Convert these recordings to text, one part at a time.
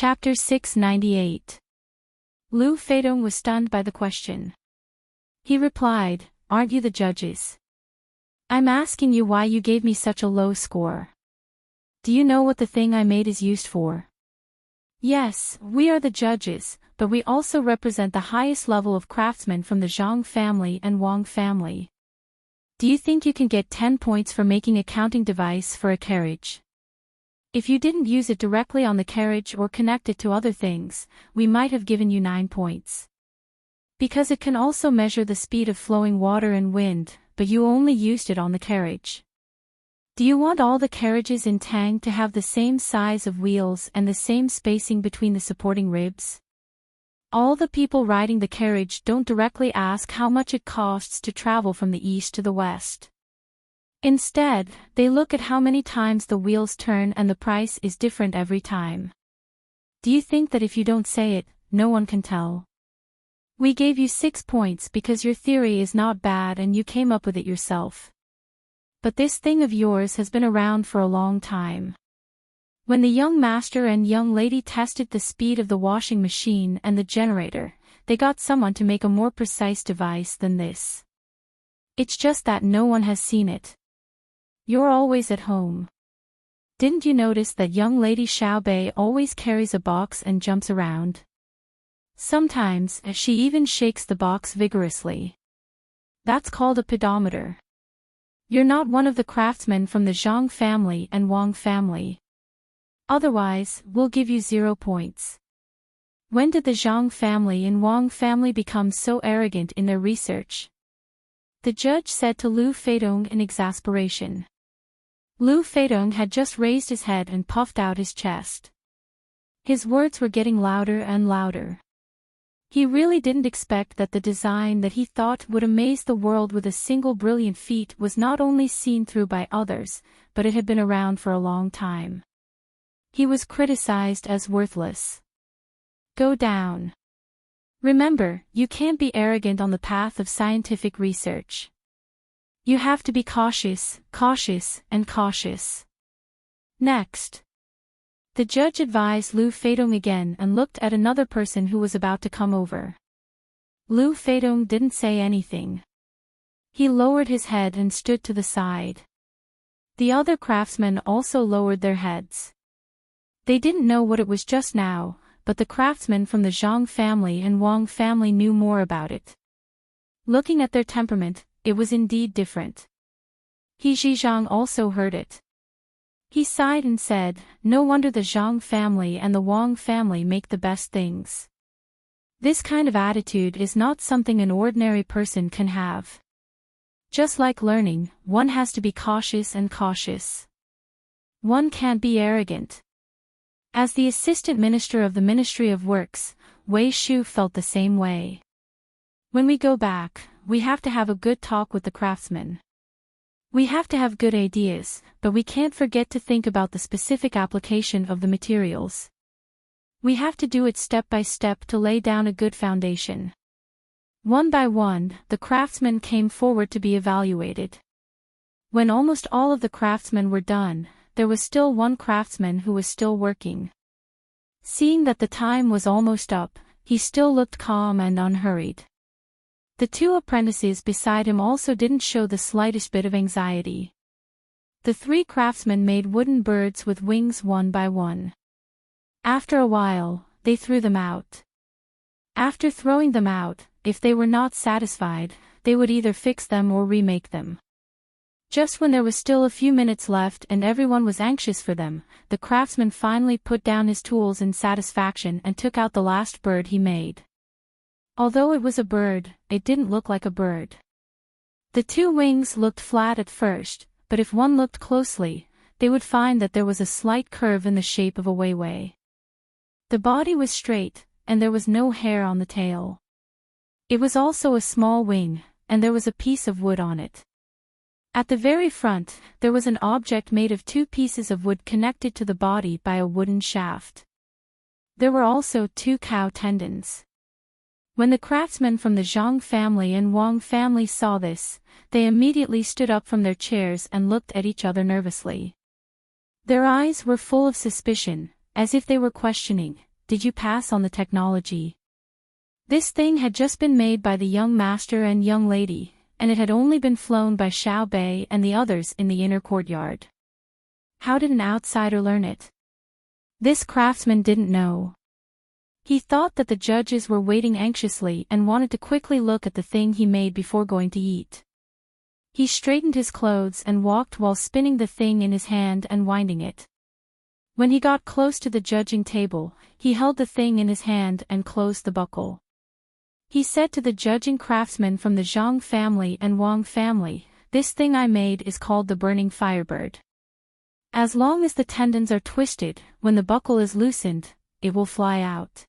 Chapter 698. Lu Feidong was stunned by the question. He replied, "Aren't you the judges? I'm asking you why you gave me such a low score. Do you know what the thing I made is used for?" "Yes, we are the judges, but we also represent the highest level of craftsmen from the Zhang family and Wang family. Do you think you can get 10 points for making a counting device for a carriage? If you didn't use it directly on the carriage or connect it to other things, we might have given you 9 points. Because it can also measure the speed of flowing water and wind, but you only used it on the carriage. Do you want all the carriages in Tang to have the same size of wheels and the same spacing between the supporting ribs? All the people riding the carriage don't directly ask how much it costs to travel from the east to the west. Instead, they look at how many times the wheels turn, and the price is different every time. Do you think that if you don't say it, no one can tell? We gave you 6 points because your theory is not bad and you came up with it yourself. But this thing of yours has been around for a long time. When the young master and young lady tested the speed of the washing machine and the generator, they got someone to make a more precise device than this. It's just that no one has seen it. You're always at home. Didn't you notice that young lady Xiaobei always carries a box and jumps around? Sometimes, she even shakes the box vigorously. That's called a pedometer. You're not one of the craftsmen from the Zhang family and Wang family. Otherwise, we'll give you 0 points. When did the Zhang family and Wang family become so arrogant in their research?" the judge said to Lu Feidong in exasperation. Lu Feidong had just raised his head and puffed out his chest. His words were getting louder and louder. He really didn't expect that the design that he thought would amaze the world with a single brilliant feat was not only seen through by others, but it had been around for a long time. He was criticized as worthless. Go down. Remember, you can't be arrogant on the path of scientific research. You have to be cautious, cautious, and cautious. Next. The judge advised Lu Feidong again and looked at another person who was about to come over. Lu Feidong didn't say anything. He lowered his head and stood to the side. The other craftsmen also lowered their heads. They didn't know what it was just now, but the craftsmen from the Zhang family and Wang family knew more about it. Looking at their temperament, it was indeed different. He Zhizhang also heard it. He sighed and said, "No wonder the Zhang family and the Wang family make the best things. This kind of attitude is not something an ordinary person can have. Just like learning, one has to be cautious and cautious. One can't be arrogant." As the assistant minister of the Ministry of Works, Wei Shu felt the same way. When we go back, we have to have a good talk with the craftsmen. We have to have good ideas, but we can't forget to think about the specific application of the materials. We have to do it step by step to lay down a good foundation. One by one, the craftsmen came forward to be evaluated. When almost all of the craftsmen were done, there was still one craftsman who was still working. Seeing that the time was almost up, he still looked calm and unhurried. The 2 apprentices beside him also didn't show the slightest bit of anxiety. The 3 craftsmen made wooden birds with wings one by one. After a while, they threw them out. After throwing them out, if they were not satisfied, they would either fix them or remake them. Just when there was still a few minutes left and everyone was anxious for them, the craftsman finally put down his tools in satisfaction and took out the last bird he made. Although it was a bird, it didn't look like a bird. The 2 wings looked flat at first, but if one looked closely, they would find that there was a slight curve in the shape of a weiwei. The body was straight, and there was no hair on the tail. It was also a small wing, and there was a piece of wood on it. At the very front, there was an object made of 2 pieces of wood connected to the body by a wooden shaft. There were also 2 cow tendons. When the craftsmen from the Zhang family and Wang family saw this, they immediately stood up from their chairs and looked at each other nervously. Their eyes were full of suspicion, as if they were questioning, did you pass on the technology? This thing had just been made by the young master and young lady, and it had only been flown by Xiao Bei and the others in the inner courtyard. How did an outsider learn it? This craftsman didn't know. He thought that the judges were waiting anxiously and wanted to quickly look at the thing he made before going to eat. He straightened his clothes and walked while spinning the thing in his hand and winding it. When he got close to the judging table, he held the thing in his hand and closed the buckle. He said to the judging craftsmen from the Zhang family and Wang family, "This thing I made is called the Burning Firebird. As long as the tendons are twisted, when the buckle is loosened, it will fly out.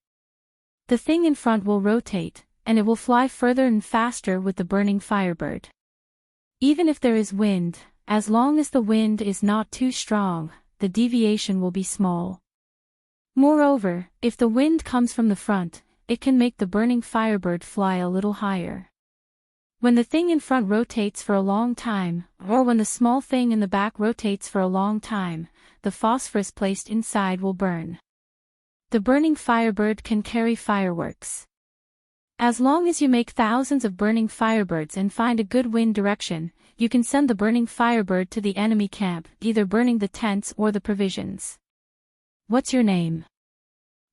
The thing in front will rotate, and it will fly further and faster with the Burning Firebird. Even if there is wind, as long as the wind is not too strong, the deviation will be small. Moreover, if the wind comes from the front, it can make the Burning Firebird fly a little higher. When the thing in front rotates for a long time, or when the small thing in the back rotates for a long time, the phosphorus placed inside will burn. The Burning Firebird can carry fireworks. As long as you make thousands of burning firebirds and find a good wind direction, you can send the Burning Firebird to the enemy camp, either burning the tents or the provisions. What's your name?"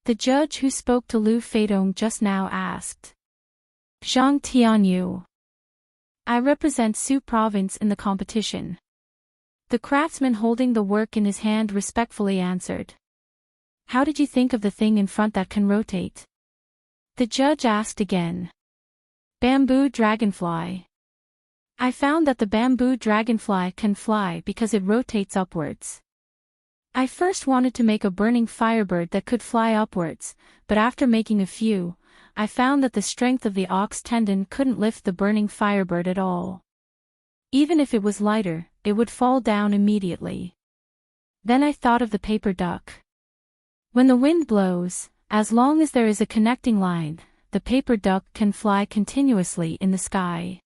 The judge who spoke to Lu Feidong just now asked. "Zhang Tianyu. I represent Su province in the competition." The craftsman holding the work in his hand respectfully answered. "How did you think of the thing in front that can rotate?" The judge asked again. "Bamboo dragonfly. I found that the bamboo dragonfly can fly because it rotates upwards. I first wanted to make a burning firebird that could fly upwards, but after making a few, I found that the strength of the ox tendon couldn't lift the burning firebird at all. Even if it was lighter, it would fall down immediately. Then I thought of the paper duck. When the wind blows, as long as there is a connecting line, the paper duck can fly continuously in the sky.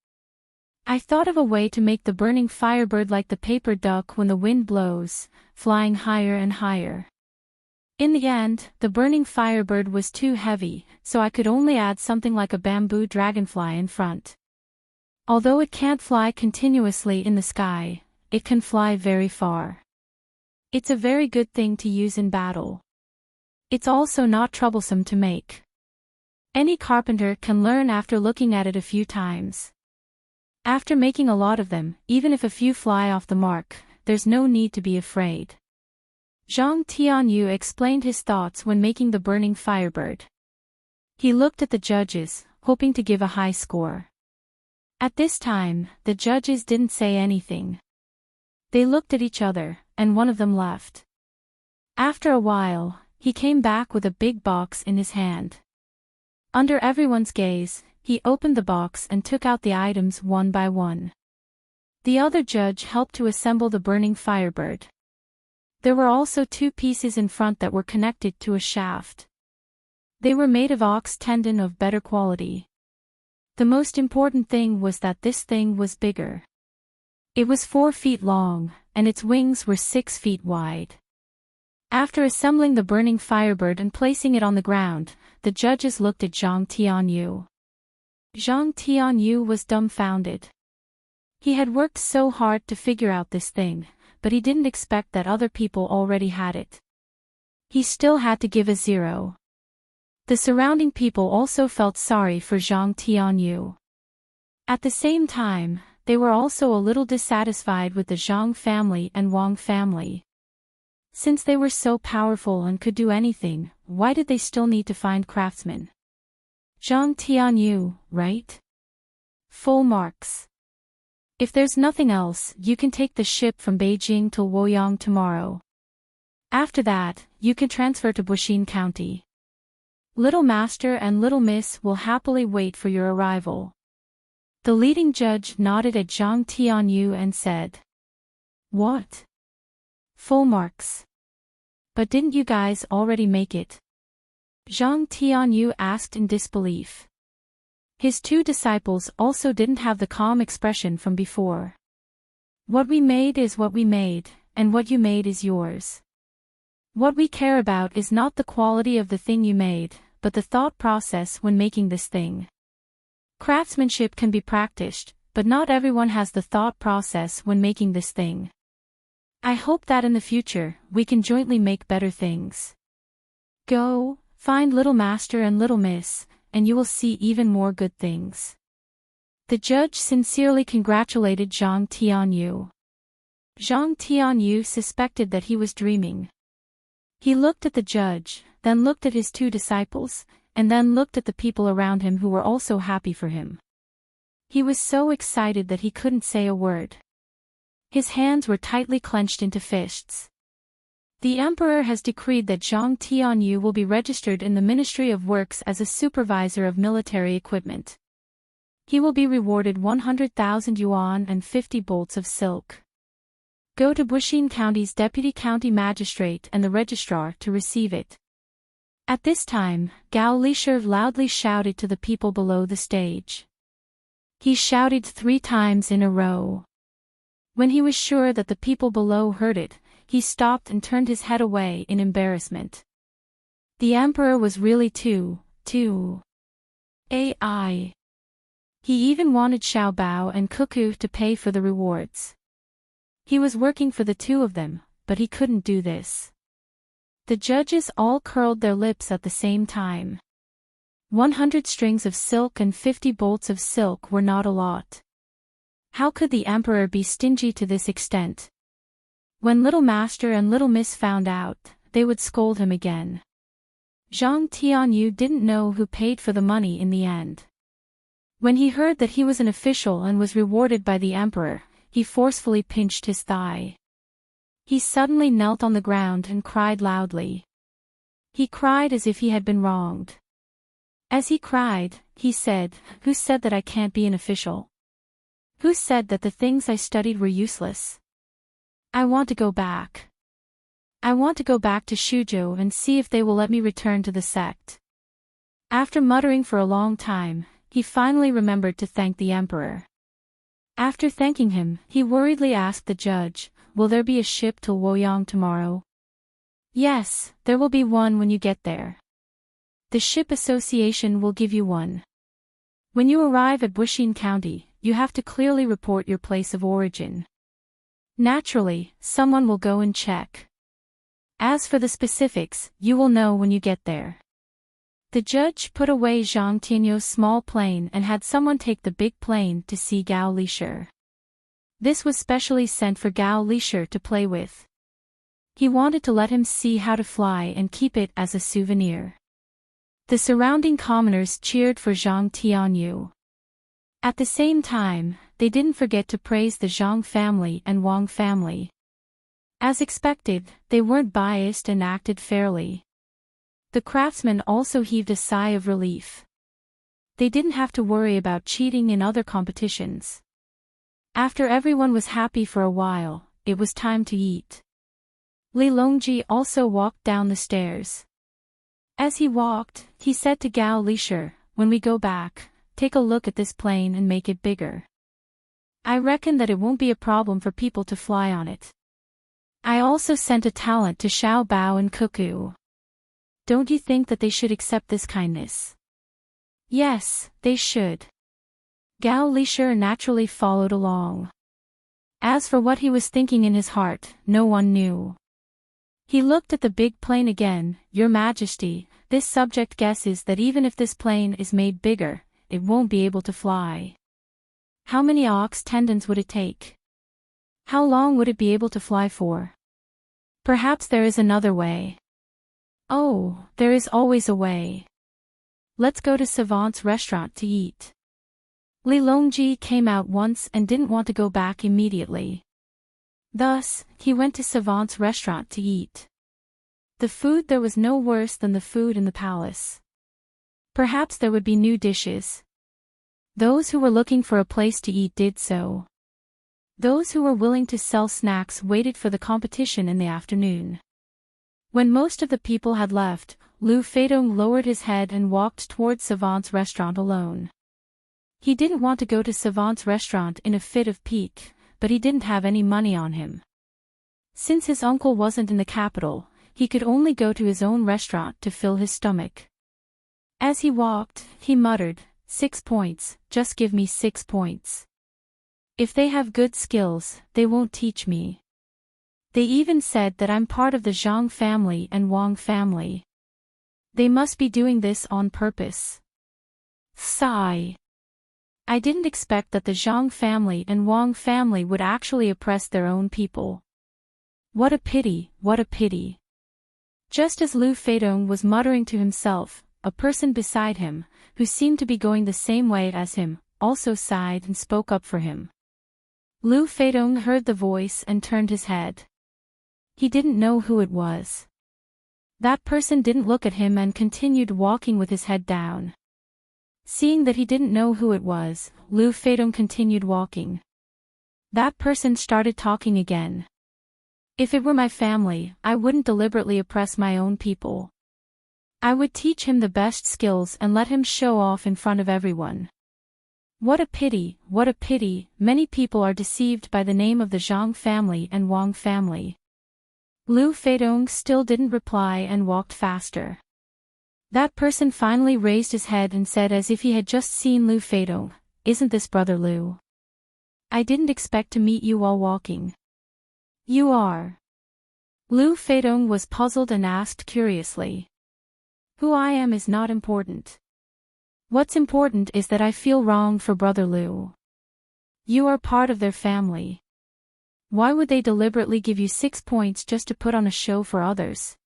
I thought of a way to make the burning firebird like the paper duck when the wind blows, flying higher and higher. In the end, the burning firebird was too heavy, so I could only add something like a bamboo dragonfly in front. Although it can't fly continuously in the sky, it can fly very far. It's a very good thing to use in battle. It's also not troublesome to make. Any carpenter can learn after looking at it a few times. After making a lot of them, even if a few fly off the mark, there's no need to be afraid." Zhang Tianyu explained his thoughts when making the burning firebird. He looked at the judges, hoping to give a high score. At this time, the judges didn't say anything. They looked at each other, and one of them left. After a while, he came back with a big box in his hand. Under everyone's gaze, he opened the box and took out the items one by one. The other judge helped to assemble the burning firebird. There were also two pieces in front that were connected to a shaft. They were made of ox tendon of better quality. The most important thing was that this thing was bigger. It was 4 feet long, and its wings were 6 feet wide. After assembling the burning firebird and placing it on the ground, the judges looked at Zhang Tianyu. Zhang Tianyu was dumbfounded. He had worked so hard to figure out this thing, but he didn't expect that other people already had it. He still had to give a 0. The surrounding people also felt sorry for Zhang Tianyu. At the same time, they were also a little dissatisfied with the Zhang family and Wang family. Since they were so powerful and could do anything, why did they still need to find craftsmen? Zhang Tianyu, right? Full marks. If there's nothing else, you can take the ship from Beijing to Luoyang tomorrow. After that, you can transfer to Buxin County. Little Master and Little Miss will happily wait for your arrival. The leading judge nodded at Zhang Tianyu and said, "What? Full marks. But didn't you guys already make it?" Zhang Tianyu asked in disbelief. His two disciples also didn't have the calm expression from before. "What we made is what we made, and what you made is yours." What we care about is not the quality of the thing you made, but the thought process when making this thing. Craftsmanship can be practiced, but not everyone has the thought process when making this thing. I hope that in the future, we can jointly make better things. Go, find Little Master and Little Miss, and you will see even more good things. The judge sincerely congratulated Zhang Tianyu. Zhang Tianyu suspected that he was dreaming. He looked at the judge, then looked at his two disciples, and then looked at the people around him who were also happy for him. He was so excited that he couldn't say a word. His hands were tightly clenched into fists. The emperor has decreed that Zhang Tianyu will be registered in the Ministry of Works as a supervisor of military equipment. He will be rewarded 100,000 yuan and 50 bolts of silk. Go to Buxin County's deputy county magistrate and the registrar to receive it. At this time, Gao Lisher loudly shouted to the people below the stage. He shouted 3 times in a row. When he was sure that the people below heard it, he stopped and turned his head away in embarrassment. The emperor was really too AI. He even wanted Xiao Bao and Cuckoo to pay for the rewards. He was working for the two of them, but he couldn't do this. The judges all curled their lips at the same time. 100 strings of silk and 50 bolts of silk were not a lot. How could the emperor be stingy to this extent? When Little Master and Little Miss found out, they would scold him again. Zhang Tianyu didn't know who paid for the money in the end. When he heard that he was an official and was rewarded by the emperor, he forcefully pinched his thigh. He suddenly knelt on the ground and cried loudly. He cried as if he had been wronged. As he cried, he said, "Who said that I can't be an official? Who said that the things I studied were useless? I want to go back. I want to go back to Shuzhou and see if they will let me return to the sect." After muttering for a long time, he finally remembered to thank the emperor. After thanking him, he worriedly asked the judge, "Will there be a ship to Luoyang tomorrow?" "Yes, there will be one when you get there. The ship association will give you one. When you arrive at Buxin County, you have to clearly report your place of origin. Naturally, someone will go and check. As for the specifics, you will know when you get there." The judge put away Zhang Tianyu's small plane and had someone take the big plane to see Gao Lisher. This was specially sent for Gao Lisher to play with. He wanted to let him see how to fly and keep it as a souvenir. The surrounding commoners cheered for Zhang Tianyu. At the same time, they didn't forget to praise the Zhang family and Wang family. As expected, they weren't biased and acted fairly. The craftsmen also heaved a sigh of relief. They didn't have to worry about cheating in other competitions. After everyone was happy for a while, it was time to eat. Li Longji also walked down the stairs. As he walked, he said to Gao Lisher, "When we go back, take a look at this plane and make it bigger. I reckon that it won't be a problem for people to fly on it." I also sent a talent to Xiao Bao and Cuckoo. Don't you think that they should accept this kindness? Yes, they should. Gao Lisher naturally followed along. As for what he was thinking in his heart, no one knew. He looked at the big plane again. "Your Majesty, this subject guesses that even if this plane is made bigger, it won't be able to fly. How many ox tendons would it take? How long would it be able to fly for? Perhaps there is another way." "Oh, there is always a way. Let's go to Savant's restaurant to eat." Li Longji came out once and didn't want to go back immediately. Thus, he went to Savant's restaurant to eat. The food there was no worse than the food in the palace. Perhaps there would be new dishes. Those who were looking for a place to eat did so. Those who were willing to sell snacks waited for the competition in the afternoon. When most of the people had left, Lu Feidong lowered his head and walked towards Savant's restaurant alone. He didn't want to go to Savant's restaurant in a fit of pique, but he didn't have any money on him. Since his uncle wasn't in the capital, he could only go to his own restaurant to fill his stomach. As he walked, he muttered, 6 points, just give me 6 points. If they have good skills, they won't teach me. They even said that I'm part of the Zhang family and Wang family. They must be doing this on purpose. Sigh. I didn't expect that the Zhang family and Wang family would actually oppress their own people. What a pity, what a pity. Just as Lu Feidong was muttering to himself, a person beside him, who seemed to be going the same way as him, also sighed and spoke up for him. Lu Feidong heard the voice and turned his head. He didn't know who it was. That person didn't look at him and continued walking with his head down. Seeing that he didn't know who it was, Lu Feidong continued walking. That person started talking again. If it were my family, I wouldn't deliberately oppress my own people. I would teach him the best skills and let him show off in front of everyone. What a pity, what a pity, many people are deceived by the name of the Zhang family and Wang family. Lu Feidong still didn't reply and walked faster. That person finally raised his head and said as if he had just seen Lu Feidong, "Isn't this Brother Lu? I didn't expect to meet you while walking." "You are." Lu Feidong was puzzled and asked curiously. "Who I am is not important. What's important is that I feel wrong for Brother Lu. You are part of their family. Why would they deliberately give you 6 points just to put on a show for others?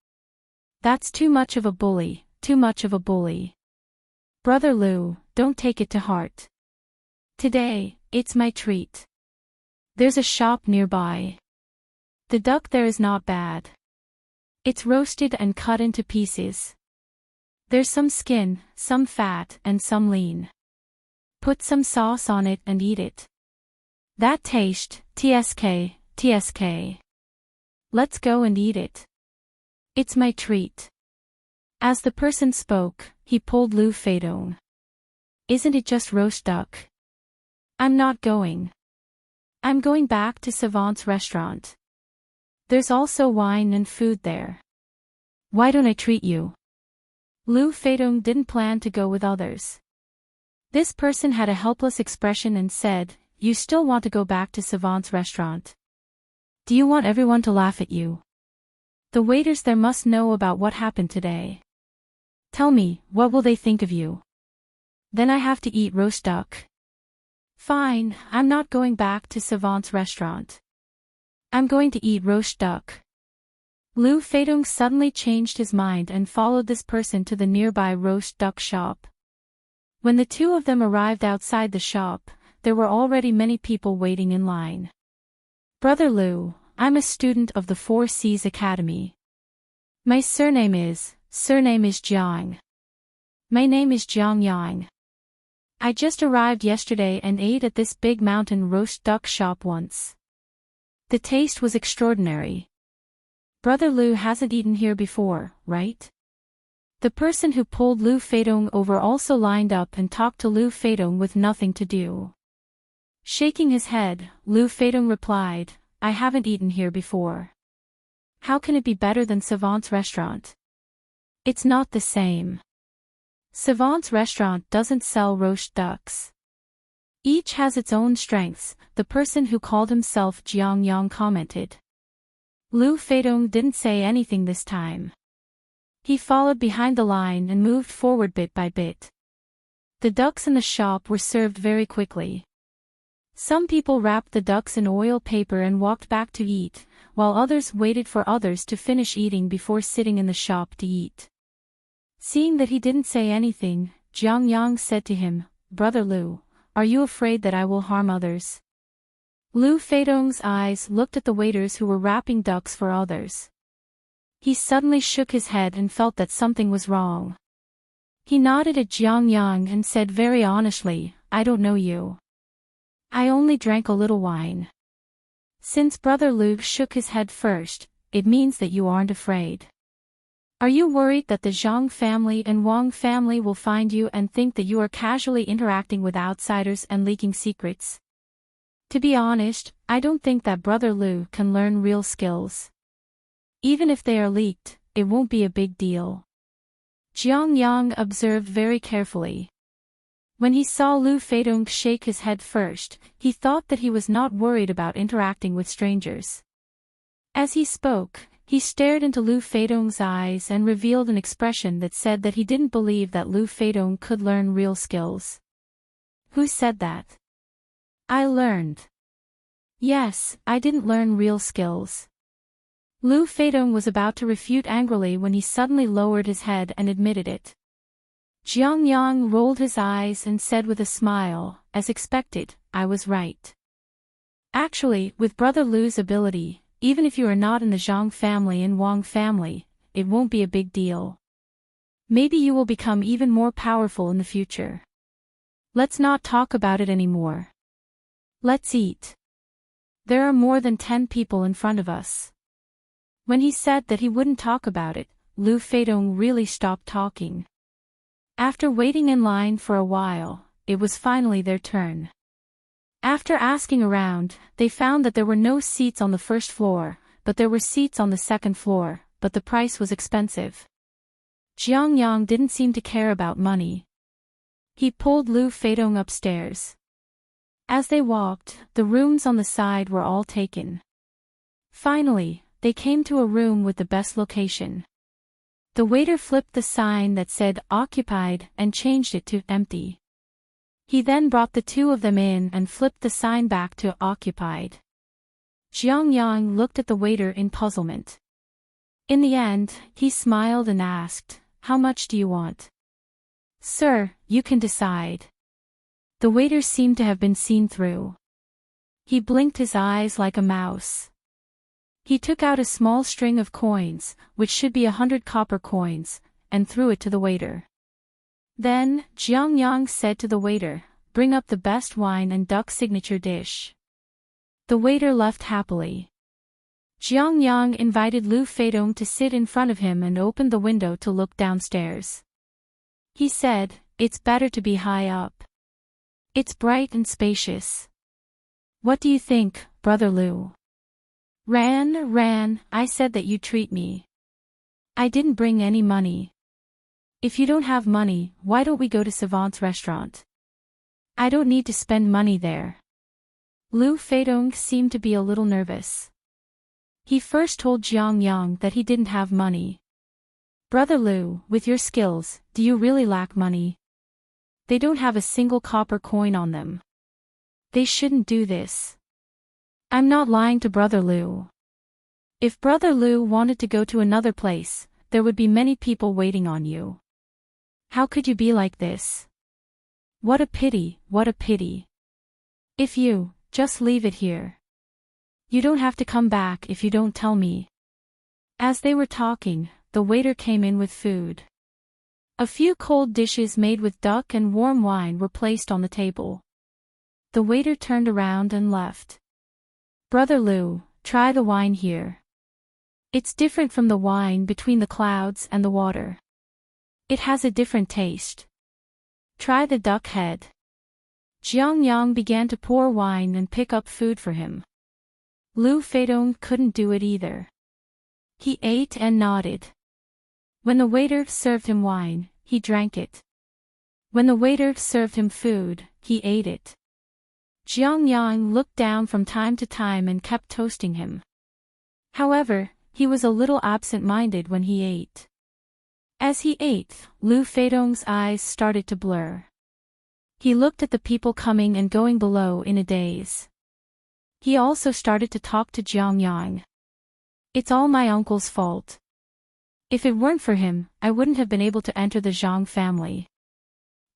That's too much of a bully. Too much of a bully. Brother Lu, don't take it to heart. Today, it's my treat. There's a shop nearby. The duck there is not bad. It's roasted and cut into pieces. There's some skin, some fat, and some lean. Put some sauce on it and eat it. That taste, TSK, TSK. Let's go and eat it. It's my treat." As the person spoke, he pulled Lu Feidong. "Isn't it just roast duck? I'm not going. I'm going back to Savant's restaurant. There's also wine and food there. Why don't I treat you?" Lu Feidong didn't plan to go with others. This person had a helpless expression and said, "You still want to go back to Savant's restaurant? Do you want everyone to laugh at you? The waiters there must know about what happened today. Tell me, what will they think of you? Then I have to eat roast duck. Fine, I'm not going back to Savant's restaurant. I'm going to eat roast duck." Lu Feidong suddenly changed his mind and followed this person to the nearby roast duck shop. When the two of them arrived outside the shop, there were already many people waiting in line. "Brother Lu, I'm a student of the Four Seas Academy. My surname is Jiang. My name is Jiang Yang. I just arrived yesterday and ate at this big mountain roast duck shop once. The taste was extraordinary. Brother Lu hasn't eaten here before, right?" The person who pulled Lu Feidong over also lined up and talked to Lu Feidong with nothing to do. Shaking his head, Lu Feidong replied, "I haven't eaten here before. How can it be better than Savant's restaurant? It's not the same. Savant's restaurant doesn't sell roast ducks. Each has its own strengths," the person who called himself Jiang Yang commented. Lu Feidong didn't say anything this time. He followed behind the line and moved forward bit by bit. The ducks in the shop were served very quickly. Some people wrapped the ducks in oil paper and walked back to eat, while others waited for others to finish eating before sitting in the shop to eat. Seeing that he didn't say anything, Jiang Yang said to him, "Brother Lu, are you afraid that I will harm others?" Lu Feidong's eyes looked at the waiters who were wrapping ducks for others. He suddenly shook his head and felt that something was wrong. He nodded at Jiang Yang and said very honestly, "I don't know you. I only drank a little wine." Since Brother Lu shook his head first, it means that you aren't afraid. Are you worried that the Zhang family and Wang family will find you and think that you are casually interacting with outsiders and leaking secrets? To be honest, I don't think that Brother Lu can learn real skills. Even if they are leaked, it won't be a big deal. Jiang Yang observed very carefully. When he saw Lu Feidong shake his head first, he thought that he was not worried about interacting with strangers. As he spoke, he stared into Lu Feidong's eyes and revealed an expression that said that he didn't believe that Lu Feidong could learn real skills. Who said that? I learned. Yes, I didn't learn real skills. Lu Feidong was about to refute angrily when he suddenly lowered his head and admitted it. Jiang Yang rolled his eyes and said with a smile, as expected, I was right. Actually, with Brother Lu's ability, even if you are not in the Zhang family and Wang family, it won't be a big deal. Maybe you will become even more powerful in the future. Let's not talk about it anymore. Let's eat. There are more than 10 people in front of us. When he said that he wouldn't talk about it, Lu Feidong really stopped talking. After waiting in line for a while, it was finally their turn. After asking around, they found that there were no seats on the first floor, but there were seats on the second floor, but the price was expensive. Jiang Yang didn't seem to care about money. He pulled Lu Feidong upstairs. As they walked, the rooms on the side were all taken. Finally, they came to a room with the best location. The waiter flipped the sign that said occupied and changed it to empty. He then brought the two of them in and flipped the sign back to occupied. Jiang Yang looked at the waiter in puzzlement. In the end, he smiled and asked, How much do you want? Sir, you can decide. The waiter seemed to have been seen through. He blinked his eyes like a mouse. He took out a small string of coins, which should be 100 copper coins, and threw it to the waiter. Then, Jiang Yang said to the waiter, Bring up the best wine and duck signature dish. The waiter left happily. Jiang Yang invited Lu Feidong to sit in front of him and opened the window to look downstairs. He said, It's better to be high up. It's bright and spacious. What do you think, Brother Lu? Ran, I said that you'd treat me. I didn't bring any money. If you don't have money, why don't we go to Savant's restaurant? I don't need to spend money there. Lu Feidong seemed to be a little nervous. He first told Jiang Yang that he didn't have money. Brother Lu, with your skills, do you really lack money? They don't have a single copper coin on them. They shouldn't do this. I'm not lying to Brother Lu. If Brother Lu wanted to go to another place, there would be many people waiting on you. How could you be like this? What a pity, what a pity. If you, just leave it here. You don't have to come back if you don't tell me. As they were talking, the waiter came in with food. A few cold dishes made with duck and warm wine were placed on the table. The waiter turned around and left. Brother Lu, try the wine here. It's different from the wine between the clouds and the water. It has a different taste. Try the duck head. Jiang Yang began to pour wine and pick up food for him. Lu Feidong couldn't do it either. He ate and nodded. When the waiter served him wine, he drank it. When the waiter served him food, he ate it. Jiang Yang looked down from time to time and kept toasting him. However, he was a little absent-minded when he ate. As he ate, Lu Feidong's eyes started to blur. He looked at the people coming and going below in a daze. He also started to talk to Jiang Yang. It's all my uncle's fault. If it weren't for him, I wouldn't have been able to enter the Zhang family.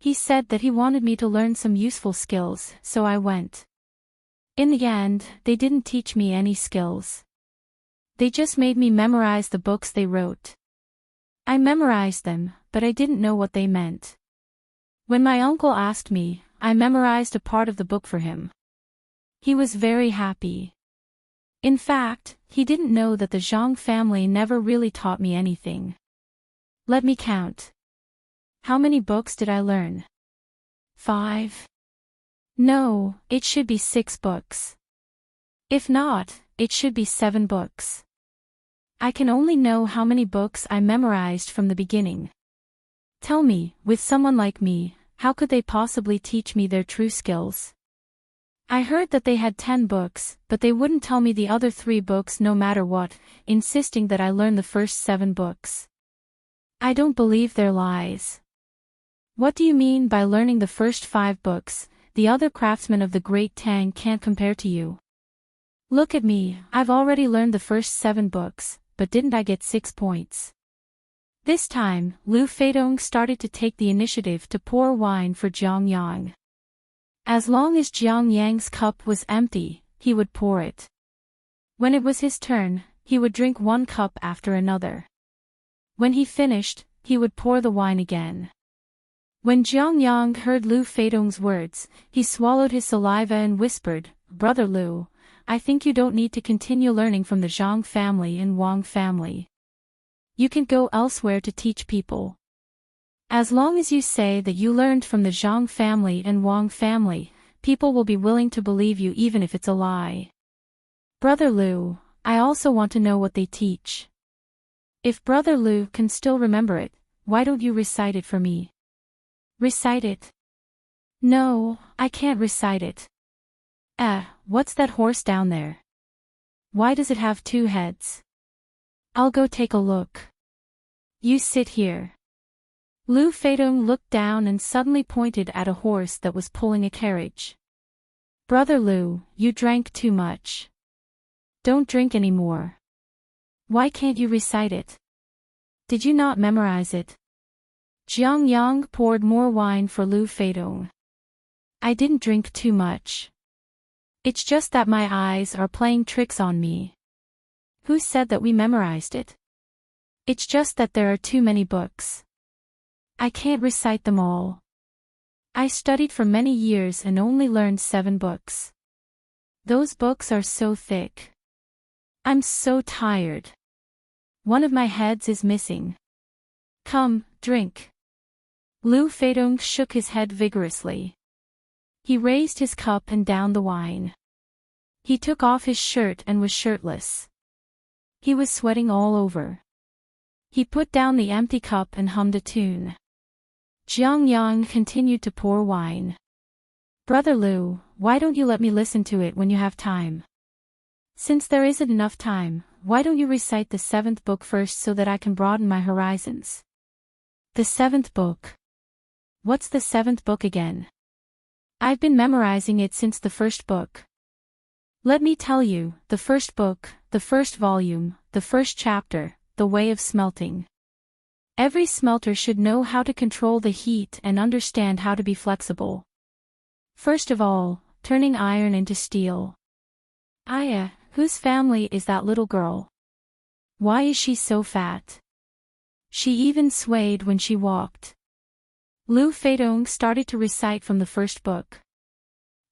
He said that he wanted me to learn some useful skills, so I went. In the end, they didn't teach me any skills. They just made me memorize the books they wrote. I memorized them, but I didn't know what they meant. When my uncle asked me, I memorized a part of the book for him. He was very happy. In fact, he didn't know that the Zhang family never really taught me anything. Let me count. How many books did I learn? 5? No, it should be 6 books. If not, it should be 7 books. I can only know how many books I memorized from the beginning. Tell me, with someone like me, how could they possibly teach me their true skills? I heard that they had 10 books, but they wouldn't tell me the other 3 books no matter what, insisting that I learn the first 7 books. I don't believe their lies. What do you mean by learning the first 5 books? The other craftsmen of the great Tang can't compare to you. Look at me, I've already learned the first 7 books, but didn't I get 6 points? This time, Lu Feidong started to take the initiative to pour wine for Jiang Yang. As long as Jiang Yang's cup was empty, he would pour it. When it was his turn, he would drink 1 cup after another. When he finished, he would pour the wine again. When Jiang Yang heard Lu Feidong's words, he swallowed his saliva and whispered, "Brother Lu, I think you don't need to continue learning from the Zhang family and Wang family. You can go elsewhere to teach people. As long as you say that you learned from the Zhang family and Wang family, people will be willing to believe you even if it's a lie. Brother Lu, I also want to know what they teach. If Brother Lu can still remember it, why don't you recite it for me?" "Recite it? No, I can't recite it." What's that horse down there? Why does it have 2 heads? I'll go take a look. You sit here." Lu Feidong looked down and suddenly pointed at a horse that was pulling a carriage. "Brother Lu, you drank too much. Don't drink anymore. Why can't you recite it? Did you not memorize it?" Jiang Yang poured more wine for Lu Feidong. "I didn't drink too much. It's just that my eyes are playing tricks on me." "Who said that we memorized it? It's just that there are too many books. I can't recite them all. I studied for many years and only learned 7 books. Those books are so thick. I'm so tired. One of my heads is missing. Come, drink." Lu Feidong shook his head vigorously. He raised his cup and downed the wine. He took off his shirt and was shirtless. He was sweating all over. He put down the empty cup and hummed a tune. Jiang Yang continued to pour wine. "Brother Lu, why don't you let me listen to it when you have time? Since there isn't enough time, why don't you recite the 7th book first so that I can broaden my horizons?" "The 7th book? What's the 7th book again? I've been memorizing it since the 1st book." "Let me tell you, the 1st book, the 1st volume, the 1st chapter, the way of smelting. Every smelter should know how to control the heat and understand how to be flexible. First of all, turning iron into steel. Whose family is that little girl? Why is she so fat? She even swayed when she walked." Lu Feidong started to recite from the 1st book.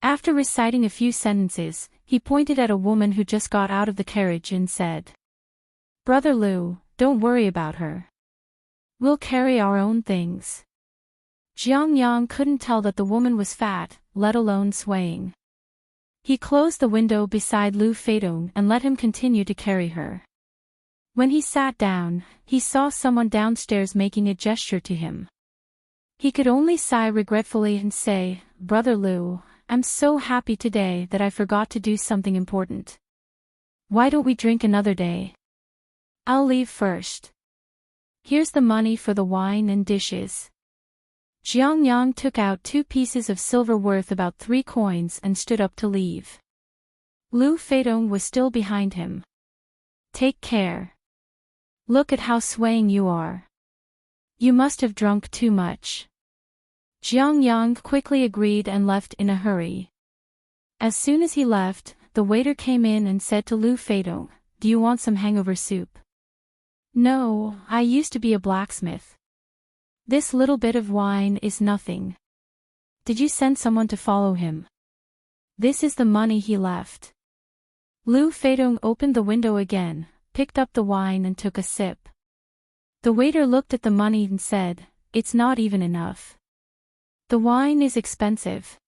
After reciting a few sentences, he pointed at a woman who just got out of the carriage and said, "Brother Lu, don't worry about her. We'll carry our own things." Jiang Yang couldn't tell that the woman was fat, let alone swaying. He closed the window beside Lu Feidong and let him continue to carry her. When he sat down, he saw someone downstairs making a gesture to him. He could only sigh regretfully and say, "Brother Lu, I'm so happy today that I forgot to do something important. Why don't we drink another day? I'll leave first. Here's the money for the wine and dishes." Jiang Yang took out 2 pieces of silver worth about 3 coins and stood up to leave. Lu Feidong was still behind him. "Take care. Look at how swaying you are. You must have drunk too much." Jiang Yang quickly agreed and left in a hurry. As soon as he left, the waiter came in and said to Lu Feidong, "Do you want some hangover soup?" "No, I used to be a blacksmith. This little bit of wine is nothing." "Did you send someone to follow him?" "This is the money he left." Lu Feidong opened the window again, picked up the wine and took a sip. The waiter looked at the money and said, "It's not even enough. The wine is expensive.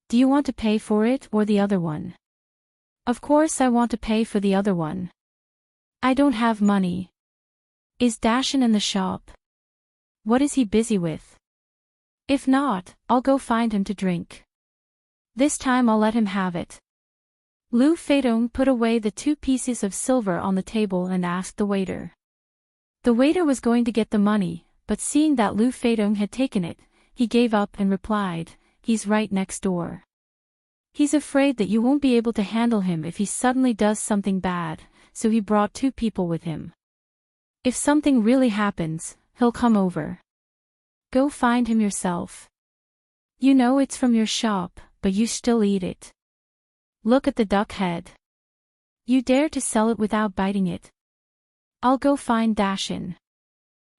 Do you want to pay for it or the other one?" "Of course I want to pay for the other one." I don't have money. Is Dashin in the shop? What is he busy with? If not, I'll go find him to drink. This time I'll let him have it. Lu Feidong put away the 2 pieces of silver on the table and asked the waiter. The waiter was going to get the money, but seeing that Lu Feidong had taken it, he gave up and replied, "He's right next door. He's afraid that you won't be able to handle him if he suddenly does something bad, so he brought 2 people with him. If something really happens, he'll come over. Go find him yourself. You know it's from your shop, but you still eat it. Look at the duck head. You dare to sell it without biting it. I'll go find Dashin.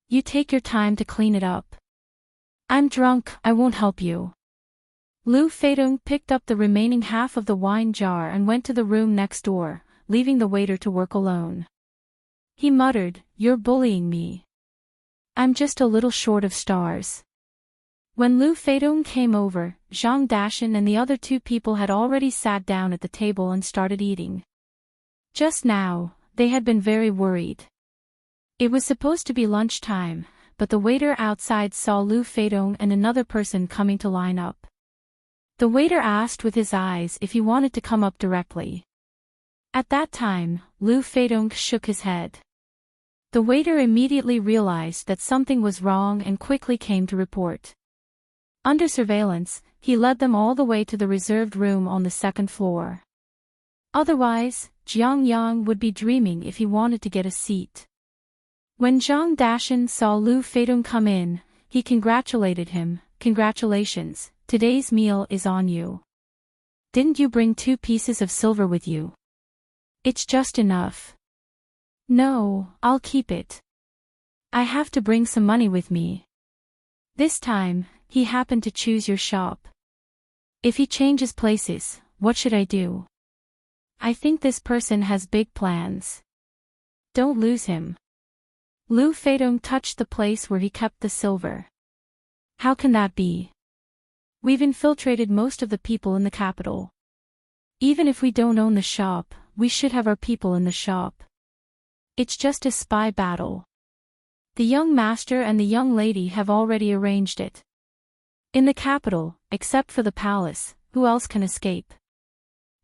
You take your time to clean it up. I'm drunk, I won't help you." Lu Feidong picked up the remaining half of the wine jar and went to the room next door, leaving the waiter to work alone. He muttered, "You're bullying me. I'm just a little short of stars." When Lu Feidong came over, Zhang Dashin and the other 2 people had already sat down at the table and started eating. Just now, they had been very worried. It was supposed to be lunchtime, but the waiter outside saw Lu Feidong and another person coming to line up. The waiter asked with his eyes if he wanted to come up directly. At that time, Lu Feidong shook his head. The waiter immediately realized that something was wrong and quickly came to report. Under surveillance, he led them all the way to the reserved room on the 2nd floor. Otherwise, Jiang Yang would be dreaming if he wanted to get a seat. When Zhang Dashin saw Lu Feidong come in, he congratulated him. "Congratulations, today's meal is on you. Didn't you bring 2 pieces of silver with you? It's just enough." "No, I'll keep it. I have to bring some money with me. This time, he happened to choose your shop. If he changes places, what should I do? I think this person has big plans. Don't lose him." Lu Feidong touched the place where he kept the silver. "How can that be? We've infiltrated most of the people in the capital. Even if we don't own the shop, we should have our people in the shop. It's just a spy battle. The young master and the young lady have already arranged it. In the capital, except for the palace, who else can escape?"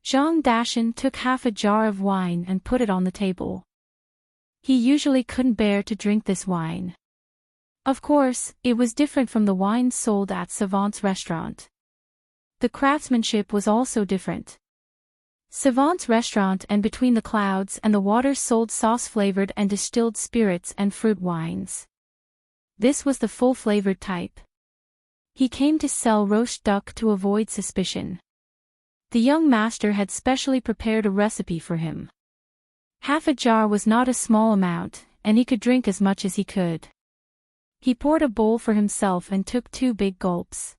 Zhang Dashin took half a jar of wine and put it on the table. He usually couldn't bear to drink this wine. Of course, it was different from the wine sold at Savant's restaurant. The craftsmanship was also different. Savant's restaurant and Between the Clouds and the Water sold sauce-flavored and distilled spirits and fruit wines. This was the full-flavored type. He came to sell roast duck to avoid suspicion. The young master had specially prepared a recipe for him. Half a jar was not a small amount, and he could drink as much as he could. He poured a bowl for himself and took 2 big gulps.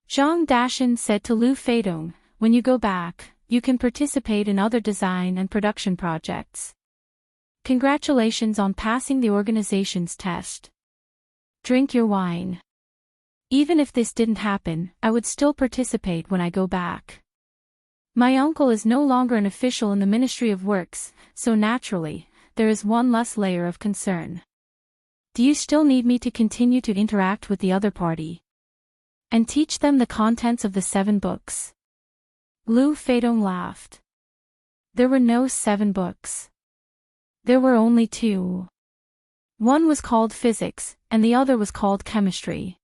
Zhang Dashin said to Lu Feidong, "When you go back, you can participate in other design and production projects. Congratulations on passing the organization's test. Drink your wine. Even if this didn't happen, I would still participate when I go back. My uncle is no longer an official in the Ministry of Works, so naturally, there is one less layer of concern. Do you still need me to continue to interact with the other party? And teach them the contents of the 7 books?" Lu Feidong laughed. There were no 7 books. There were only 2. One was called Physics, and the other was called Chemistry.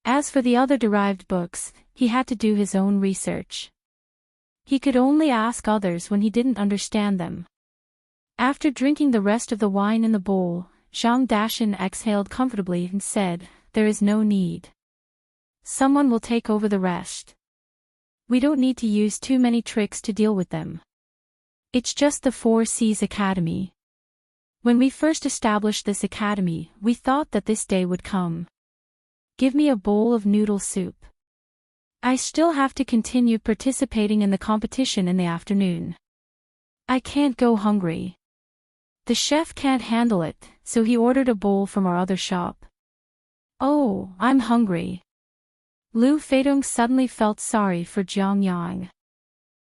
As for the other derived books, he had to do his own research. He could only ask others when he didn't understand them. After drinking the rest of the wine in the bowl, Zhang Dashin exhaled comfortably and said, "There is no need. Someone will take over the rest. We don't need to use too many tricks to deal with them. It's just the 4 Seas Academy. When we first established this academy, we thought that this day would come. Give me a bowl of noodle soup. I still have to continue participating in the competition in the afternoon. I can't go hungry. The chef can't handle it, so he ordered a bowl from our other shop. Oh, I'm hungry." Lu Feidong suddenly felt sorry for Jiang Yang.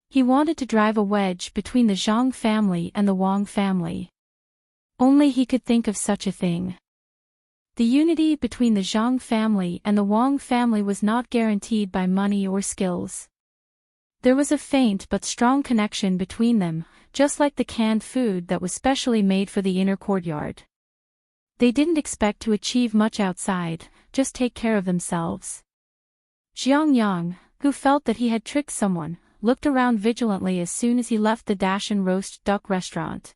He wanted to drive a wedge between the Zhang family and the Wang family. Only he could think of such a thing. The unity between the Zhang family and the Wang family was not guaranteed by money or skills. There was a faint but strong connection between them, just like the canned food that was specially made for the inner courtyard. They didn't expect to achieve much outside, just take care of themselves. Jiang Yang, who felt that he had tricked someone, looked around vigilantly as soon as he left the Dash and Roast Duck restaurant.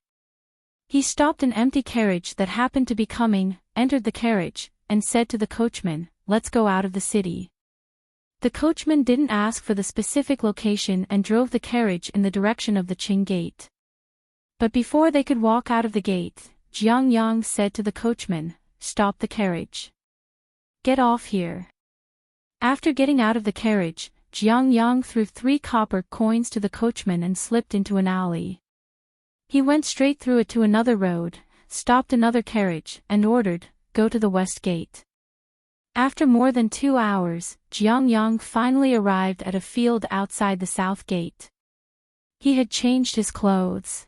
He stopped an empty carriage that happened to be coming, entered the carriage, and said to the coachman, "Let's go out of the city." The coachman didn't ask for the specific location and drove the carriage in the direction of the Qing gate. But before they could walk out of the gate, Jiang Yang said to the coachman, "Stop the carriage. Get off here." After getting out of the carriage, Jiang Yang threw 3 copper coins to the coachman and slipped into an alley. He went straight through it to another road, stopped another carriage, and ordered, "Go to the west gate." After more than 2 hours, Jiang Yang finally arrived at a field outside the south gate. He had changed his clothes.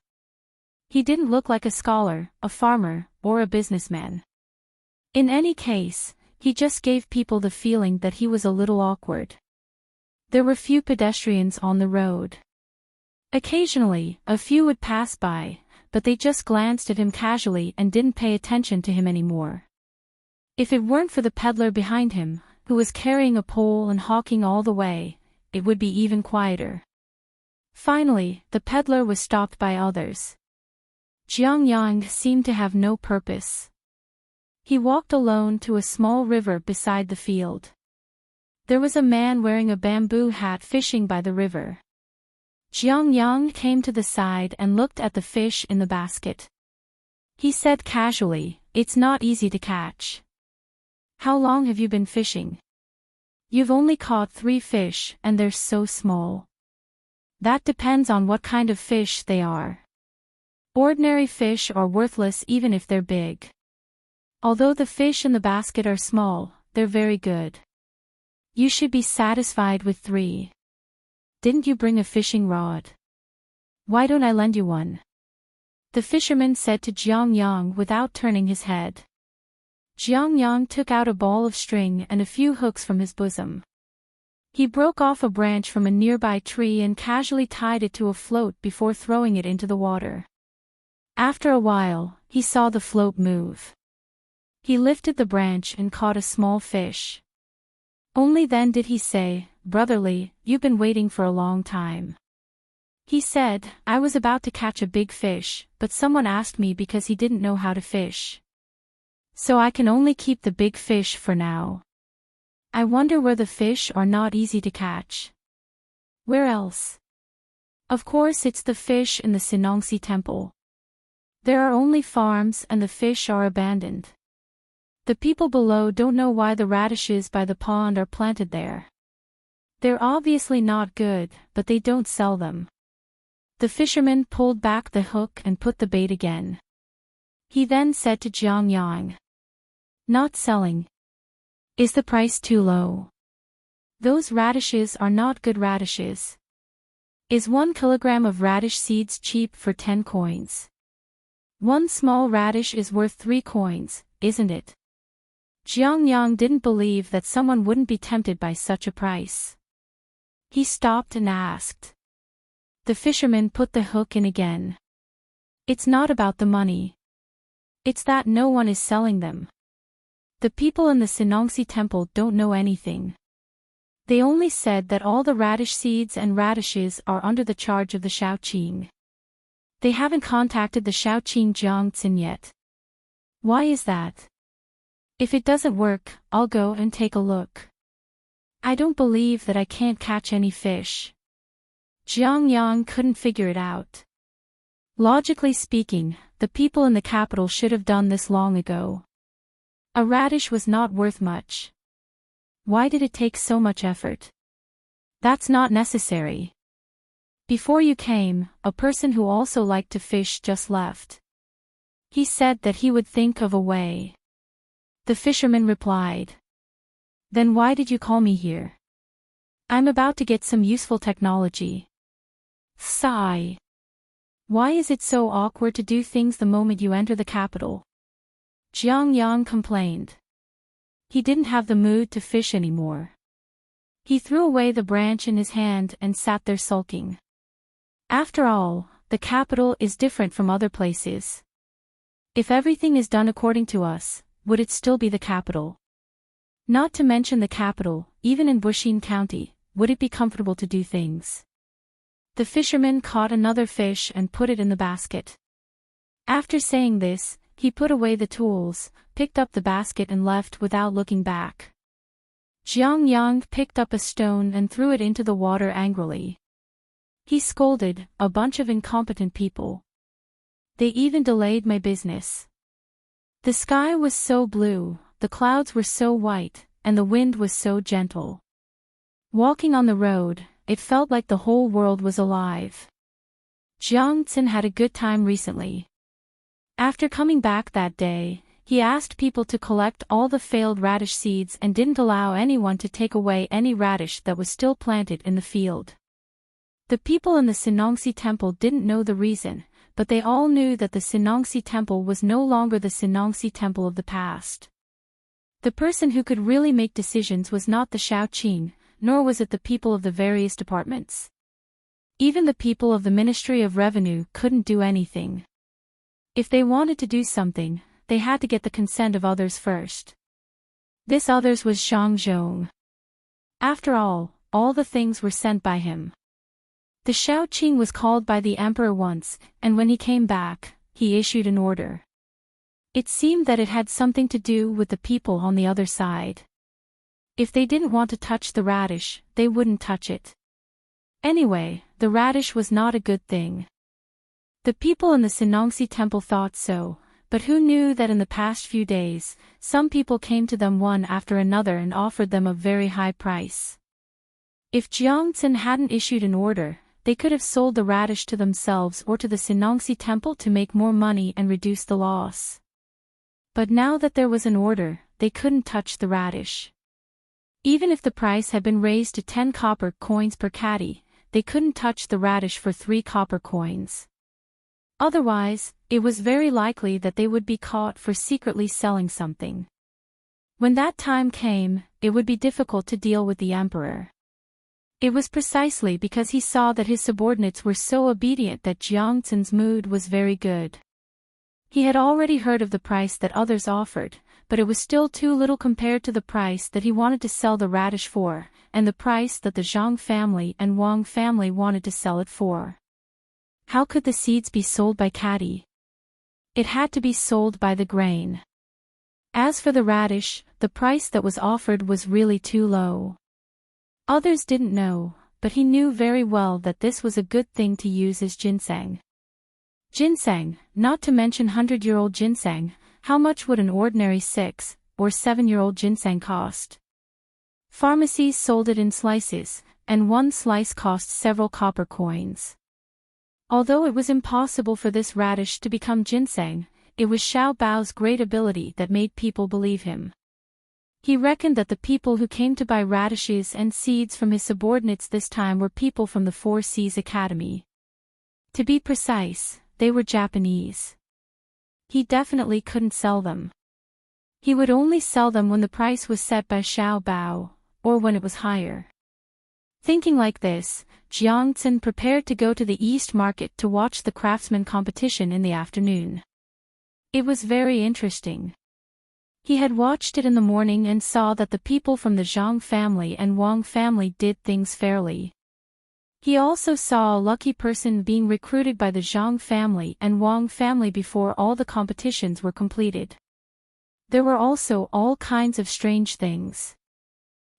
He didn't look like a scholar, a farmer, or a businessman. In any case, he just gave people the feeling that he was a little awkward. There were few pedestrians on the road. Occasionally, a few would pass by, but they just glanced at him casually and didn't pay attention to him anymore. If it weren't for the peddler behind him, who was carrying a pole and hawking all the way, it would be even quieter. Finally, the peddler was stopped by others. Jiang Yang seemed to have no purpose. He walked alone to a small river beside the field. There was a man wearing a bamboo hat fishing by the river. Jiang Yang came to the side and looked at the fish in the basket. He said casually, "It's not easy to catch. How long have you been fishing?" "You've only caught 3 fish and they're so small." "That depends on what kind of fish they are. Ordinary fish are worthless even if they're big. Although the fish in the basket are small, they're very good. You should be satisfied with 3. Didn't you bring a fishing rod? Why don't I lend you one?" The fisherman said to Jiang Yang without turning his head. Jiang Yang took out a ball of string and a few hooks from his bosom. He broke off a branch from a nearby tree and casually tied it to a float before throwing it into the water. After a while, he saw the float move. He lifted the branch and caught a small fish. Only then did he say, "Brotherly, you've been waiting for a long time." He said, "I was about to catch a big fish, but someone asked me because he didn't know how to fish. So I can only keep the big fish for now. I wonder where the fish are not easy to catch." "Where else?" "Of course it's the fish in the Sinongxi temple. There are only farms and the fish are abandoned. The people below don't know why the radishes by the pond are planted there. They're obviously not good, but they don't sell them." The fisherman pulled back the hook and put the bait again. He then said to Jiang Yang, "Not selling. Is the price too low? Those radishes are not good radishes. Is 1 kilogram of radish seeds cheap for 10 coins? 1 small radish is worth 3 coins, isn't it?" Jiang Yang didn't believe that someone wouldn't be tempted by such a price. He stopped and asked. The fisherman put the hook in again. "It's not about the money. It's that no one is selling them. The people in the Sinongxi temple don't know anything. They only said that all the radish seeds and radishes are under the charge of the Shaoqing. They haven't contacted the Shaoqing Jiangcin yet. Why is that? If it doesn't work, I'll go and take a look. I don't believe that I can't catch any fish." Jiang Yang couldn't figure it out. Logically speaking, the people in the capital should have done this long ago. A radish was not worth much. Why did it take so much effort? That's not necessary. Before you came, a person who also liked to fish just left. He said that he would think of a way. The fisherman replied. "Then why did you call me here?" "I'm about to get some useful technology." Sigh. Why is it so awkward to do things the moment you enter the capital? Jiang Yang complained. He didn't have the mood to fish anymore. He threw away the branch in his hand and sat there sulking. After all, the capital is different from other places. If everything is done according to us, would it still be the capital? Not to mention the capital, even in Bushin County, would it be comfortable to do things? The fisherman caught another fish and put it in the basket. After saying this, he put away the tools, picked up the basket and left without looking back. Jiang Yang picked up a stone and threw it into the water angrily. He scolded, "A bunch of incompetent people. They even delayed my business." The sky was so blue, the clouds were so white, and the wind was so gentle. Walking on the road, it felt like the whole world was alive. Jiang Tsin had a good time recently. After coming back that day, he asked people to collect all the failed radish seeds and didn't allow anyone to take away any radish that was still planted in the field. The people in the Sinongsi temple didn't know the reason, but they all knew that the Sinongsi temple was no longer the Sinongsi temple of the past. The person who could really make decisions was not the Shaoqing, nor was it the people of the various departments. Even the people of the Ministry of Revenue couldn't do anything. If they wanted to do something, they had to get the consent of others first. This others was Zhang Zhong. After all the things were sent by him. The Shaoqing was called by the emperor once, and when he came back, he issued an order. It seemed that it had something to do with the people on the other side. If they didn't want to touch the radish, they wouldn't touch it. Anyway, the radish was not a good thing. The people in the Sinongsi temple thought so, but who knew that in the past few days, some people came to them one after another and offered them a very high price. If Jiang Tsin hadn't issued an order, they could have sold the radish to themselves or to the Sinongsi temple to make more money and reduce the loss. But now that there was an order, they couldn't touch the radish. Even if the price had been raised to 10 copper coins per caddy, they couldn't touch the radish for 3 copper coins. Otherwise, it was very likely that they would be caught for secretly selling something. When that time came, it would be difficult to deal with the emperor. It was precisely because he saw that his subordinates were so obedient that Jiang Tsin's mood was very good. He had already heard of the price that others offered, but it was still too little compared to the price that he wanted to sell the radish for, and the price that the Zhang family and Wang family wanted to sell it for. How could the seeds be sold by caddy? It had to be sold by the grain. As for the radish, the price that was offered was really too low. Others didn't know, but he knew very well that this was a good thing to use as ginseng. Ginseng, not to mention 100-year-old ginseng, how much would an ordinary 6- or 7-year-old ginseng cost? Pharmacies sold it in slices, and one slice cost several copper coins. Although it was impossible for this radish to become ginseng, it was Xiao Bao's great ability that made people believe him. He reckoned that the people who came to buy radishes and seeds from his subordinates this time were people from the Four Seas Academy. To be precise, they were Japanese. He definitely couldn't sell them. He would only sell them when the price was set by Xiao Bao, or when it was higher. Thinking like this, Jiang Tsin prepared to go to the East Market to watch the craftsman competition in the afternoon. It was very interesting. He had watched it in the morning and saw that the people from the Zhang family and Wang family did things fairly. He also saw a lucky person being recruited by the Zhang family and Wang family before all the competitions were completed. There were also all kinds of strange things.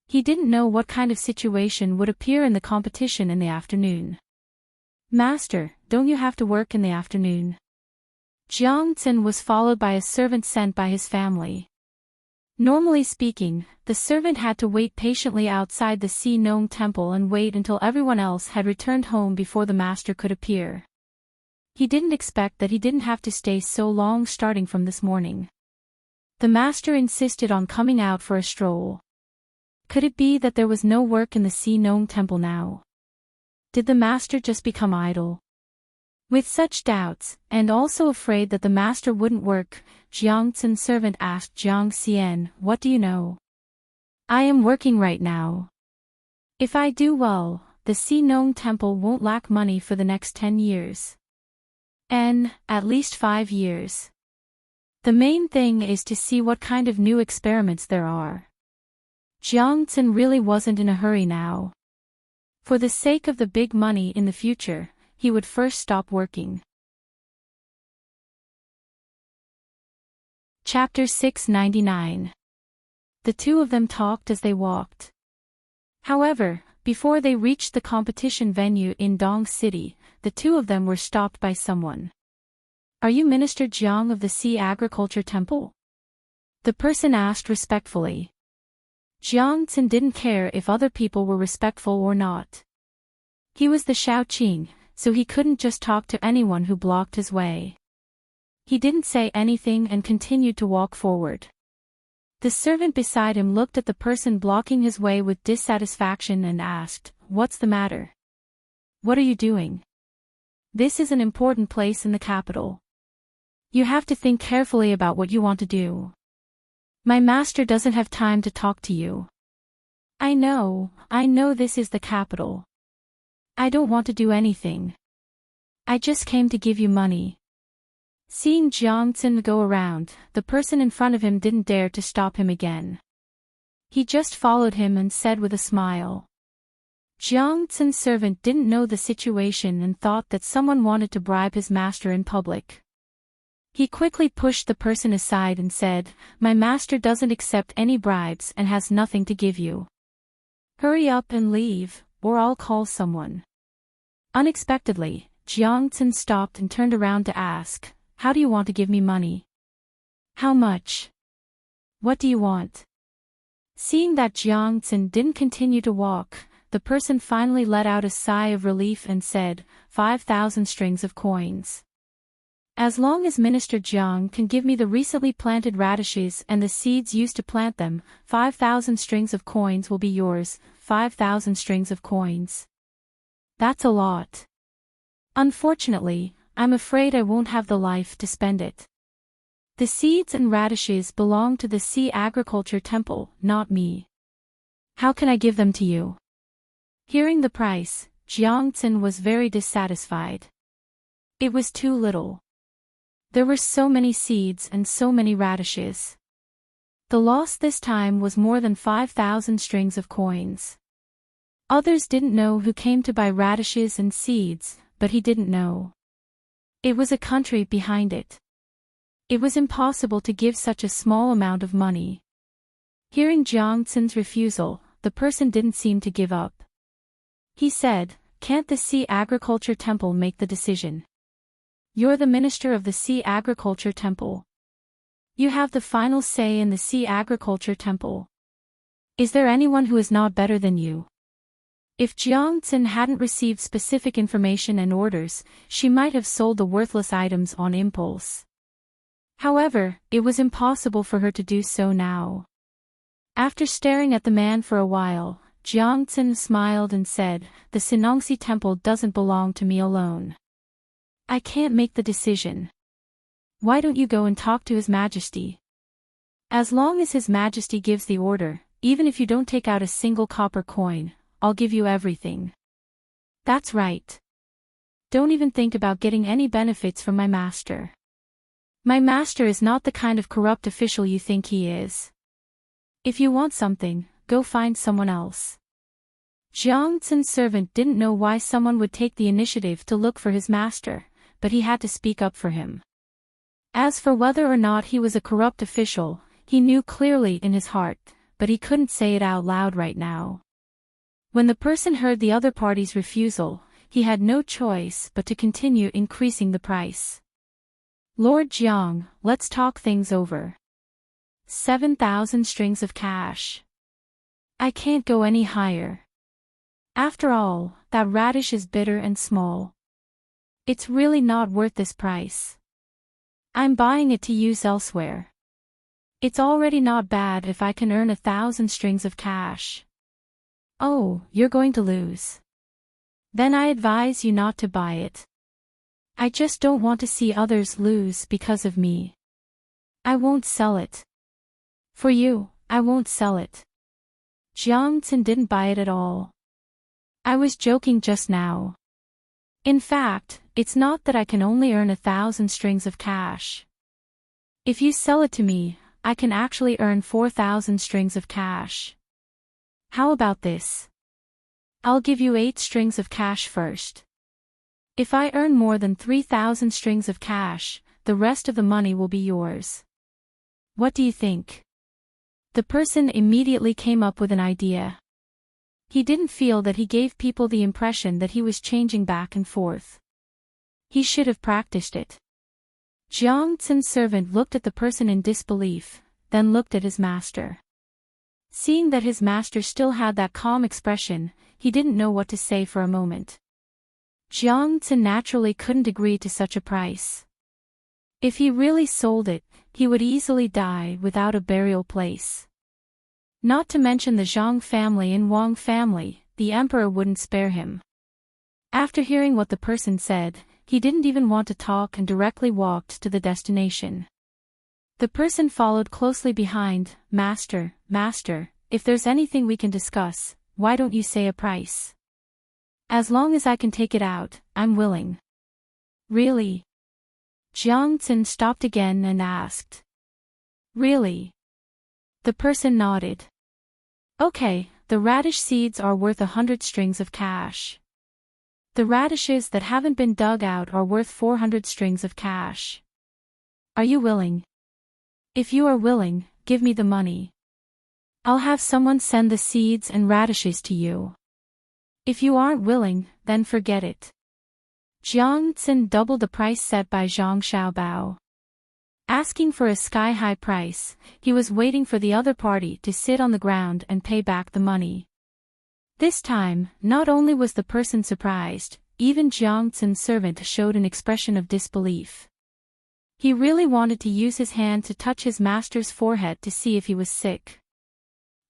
He didn't know what kind of situation would appear in the competition in the afternoon. "Master, don't you have to work in the afternoon?" Jiang Tsin was followed by a servant sent by his family. Normally speaking, the servant had to wait patiently outside the Si Nong temple and wait until everyone else had returned home before the master could appear. He didn't expect that he didn't have to stay so long starting from this morning. The master insisted on coming out for a stroll. Could it be that there was no work in the Si Nong temple now? Did the master just become idle? With such doubts, and also afraid that the master wouldn't work, Jiang Tsin's servant asked Jiang Xian, "What do you know?" "I am working right now. If I do well, the Xinong Temple won't lack money for the next 10 years. At least 5 years. The main thing is to see what kind of new experiments there are." Jiang Tsin really wasn't in a hurry now. For the sake of the big money in the future, he would first stop working. Chapter 699. The two of them talked as they walked. However, before they reached the competition venue in Dong City, the two of them were stopped by someone. "Are you Minister Jiang of the Sea Agriculture Temple?" the person asked respectfully. Jiang Tsin didn't care if other people were respectful or not. He was the Shaoqing, so he couldn't just talk to anyone who blocked his way. He didn't say anything and continued to walk forward. The servant beside him looked at the person blocking his way with dissatisfaction and asked, "What's the matter? What are you doing? This is an important place in the capital. You have to think carefully about what you want to do. My master doesn't have time to talk to you. I know this is the capital. I don't want to do anything. I just came to give you money." Seeing Jiang Tsin go around, the person in front of him didn't dare to stop him again. He just followed him and said with a smile. Jiang Tsin's servant didn't know the situation and thought that someone wanted to bribe his master in public. He quickly pushed the person aside and said, "My master doesn't accept any bribes and has nothing to give you. Hurry up and leave, or I'll call someone." Unexpectedly, Jiang Tsin stopped and turned around to ask, "How do you want to give me money? How much? What do you want?" Seeing that Jiang Tsin didn't continue to walk, the person finally let out a sigh of relief and said, 5,000 strings of coins. "As long as Minister Jiang can give me the recently planted radishes and the seeds used to plant them, 5,000 strings of coins will be yours." 5,000 strings of coins. That's a lot. Unfortunately, I'm afraid I won't have the life to spend it. The seeds and radishes belong to the Sea Agriculture Temple, not me. How can I give them to you? Hearing the price, Jiang Tsin was very dissatisfied. It was too little. There were so many seeds and so many radishes. The loss this time was more than 5,000 strings of coins. Others didn't know who came to buy radishes and seeds, but he didn't know. It was a country behind it. It was impossible to give such a small amount of money. Hearing Jiang Tsin's refusal, the person didn't seem to give up. He said, "Can't the Sea Agriculture Temple make the decision? You're the minister of the Sea Agriculture Temple. You have the final say in the Sea Agriculture Temple. Is there anyone who is not better than you?" If Jiang Tsin hadn't received specific information and orders, she might have sold the worthless items on impulse. However, it was impossible for her to do so now. After staring at the man for a while, Jiang Tsin smiled and said, "The Sinongsi Temple doesn't belong to me alone. I can't make the decision. Why don't you go and talk to His Majesty? As long as His Majesty gives the order, even if you don't take out a single copper coin, I'll give you everything." "That's right. Don't even think about getting any benefits from my master. My master is not the kind of corrupt official you think he is. If you want something, go find someone else." Jiang Tsin's servant didn't know why someone would take the initiative to look for his master, but he had to speak up for him. As for whether or not he was a corrupt official, he knew clearly in his heart, but he couldn't say it out loud right now. When the person heard the other party's refusal, he had no choice but to continue increasing the price. "Lord Jiang, let's talk things over. 7,000 strings of cash. I can't go any higher. After all, that radish is bitter and small. It's really not worth this price. I'm buying it to use elsewhere. It's already not bad if I can earn 1,000 strings of cash." "Oh, you're going to lose. Then I advise you not to buy it. I just don't want to see others lose because of me. I won't sell it. For you, I won't sell it. Jiang Xin didn't buy it at all. I was joking just now. In fact, it's not that I can only earn 1,000 strings of cash. If you sell it to me, I can actually earn 4,000 strings of cash. How about this? I'll give you 8 strings of cash first. If I earn more than 3,000 strings of cash, the rest of the money will be yours. What do you think? The person immediately came up with an idea. He didn't feel that he gave people the impression that he was changing back and forth. He should have practiced it. Jiang Xin's servant looked at the person in disbelief, then looked at his master. Seeing that his master still had that calm expression, he didn't know what to say for a moment. Jiang Xin naturally couldn't agree to such a price. If he really sold it, he would easily die without a burial place. Not to mention the Zhang family and Wang family, the emperor wouldn't spare him. After hearing what the person said, he didn't even want to talk and directly walked to the destination. The person followed closely behind. Master, if there's anything we can discuss, why don't you say a price? As long as I can take it out, I'm willing. Really? Jiang Xin stopped again and asked. Really? The person nodded. Okay, the radish seeds are worth 100 strings of cash. The radishes that haven't been dug out are worth 400 strings of cash. Are you willing? If you are willing, give me the money. I'll have someone send the seeds and radishes to you. If you aren't willing, then forget it. Jiang Xin doubled the price set by Zhang Xiaobao. Asking for a sky-high price, he was waiting for the other party to sit on the ground and pay back the money. This time, not only was the person surprised, even Jiang Xin's servant showed an expression of disbelief. He really wanted to use his hand to touch his master's forehead to see if he was sick.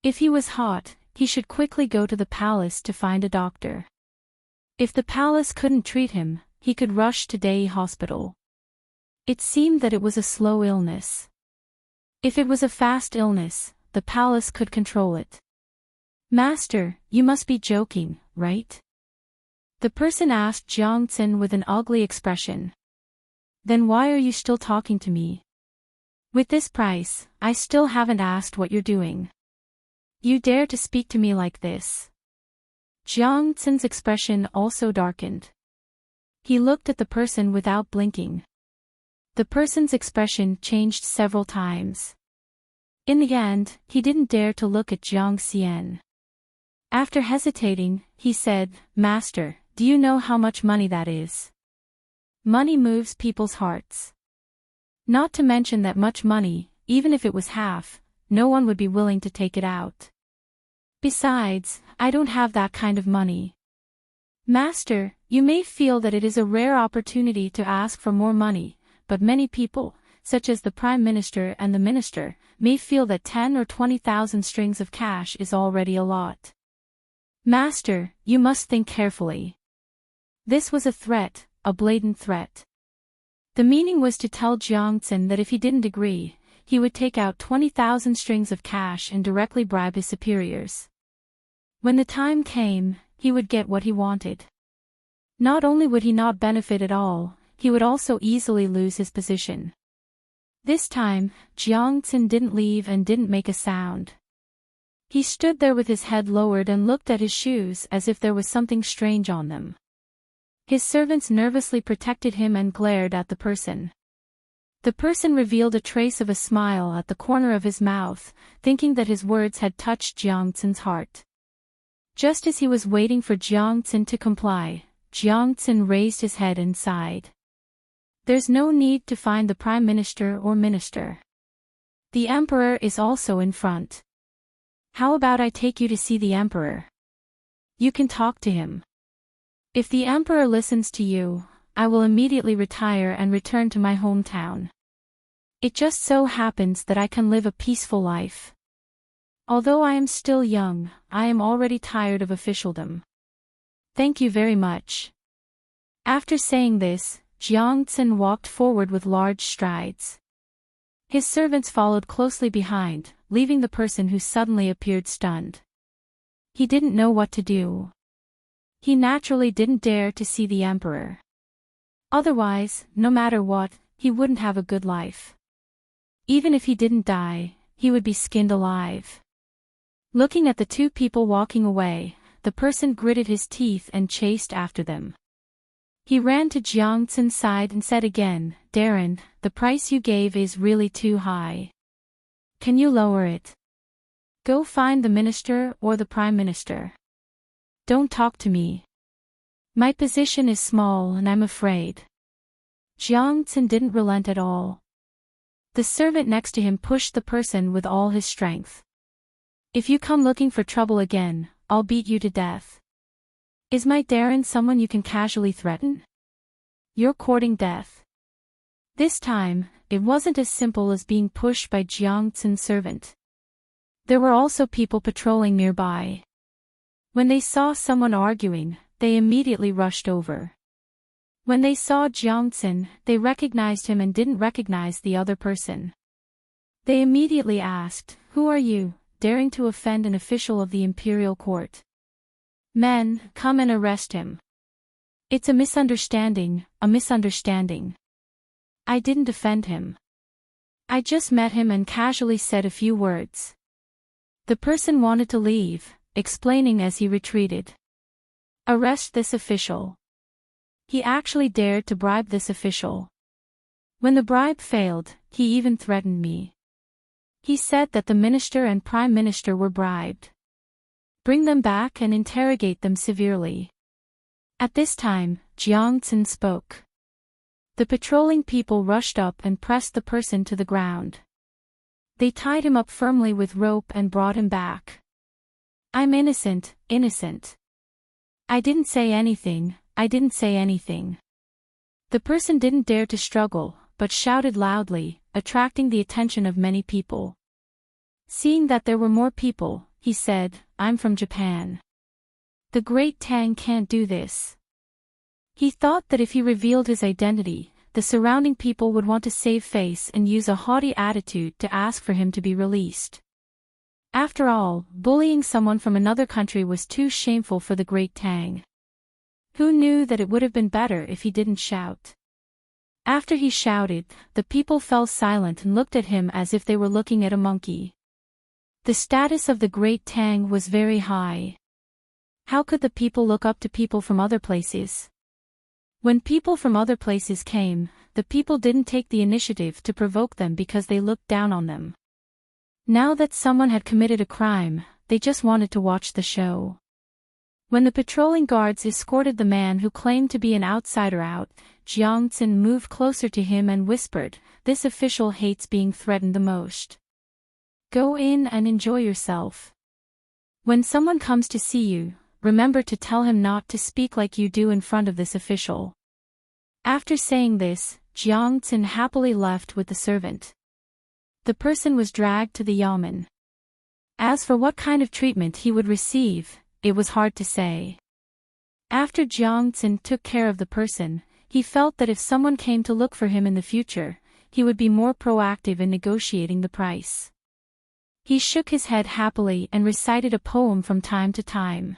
If he was hot, he should quickly go to the palace to find a doctor. If the palace couldn't treat him, he could rush to Dei Hospital. It seemed that it was a slow illness. If it was a fast illness, the palace could control it. Master, you must be joking, right? The person asked Jiang Xin with an ugly expression. Then why are you still talking to me? With this price, I still haven't asked what you're doing. You dare to speak to me like this? Jiang Xin's expression also darkened. He looked at the person without blinking. The person's expression changed several times. In the end, he didn't dare to look at Jiang Xian. After hesitating, he said, Master, do you know how much money that is? Money moves people's hearts. Not to mention that much money, even if it was half, no one would be willing to take it out. Besides, I don't have that kind of money. Master, you may feel that it is a rare opportunity to ask for more money, but many people, such as the Prime Minister and the Minister, may feel that 10 or 20,000 strings of cash is already a lot. Master, you must think carefully. This was a threat, a blatant threat. The meaning was to tell Jiang Xin that if he didn't agree, he would take out 20,000 strings of cash and directly bribe his superiors. When the time came, he would get what he wanted. Not only would he not benefit at all, he would also easily lose his position. This time, Jiang Xin didn't leave and didn't make a sound. He stood there with his head lowered and looked at his shoes as if there was something strange on them. His servants nervously protected him and glared at the person. The person revealed a trace of a smile at the corner of his mouth, thinking that his words had touched Jiang Xin's heart. Just as he was waiting for Jiang Xin to comply, Jiang Xin raised his head and sighed. There's no need to find the Prime Minister or Minister. The Emperor is also in front. How about I take you to see the Emperor? You can talk to him. If the Emperor listens to you, I will immediately retire and return to my hometown. It just so happens that I can live a peaceful life. Although I am still young, I am already tired of officialdom. Thank you very much. After saying this, Jiangxin walked forward with large strides. His servants followed closely behind, leaving the person who suddenly appeared stunned. He didn't know what to do. He naturally didn't dare to see the emperor. Otherwise, no matter what, he wouldn't have a good life. Even if he didn't die, he would be skinned alive. Looking at the two people walking away, the person gritted his teeth and chased after them. He ran to Jiangxin's side and said again, "Darren, the price you gave is really too high. Can you lower it? Go find the minister or the prime minister. Don't talk to me. My position is small and I'm afraid." Jiangxin didn't relent at all. The servant next to him pushed the person with all his strength. "If you come looking for trouble again, I'll beat you to death. Is my Darren someone you can casually threaten? You're courting death." This time, it wasn't as simple as being pushed by Jiangxin's servant. There were also people patrolling nearby. When they saw someone arguing, they immediately rushed over. When they saw Jiangxin, they recognized him and didn't recognize the other person. They immediately asked, "Who are you, daring to offend an official of the imperial court? Men, come and arrest him. It's a misunderstanding, a misunderstanding. I didn't offend him. I just met him and casually said a few words." The person wanted to leave, explaining as he retreated. "Arrest this official. He actually dared to bribe this official. When the bribe failed, he even threatened me. He said that the minister and prime minister were bribed. Bring them back and interrogate them severely." At this time, Jiangxin spoke. The patrolling people rushed up and pressed the person to the ground. They tied him up firmly with rope and brought him back. "I'm innocent, innocent. I didn't say anything, I didn't say anything." The person didn't dare to struggle, but shouted loudly, attracting the attention of many people. Seeing that there were more people, he said, "I'm from Japan. The great Tang can't do this." He thought that if he revealed his identity, the surrounding people would want to save face and use a haughty attitude to ask for him to be released. After all, bullying someone from another country was too shameful for the great Tang. Who knew that it would have been better if he didn't shout? After he shouted, the people fell silent and looked at him as if they were looking at a monkey. The status of the great Tang was very high. How could the people look up to people from other places? When people from other places came, the people didn't take the initiative to provoke them because they looked down on them. Now that someone had committed a crime, they just wanted to watch the show. When the patrolling guards escorted the man who claimed to be an outsider out, Jiangxin moved closer to him and whispered, "This official hates being threatened the most. Go in and enjoy yourself. When someone comes to see you, remember to tell him not to speak like you do in front of this official." After saying this, Jiangxin happily left with the servant. The person was dragged to the yamen. As for what kind of treatment he would receive, it was hard to say. After Jiangxin took care of the person, he felt that if someone came to look for him in the future, he would be more proactive in negotiating the price. He shook his head happily and recited a poem from time to time.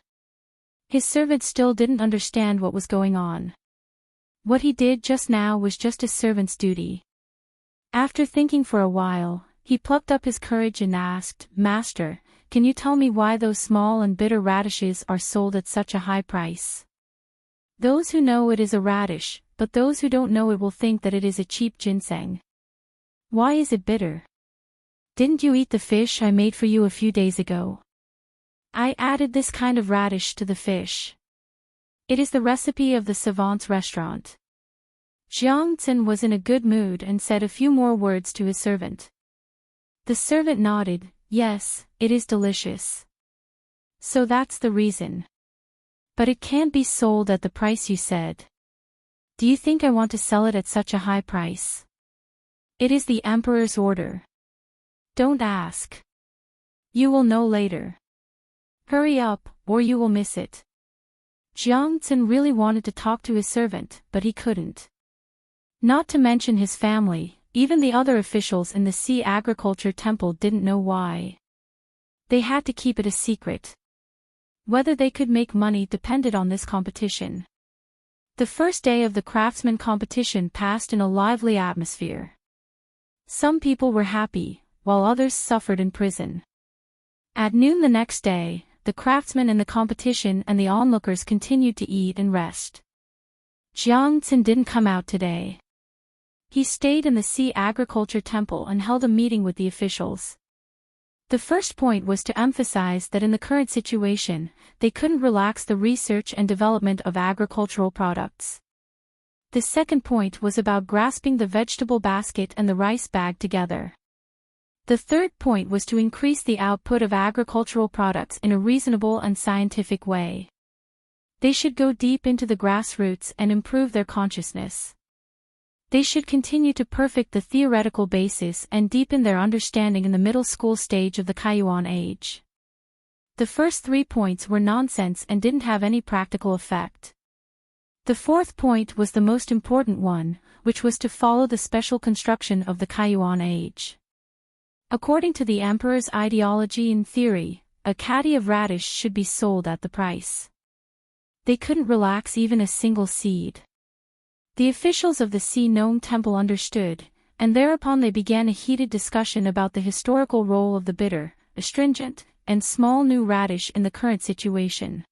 His servant still didn't understand what was going on. What he did just now was just a servant's duty. After thinking for a while, he plucked up his courage and asked, "Master, can you tell me why those small and bitter radishes are sold at such a high price? Those who know it is a radish, but those who don't know it will think that it is a cheap ginseng. Why is it bitter? Didn't you eat the fish I made for you a few days ago? I added this kind of radish to the fish. It is the recipe of the savant's restaurant." Jiangxin was in a good mood and said a few more words to his servant. The servant nodded, "Yes, it is delicious. So that's the reason. But it can't be sold at the price you said. Do you think I want to sell it at such a high price? It is the emperor's order. Don't ask. You will know later. Hurry up, or you will miss it." Jiangxin really wanted to talk to his servant, but he couldn't. Not to mention his family, even the other officials in the Sea Agriculture Temple didn't know why. They had to keep it a secret. Whether they could make money depended on this competition. The first day of the craftsman competition passed in a lively atmosphere. Some people were happy, while others suffered in prison. At noon the next day, the craftsmen in the competition and the onlookers continued to eat and rest. Jiang Tsin didn't come out today. He stayed in the Sea Agriculture Temple and held a meeting with the officials. The first point was to emphasize that in the current situation, they couldn't relax the research and development of agricultural products. The second point was about grasping the vegetable basket and the rice bag together. The third point was to increase the output of agricultural products in a reasonable and scientific way. They should go deep into the grassroots and improve their consciousness. They should continue to perfect the theoretical basis and deepen their understanding in the middle school stage of the Kaiyuan age. The first 3 points were nonsense and didn't have any practical effect. The fourth point was the most important one, which was to follow the special construction of the Kaiyuan age. According to the emperor's ideology and theory, a caddy of radish should be sold at the price. They couldn't relax even a single seed. The officials of the Sea Gnome Temple understood, and thereupon they began a heated discussion about the historical role of the bitter, astringent, and small new radish in the current situation.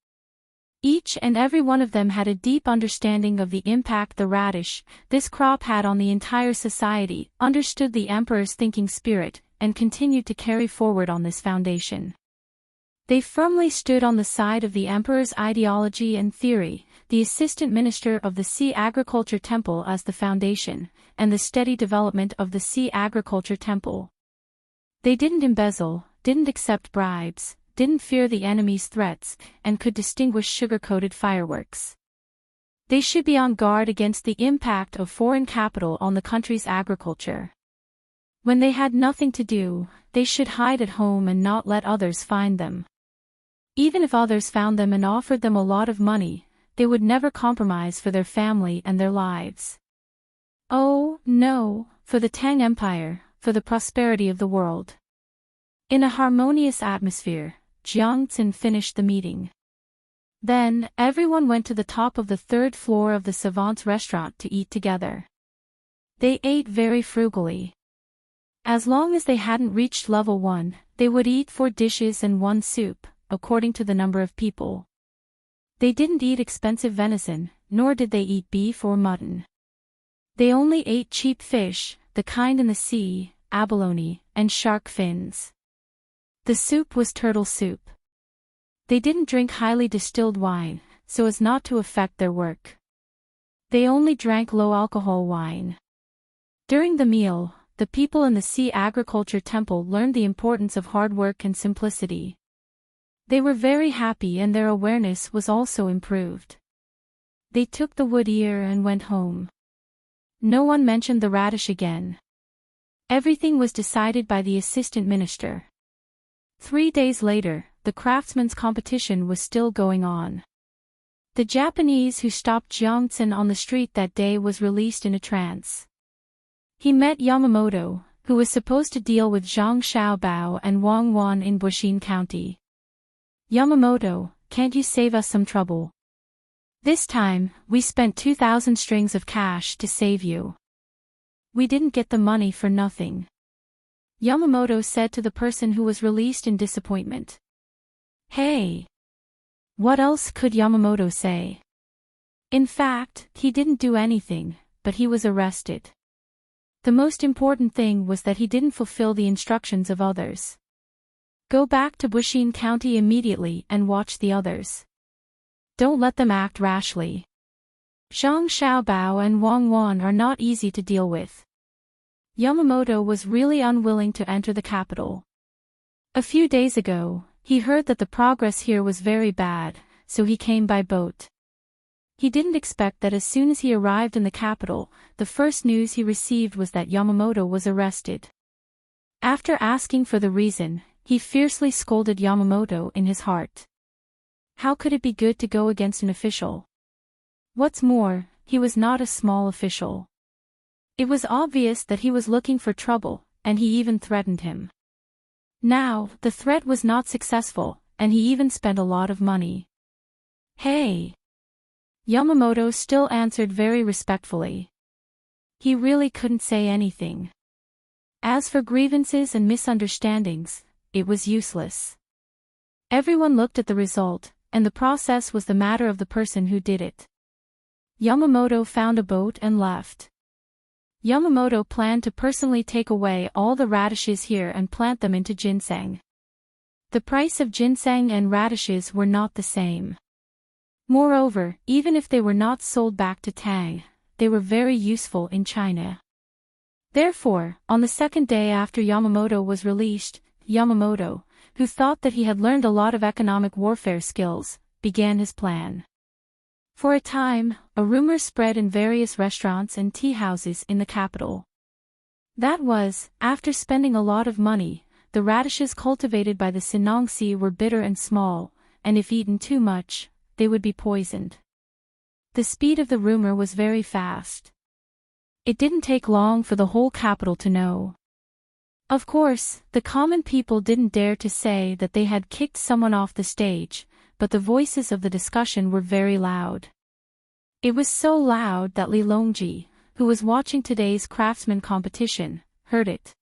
Each and every one of them had a deep understanding of the impact the radish, this crop had on the entire society, understood the emperor's thinking spirit, and continued to carry forward on this foundation. They firmly stood on the side of the emperor's ideology and theory, the assistant minister of the Sea Agriculture Temple as the foundation, and the steady development of the Sea Agriculture Temple. They didn't embezzle, didn't accept bribes, didn't fear the enemy's threats, and could distinguish sugar-coated fireworks. They should be on guard against the impact of foreign capital on the country's agriculture. When they had nothing to do, they should hide at home and not let others find them. Even if others found them and offered them a lot of money, they would never compromise for their family and their lives. Oh, no, for the Tang Empire, for the prosperity of the world. In a harmonious atmosphere, Jiang Tsin finished the meeting. Then, everyone went to the top of the 3rd floor of the savant's restaurant to eat together. They ate very frugally. As long as they hadn't reached level 1, they would eat 4 dishes and 1 soup, according to the number of people. They didn't eat expensive venison, nor did they eat beef or mutton. They only ate cheap fish, the kind in the sea, abalone, and shark fins. The soup was turtle soup. They didn't drink highly distilled wine, so as not to affect their work. They only drank low-alcohol wine. During the meal, the people in the Sea Agriculture Temple learned the importance of hard work and simplicity. They were very happy and their awareness was also improved. They took the wood ear and went home. No one mentioned the radish again. Everything was decided by the assistant minister. 3 days later, the craftsman's competition was still going on. The Japanese who stopped Jiang Tsin on the street that day was released in a trance. He met Yamamoto, who was supposed to deal with Zhang Xiaobao and Wang Wan in Bushin County. Yamamoto, can't you save us some trouble? This time, we spent 2,000 strings of cash to save you. We didn't get the money for nothing. Yamamoto said to the person who was released in disappointment. Hey! What else could Yamamoto say? In fact, he didn't do anything, but he was arrested. The most important thing was that he didn't fulfill the instructions of others. Go back to Bushin County immediately and watch the others. Don't let them act rashly. Zhang Xiaobao and Wang Wan are not easy to deal with. Yamamoto was really unwilling to enter the capital. A few days ago, he heard that the progress here was very bad, so he came by boat. He didn't expect that as soon as he arrived in the capital, the first news he received was that Yamamoto was arrested. After asking for the reason, he fiercely scolded Yamamoto in his heart. How could it be good to go against an official? What's more, he was not a small official. It was obvious that he was looking for trouble, and he even threatened him. Now, the threat was not successful, and he even spent a lot of money. "Hey!" Yamamoto still answered very respectfully. He really couldn't say anything. As for grievances and misunderstandings, it was useless. Everyone looked at the result, and the process was the matter of the person who did it. Yamamoto found a boat and left. Yamamoto planned to personally take away all the radishes here and plant them into ginseng. The price of ginseng and radishes were not the same. Moreover, even if they were not sold back to Tang, they were very useful in China. Therefore, on the second day after Yamamoto was released, Yamamoto, who thought that he had learned a lot of economic warfare skills, began his plan. For a time, a rumor spread in various restaurants and tea houses in the capital. That was, after spending a lot of money, the radishes cultivated by the Sinongsi were bitter and small, and if eaten too much, they would be poisoned. The speed of the rumor was very fast. It didn't take long for the whole capital to know. Of course, the common people didn't dare to say that they had kicked someone off the stage, but the voices of the discussion were very loud. It was so loud that Li Longji, who was watching today's craftsman competition, heard it.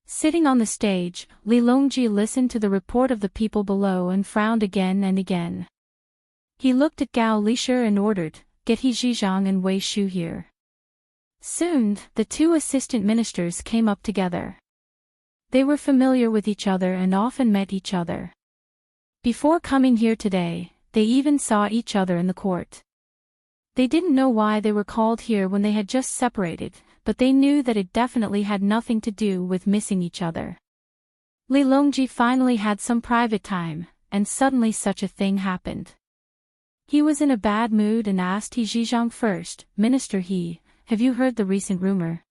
Sitting on the stage, Li Longji listened to the report of the people below and frowned again and again. He looked at Gao Lisher and ordered, "Get He Zhizhang and Wei Shu here." Soon, the two assistant ministers came up together. They were familiar with each other and often met each other. Before coming here today, they even saw each other in the court. They didn't know why they were called here when they had just separated, but they knew that it definitely had nothing to do with missing each other. Li Longji finally had some private time, and suddenly such a thing happened. He was in a bad mood and asked He Zhizhang first, "Minister He, have you heard the recent rumor?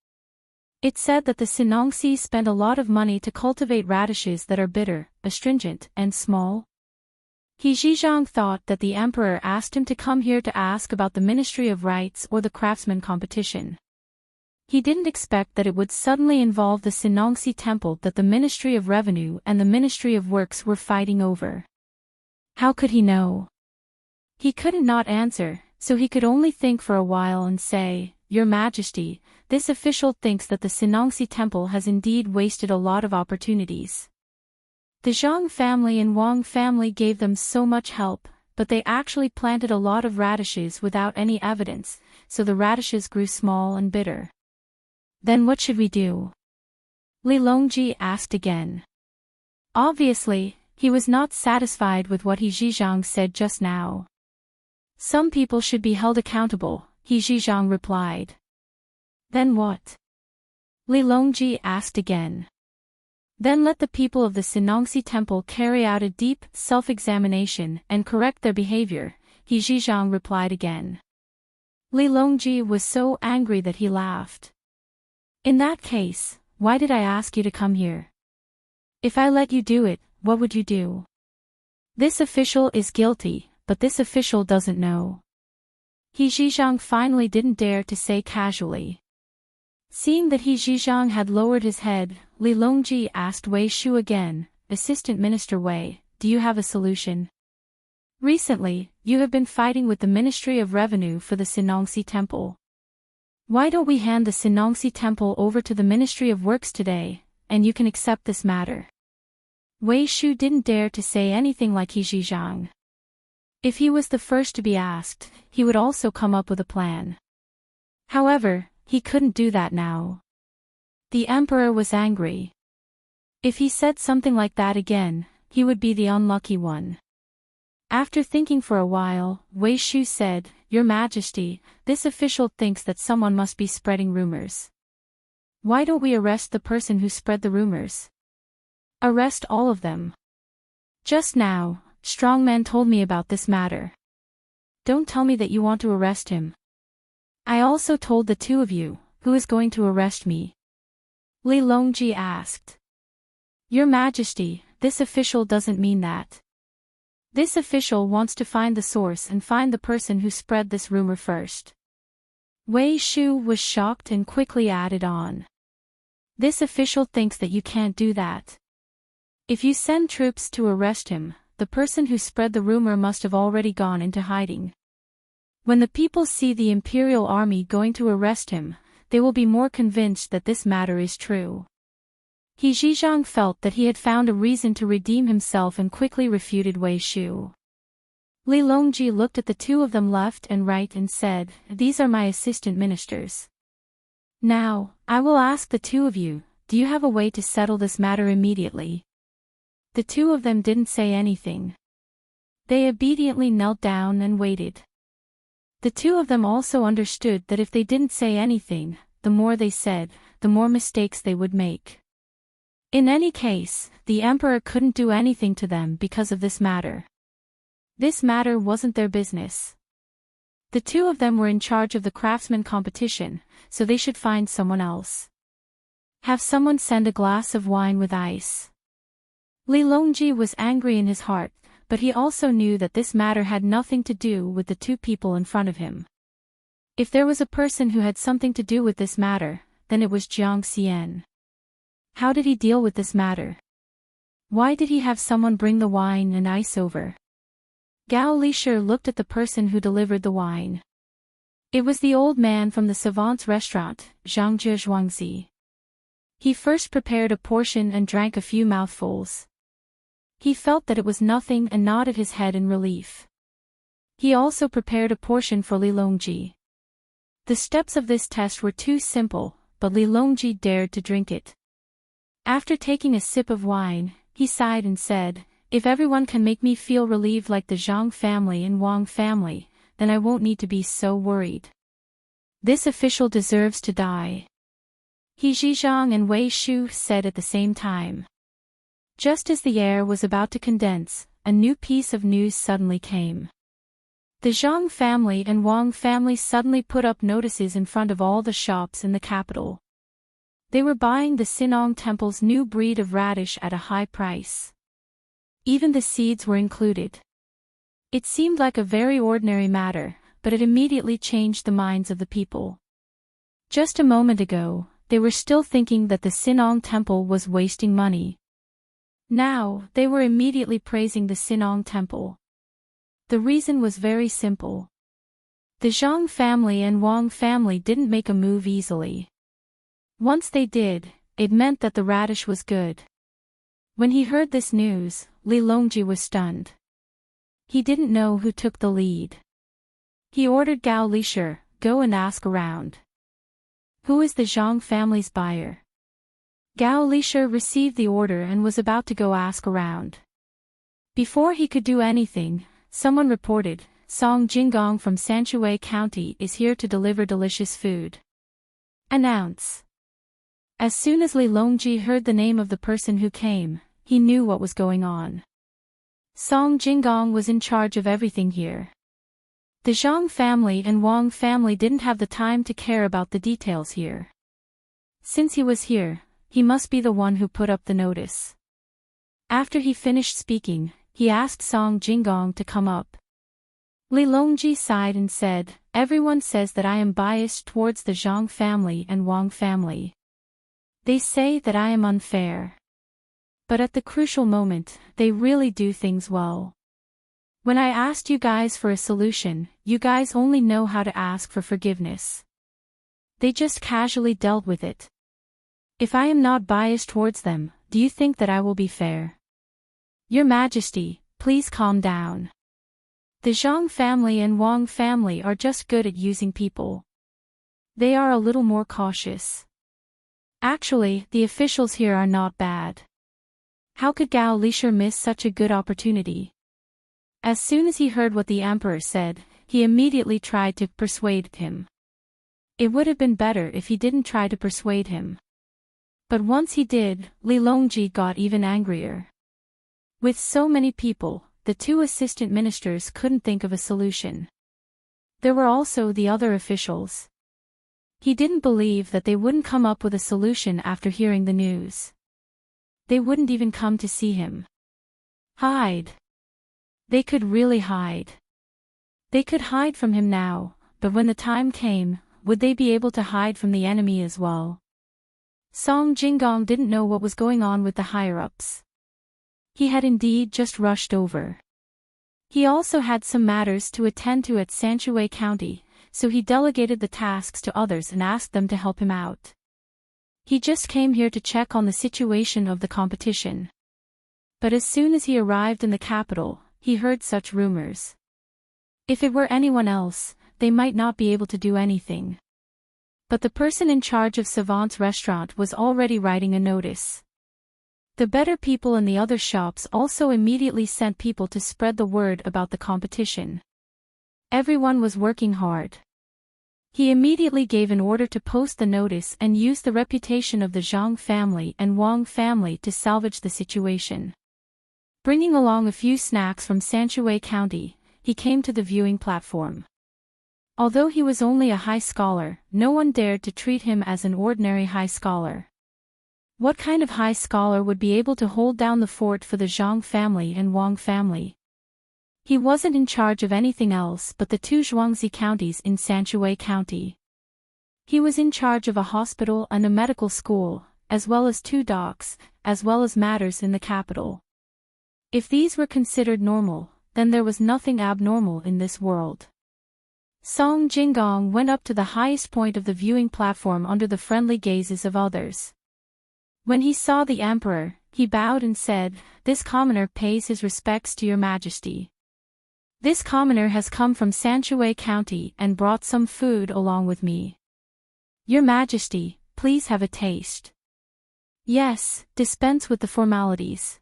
It said that the Sinongsi spent a lot of money to cultivate radishes that are bitter, astringent, and small." He Zhizhang thought that the emperor asked him to come here to ask about the Ministry of Rights or the craftsman competition. He didn't expect that it would suddenly involve the Sinongsi temple that the Ministry of Revenue and the Ministry of Works were fighting over. How could he know? He couldn't not answer, so he could only think for a while and say, "Your Majesty, this official thinks that the Sinongsi temple has indeed wasted a lot of opportunities. The Zhang family and Wang family gave them so much help, but they actually planted a lot of radishes without any evidence, so the radishes grew small and bitter. Then what should we do?" Li Longji asked again. Obviously, he was not satisfied with what He Zhizhang said just now. "Some people should be held accountable," He Zhizhang replied. "Then what?" Li Longji asked again. "Then let the people of the Sinongsi temple carry out a deep self-examination and correct their behavior," He Zhizhang replied again. Li Longji was so angry that he laughed. "In that case, why did I ask you to come here? If I let you do it, what would you do? This official is guilty, but this official doesn't know." He Zhizhang finally didn't dare to say casually. Seeing that He Zhizhang had lowered his head, Li Longji asked Wei Shu again, "Assistant Minister Wei, do you have a solution? Recently, you have been fighting with the Ministry of Revenue for the Sinongsi temple. Why don't we hand the Sinongsi temple over to the Ministry of Works today, and you can accept this matter?" Wei Shu didn't dare to say anything like He Zhizhang. If he was the first to be asked, he would also come up with a plan. However, he couldn't do that now. The emperor was angry. If he said something like that again, he would be the unlucky one. After thinking for a while, Wei Shu said, "Your Majesty, this official thinks that someone must be spreading rumors. Why don't we arrest the person who spread the rumors? Arrest all of them. Just now, strongmen told me about this matter. Don't tell me that you want to arrest him. I also told the two of you, who is going to arrest me?" Li Longji asked. "Your Majesty, this official doesn't mean that. This official wants to find the source and find the person who spread this rumor first." Wei Shu was shocked and quickly added on. This official thinks that you can't do that. If you send troops to arrest him, the person who spread the rumor must have already gone into hiding. When the people see the imperial army going to arrest him, they will be more convinced that this matter is true. He Zhizhang felt that he had found a reason to redeem himself and quickly refuted Wei Shu. Li Longji looked at the two of them left and right and said, "These are my assistant ministers. Now, I will ask the two of you, do you have a way to settle this matter immediately?" The two of them didn't say anything. They obediently knelt down and waited. The two of them also understood that if they didn't say anything, the more they said, the more mistakes they would make. In any case, the emperor couldn't do anything to them because of this matter. This matter wasn't their business. The two of them were in charge of the craftsman competition, so they should find someone else. Have someone send a glass of wine with ice. Li Longji was angry in his heart, but he also knew that this matter had nothing to do with the two people in front of him. If there was a person who had something to do with this matter, then it was Jiang Xian. How did he deal with this matter? Why did he have someone bring the wine and ice over? Gao Lishir looked at the person who delivered the wine. It was the old man from the savant's restaurant, Zhangzhe Zhuangzi. He first prepared a portion and drank a few mouthfuls. He felt that it was nothing and nodded his head in relief. He also prepared a portion for Li Longji. The steps of this test were too simple, but Li Longji dared to drink it. After taking a sip of wine, he sighed and said, "If everyone can make me feel relieved like the Zhang family and Wang family, then I won't need to be so worried. This official deserves to die." He Zhizhang and Wei Shu said at the same time. Just as the air was about to condense, a new piece of news suddenly came. The Zhang family and Wang family suddenly put up notices in front of all the shops in the capital. They were buying the Sinong Temple's new breed of radish at a high price. Even the seeds were included. It seemed like a very ordinary matter, but it immediately changed the minds of the people. Just a moment ago, they were still thinking that the Sinong Temple was wasting money. Now, they were immediately praising the Sinong Temple. The reason was very simple. The Zhang family and Wang family didn't make a move easily. Once they did, it meant that the radish was good. When he heard this news, Li Longji was stunned. He didn't know who took the lead. He ordered Gao Lishir, "Go and ask around. Who is the Zhang family's buyer?" Gao Lishir received the order and was about to go ask around. Before he could do anything, someone reported, "Song Jingong from Sanshui County is here to deliver delicious food. Announce." As soon as Li Longji heard the name of the person who came, he knew what was going on. Song Jingong was in charge of everything here. The Zhang family and Wang family didn't have the time to care about the details here. Since he was here, he must be the one who put up the notice. After he finished speaking, he asked Song Jingong to come up. Li Longji sighed and said, "Everyone says that I am biased towards the Zhang family and Wang family. They say that I am unfair. But at the crucial moment, they really do things well. When I asked you guys for a solution, you guys only know how to ask for forgiveness. They just casually dealt with it. If I am not biased towards them, do you think that I will be fair? Your Majesty, please calm down. The Zhang family and Wang family are just good at using people. They are a little more cautious. Actually, the officials here are not bad. How could Gao Lishir miss such a good opportunity?" As soon as he heard what the emperor said, he immediately tried to persuade him. It would have been better if he didn't try to persuade him. But once he did, Li Longji got even angrier. With so many people, the two assistant ministers couldn't think of a solution. There were also the other officials. He didn't believe that they wouldn't come up with a solution after hearing the news. They wouldn't even come to see him. Hide. They could really hide. They could hide from him now, but when the time came, would they be able to hide from the enemy as well? Song Jinggong didn't know what was going on with the higher-ups. He had indeed just rushed over. He also had some matters to attend to at Sanshui County, so he delegated the tasks to others and asked them to help him out. He just came here to check on the situation of the competition. But as soon as he arrived in the capital, he heard such rumors. If it were anyone else, they might not be able to do anything. But the person in charge of Savant's restaurant was already writing a notice. The better people in the other shops also immediately sent people to spread the word about the competition. Everyone was working hard. He immediately gave an order to post the notice and used the reputation of the Zhang family and Wang family to salvage the situation. Bringing along a few snacks from Sanshui County, he came to the viewing platform. Although he was only a high scholar, no one dared to treat him as an ordinary high scholar. What kind of high scholar would be able to hold down the fort for the Zhang family and Wang family? He wasn't in charge of anything else but the two Zhuangzi counties in Sanshui County. He was in charge of a hospital and a medical school, as well as 2 docks, as well as matters in the capital. If these were considered normal, then there was nothing abnormal in this world. Song Jinggong went up to the highest point of the viewing platform under the friendly gazes of others. When he saw the emperor, he bowed and said, "This commoner pays his respects to your majesty. This commoner has come from Sanshui County and brought some food along with me. Your majesty, please have a taste." "Yes, dispense with the formalities.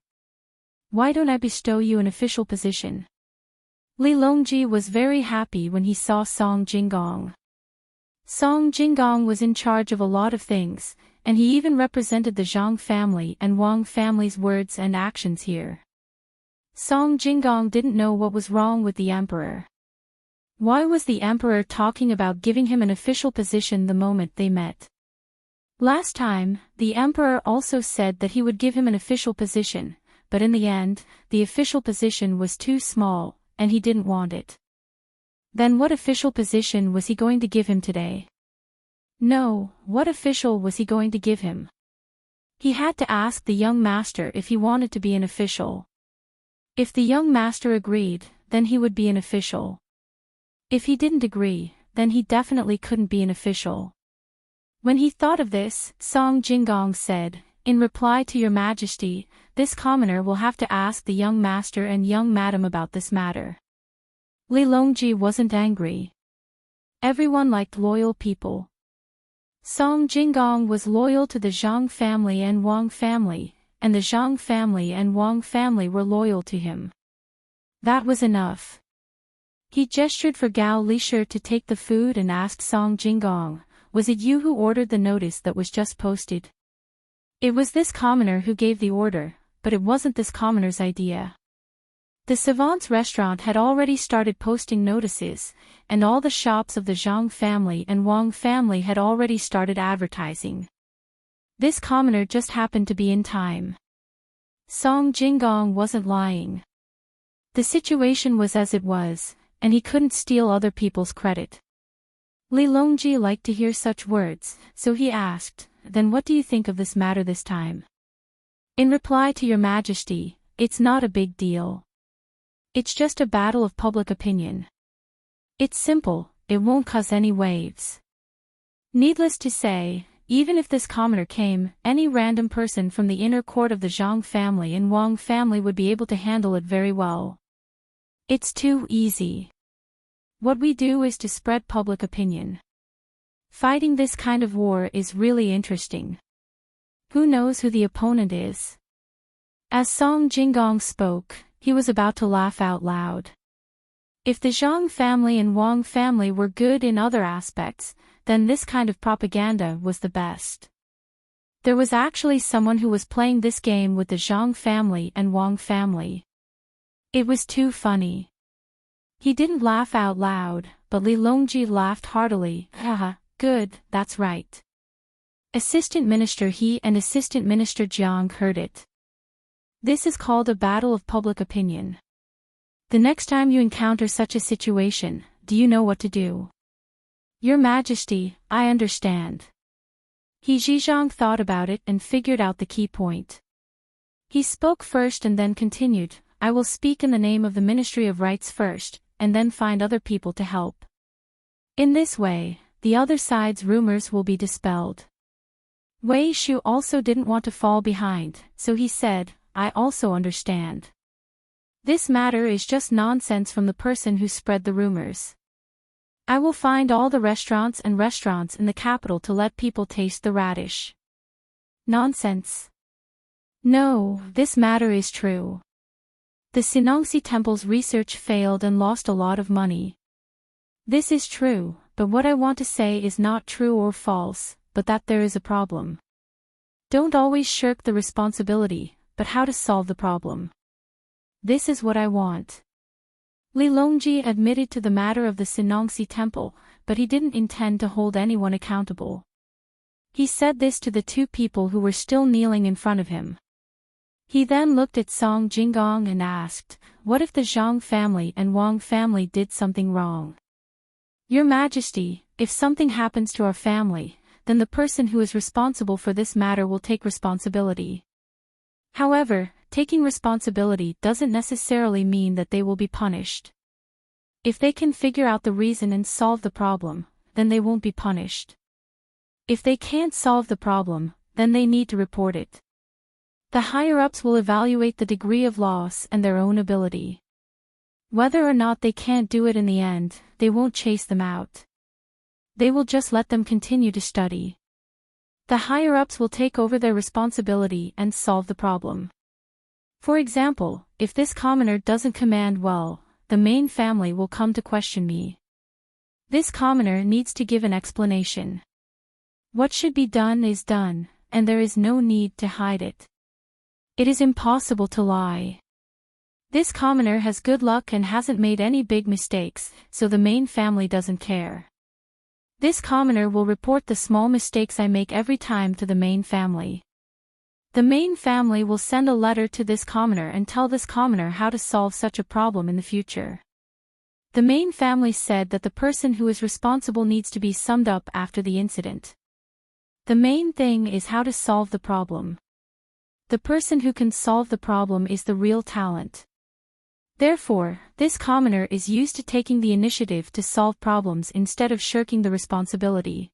Why don't I bestow you an official position?" Li Longji was very happy when he saw Song Jinggong. Song Jinggong was in charge of a lot of things, and he even represented the Zhang family and Wang family's words and actions here. Song Jinggong didn't know what was wrong with the emperor. Why was the emperor talking about giving him an official position the moment they met? Last time, the emperor also said that he would give him an official position, but in the end, the official position was too small, and he didn't want it. Then what official position was he going to give him today? No, what official was he going to give him? He had to ask the young master if he wanted to be an official. If the young master agreed, then he would be an official. If he didn't agree, then he definitely couldn't be an official. When he thought of this, Song Jinggong said, "In reply to your majesty, this commoner will have to ask the young master and young madam about this matter." Li Longji wasn't angry. Everyone liked loyal people. Song Jinggong was loyal to the Zhang family and Wang family, and the Zhang family and Wang family were loyal to him. That was enough. He gestured for Gao Lisher to take the food and asked Song Jinggong, "Was it you who ordered the notice that was just posted?" It was this commoner who gave the order, but it wasn't this commoner's idea. The savant's restaurant had already started posting notices, and all the shops of the Zhang family and Wang family had already started advertising. This commoner just happened to be in time. Song Jinggong wasn't lying. The situation was as it was, and he couldn't steal other people's credit. Li Longji liked to hear such words, so he asked, "Then what do you think of this matter this time?" "In reply to your majesty, it's not a big deal. It's just a battle of public opinion. It's simple, it won't cause any waves. Needless to say, even if this commoner came, any random person from the inner court of the Zhang family and Wang family would be able to handle it very well. It's too easy. What we do is to spread public opinion. Fighting this kind of war is really interesting. Who knows who the opponent is?" As Song Jinggong spoke, he was about to laugh out loud. If the Zhang family and Wang family were good in other aspects, then this kind of propaganda was the best. There was actually someone who was playing this game with the Zhang family and Wang family. It was too funny. He didn't laugh out loud, but Li Longji laughed heartily. "Haha, good, that's right." Assistant Minister He and Assistant Minister Jiang heard it. This is called a battle of public opinion. The next time you encounter such a situation, do you know what to do? Your Majesty, I understand. He Zhizhang thought about it and figured out the key point. He spoke first and then continued, I will speak in the name of the Ministry of Rights first, and then find other people to help. In this way, the other side's rumors will be dispelled. Wei Shu also didn't want to fall behind, so he said, I also understand. This matter is just nonsense from the person who spread the rumors. I will find all the restaurants in the capital to let people taste the radish. Nonsense. No, this matter is true. The Sinongsi Temple's research failed and lost a lot of money. This is true, but what I want to say is not true or false, but that there is a problem. Don't always shirk the responsibility, but how to solve the problem. This is what I want. Li Longji admitted to the matter of the Sinongsi Temple, but he didn't intend to hold anyone accountable. He said this to the two people who were still kneeling in front of him. He then looked at Song Jinggong and asked, what if the Zhang family and Wang family did something wrong? Your Majesty, if something happens to our family, then the person who is responsible for this matter will take responsibility. However, taking responsibility doesn't necessarily mean that they will be punished. If they can figure out the reason and solve the problem, then they won't be punished. If they can't solve the problem, then they need to report it. The higher-ups will evaluate the degree of loss and their own ability. Whether or not they can't do it in the end, they won't chase them out. They will just let them continue to study. The higher-ups will take over their responsibility and solve the problem. For example, if this commoner doesn't command well, the main family will come to question me. This commoner needs to give an explanation. What should be done is done, and there is no need to hide it. It is impossible to lie. This commoner has good luck and hasn't made any big mistakes, so the main family doesn't care. This commoner will report the small mistakes I make every time to the main family. The main family will send a letter to this commoner and tell this commoner how to solve such a problem in the future. The main family said that the person who is responsible needs to be summed up after the incident. The main thing is how to solve the problem. The person who can solve the problem is the real talent. Therefore, this commoner is used to taking the initiative to solve problems instead of shirking the responsibility.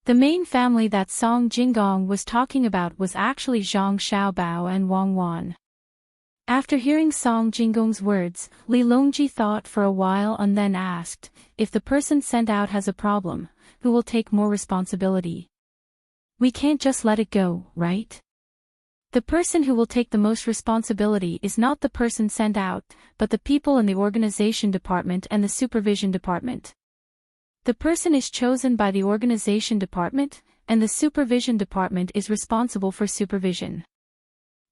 The main family that Song Jinggong was talking about was actually Zhang Xiaobao and Wang Wan. After hearing Song Jinggong's words, Li Longji thought for a while and then asked, if the person sent out has a problem, who will take more responsibility? We can't just let it go, right? The person who will take the most responsibility is not the person sent out, but the people in the organization department and the supervision department. The person is chosen by the organization department, and the supervision department is responsible for supervision.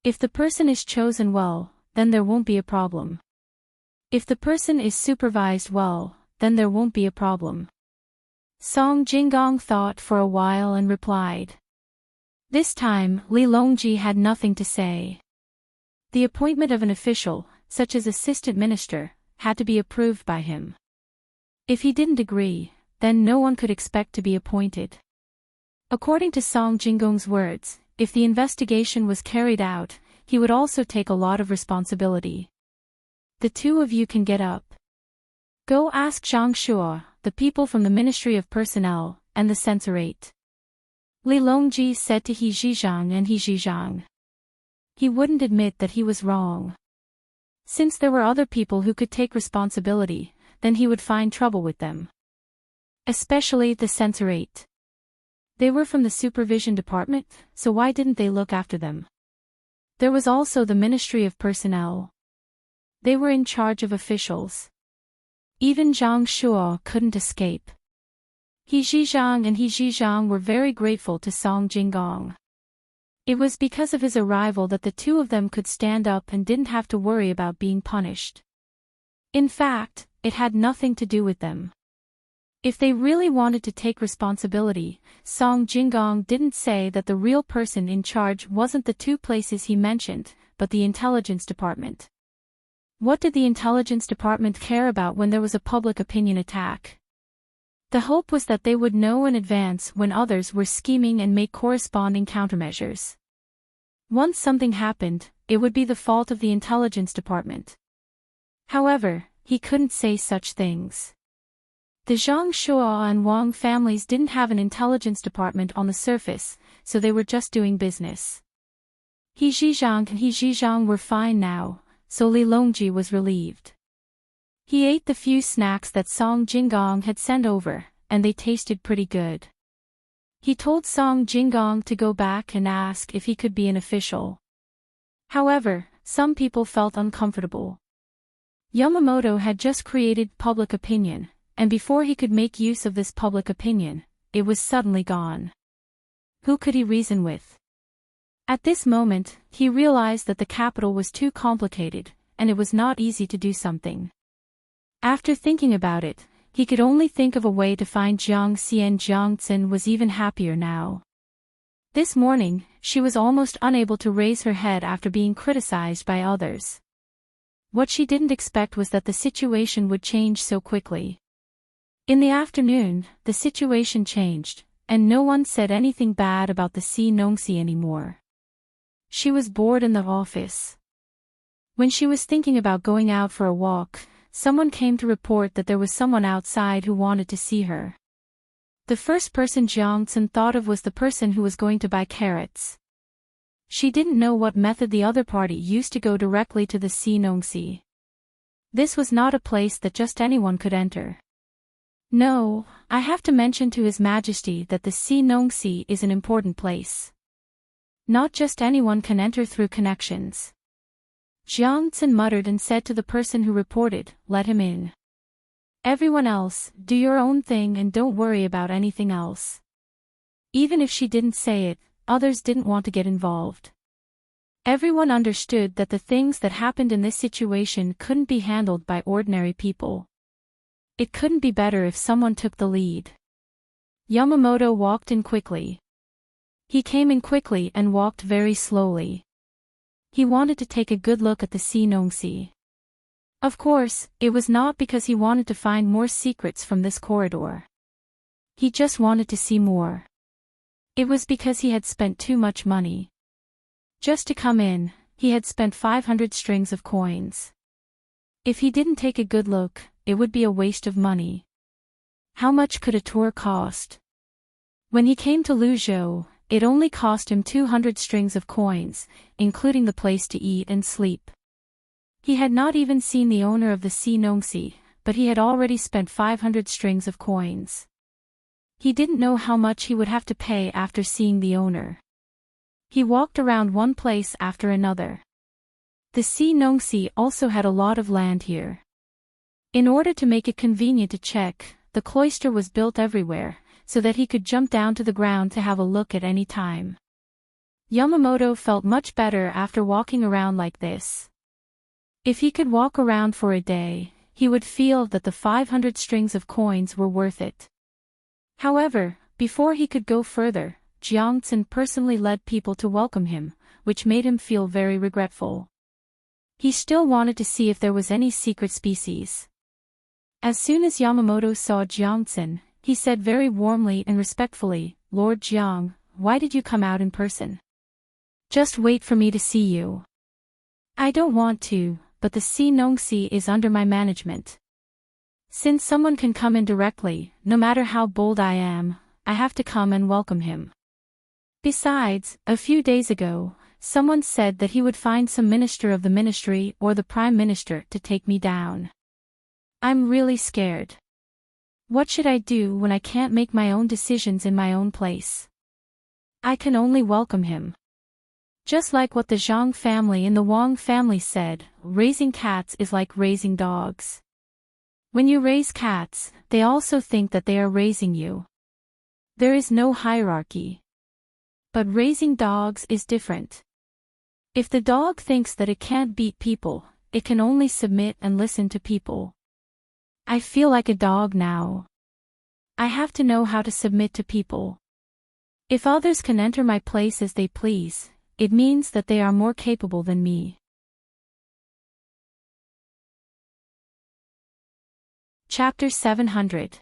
If the person is chosen well, then there won't be a problem. If the person is supervised well, then there won't be a problem. Song Jinggong thought for a while and replied. This time, Li Longji had nothing to say. The appointment of an official, such as assistant minister, had to be approved by him. If he didn't agree, then no one could expect to be appointed. According to Song Jinggong's words, if the investigation was carried out, he would also take a lot of responsibility. The two of you can get up. Go ask Zhang Shuo, the people from the Ministry of Personnel, and the censorate. Li Longji said to He Zhizhang and He Zhizhang. He wouldn't admit that he was wrong. Since there were other people who could take responsibility, then he would find trouble with them. Especially the censorate. They were from the supervision department, so why didn't they look after them? There was also the Ministry of Personnel. They were in charge of officials. Even Zhang Shuo couldn't escape. He Zhizhang and He Zhizhang were very grateful to Song Jinggong. It was because of his arrival that the two of them could stand up and didn't have to worry about being punished. In fact, it had nothing to do with them. If they really wanted to take responsibility, Song Jinggong didn't say that the real person in charge wasn't the two places he mentioned, but the intelligence department. What did the intelligence department care about when there was a public opinion attack? The hope was that they would know in advance when others were scheming and make corresponding countermeasures. Once something happened, it would be the fault of the intelligence department. However, he couldn't say such things. The Zhang Shuo and Wang families didn't have an intelligence department on the surface, so they were just doing business. He Zhizhang and He Zhizhang were fine now, so Li Longji was relieved. He ate the few snacks that Song Jinggong had sent over, and they tasted pretty good. He told Song Jinggong to go back and ask if he could be an official. However, some people felt uncomfortable. Yamamoto had just created public opinion, and before he could make use of this public opinion, it was suddenly gone. Who could he reason with? At this moment, he realized that the capital was too complicated, and it was not easy to do something. After thinking about it, he could only think of a way to find Jiang Xian. Jiang Tsin was even happier now. This morning, she was almost unable to raise her head after being criticized by others. What she didn't expect was that the situation would change so quickly. In the afternoon, the situation changed, and no one said anything bad about the Si Nongxi anymore. She was bored in the office. When she was thinking about going out for a walk, someone came to report that there was someone outside who wanted to see her. The first person Jiang Tsin thought of was the person who was going to buy carrots. She didn't know what method the other party used to go directly to the Si Nongxi. This was not a place that just anyone could enter. No, I have to mention to His Majesty that the Si Nongxi is an important place. Not just anyone can enter through connections. Jiang Tsin muttered and said to the person who reported, "Let him in. Everyone else, do your own thing and don't worry about anything else." Even if she didn't say it, others didn't want to get involved. Everyone understood that the things that happened in this situation couldn't be handled by ordinary people. It couldn't be better if someone took the lead. Yamamoto walked in quickly. He came in quickly and walked very slowly. He wanted to take a good look at the Si Nongxi. Of course, it was not because he wanted to find more secrets from this corridor. He just wanted to see more. It was because he had spent too much money. Just to come in, he had spent 500 strings of coins. If he didn't take a good look, it would be a waste of money. How much could a tour cost? When he came to Luzhou, it only cost him 200 strings of coins, including the place to eat and sleep. He had not even seen the owner of the Si Nongxi, but he had already spent 500 strings of coins. He didn't know how much he would have to pay after seeing the owner. He walked around one place after another. The Si Nongxi also had a lot of land here. In order to make it convenient to check, the cloister was built everywhere, so that he could jump down to the ground to have a look at any time. Yamamoto felt much better after walking around like this. If he could walk around for a day, he would feel that the 500 strings of coins were worth it. However, before he could go further, Jiang Tsin personally led people to welcome him, which made him feel very regretful. He still wanted to see if there was any secret species. As soon as Yamamoto saw Jiang Tsin, he said very warmly and respectfully, "Lord Jiang, why did you come out in person? Just wait for me to see you." "I don't want to, but the Si Nongxi is under my management. Since someone can come in directly, no matter how bold I am, I have to come and welcome him. Besides, a few days ago, someone said that he would find some minister of the ministry or the prime minister to take me down. I'm really scared. What should I do when I can't make my own decisions in my own place? I can only welcome him." Just like what the Zhang family and the Wang family said, raising cats is like raising dogs. When you raise cats, they also think that they are raising you. There is no hierarchy. But raising dogs is different. If the dog thinks that it can't beat people, it can only submit and listen to people. I feel like a dog now. I have to know how to submit to people. If others can enter my place as they please, it means that they are more capable than me. Chapter 700.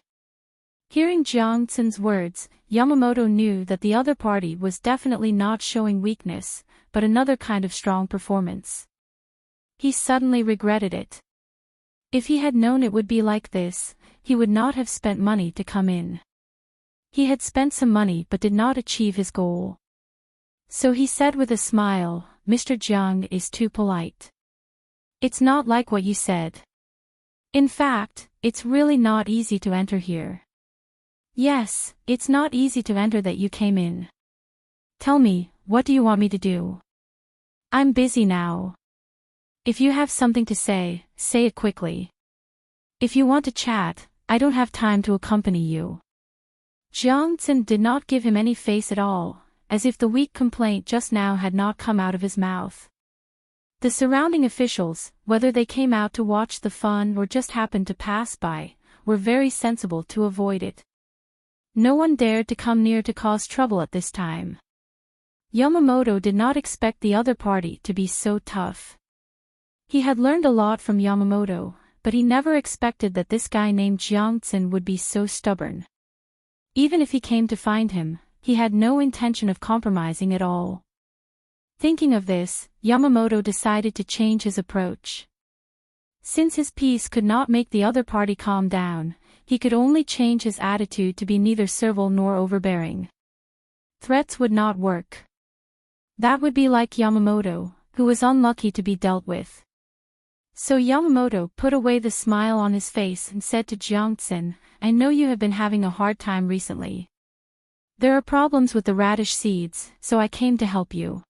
Hearing Jiang-tsen's words, Yamamoto knew that the other party was definitely not showing weakness, but another kind of strong performance. He suddenly regretted it. If he had known it would be like this, he would not have spent money to come in. He had spent some money but did not achieve his goal. So he said with a smile, "Mr. Jiang is too polite. It's not like what you said. In fact, it's really not easy to enter here." "Yes, it's not easy to enter that you came in. Tell me, what do you want me to do? I'm busy now. If you have something to say, say it quickly. If you want to chat, I don't have time to accompany you." Jiang-tsen did not give him any face at all, as if the weak complaint just now had not come out of his mouth. The surrounding officials, whether they came out to watch the fun or just happened to pass by, were very sensible to avoid it. No one dared to come near to cause trouble at this time. Yamamoto did not expect the other party to be so tough. He had learned a lot from Yamamoto, but he never expected that this guy named Jiang-tsen would be so stubborn. Even if he came to find him, he had no intention of compromising at all. Thinking of this, Yamamoto decided to change his approach. Since his peace could not make the other party calm down, he could only change his attitude to be neither servile nor overbearing. Threats would not work. That would be like Yamamoto, who was unlucky to be dealt with. So Yamamoto put away the smile on his face and said to Jiang-tsen, "I know you have been having a hard time recently. There are problems with the radish seeds, so I came to help you.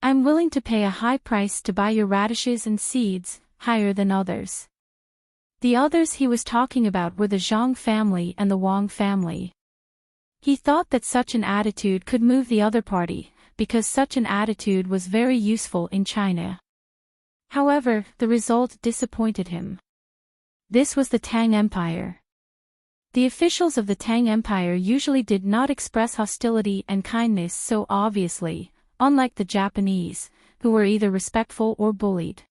I'm willing to pay a high price to buy your radishes and seeds, higher than others." The others he was talking about were the Zhang family and the Wang family. He thought that such an attitude could move the other party, because such an attitude was very useful in China. However, the result disappointed him. This was the Tang Empire. The officials of the Tang Empire usually did not express hostility and kindness so obviously, unlike the Japanese, who were either respectful or bullied.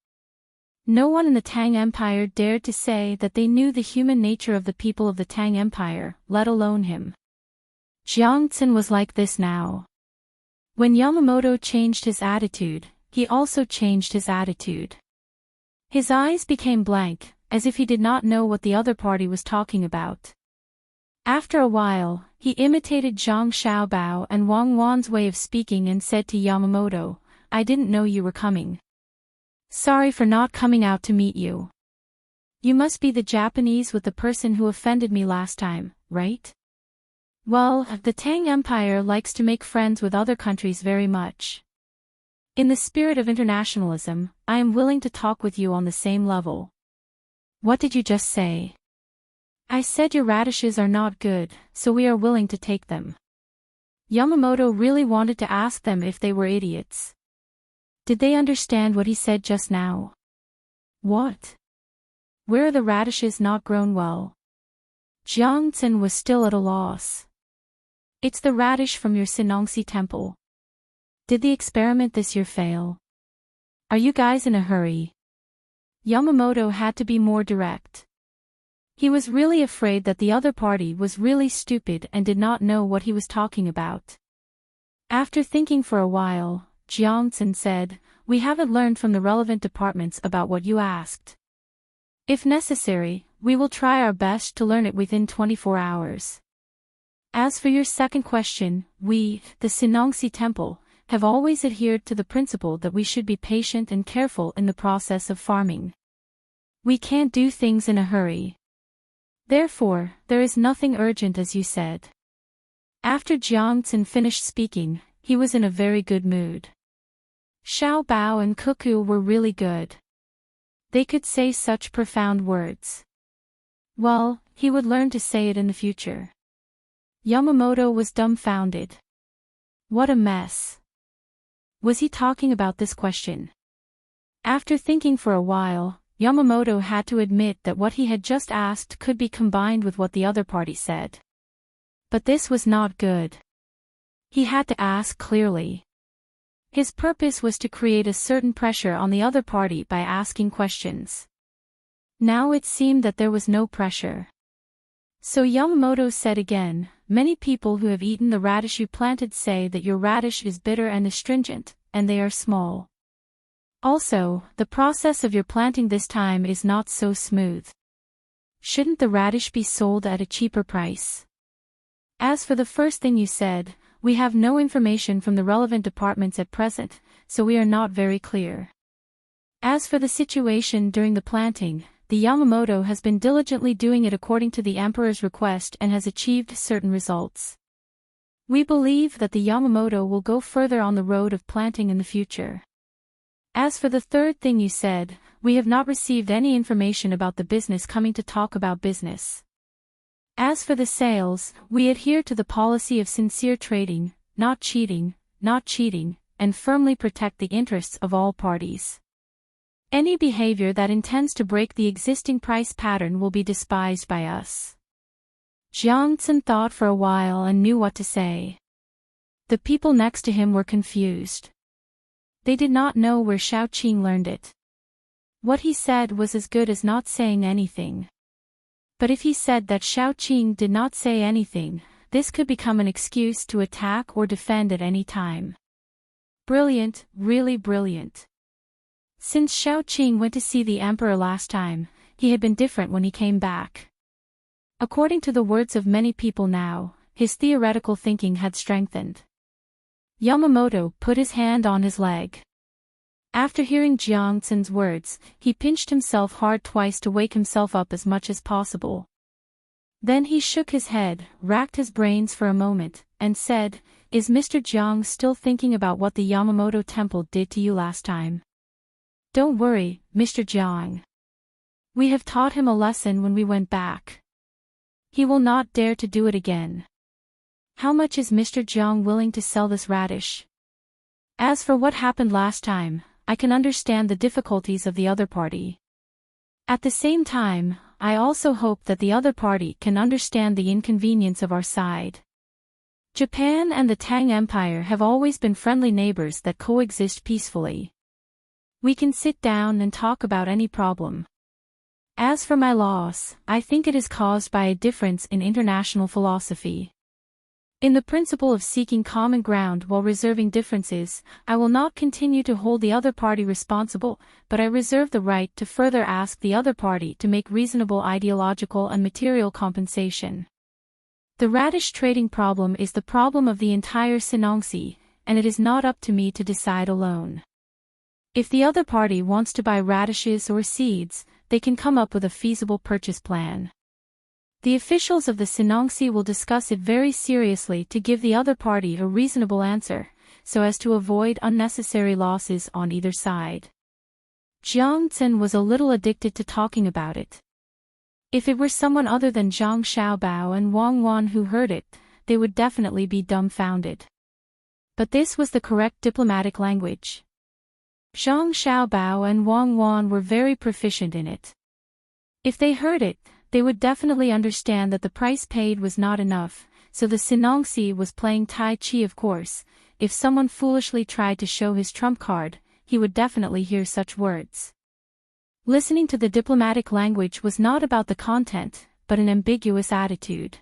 No one in the Tang Empire dared to say that they knew the human nature of the people of the Tang Empire, let alone him. Jiang-tsen was like this now. When Yamamoto changed his attitude, he also changed his attitude. His eyes became blank, as if he did not know what the other party was talking about. After a while, he imitated Zhang Xiaobao and Wang Wan's way of speaking and said to Yamamoto, "I didn't know you were coming. Sorry for not coming out to meet you. You must be the Japanese with the person who offended me last time, right? Well, the Tang Empire likes to make friends with other countries very much. In the spirit of internationalism, I am willing to talk with you on the same level." "What did you just say?" "I said your radishes are not good, so we are willing to take them." Yamamoto really wanted to ask them if they were idiots. Did they understand what he said just now? What? Where are the radishes not grown well? Jiang-tsen was still at a loss. "It's the radish from your Sinongsi temple. Did the experiment this year fail? Are you guys in a hurry?" Yamamoto had to be more direct. He was really afraid that the other party was really stupid and did not know what he was talking about. After thinking for a while, Jiang-tsen said, "We haven't learned from the relevant departments about what you asked. If necessary, we will try our best to learn it within 24 hours. As for your second question, we, the Sinongsi Temple, have always adhered to the principle that we should be patient and careful in the process of farming. We can't do things in a hurry. Therefore, there is nothing urgent as you said." After Jiang-tsen finished speaking, he was in a very good mood. Xiao Bao and Cuckoo were really good. They could say such profound words. Well, he would learn to say it in the future. Yamamoto was dumbfounded. What a mess. Was he talking about this question? After thinking for a while, Yamamoto had to admit that what he had just asked could be combined with what the other party said. But this was not good. He had to ask clearly. His purpose was to create a certain pressure on the other party by asking questions. Now it seemed that there was no pressure. So Yamamoto said again, many people who have eaten the radish you planted say that your radish is bitter and astringent, and they are small. Also, the process of your planting this time is not so smooth. Shouldn't the radish be sold at a cheaper price? As for the first thing you said, we have no information from the relevant departments at present, so we are not very clear. As for the situation during the planting, the Yamamoto has been diligently doing it according to the Emperor's request and has achieved certain results. We believe that the Yamamoto will go further on the road of planting in the future. As for the third thing you said, we have not received any information about the business coming to talk about business. As for the sales, we adhere to the policy of sincere trading, not cheating, and firmly protect the interests of all parties. Any behavior that intends to break the existing price pattern will be despised by us. Jiang Zhen thought for a while and knew what to say. The people next to him were confused. They did not know where Xiaoqing learned it. What he said was as good as not saying anything. But if he said that Xiaoqing did not say anything, this could become an excuse to attack or defend at any time. Brilliant, really brilliant. Since Xiaoqing went to see the emperor last time, he had been different when he came back. According to the words of many people now, his theoretical thinking had strengthened. Yamamoto put his hand on his leg. After hearing Jiang Zhen's words, he pinched himself hard twice to wake himself up as much as possible. Then he shook his head, racked his brains for a moment, and said, "Is Mr. Jiang still thinking about what the Yamamoto temple did to you last time?" "Don't worry, Mr. Jiang. We have taught him a lesson when we went back. He will not dare to do it again. How much is Mr. Jiang willing to sell this radish? As for what happened last time, I can understand the difficulties of the other party. At the same time, I also hope that the other party can understand the inconvenience of our side. Japan and the Tang Empire have always been friendly neighbors that coexist peacefully. We can sit down and talk about any problem. As for my loss, I think it is caused by a difference in international philosophy. In the principle of seeking common ground while reserving differences, I will not continue to hold the other party responsible, but I reserve the right to further ask the other party to make reasonable ideological and material compensation. The radish trading problem is the problem of the entire Sinongsi, and it is not up to me to decide alone. If the other party wants to buy radishes or seeds, they can come up with a feasible purchase plan. The officials of the Sinongsi will discuss it very seriously to give the other party a reasonable answer, so as to avoid unnecessary losses on either side. Jiang Zhen was a little addicted to talking about it. If it were someone other than Zhang Xiaobao and Wang Wan who heard it, they would definitely be dumbfounded. But this was the correct diplomatic language. Zhang Xiaobao and Wang Wan were very proficient in it. If they heard it, they would definitely understand that the price paid was not enough, so the Sinongsi was playing Tai Chi. Of course, if someone foolishly tried to show his trump card, he would definitely hear such words. Listening to the diplomatic language was not about the content, but an ambiguous attitude.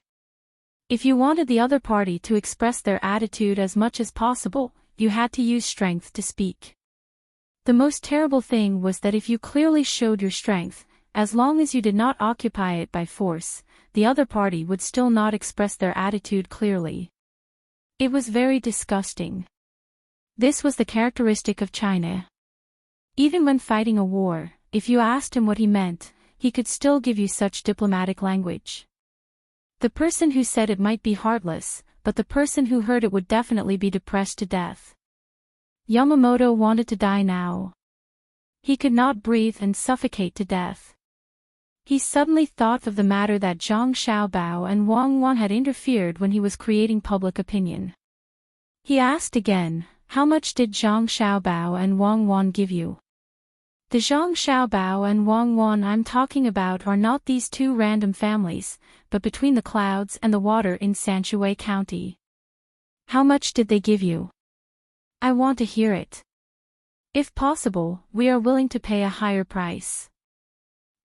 If you wanted the other party to express their attitude as much as possible, you had to use strength to speak. The most terrible thing was that if you clearly showed your strength, as long as you did not occupy it by force, the other party would still not express their attitude clearly. It was very disgusting. This was the characteristic of China. Even when fighting a war, if you asked him what he meant, he could still give you such diplomatic language. The person who said it might be heartless, but the person who heard it would definitely be depressed to death. Yamamoto wanted to die now. He could not breathe and suffocate to death. He suddenly thought of the matter that Zhang Xiaobao and Wang Wan had interfered when he was creating public opinion. He asked again, "How much did Zhang Xiaobao and Wang Wan give you?" The Zhang Xiaobao and Wang Wan I'm talking about are not these two random families, but between the clouds and the water in Sanshui County. How much did they give you? I want to hear it. If possible, we are willing to pay a higher price.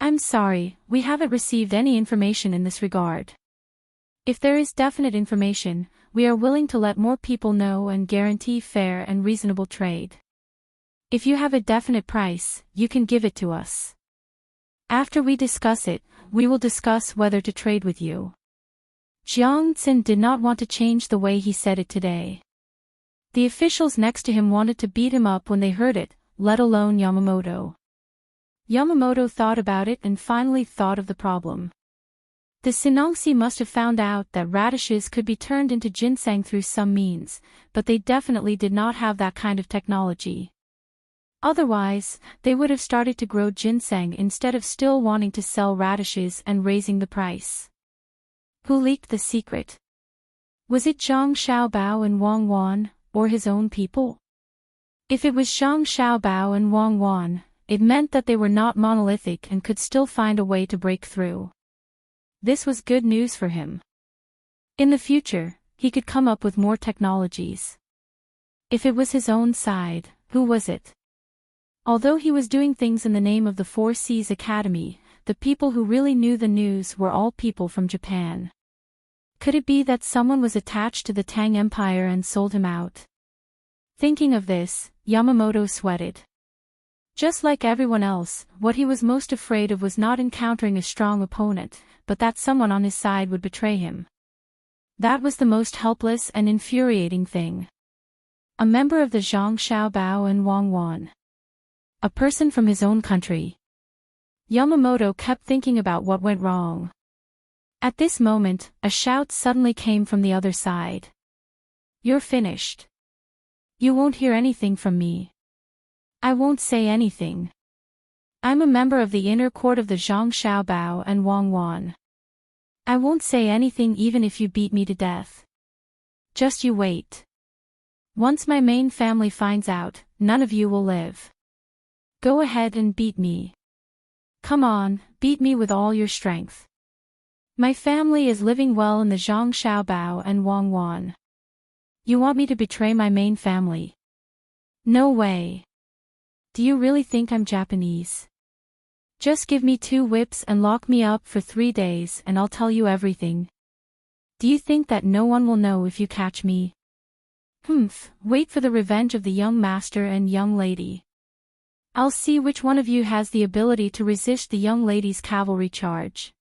I'm sorry, we haven't received any information in this regard. If there is definite information, we are willing to let more people know and guarantee fair and reasonable trade. If you have a definite price, you can give it to us. After we discuss it, we will discuss whether to trade with you. Jiang Xin did not want to change the way he said it today. The officials next to him wanted to beat him up when they heard it, let alone Yamamoto. Yamamoto thought about it and finally thought of the problem. The Sinangsi must have found out that radishes could be turned into ginseng through some means, but they definitely did not have that kind of technology. Otherwise, they would have started to grow ginseng instead of still wanting to sell radishes and raising the price. Who leaked the secret? Was it Zhang Xiaobao and Wang Wan, or his own people? If it was Zhang Xiaobao and Wang Wan, it meant that they were not monolithic and could still find a way to break through. This was good news for him. In the future, he could come up with more technologies. If it was his own side, who was it? Although he was doing things in the name of the Four Seas Academy, the people who really knew the news were all people from Japan. Could it be that someone was attached to the Tang Empire and sold him out? Thinking of this, Yamamoto sweated. Just like everyone else, what he was most afraid of was not encountering a strong opponent, but that someone on his side would betray him. That was the most helpless and infuriating thing. A member of the Zhang Xiaobao and Wang Wan. A person from his own country. Yamamoto kept thinking about what went wrong. At this moment, a shout suddenly came from the other side. You're finished. You won't hear anything from me. I won't say anything. I'm a member of the inner court of the Zhang Xiaobao and Wang Wan. I won't say anything even if you beat me to death. Just you wait. Once my main family finds out, none of you will live. Go ahead and beat me. Come on, beat me with all your strength. My family is living well in the Zhang Xiaobao and Wang Wan. You want me to betray my main family? No way. Do you really think I'm Japanese? Just give me 2 whips and lock me up for 3 days and I'll tell you everything. Do you think that no one will know if you catch me? Wait for the revenge of the young master and young lady. I'll see which one of you has the ability to resist the young lady's cavalry charge.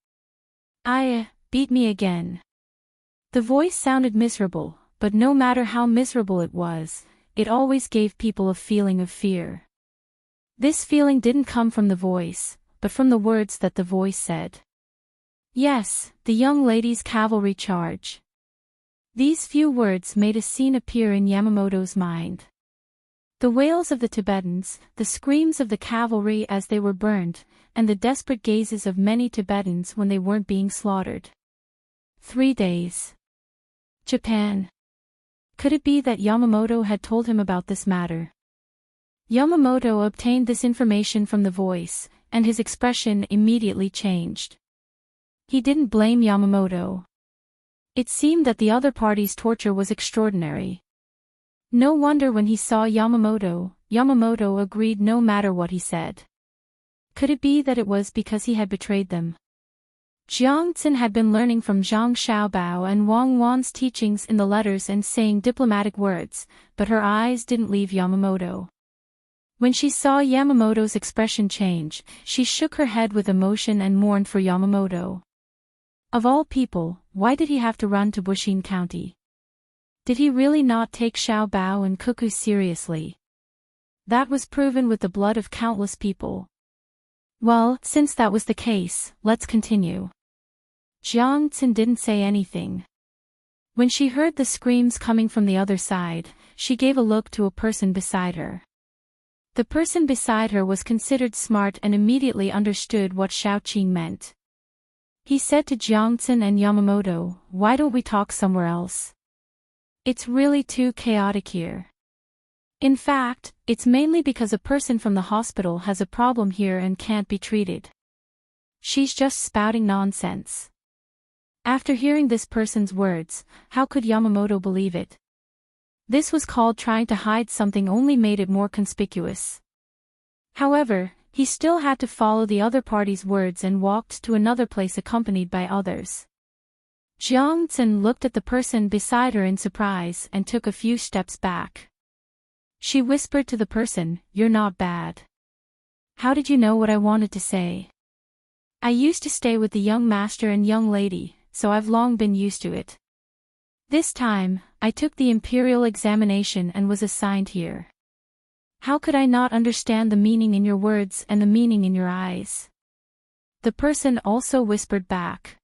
Beat me again. The voice sounded miserable, but no matter how miserable it was, it always gave people a feeling of fear. This feeling didn't come from the voice, but from the words that the voice said. Yes, the young lady's cavalry charge. These few words made a scene appear in Yamamoto's mind. The wails of the Tibetans, the screams of the cavalry as they were burned, and the desperate gazes of many Tibetans when they weren't being slaughtered. 3 days. Japan. Could it be that Yamamoto had told him about this matter? Yamamoto obtained this information from the voice, and his expression immediately changed. He didn't blame Yamamoto. It seemed that the other party's torture was extraordinary. No wonder when he saw Yamamoto agreed no matter what he said. Could it be that it was because he had betrayed them? Jiang Xin had been learning from Zhang Xiaobao and Wang Wan's teachings in the letters and saying diplomatic words, but her eyes didn't leave Yamamoto. When she saw Yamamoto's expression change, she shook her head with emotion and mourned for Yamamoto. Of all people, why did he have to run to Bushin County? Did he really not take Xiaobao and Cuckoo seriously? That was proven with the blood of countless people. Well, since that was the case, let's continue. Jiang Xin didn't say anything. When she heard the screams coming from the other side, she gave a look to a person beside her. The person beside her was considered smart and immediately understood what Xiaoqing meant. He said to Jiang Xin and Yamamoto, "Why don't we talk somewhere else? It's really too chaotic here. In fact, it's mainly because a person from the hospital has a problem here and can't be treated. She's just spouting nonsense." After hearing this person's words, how could Yamamoto believe it? This was called trying to hide something, only made it more conspicuous. However, he still had to follow the other party's words and walked to another place accompanied by others. Jiangxin looked at the person beside her in surprise and took a few steps back. She whispered to the person, "You're not bad. How did you know what I wanted to say? I used to stay with the young master and young lady, so I've long been used to it. This time, I took the imperial examination and was assigned here. How could I not understand the meaning in your words and the meaning in your eyes?" The person also whispered back.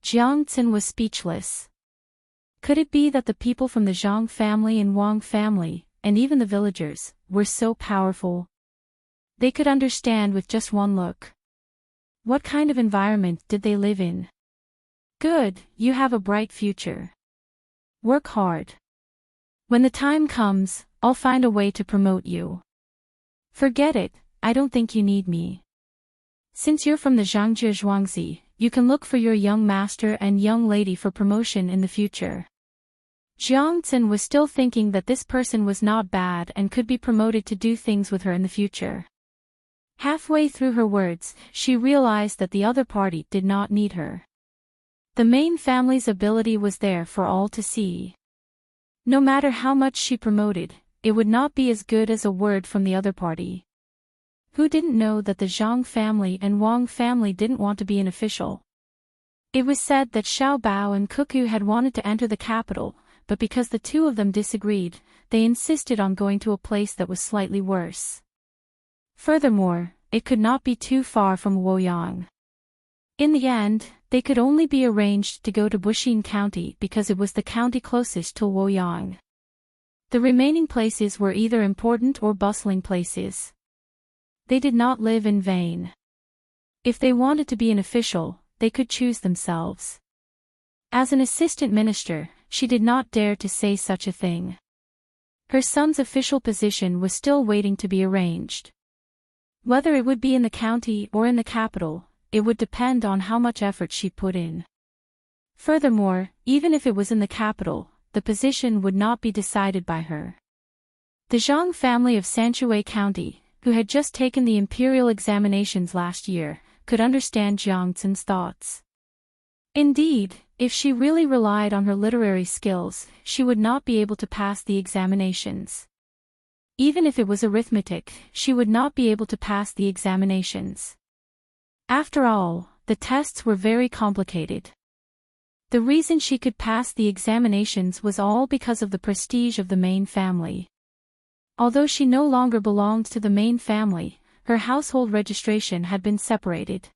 Jiangxin was speechless. Could it be that the people from the Zhang family and Wang family, and even the villagers, were so powerful? They could understand with just one look. What kind of environment did they live in? Good, you have a bright future. Work hard. When the time comes, I'll find a way to promote you. Forget it, I don't think you need me. Since you're from the Zhangjie Zhuangzi, you can look for your young master and young lady for promotion in the future. Jiangxin was still thinking that this person was not bad and could be promoted to do things with her in the future. Halfway through her words, she realized that the other party did not need her. The main family's ability was there for all to see. No matter how much she promoted, it would not be as good as a word from the other party. Who didn't know that the Zhang family and Wang family didn't want to be an official? It was said that Xiao Bao and Cuckoo had wanted to enter the capital, but because the two of them disagreed, they insisted on going to a place that was slightly worse. Furthermore, it could not be too far from Luoyang. In the end, they could only be arranged to go to Buxin County because it was the county closest to Luoyang. The remaining places were either important or bustling places. They did not live in vain. If they wanted to be an official, they could choose themselves. As an assistant minister, she did not dare to say such a thing. Her son's official position was still waiting to be arranged. Whether it would be in the county or in the capital, it would depend on how much effort she put in. Furthermore, even if it was in the capital, the position would not be decided by her. The Zhang family of Sanshui County, who had just taken the imperial examinations last year, could understand Jiangxin's thoughts. Indeed, if she really relied on her literary skills, she would not be able to pass the examinations. Even if it was arithmetic, she would not be able to pass the examinations. After all, the tests were very complicated. The reason she could pass the examinations was all because of the prestige of the main family. Although she no longer belonged to the main family, her household registration had been separated.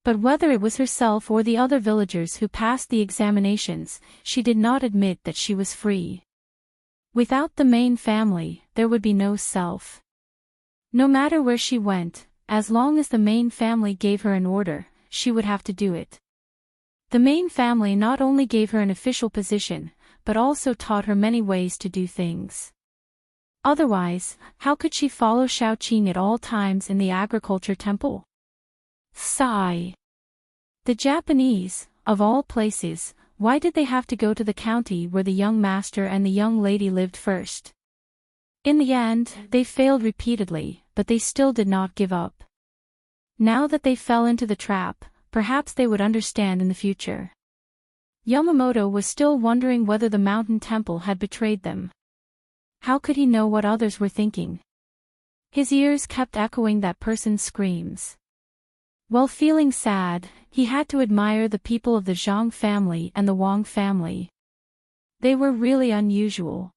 But whether it was herself or the other villagers who passed the examinations, she did not admit that she was free. Without the main family, there would be no self. No matter where she went, as long as the main family gave her an order, she would have to do it. The main family not only gave her an official position, but also taught her many ways to do things. Otherwise, how could she follow Shaoqing at all times in the agriculture temple? Sigh. The Japanese, of all places, why did they have to go to the county where the young master and the young lady lived first? In the end, they failed repeatedly, but they still did not give up. Now that they fell into the trap, perhaps they would understand in the future. Yamamoto was still wondering whether the mountain temple had betrayed them. How could he know what others were thinking? His ears kept echoing that person's screams. While feeling sad, he had to admire the people of the Zhang family and the Wang family. They were really unusual.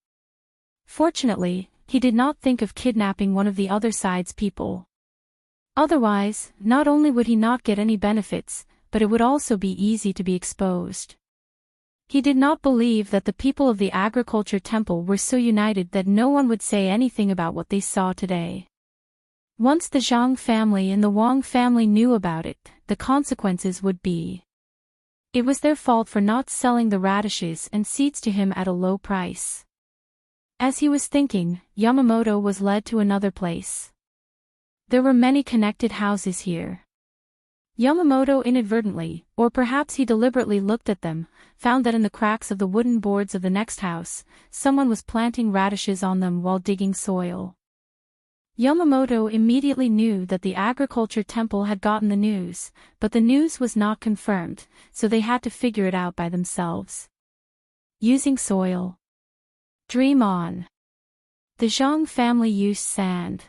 Fortunately, he did not think of kidnapping one of the other side's people. Otherwise, not only would he not get any benefits, but it would also be easy to be exposed. He did not believe that the people of the agriculture temple were so united that no one would say anything about what they saw today. Once the Zhang family and the Wang family knew about it, the consequences would be. It was their fault for not selling the radishes and seeds to him at a low price. As he was thinking, Yamamoto was led to another place. There were many connected houses here. Yamamoto inadvertently, or perhaps he deliberately looked at them, found that in the cracks of the wooden boards of the next house, someone was planting radishes on them while digging soil. Yamamoto immediately knew that the agriculture temple had gotten the news, but the news was not confirmed, so they had to figure it out by themselves. Using soil. Dream on. The Zhang family used sand.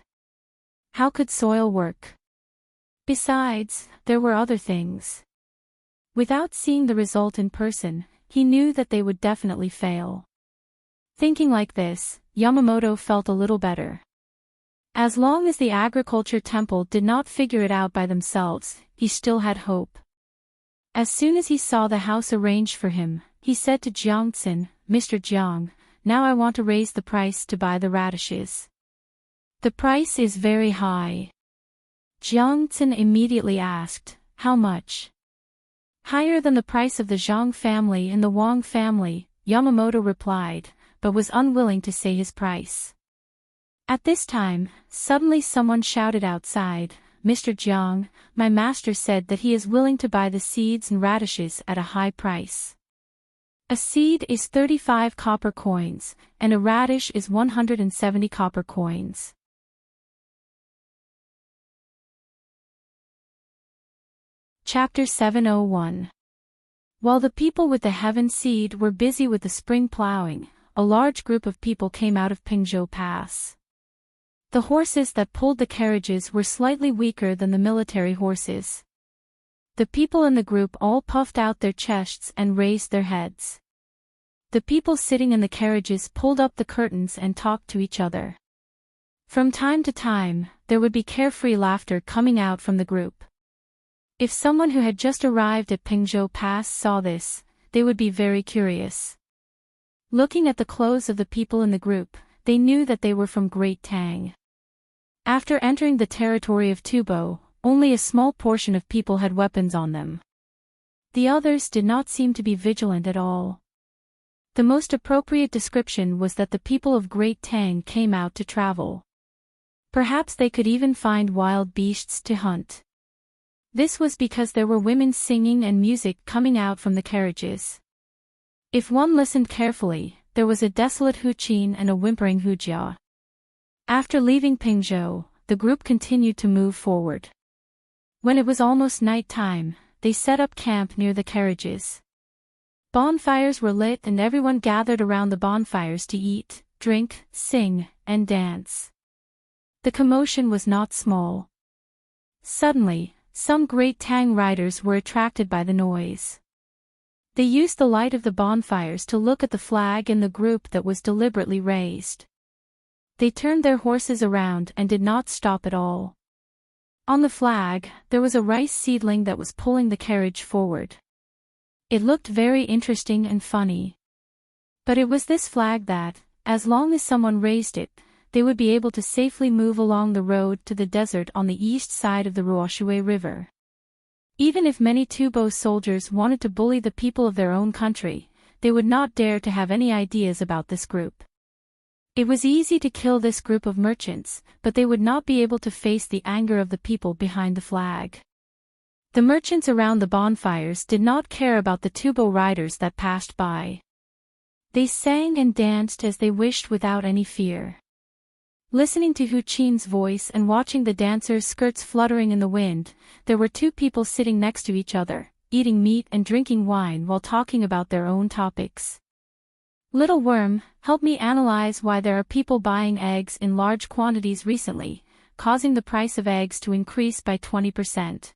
How could soil work? Besides, there were other things. Without seeing the result in person, he knew that they would definitely fail. Thinking like this, Yamamoto felt a little better. As long as the agriculture temple did not figure it out by themselves, he still had hope. As soon as he saw the house arranged for him, he said to Jiangxin, "Mr. Jiang, now I want to raise the price to buy the radishes. The price is very high." Jiangxin immediately asked, "How much?" "Higher than the price of the Zhang family and the Wang family," Yamamoto replied, but was unwilling to say his price. At this time, suddenly someone shouted outside, "Mr. Jiang, my master said that he is willing to buy the seeds and radishes at a high price. A seed is 35 copper coins, and a radish is 170 copper coins. Chapter 701. While the people with the heaven seed were busy with the spring plowing, a large group of people came out of Pingzhou Pass. The horses that pulled the carriages were slightly weaker than the military horses. The people in the group all puffed out their chests and raised their heads. The people sitting in the carriages pulled up the curtains and talked to each other. From time to time, there would be carefree laughter coming out from the group. If someone who had just arrived at Pingzhou Pass saw this, they would be very curious. Looking at the clothes of the people in the group, they knew that they were from Great Tang. After entering the territory of Tubo, only a small portion of people had weapons on them. The others did not seem to be vigilant at all. The most appropriate description was that the people of Great Tang came out to travel. Perhaps they could even find wild beasts to hunt. This was because there were women singing and music coming out from the carriages. If one listened carefully, there was a desolate Huqin and a whimpering Hujia. After leaving Pingzhou, the group continued to move forward. When it was almost night time, they set up camp near the carriages. Bonfires were lit and everyone gathered around the bonfires to eat, drink, sing, and dance. The commotion was not small. Suddenly, some Great Tang riders were attracted by the noise. They used the light of the bonfires to look at the flag in the group that was deliberately raised. They turned their horses around and did not stop at all. On the flag, there was a rice seedling that was pulling the carriage forward. It looked very interesting and funny. But it was this flag that, as long as someone raised it, they would be able to safely move along the road to the desert on the east side of the Ruoshui River. Even if many Tubo soldiers wanted to bully the people of their own country, they would not dare to have any ideas about this group. It was easy to kill this group of merchants, but they would not be able to face the anger of the people behind the flag. The merchants around the bonfires did not care about the Tubo riders that passed by. They sang and danced as they wished without any fear. Listening to Huqin's voice and watching the dancers' skirts fluttering in the wind, there were two people sitting next to each other, eating meat and drinking wine while talking about their own topics. "Little worm, help me analyze why there are people buying eggs in large quantities recently, causing the price of eggs to increase by 20%.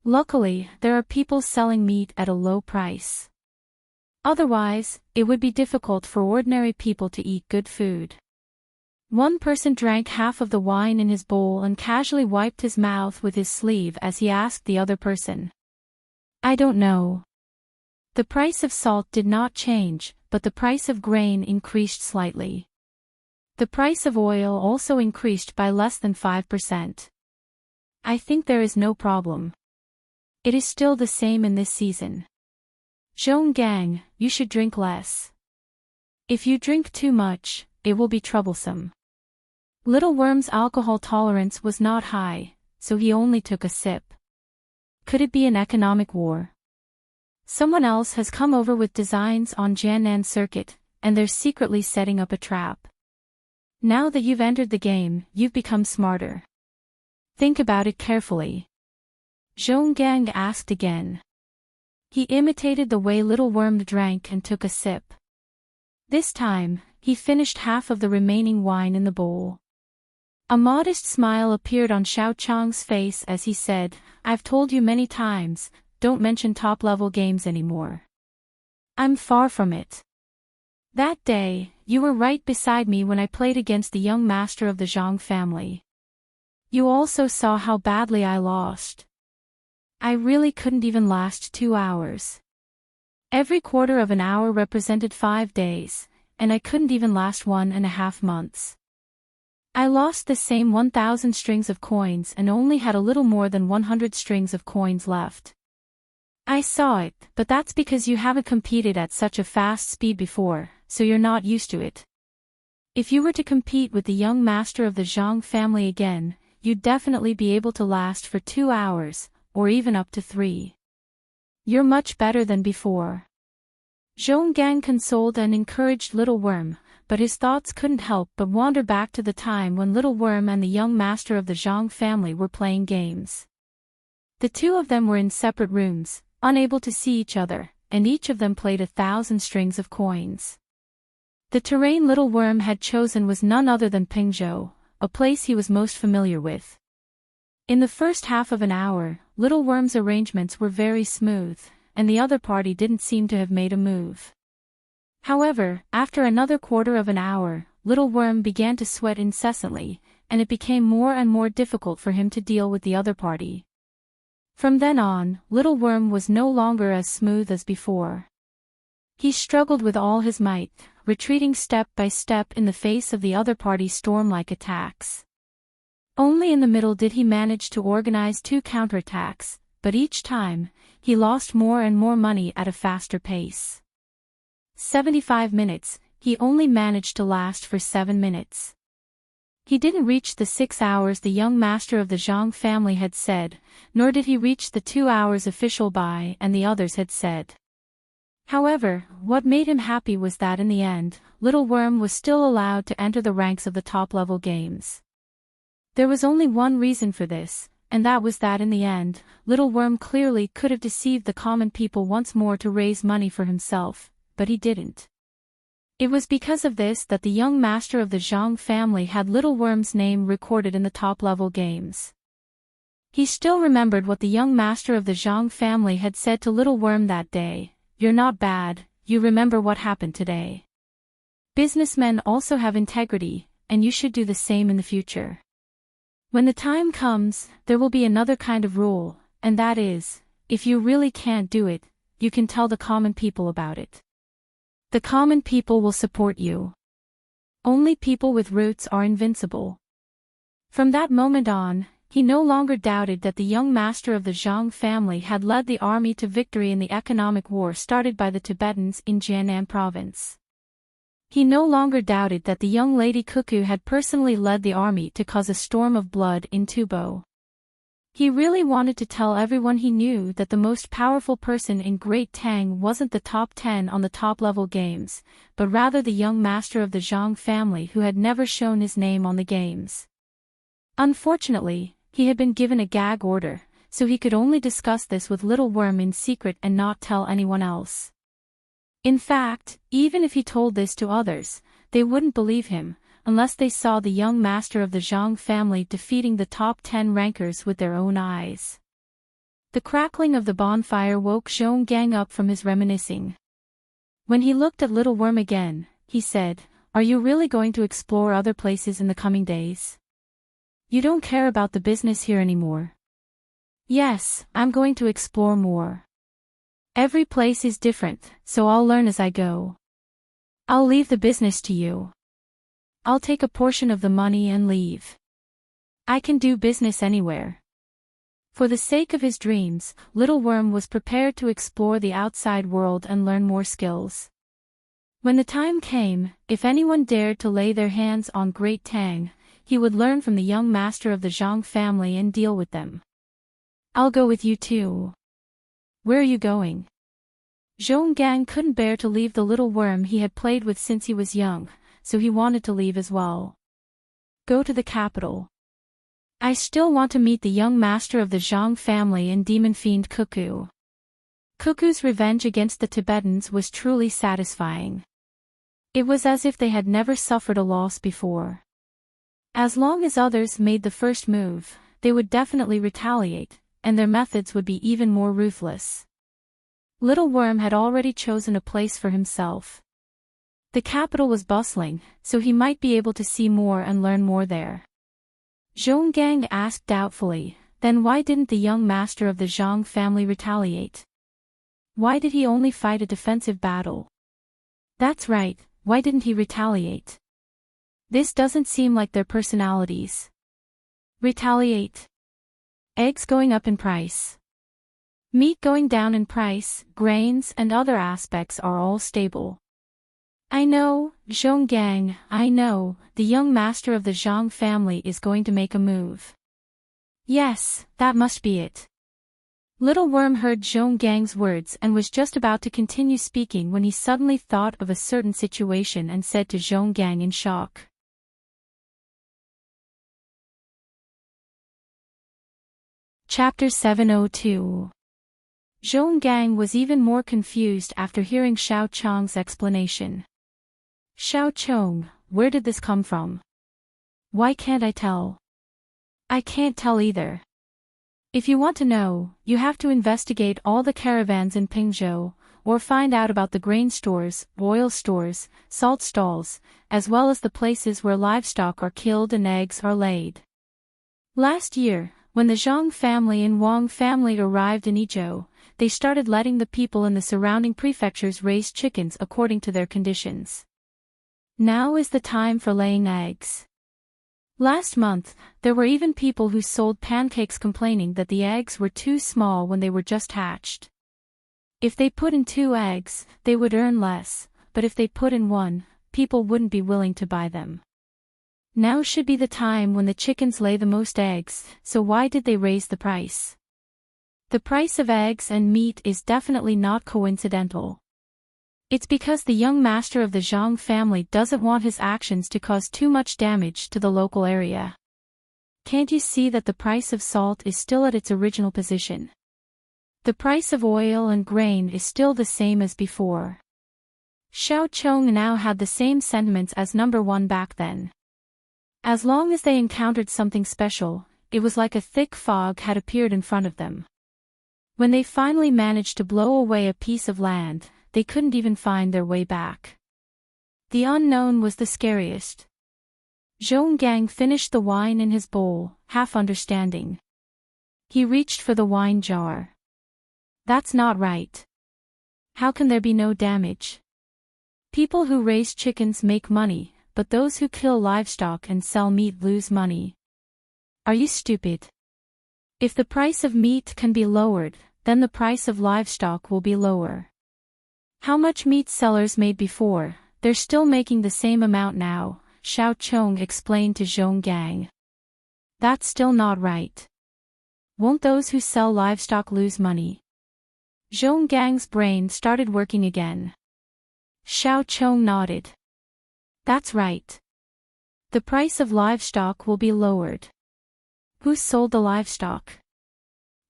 Luckily, there are people selling meat at a low price. Otherwise, it would be difficult for ordinary people to eat good food." One person drank half of the wine in his bowl and casually wiped his mouth with his sleeve as he asked the other person, "I don't know." The price of salt did not change, but the price of grain increased slightly. The price of oil also increased by less than 5%. "I think there is no problem. It is still the same in this season. Zhonggang, you should drink less. If you drink too much, it will be troublesome." Little Worm's alcohol tolerance was not high, so he only took a sip. Could it be an economic war? Someone else has come over with designs on Jiannan Circuit, and they're secretly setting up a trap. Now that you've entered the game, you've become smarter. Think about it carefully. Zhonggang asked again. He imitated the way Little Worm drank and took a sip. This time, he finished half of the remaining wine in the bowl. A modest smile appeared on Xiao Chang's face as he said, "I've told you many times, don't mention top-level games anymore. I'm far from it. That day, you were right beside me when I played against the young master of the Zhang family. You also saw how badly I lost. I really couldn't even last 2 hours. Every quarter of an hour represented 5 days, and I couldn't even last 1.5 months. I lost the same 1,000 strings of coins and only had a little more than 100 strings of coins left. I saw it, but that's because you haven't competed at such a fast speed before, so you're not used to it. If you were to compete with the young master of the Zhang family again, you'd definitely be able to last for 2 hours, or even up to 3. You're much better than before." Zhonggang consoled and encouraged Little Worm, but his thoughts couldn't help but wander back to the time when Little Worm and the young master of the Zhang family were playing games. The two of them were in separate rooms, unable to see each other, and each of them played 1,000 strings of coins. The terrain Little Worm had chosen was none other than Pingzhou, a place he was most familiar with. In the first half of an hour, Little Worm's arrangements were very smooth, and the other party didn't seem to have made a move. However, after another quarter of an hour, Little Worm began to sweat incessantly, and it became more and more difficult for him to deal with the other party. From then on, Little Worm was no longer as smooth as before. He struggled with all his might, retreating step by step in the face of the other party's storm-like attacks. Only in the middle did he manage to organize 2 counterattacks, but each time, he lost more and more money at a faster pace. 75 minutes, he only managed to last for 7 minutes. He didn't reach the 6 hours the young master of the Zhang family had said, nor did he reach the 2 hours official Bai and the others had said. However, what made him happy was that in the end, Little Worm was still allowed to enter the ranks of the top-level games. There was only one reason for this, and that was that in the end, Little Worm clearly could have deceived the common people once more to raise money for himself, but he didn't. It was because of this that the young master of the Zhang family had Little Worm's name recorded in the top-level games. He still remembered what the young master of the Zhang family had said to Little Worm that day, "You're not bad, you remember what happened today. Businessmen also have integrity, and you should do the same in the future. When the time comes, there will be another kind of rule, and that is, if you really can't do it, you can tell the common people about it. The common people will support you. Only people with roots are invincible." From that moment on, he no longer doubted that the young master of the Zhang family had led the army to victory in the economic war started by the Tibetans in Jiangnan province. He no longer doubted that the young lady Cuckoo had personally led the army to cause a storm of blood in Tubo. He really wanted to tell everyone he knew that the most powerful person in Great Tang wasn't the top 10 on the top-level games, but rather the young master of the Zhang family who had never shown his name on the games. Unfortunately, he had been given a gag order, so he could only discuss this with Little Worm in secret and not tell anyone else. In fact, even if he told this to others, they wouldn't believe him, unless they saw the young master of the Zhang family defeating the top 10 rankers with their own eyes. The crackling of the bonfire woke Zhonggang up from his reminiscing. When he looked at Little Worm again, he said, "Are you really going to explore other places in the coming days? You don't care about the business here anymore?" "Yes, I'm going to explore more. Every place is different, so I'll learn as I go. I'll leave the business to you. I'll take a portion of the money and leave. I can do business anywhere." For the sake of his dreams, Little Worm was prepared to explore the outside world and learn more skills. When the time came, if anyone dared to lay their hands on Great Tang, he would learn from the young master of the Zhang family and deal with them. "I'll go with you too." "Where are you going?" Zhonggang couldn't bear to leave the Little Worm he had played with since he was young, so he wanted to leave as well. Go to the capital. I still want to meet the young master of the Zhang family and demon fiend Cuckoo. Cuckoo's revenge against the Tibetans was truly satisfying. It was as if they had never suffered a loss before. As long as others made the first move, they would definitely retaliate, and their methods would be even more ruthless. Little Worm had already chosen a place for himself. The capital was bustling, so he might be able to see more and learn more there. Zhonggang asked doubtfully, then why didn't the young master of the Zhang family retaliate? Why did he only fight a defensive battle? That's right, why didn't he retaliate? This doesn't seem like their personalities. Retaliate. Eggs going up in price. Meat going down in price, grains and other aspects are all stable. I know, Zhonggang, I know, the young master of the Zhang family is going to make a move. Yes, that must be it. Little Worm heard Zhonggang's words and was just about to continue speaking when he suddenly thought of a certain situation and said to Zhonggang in shock. Chapter 702. Zhonggang was even more confused after hearing Xiao Chong's explanation. Xiao Chong, where did this come from? Why can't I tell? I can't tell either. If you want to know, you have to investigate all the caravans in Pingzhou, or find out about the grain stores, oil stores, salt stalls, as well as the places where livestock are killed and eggs are laid. Last year, when the Zhang family and Wang family arrived in Idyll, they started letting the people in the surrounding prefectures raise chickens according to their conditions. Now is the time for laying eggs. Last month, there were even people who sold pancakes complaining that the eggs were too small when they were just hatched. If they put in 2 eggs, they would earn less, but if they put in 1, people wouldn't be willing to buy them. Now should be the time when the chickens lay the most eggs, so why did they raise the price? The price of eggs and meat is definitely not coincidental. It's because the young master of the Zhang family doesn't want his actions to cause too much damage to the local area. Can't you see that the price of salt is still at its original position? The price of oil and grain is still the same as before. Xiao Chong now had the same sentiments as number 1 back then. As long as they encountered something special, it was like a thick fog had appeared in front of them. When they finally managed to blow away a piece of land, they couldn't even find their way back. The unknown was the scariest. Zhonggang finished the wine in his bowl, half understanding. He reached for the wine jar. That's not right. How can there be no damage? People who raise chickens make money, but those who kill livestock and sell meat lose money. Are you stupid? If the price of meat can be lowered, then the price of livestock will be lower. How much meat sellers made before, they're still making the same amount now, Xiao Chong explained to Zhonggang. That's still not right. Won't those who sell livestock lose money? Zhonggang's brain started working again. Xiao Chong nodded. That's right. The price of livestock will be lowered. Who sold the livestock?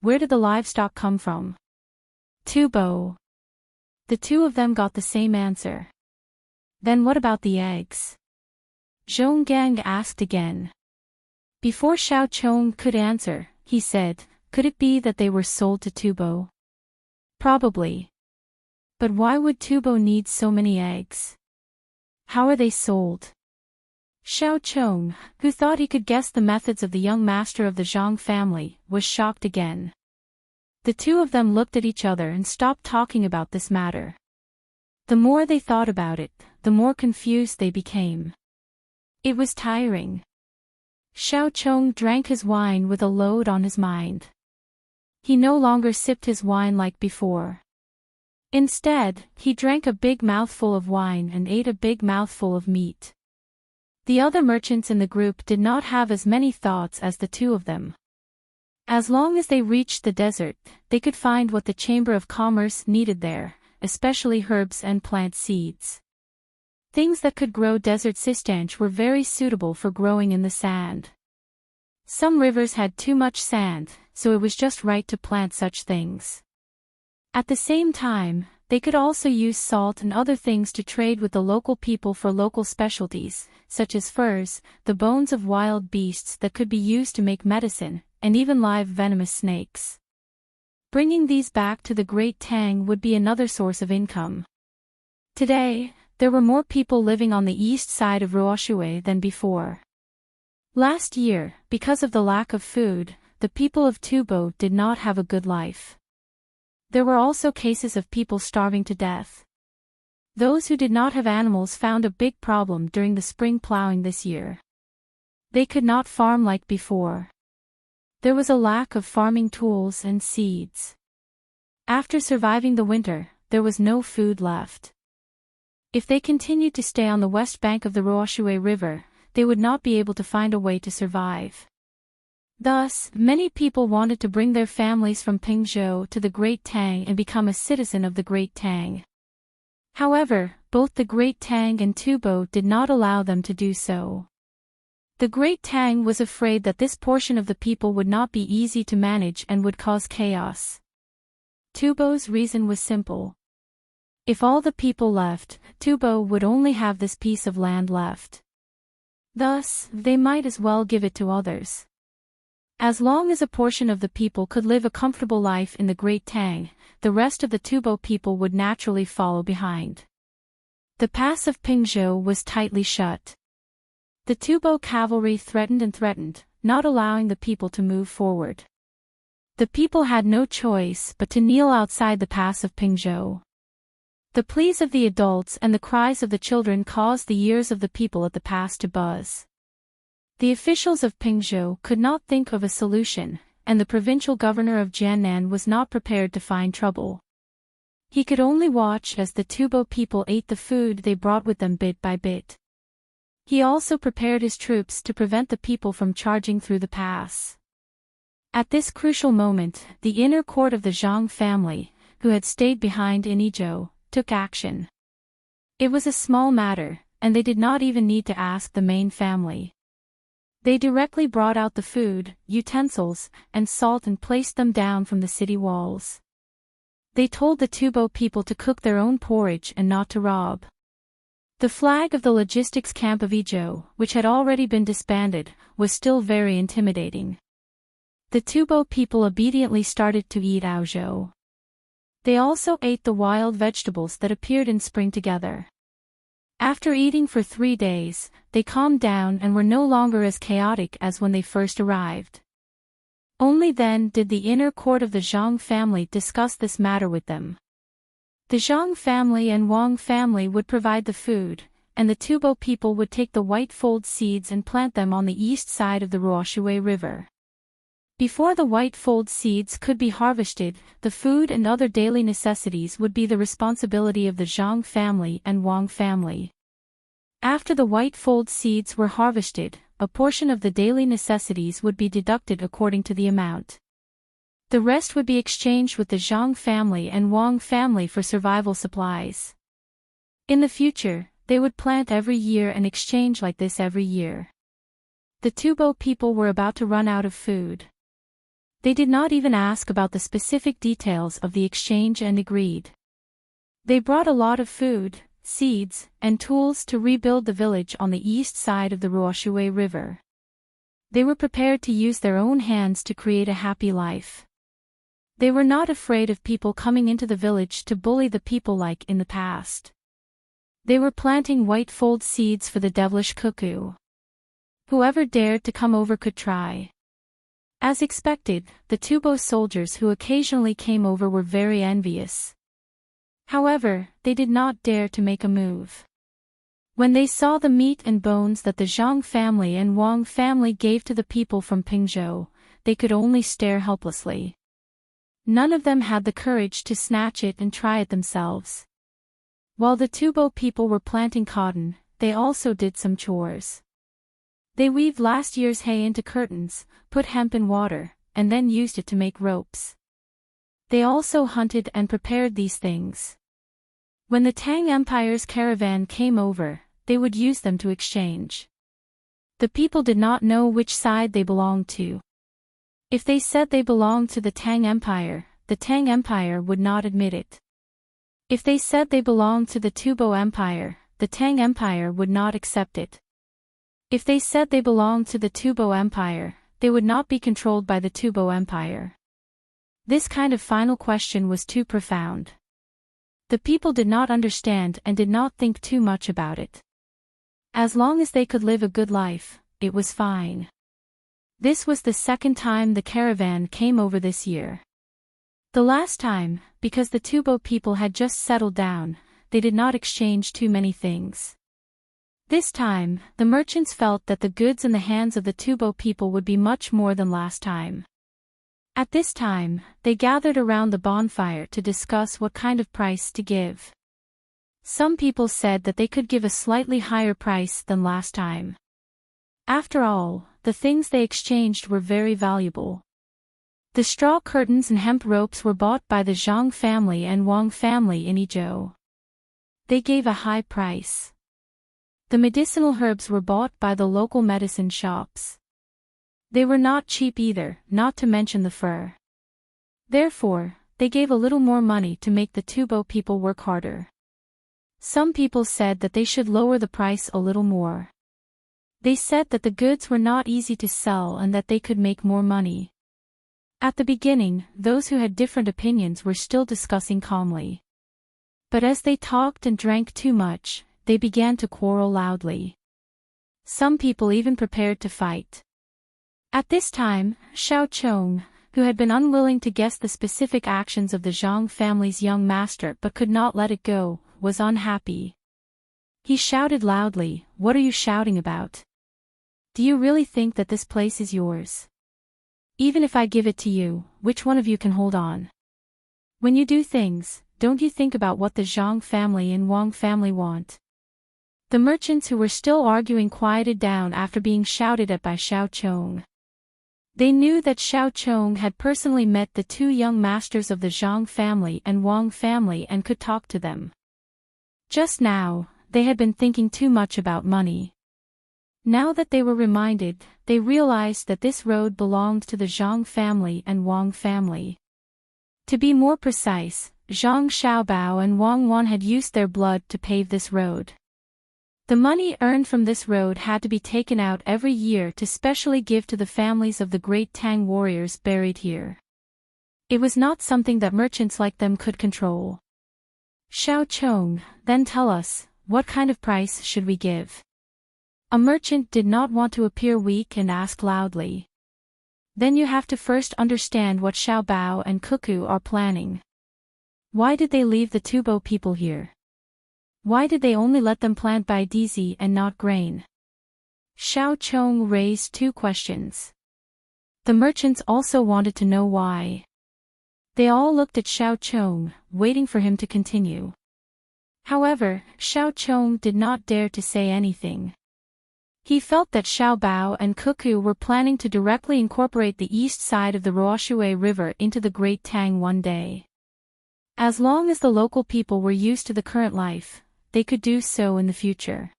Where did the livestock come from? Tubo. The 2 of them got the same answer. Then what about the eggs? Zhonggang asked again. Before Xiao Chong could answer, he said, could it be that they were sold to Tubo? Probably. But why would Tubo need so many eggs? How are they sold? Xiao Chong, who thought he could guess the methods of the young master of the Zhang family, was shocked again. The 2 of them looked at each other and stopped talking about this matter. The more they thought about it, the more confused they became. It was tiring. Xiao Chong drank his wine with a load on his mind. He no longer sipped his wine like before. Instead, he drank a big mouthful of wine and ate a big mouthful of meat. The other merchants in the group did not have as many thoughts as the 2 of them. As long as they reached the desert, they could find what the Chamber of Commerce needed there, especially herbs and plant seeds. Things that could grow desert cistanche were very suitable for growing in the sand. Some rivers had too much sand, so it was just right to plant such things. At the same time, they could also use salt and other things to trade with the local people for local specialties, such as furs, the bones of wild beasts that could be used to make medicine, and even live venomous snakes. Bringing these back to the Great Tang would be another source of income. Today, there were more people living on the east side of Ruoshui than before. Last year, because of the lack of food, the people of Tubo did not have a good life. There were also cases of people starving to death. Those who did not have animals found a big problem during the spring plowing this year. They could not farm like before. There was a lack of farming tools and seeds. After surviving the winter, there was no food left. If they continued to stay on the west bank of the Ruoshui River, they would not be able to find a way to survive. Thus, many people wanted to bring their families from Pingzhou to the Great Tang and become a citizen of the Great Tang. However, both the Great Tang and Tubo did not allow them to do so. The Great Tang was afraid that this portion of the people would not be easy to manage and would cause chaos. Tubo's reason was simple. If all the people left, Tubo would only have this piece of land left. Thus, they might as well give it to others. As long as a portion of the people could live a comfortable life in the Great Tang, the rest of the Tubo people would naturally follow behind. The pass of Pingzhou was tightly shut. The Tubo cavalry threatened, not allowing the people to move forward. The people had no choice but to kneel outside the pass of Pingzhou. The pleas of the adults and the cries of the children caused the ears of the people at the pass to buzz. The officials of Pingzhou could not think of a solution, and the provincial governor of Jiannan was not prepared to find trouble. He could only watch as the Tubo people ate the food they brought with them bit by bit. He also prepared his troops to prevent the people from charging through the pass. At this crucial moment, the inner court of the Zhang family, who had stayed behind in Idyll, took action. It was a small matter, and they did not even need to ask the main family. They directly brought out the food, utensils, and salt and placed them down from the city walls. They told the Tubo people to cook their own porridge and not to rob. The flag of the logistics camp of Idyll, which had already been disbanded, was still very intimidating. The Tubo people obediently started to eat aozhou. They also ate the wild vegetables that appeared in spring together. After eating for 3 days, they calmed down and were no longer as chaotic as when they first arrived. Only then did the inner court of the Zhang family discuss this matter with them. The Zhang family and Wang family would provide the food, and the Tubo people would take the white fold seeds and plant them on the east side of the Ruoshui River. Before the white fold seeds could be harvested, the food and other daily necessities would be the responsibility of the Zhang family and Wang family. After the white fold seeds were harvested, a portion of the daily necessities would be deducted according to the amount. The rest would be exchanged with the Zhang family and Wang family for survival supplies. In the future, they would plant every year and exchange like this every year. The Tubo people were about to run out of food. They did not even ask about the specific details of the exchange and agreed. They brought a lot of food, seeds, and tools to rebuild the village on the east side of the Ruoshui River. They were prepared to use their own hands to create a happy life. They were not afraid of people coming into the village to bully the people like in the past. They were planting white fold seeds for the devilish cuckoo. Whoever dared to come over could try. As expected, the Tubo soldiers who occasionally came over were very envious. However, they did not dare to make a move. When they saw the meat and bones that the Zhang family and Wang family gave to the people from Pingzhou, they could only stare helplessly. None of them had the courage to snatch it and try it themselves. While the Tubo people were planting cotton, they also did some chores. They weaved last year's hay into curtains, put hemp in water, and then used it to make ropes. They also hunted and prepared these things. When the Tang Empire's caravan came over, they would use them to exchange. The people did not know which side they belonged to. If they said they belonged to the Tang Empire, the Tang Empire would not admit it. If they said they belonged to the Tubo Empire, the Tang Empire would not accept it. If they said they belonged to the Tubo Empire, they would not be controlled by the Tubo Empire. This kind of final question was too profound. The people did not understand and did not think too much about it. As long as they could live a good life, it was fine. This was the second time the caravan came over this year. The last time, because the Tubo people had just settled down, they did not exchange too many things. This time, the merchants felt that the goods in the hands of the Tubo people would be much more than last time. At this time, they gathered around the bonfire to discuss what kind of price to give. Some people said that they could give a slightly higher price than last time. After all, the things they exchanged were very valuable. The straw curtains and hemp ropes were bought by the Zhang family and Wang family in Idyll. They gave a high price. The medicinal herbs were bought by the local medicine shops. They were not cheap either, not to mention the fur. Therefore, they gave a little more money to make the Tubo people work harder. Some people said that they should lower the price a little more. They said that the goods were not easy to sell and that they could make more money. At the beginning, those who had different opinions were still discussing calmly. But as they talked and drank too much, they began to quarrel loudly. Some people even prepared to fight. At this time, Xiao Chong, who had been unwilling to guess the specific actions of the Zhang family's young master but could not let it go, was unhappy. He shouted loudly, "What are you shouting about? Do you really think that this place is yours? Even if I give it to you, which one of you can hold on? When you do things, don't you think about what the Zhang family and Wang family want?" The merchants who were still arguing quieted down after being shouted at by Xiao Chong. They knew that Xiao Chong had personally met the two young masters of the Zhang family and Wang family and could talk to them. Just now, they had been thinking too much about money. Now that they were reminded, they realized that this road belonged to the Zhang family and Wang family. To be more precise, Zhang Xiaobao and Wang Wan had used their blood to pave this road. The money earned from this road had to be taken out every year to specially give to the families of the great Tang warriors buried here. It was not something that merchants like them could control. "Xiao Chong, then tell us, what kind of price should we give?" A merchant did not want to appear weak and asked loudly. "Then you have to first understand what Xiao Bao and Cuckoo are planning. Why did they leave the Tubo people here? Why did they only let them plant baidizi and not grain?" Xiao Chong raised two questions. The merchants also wanted to know why. They all looked at Xiao Chong, waiting for him to continue. However, Xiao Chong did not dare to say anything. He felt that Xiao Bao and Cuckoo were planning to directly incorporate the east side of the Ruoshui River into the Great Tang one day. As long as the local people were used to the current life, they could do so in the future.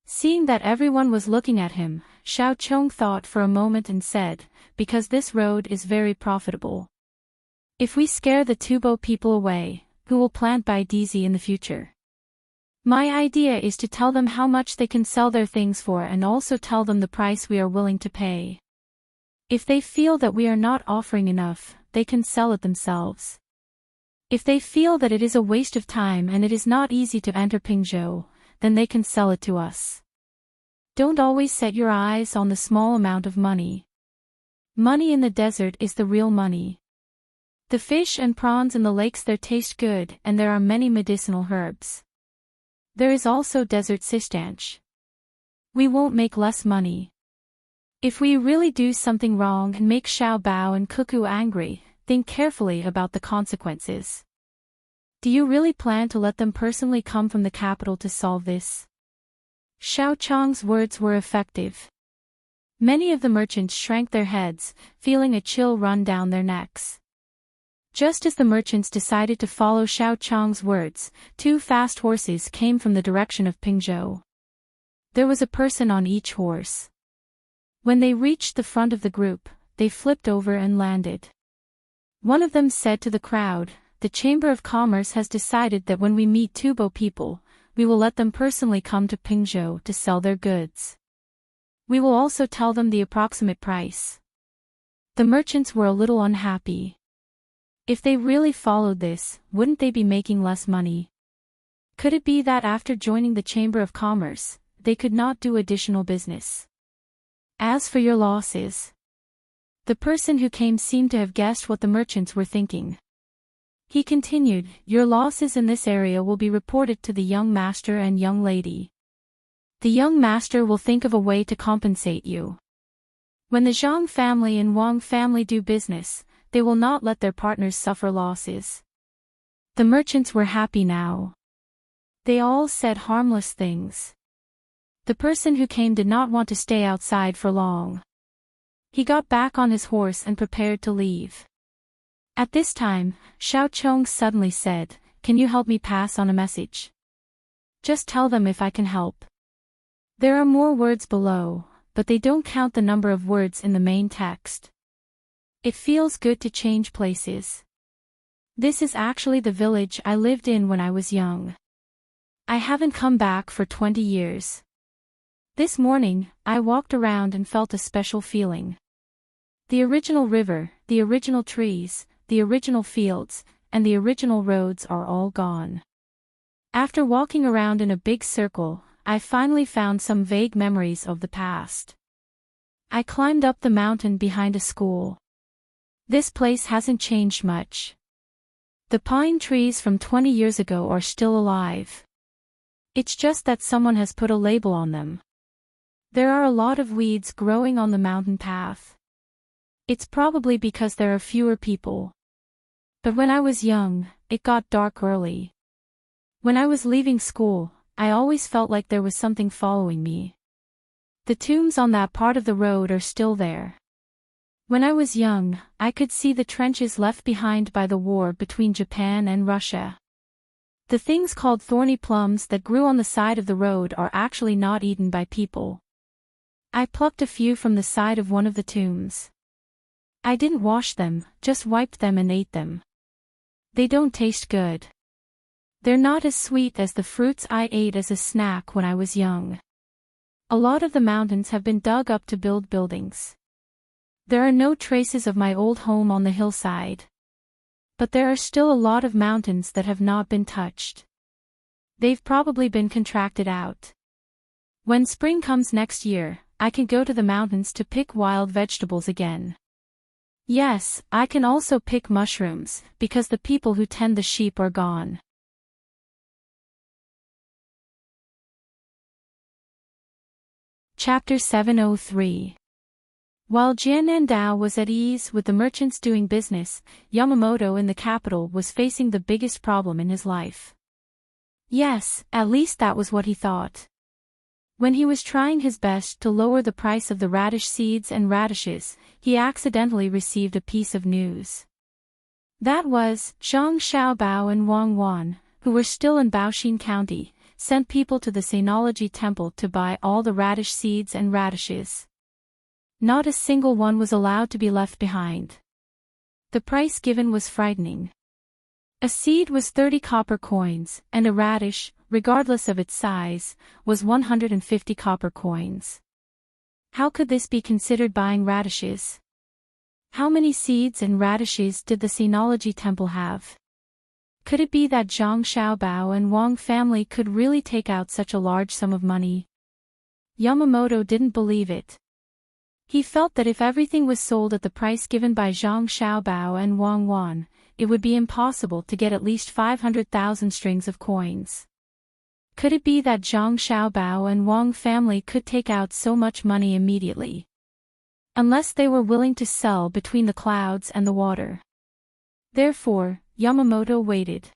Seeing that everyone was looking at him, Xiao Chong thought for a moment and said, "Because this road is very profitable. If we scare the Tubo people away, who will plant baidizi in the future? My idea is to tell them how much they can sell their things for and also tell them the price we are willing to pay. If they feel that we are not offering enough, they can sell it themselves. If they feel that it is a waste of time and it is not easy to enter Pingzhou, then they can sell it to us. Don't always set your eyes on the small amount of money. Money in the desert is the real money. The fish and prawns in the lakes there taste good and there are many medicinal herbs. There is also desert sistanch. We won't make less money. If we really do something wrong and make Xiao Bao and Cuckoo angry, think carefully about the consequences. Do you really plan to let them personally come from the capital to solve this?" Xiao Chong's words were effective. Many of the merchants shrank their heads, feeling a chill run down their necks. Just as the merchants decided to follow Xiao Chong's words, two fast horses came from the direction of Pingzhou. There was a person on each horse. When they reached the front of the group, they flipped over and landed. One of them said to the crowd, "The Chamber of Commerce has decided that when we meet Tubo people, we will let them personally come to Pingzhou to sell their goods. We will also tell them the approximate price." The merchants were a little unhappy. If they really followed this, wouldn't they be making less money? Could it be that after joining the Chamber of Commerce, they could not do additional business? As for your losses. The person who came seemed to have guessed what the merchants were thinking. He continued, "Your losses in this area will be reported to the young master and young lady. The young master will think of a way to compensate you. When the Zhang family and Wang family do business, they will not let their partners suffer losses." The merchants were happy now. They all said harmless things. The person who came did not want to stay outside for long. He got back on his horse and prepared to leave. At this time, Xiao Chong suddenly said, "Can you help me pass on a message? Just tell them if I can help." There are more words below, but they don't count the number of words in the main text. It feels good to change places. This is actually the village I lived in when I was young. I haven't come back for 20 years. This morning, I walked around and felt a special feeling. The original river, the original trees, the original fields, and the original roads are all gone. After walking around in a big circle, I finally found some vague memories of the past. I climbed up the mountain behind a school. This place hasn't changed much. The pine trees from 20 years ago are still alive. It's just that someone has put a label on them. There are a lot of weeds growing on the mountain path. It's probably because there are fewer people. But when I was young, it got dark early. When I was leaving school, I always felt like there was something following me. The tombs on that part of the road are still there. When I was young, I could see the trenches left behind by the war between Japan and Russia. The things called thorny plums that grew on the side of the road are actually not eaten by people. I plucked a few from the side of one of the tombs. I didn't wash them, just wiped them and ate them. They don't taste good. They're not as sweet as the fruits I ate as a snack when I was young. A lot of the mountains have been dug up to build buildings. There are no traces of my old home on the hillside. But there are still a lot of mountains that have not been touched. They've probably been contracted out. When spring comes next year, I can go to the mountains to pick wild vegetables again. Yes, I can also pick mushrooms, because the people who tend the sheep are gone. Chapter 703. While Jian and Dao was at ease with the merchants doing business, Yamamoto in the capital was facing the biggest problem in his life. Yes, at least that was what he thought. When he was trying his best to lower the price of the radish seeds and radishes, he accidentally received a piece of news. That was, Zhang Xiaobao and Wang Wan, who were still in Baoxin County, sent people to the Sainology Temple to buy all the radish seeds and radishes. Not a single one was allowed to be left behind. The price given was frightening. A seed was 30 copper coins, and a radish, regardless of its size, was 150 copper coins. How could this be considered buying radishes? How many seeds and radishes did the Sainology Temple have? Could it be that Zhang Xiaobao and Wang family could really take out such a large sum of money? Yamamoto didn't believe it. He felt that if everything was sold at the price given by Zhang Xiaobao and Wang Wan, it would be impossible to get at least 500,000 strings of coins. Could it be that Zhang Xiaobao and Wang family could take out so much money immediately? Unless they were willing to sell between the clouds and the water. Therefore, Yamamoto waited.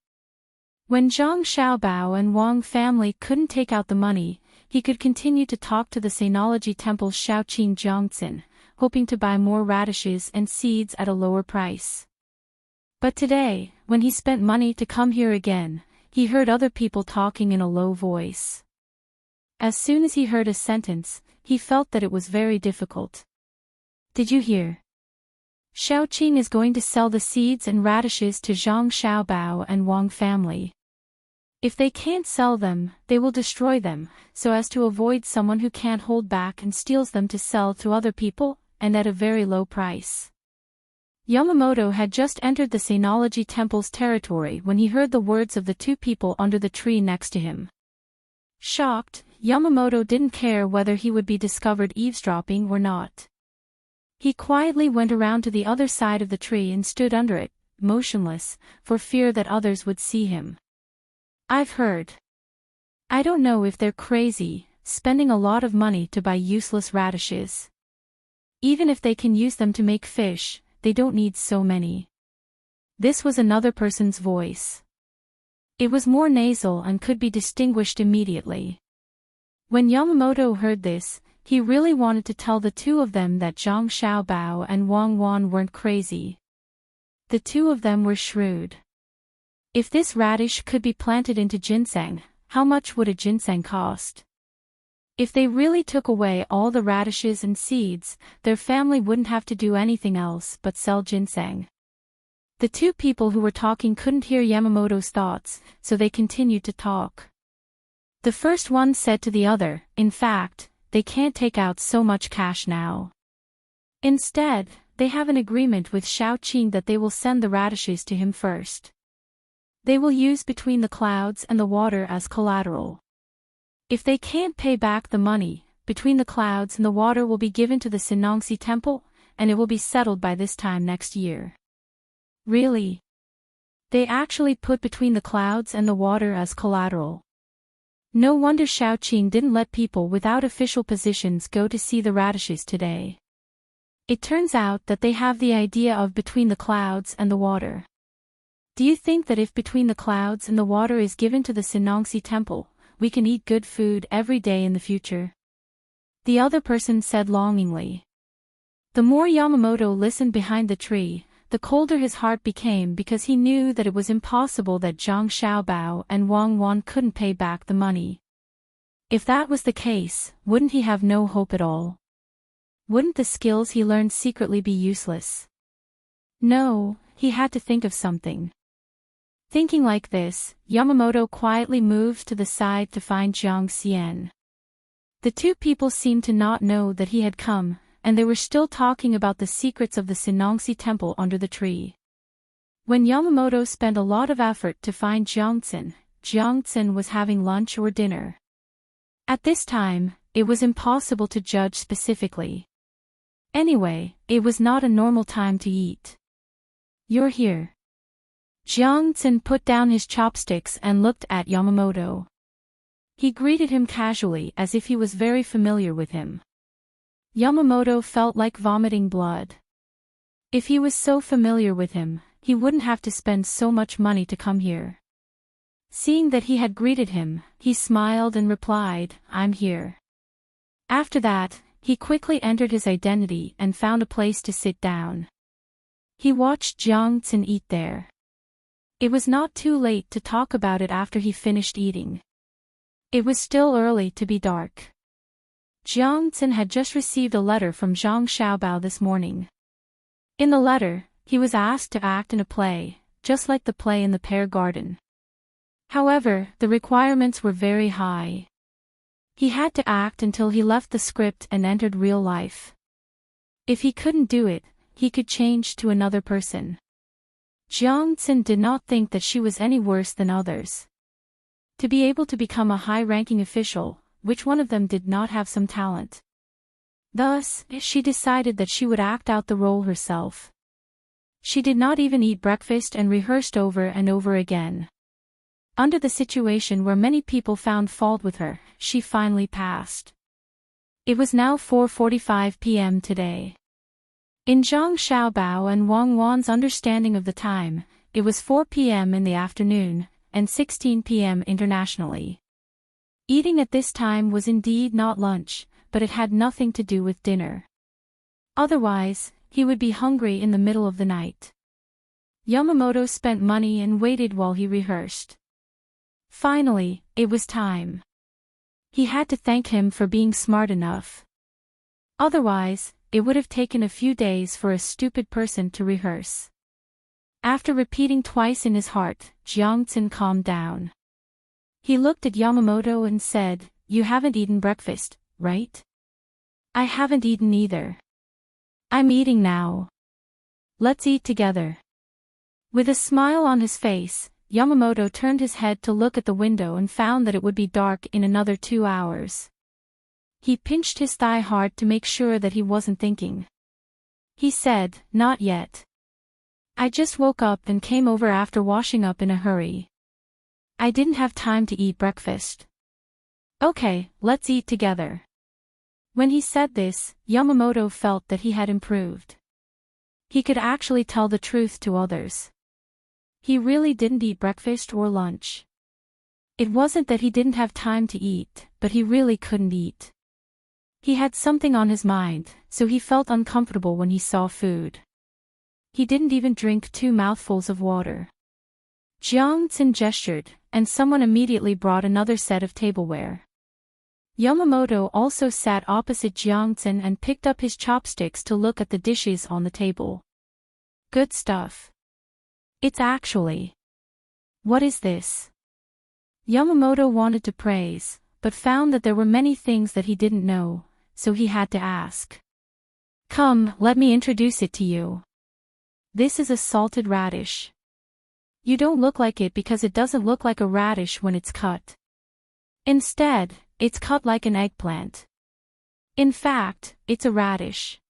When Zhang Xiaobao and Wang family couldn't take out the money, he could continue to talk to the Sainology Temple's Shaoqing Jiangcin, hoping to buy more radishes and seeds at a lower price. But today, when he spent money to come here again, he heard other people talking in a low voice. As soon as he heard a sentence, he felt that it was very difficult. Did you hear? Xiaoqing is going to sell the seeds and radishes to Zhang Xiaobao and Wang family. If they can't sell them, they will destroy them, so as to avoid someone who can't hold back and steals them to sell to other people, and at a very low price. Yamamoto had just entered the Seinology Temple's territory when he heard the words of the two people under the tree next to him. Shocked, Yamamoto didn't care whether he would be discovered eavesdropping or not. He quietly went around to the other side of the tree and stood under it, motionless, for fear that others would see him. I've heard. I don't know if they're crazy, spending a lot of money to buy useless radishes. Even if they can use them to make fish, they don't need so many. This was another person's voice. It was more nasal and could be distinguished immediately. When Yamamoto heard this, he really wanted to tell the two of them that Zhang Xiaobao and Wang Wan weren't crazy. The two of them were shrewd. If this radish could be planted into ginseng, how much would a ginseng cost? If they really took away all the radishes and seeds, their family wouldn't have to do anything else but sell ginseng. The two people who were talking couldn't hear Yamamoto's thoughts, so they continued to talk. The first one said to the other, in fact, they can't take out so much cash now. Instead, they have an agreement with Xiaoqing that they will send the radishes to him first. They will use between the clouds and the water as collateral. If they can't pay back the money, between the clouds and the water will be given to the Seinology Temple, and it will be settled by this time next year. Really? They actually put between the clouds and the water as collateral. No wonder Xiaoqing didn't let people without official positions go to see the radishes today. It turns out that they have the idea of between the clouds and the water. Do you think that if between the clouds and the water is given to the Seinology Temple, we can eat good food every day in the future? The other person said longingly. The more Yamamoto listened behind the tree, the colder his heart became because he knew that it was impossible that Zhang Xiaobao and Wang Wan couldn't pay back the money. If that was the case, wouldn't he have no hope at all? Wouldn't the skills he learned secretly be useless? No, he had to think of something. Thinking like this, Yamamoto quietly moved to the side to find Jiang Xian. The two people seemed to not know that he had come, and they were still talking about the secrets of the Seinology Temple under the tree. When Yamamoto spent a lot of effort to find Jiang Xian was having lunch or dinner. At this time, it was impossible to judge specifically. Anyway, it was not a normal time to eat. You're here. Jiang Xian put down his chopsticks and looked at Yamamoto. He greeted him casually as if he was very familiar with him. Yamamoto felt like vomiting blood. If he was so familiar with him, he wouldn't have to spend so much money to come here. Seeing that he had greeted him, he smiled and replied, "I'm here." After that, he quickly entered his identity and found a place to sit down. He watched Jiang Xian eat there. It was not too late to talk about it after he finished eating. It was still early to be dark. Jiang Xian had just received a letter from Zhang Xiaobao this morning. In the letter, he was asked to act in a play, just like the play in the pear garden. However, the requirements were very high. He had to act until he left the script and entered real life. If he couldn't do it, he could change to another person. Jiang Xian did not think that she was any worse than others. To be able to become a high-ranking official, which one of them did not have some talent? Thus, she decided that she would act out the role herself. She did not even eat breakfast and rehearsed over and over again. Under the situation where many people found fault with her, she finally passed. It was now 4:45 p.m. today. In Zhang Xiaobao and Wang Wan's understanding of the time, it was 4 p.m. in the afternoon, and 16 p.m. internationally. Eating at this time was indeed not lunch, but it had nothing to do with dinner. Otherwise, he would be hungry in the middle of the night. Yamamoto spent money and waited while he rehearsed. Finally, it was time. He had to thank him for being smart enough. Otherwise, it would have taken a few days for a stupid person to rehearse. After repeating twice in his heart, Jiangxin calmed down. He looked at Yamamoto and said, "You haven't eaten breakfast, right?" "I haven't eaten either. I'm eating now. Let's eat together." With a smile on his face, Yamamoto turned his head to look at the window and found that it would be dark in another 2 hours. He pinched his thigh hard to make sure that he wasn't thinking. He said, "Not yet. I just woke up and came over after washing up in a hurry. I didn't have time to eat breakfast." "Okay, let's eat together." When he said this, Yamamoto felt that he had improved. He could actually tell the truth to others. He really didn't eat breakfast or lunch. It wasn't that he didn't have time to eat, but he really couldn't eat. He had something on his mind, so he felt uncomfortable when he saw food. He didn't even drink 2 mouthfuls of water. Jiangxin gestured, and someone immediately brought another set of tableware. Yamamoto also sat opposite Jiangxin and picked up his chopsticks to look at the dishes on the table. "Good stuff. It's actually... What is this?" Yamamoto wanted to praise, but found that there were many things that he didn't know, so he had to ask. "Come, let me introduce it to you. This is a salted radish. You don't look like it because it doesn't look like a radish when it's cut. Instead, it's cut like an eggplant. In fact, it's a radish.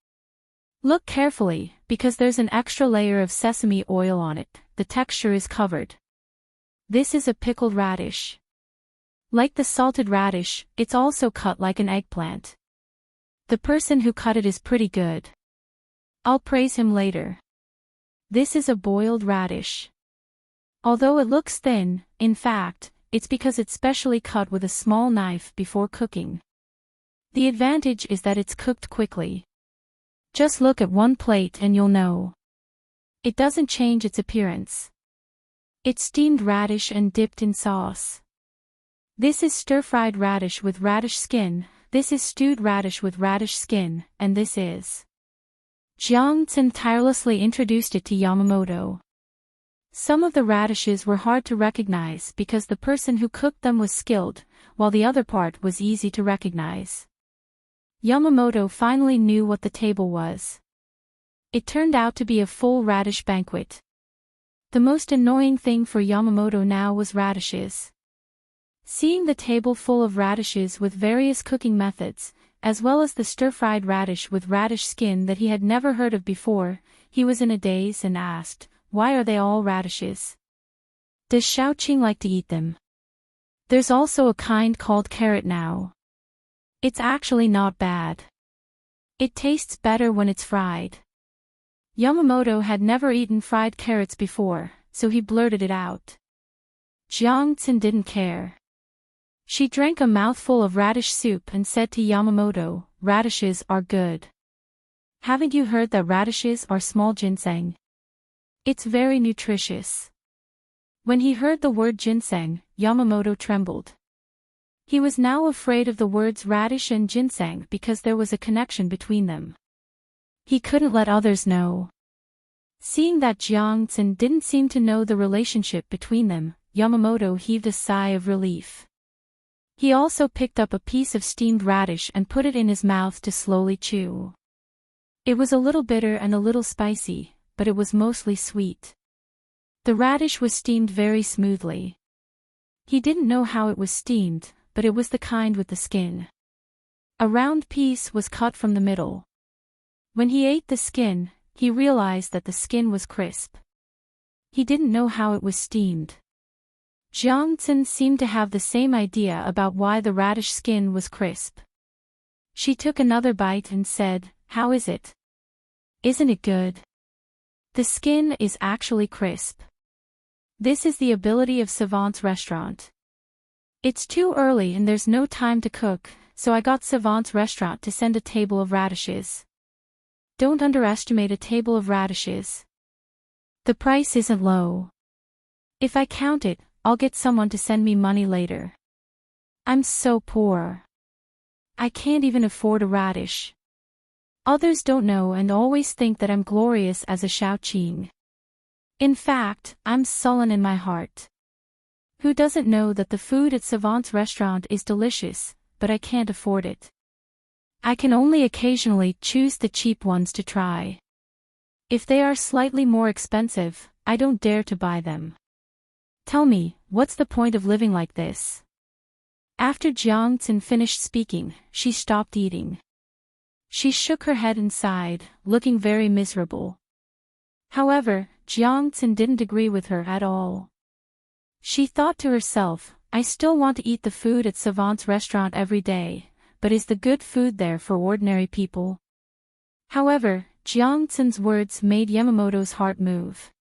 Look carefully, because there's an extra layer of sesame oil on it, the texture is covered. This is a pickled radish. Like the salted radish, it's also cut like an eggplant. The person who cut it is pretty good. I'll praise him later. This is a boiled radish. Although it looks thin, in fact, it's because it's specially cut with a small knife before cooking. The advantage is that it's cooked quickly. Just look at one plate and you'll know. It doesn't change its appearance. It's steamed radish and dipped in sauce. This is stir-fried radish with radish skin, this is stewed radish with radish skin, and this is... Jiangxin tirelessly introduced it to Yamamoto. Some of the radishes were hard to recognize because the person who cooked them was skilled, while the other part was easy to recognize. Yamamoto finally knew what the table was. It turned out to be a full radish banquet. The most annoying thing for Yamamoto now was radishes. Seeing the table full of radishes with various cooking methods, as well as the stir-fried radish with radish skin that he had never heard of before, he was in a daze and asked, "Why are they all radishes? Does Xiaoqing like to eat them? There's also a kind called carrot now. It's actually not bad. It tastes better when it's fried." Yamamoto had never eaten fried carrots before, so he blurted it out. Jiangxin didn't care. She drank a mouthful of radish soup and said to Yamamoto, "Radishes are good. Haven't you heard that radishes are small ginseng? It's very nutritious." When he heard the word ginseng, Yamamoto trembled. He was now afraid of the words radish and ginseng because there was a connection between them. He couldn't let others know. Seeing that Jiangxin didn't seem to know the relationship between them, Yamamoto heaved a sigh of relief. He also picked up a piece of steamed radish and put it in his mouth to slowly chew. It was a little bitter and a little spicy, but it was mostly sweet. The radish was steamed very smoothly. He didn't know how it was steamed, but it was the kind with the skin. A round piece was cut from the middle. When he ate the skin, he realized that the skin was crisp. He didn't know how it was steamed. Jiangxin seemed to have the same idea about why the radish skin was crisp. She took another bite and said, "How is it? Isn't it good?" The skin is actually crisp. This is the ability of Savant's restaurant. It's too early and there's no time to cook, so I got Savant's restaurant to send a table of radishes. Don't underestimate a table of radishes. The price isn't low. If I count it, I'll get someone to send me money later. I'm so poor. I can't even afford a radish. Others don't know and always think that I'm glorious as a Xiaoqing. In fact, I'm sullen in my heart. Who doesn't know that the food at Savant's restaurant is delicious, but I can't afford it. I can only occasionally choose the cheap ones to try. If they are slightly more expensive, I don't dare to buy them. Tell me, what's the point of living like this? After Jiang Xin finished speaking, she stopped eating. She shook her head and sighed, looking very miserable. However, Jiang Xin didn't agree with her at all. She thought to herself, I still want to eat the food at Savant's restaurant every day, but is the good food there for ordinary people? However, Jiang Xin's words made Yamamoto's heart move.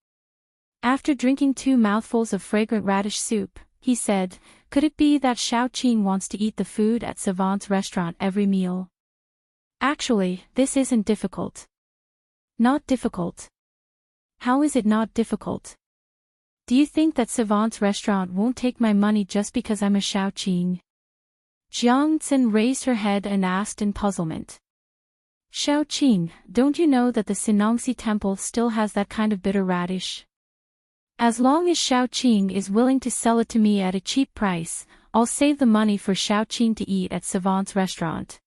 After drinking 2 mouthfuls of fragrant radish soup, he said, could it be that Xiaoqing wants to eat the food at Savant's restaurant every meal? Actually, this isn't difficult. Not difficult. How is it not difficult? Do you think that Savant's restaurant won't take my money just because I'm a Xiaoqing? Jiang Xin raised her head and asked in puzzlement. Xiaoqing, don't you know that the Sinangxi temple still has that kind of bitter radish? As long as Xiaoqing is willing to sell it to me at a cheap price, I'll save the money for Xiaoqing to eat at Savant's restaurant.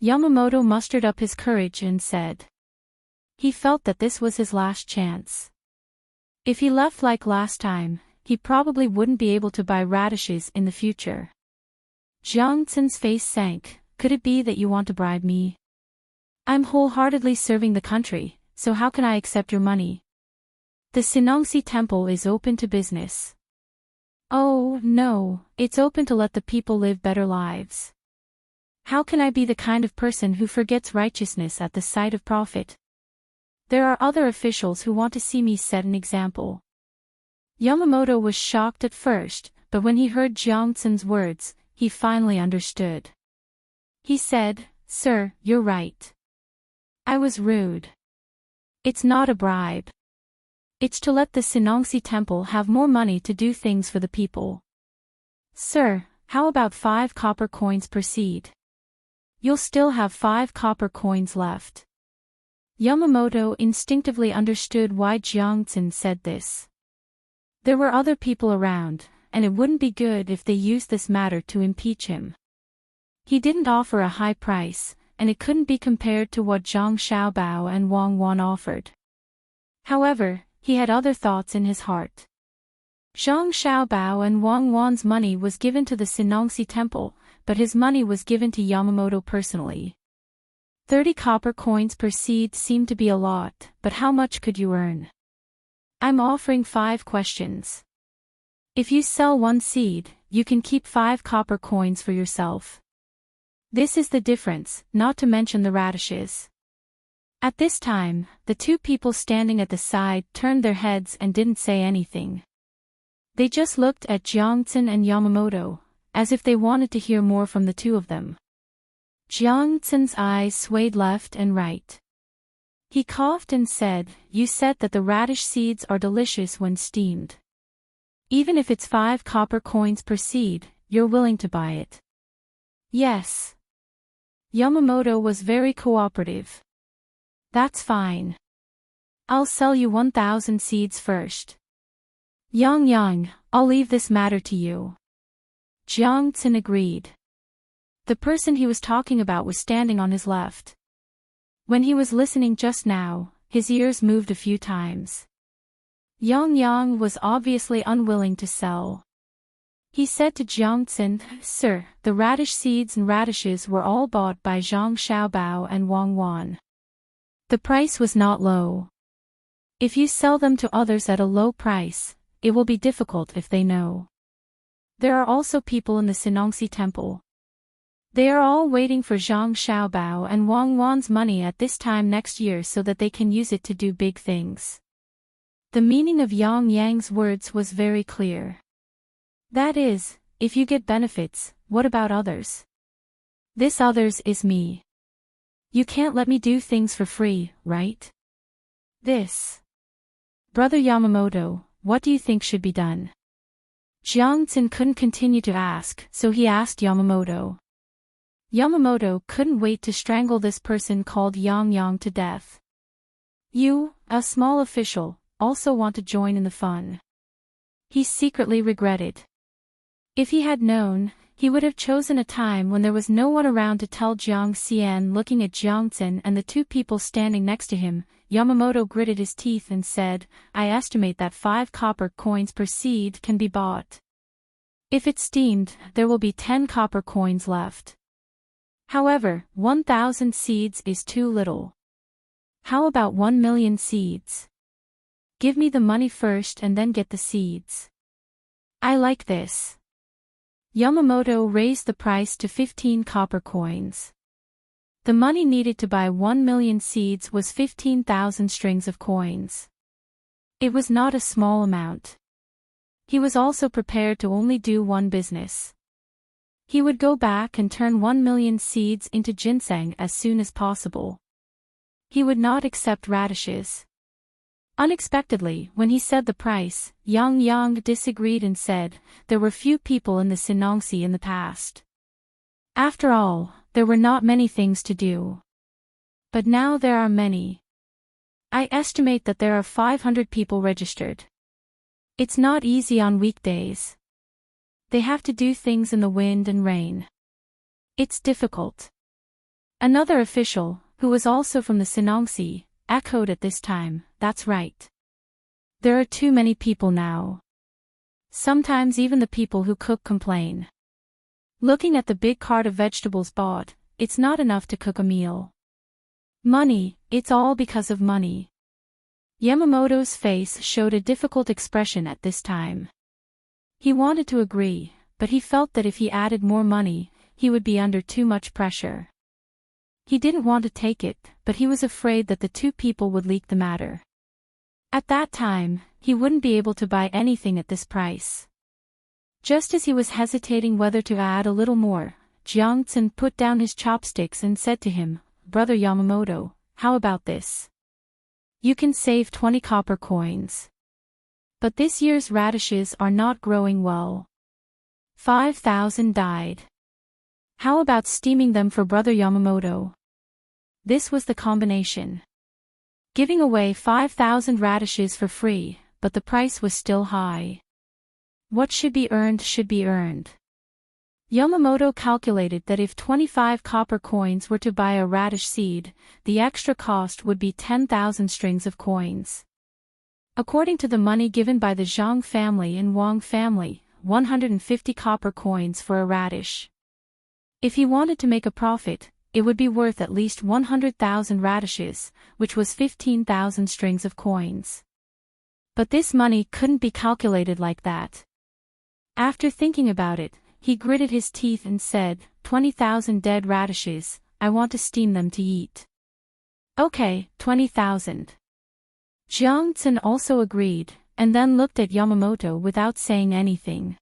Yamamoto mustered up his courage and said. He felt that this was his last chance. If he left like last time, he probably wouldn't be able to buy radishes in the future. Jiang Xin's face sank. Could it be that you want to bribe me? I'm wholeheartedly serving the country, so how can I accept your money? The Sinangxi temple is open to business. Oh, no, it's open to let the people live better lives. How can I be the kind of person who forgets righteousness at the sight of profit? There are other officials who want to see me set an example. Yamamoto was shocked at first, but when he heard Jiang Xin's words, he finally understood. He said, Sir, you're right. I was rude. It's not a bribe. It's to let the Sinangxi temple have more money to do things for the people. Sir, how about 5 copper coins per seed? You'll still have 5 copper coins left. Yamamoto instinctively understood why Jiang Xin said this. There were other people around, and it wouldn't be good if they used this matter to impeach him. He didn't offer a high price, and it couldn't be compared to what Zhang Xiaobao and Wang Wan offered. However, he had other thoughts in his heart. Zhang Xiaobao and Wang Wan's money was given to the Sinangxi temple, but his money was given to Yamamoto personally. 30 copper coins per seed seemed to be a lot, but how much could you earn? I'm offering 5 questions. If you sell 1 seed, you can keep 5 copper coins for yourself. This is the difference, not to mention the radishes. At this time, the 2 people standing at the side turned their heads and didn't say anything. They just looked at Jiang Xin and Yamamoto, as if they wanted to hear more from the 2 of them. Jiang Xin's eyes swayed left and right. He coughed and said, You said that the radish seeds are delicious when steamed. Even if it's 5 copper coins per seed, you're willing to buy it. Yes. Yamamoto was very cooperative. That's fine. I'll sell you 1,000 seeds first. Yang, I'll leave this matter to you. Jiang Xin agreed. The person he was talking about was standing on his left. When he was listening just now, his ears moved a few times. Yang was obviously unwilling to sell. He said to Jiang Xin, Sir, the radish seeds and radishes were all bought by Zhang Xiaobao and Wang Wan. The price was not low. If you sell them to others at a low price, it will be difficult if they know. There are also people in the Sinangxi temple. They are all waiting for Zhang Xiaobao and Wang Wan's money at this time next year so that they can use it to do big things. The meaning of Yang's words was very clear. That is, if you get benefits, what about others? This others is me. You can't let me do things for free, right? This. Brother Yamamoto, what do you think should be done? Jiangxin couldn't continue to ask, so he asked Yamamoto. Yamamoto couldn't wait to strangle this person called Yang Yang to death. You, a small official, also want to join in the fun. He secretly regretted. If he had known, he would have chosen a time when there was no one around to tell Jiang Xian. Looking at Jiangxin and the two people standing next to him, Yamamoto gritted his teeth and said, I estimate that 5 copper coins per seed can be bought. If it's steamed, there will be 10 copper coins left. However, 1,000 seeds is too little. How about 1 million seeds? Give me the money first and then get the seeds. I like this. Yamamoto raised the price to 15 copper coins. The money needed to buy 1 million seeds was 15,000 strings of coins. It was not a small amount. He was also prepared to only do one business. He would go back and turn 1 million seeds into ginseng as soon as possible. He would not accept radishes. Unexpectedly, when he said the price, Yang Yang disagreed and said, there were few people in the Sinongsi in the past. After all, there were not many things to do. But now there are many. I estimate that there are 500 people registered. It's not easy on weekdays. They have to do things in the wind and rain. It's difficult. Another official, who was also from the Sinongsi, echoed at this time, that's right. There are too many people now. Sometimes even the people who cook complain. Looking at the big cart of vegetables bought, it's not enough to cook a meal. Money, it's all because of money. Yamamoto's face showed a difficult expression at this time. He wanted to agree, but he felt that if he added more money, he would be under too much pressure. He didn't want to take it, but he was afraid that the two people would leak the matter. At that time, he wouldn't be able to buy anything at this price. Just as he was hesitating whether to add a little more, Jiangxin put down his chopsticks and said to him, Brother Yamamoto, how about this? You can save 20 copper coins. But this year's radishes are not growing well. 5,000 died. How about steaming them for Brother Yamamoto? This was the combination. Giving away 5,000 radishes for free, but the price was still high. What should be earned should be earned. Yamamoto calculated that if 25 copper coins were to buy a radish seed, the extra cost would be 10,000 strings of coins. According to the money given by the Zhang family and Wang family, 150 copper coins for a radish. If he wanted to make a profit, it would be worth at least 100,000 radishes, which was 15,000 strings of coins. But this money couldn't be calculated like that. After thinking about it, he gritted his teeth and said, 20,000 dead radishes, I want to steam them to eat. Okay, 20,000. Jiangxin also agreed, and then looked at Yamamoto without saying anything.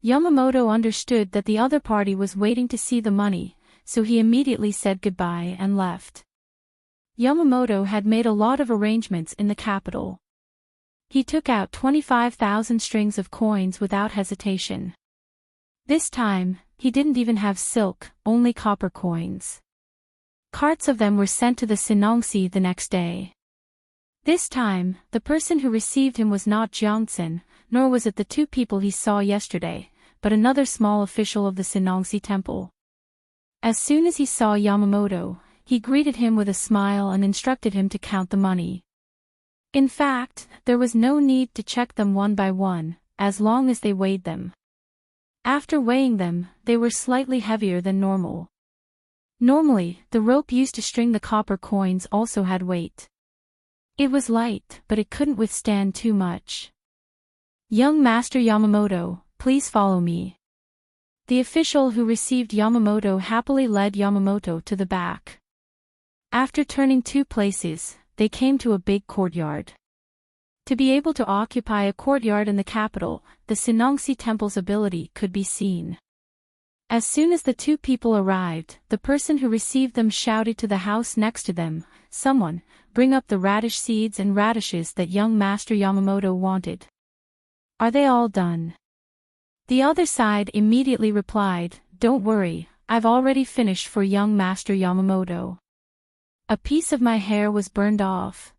Yamamoto understood that the other party was waiting to see the money, so he immediately said goodbye and left. Yamamoto had made a lot of arrangements in the capital. He took out 25,000 strings of coins without hesitation. This time, he didn't even have silk, only copper coins. Carts of them were sent to the Sinongsi the next day. This time, the person who received him was not Jiangxin, nor was it the two people he saw yesterday, but another small official of the Sinongsi temple. As soon as he saw Yamamoto, he greeted him with a smile and instructed him to count the money. In fact, there was no need to check them one by one, as long as they weighed them. After weighing them, they were slightly heavier than normal. Normally, the rope used to string the copper coins also had weight. It was light, but it couldn't withstand too much. Young Master Yamamoto, please follow me. The official who received Yamamoto happily led Yamamoto to the back. After turning 2 places, they came to a big courtyard. To be able to occupy a courtyard in the capital, the Sinongsi temple's ability could be seen. As soon as the two people arrived, the person who received them shouted to the house next to them, "Someone, bring up the radish seeds and radishes that young Master Yamamoto wanted." "Are they all done?" The other side immediately replied, "Don't worry, I've already finished for young Master Yamamoto. A piece of my hair was burned off.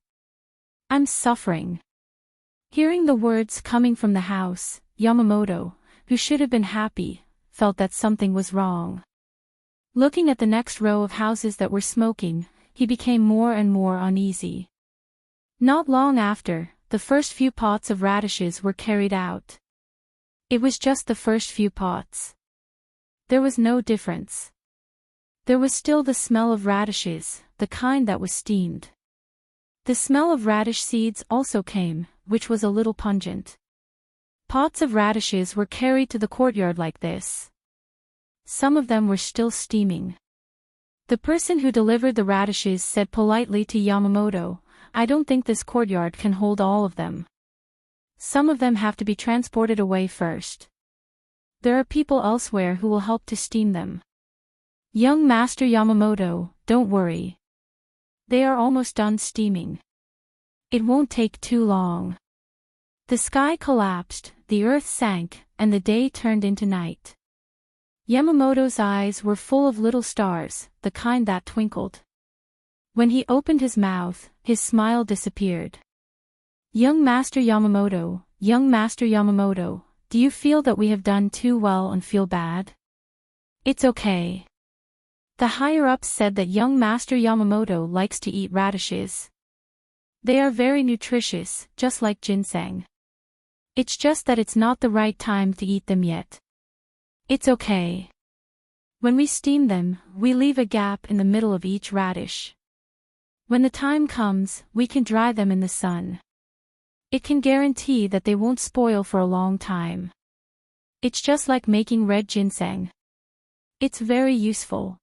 I'm suffering." Hearing the words coming from the house, Yamamoto, who should have been happy, felt that something was wrong. Looking at the next row of houses that were smoking, he became more and more uneasy. Not long after, the first few pots of radishes were carried out. It was just the first few pots. There was no difference. There was still the smell of radishes, the kind that was steamed. The smell of radish seeds also came, which was a little pungent. Pots of radishes were carried to the courtyard like this. Some of them were still steaming. The person who delivered the radishes said politely to Yamamoto, "I don't think this courtyard can hold all of them. Some of them have to be transported away first. There are people elsewhere who will help to steam them." "Young Master Yamamoto, don't worry. They are almost done steaming. It won't take too long." The sky collapsed, the earth sank, and the day turned into night. Yamamoto's eyes were full of little stars, the kind that twinkled. When he opened his mouth, his smile disappeared. "Young Master Yamamoto, young Master Yamamoto, do you feel that we have done too well and feel bad?" "It's okay." The higher-ups said that young Master Yamamoto likes to eat radishes. They are very nutritious, just like ginseng. It's just that it's not the right time to eat them yet. "It's okay. When we steam them, we leave a gap in the middle of each radish. When the time comes, we can dry them in the sun. It can guarantee that they won't spoil for a long time. It's just like making red ginseng. It's very useful.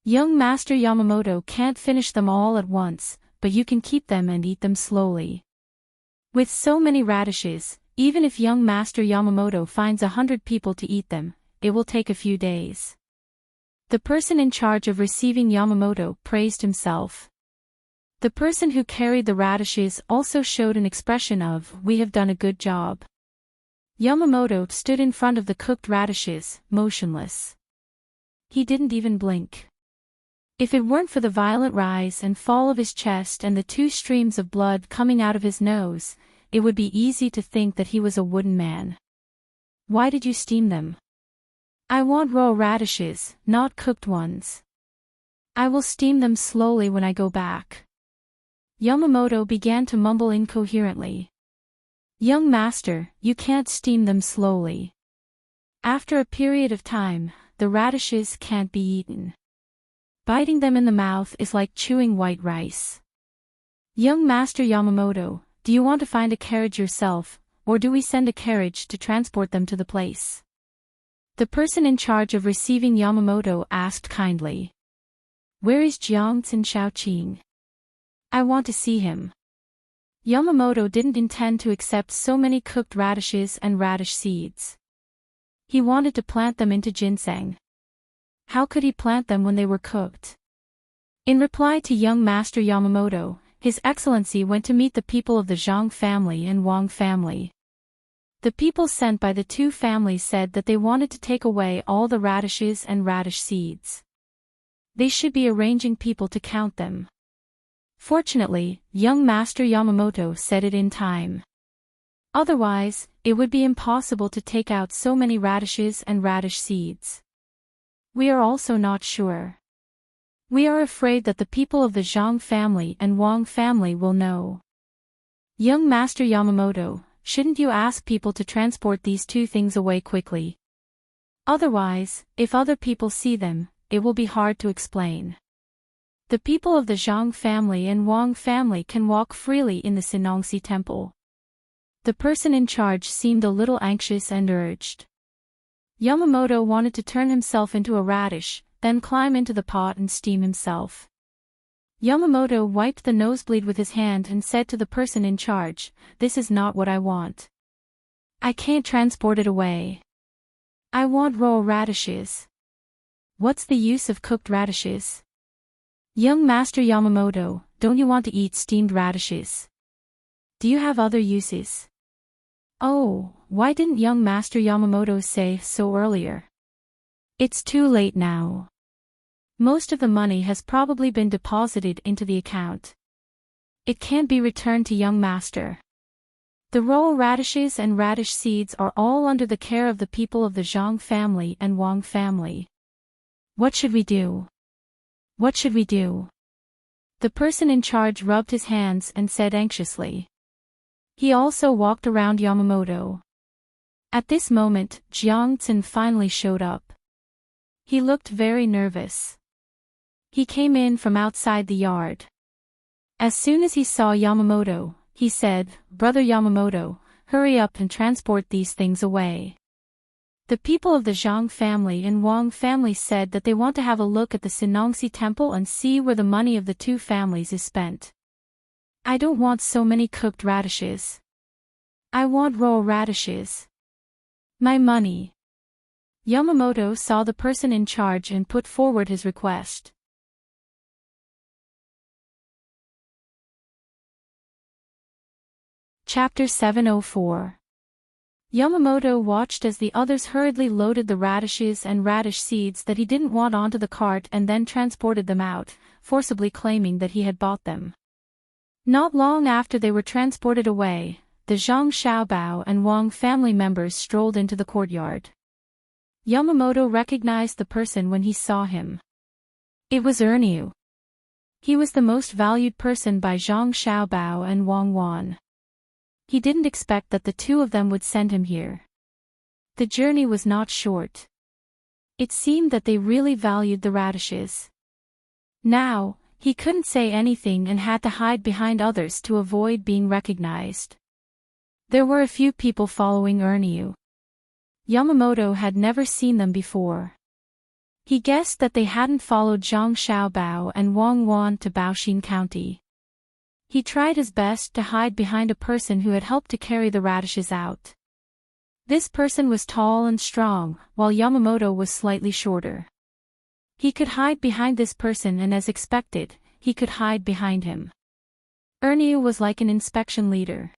Young Master Yamamoto can't finish them all at once, but you can keep them and eat them slowly. With so many radishes, even if young Master Yamamoto finds 100 people to eat them, it will take a few days." The person in charge of receiving Yamamoto praised himself. The person who carried the radishes also showed an expression of, "We have done a good job." Yamamoto stood in front of the cooked radishes, motionless. He didn't even blink. If it weren't for the violent rise and fall of his chest and the 2 streams of blood coming out of his nose, it would be easy to think that he was a wooden man. "Why did you steam them?" "I want raw radishes, not cooked ones. I will steam them slowly when I go back." Yamamoto began to mumble incoherently. "Young Master, you can't steam them slowly. After a period of time, the radishes can't be eaten. Biting them in the mouth is like chewing white rice. Young Master Yamamoto, do you want to find a carriage yourself, or do we send a carriage to transport them to the place?" The person in charge of receiving Yamamoto asked kindly. "Where is Jiangtsin Shaoqing? I want to see him." Yamamoto didn't intend to accept so many cooked radishes and radish seeds. He wanted to plant them into ginseng. How could he plant them when they were cooked? In reply to young Master Yamamoto, His Excellency went to meet the people of the Zhang family and Wang family. The people sent by the 2 families said that they wanted to take away all the radishes and radish seeds. They should be arranging people to count them. Fortunately, young Master Yamamoto said it in time. Otherwise, it would be impossible to take out so many radishes and radish seeds. We are also not sure. We are afraid that the people of the Zhang family and Wang family will know. Young Master Yamamoto, shouldn't you ask people to transport these 2 things away quickly? Otherwise, if other people see them, it will be hard to explain. The people of the Zhang family and Wang family can walk freely in the Sinongxi temple. The person in charge seemed a little anxious and urged. Yamamoto wanted to turn himself into a radish, then climb into the pot and steam himself. Yamamoto wiped the nosebleed with his hand and said to the person in charge, "This is not what I want. I can't transport it away. I want raw radishes. What's the use of cooked radishes? Young Master Yamamoto, don't you want to eat steamed radishes? Do you have other uses?" "Oh, why didn't young Master Yamamoto say so earlier? It's too late now. Most of the money has probably been deposited into the account. It can't be returned to young Master. The raw radishes and radish seeds are all under the care of the people of the Zhang family and Wang family. What should we do? What should we do? The person in charge rubbed his hands and said anxiously. He also walked around Yamamoto. At this moment, Jiang Tsin finally showed up. He looked very nervous. He came in from outside the yard. As soon as he saw Yamamoto, he said, "Brother Yamamoto, hurry up and transport these things away." The people of the Zhang family and Wang family said that they want to have a look at the Sinongxi temple and see where the money of the two families is spent. I don't want so many cooked radishes. I want raw radishes. My money. Yamamoto saw the person in charge and put forward his request. Chapter 704. Yamamoto watched as the others hurriedly loaded the radishes and radish seeds that he didn't want onto the cart and then transported them out, forcibly claiming that he had bought them. Not long after they were transported away, the Zhang Xiaobao and Wang family members strolled into the courtyard. Yamamoto recognized the person when he saw him. It was Erniu. He was the most valued person by Zhang Xiaobao and Wang Wan. He didn't expect that the two of them would send him here. The journey was not short. It seemed that they really valued the radishes. Now, he couldn't say anything and had to hide behind others to avoid being recognized. There were a few people following Erniu. Yamamoto had never seen them before. He guessed that they hadn't followed Zhang Xiaobao and Wang Wan to Baoxin County. He tried his best to hide behind a person who had helped to carry the radishes out. This person was tall and strong, while Yamamoto was slightly shorter. He could hide behind this person and as expected, he could hide behind him. Erniu was like an inspection leader.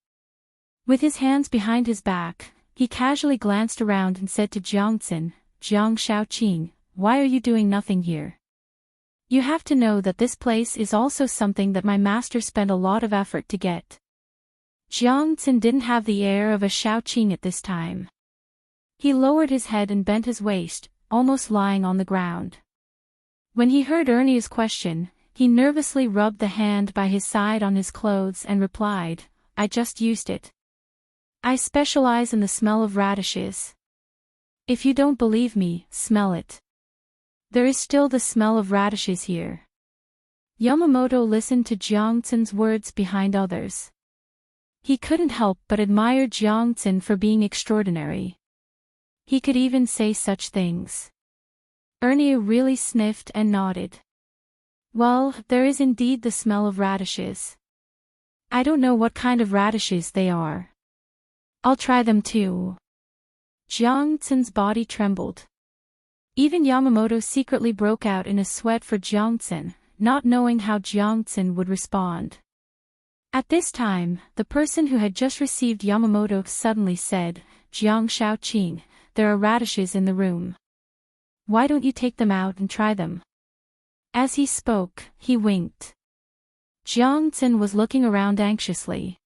With his hands behind his back, he casually glanced around and said to Jiang Tsin, "Jiang Shaoqing, why are you doing nothing here? You have to know that this place is also something that my master spent a lot of effort to get." Jiang Tsin didn't have the air of a Shaoqing at this time. He lowered his head and bent his waist, almost lying on the ground. When he heard Erniu's question, he nervously rubbed the hand by his side on his clothes and replied, "I just used it. I specialize in the smell of radishes. If you don't believe me, smell it. There is still the smell of radishes here." Yamamoto listened to Jiang Tsin's words behind others. He couldn't help but admire Jiang Tsin for being extraordinary. He could even say such things. Erniu really sniffed and nodded. "Well, there is indeed the smell of radishes. I don't know what kind of radishes they are. I'll try them too." Jiang Tsin's body trembled. Even Yamamoto secretly broke out in a sweat for Jiang Tsin, not knowing how Jiang Tsin would respond. At this time, the person who had just received Yamamoto suddenly said, "Jiang Shaoqing, there are radishes in the room. Why don't you take them out and try them?" As he spoke, he winked. Jiang Tsin was looking around anxiously.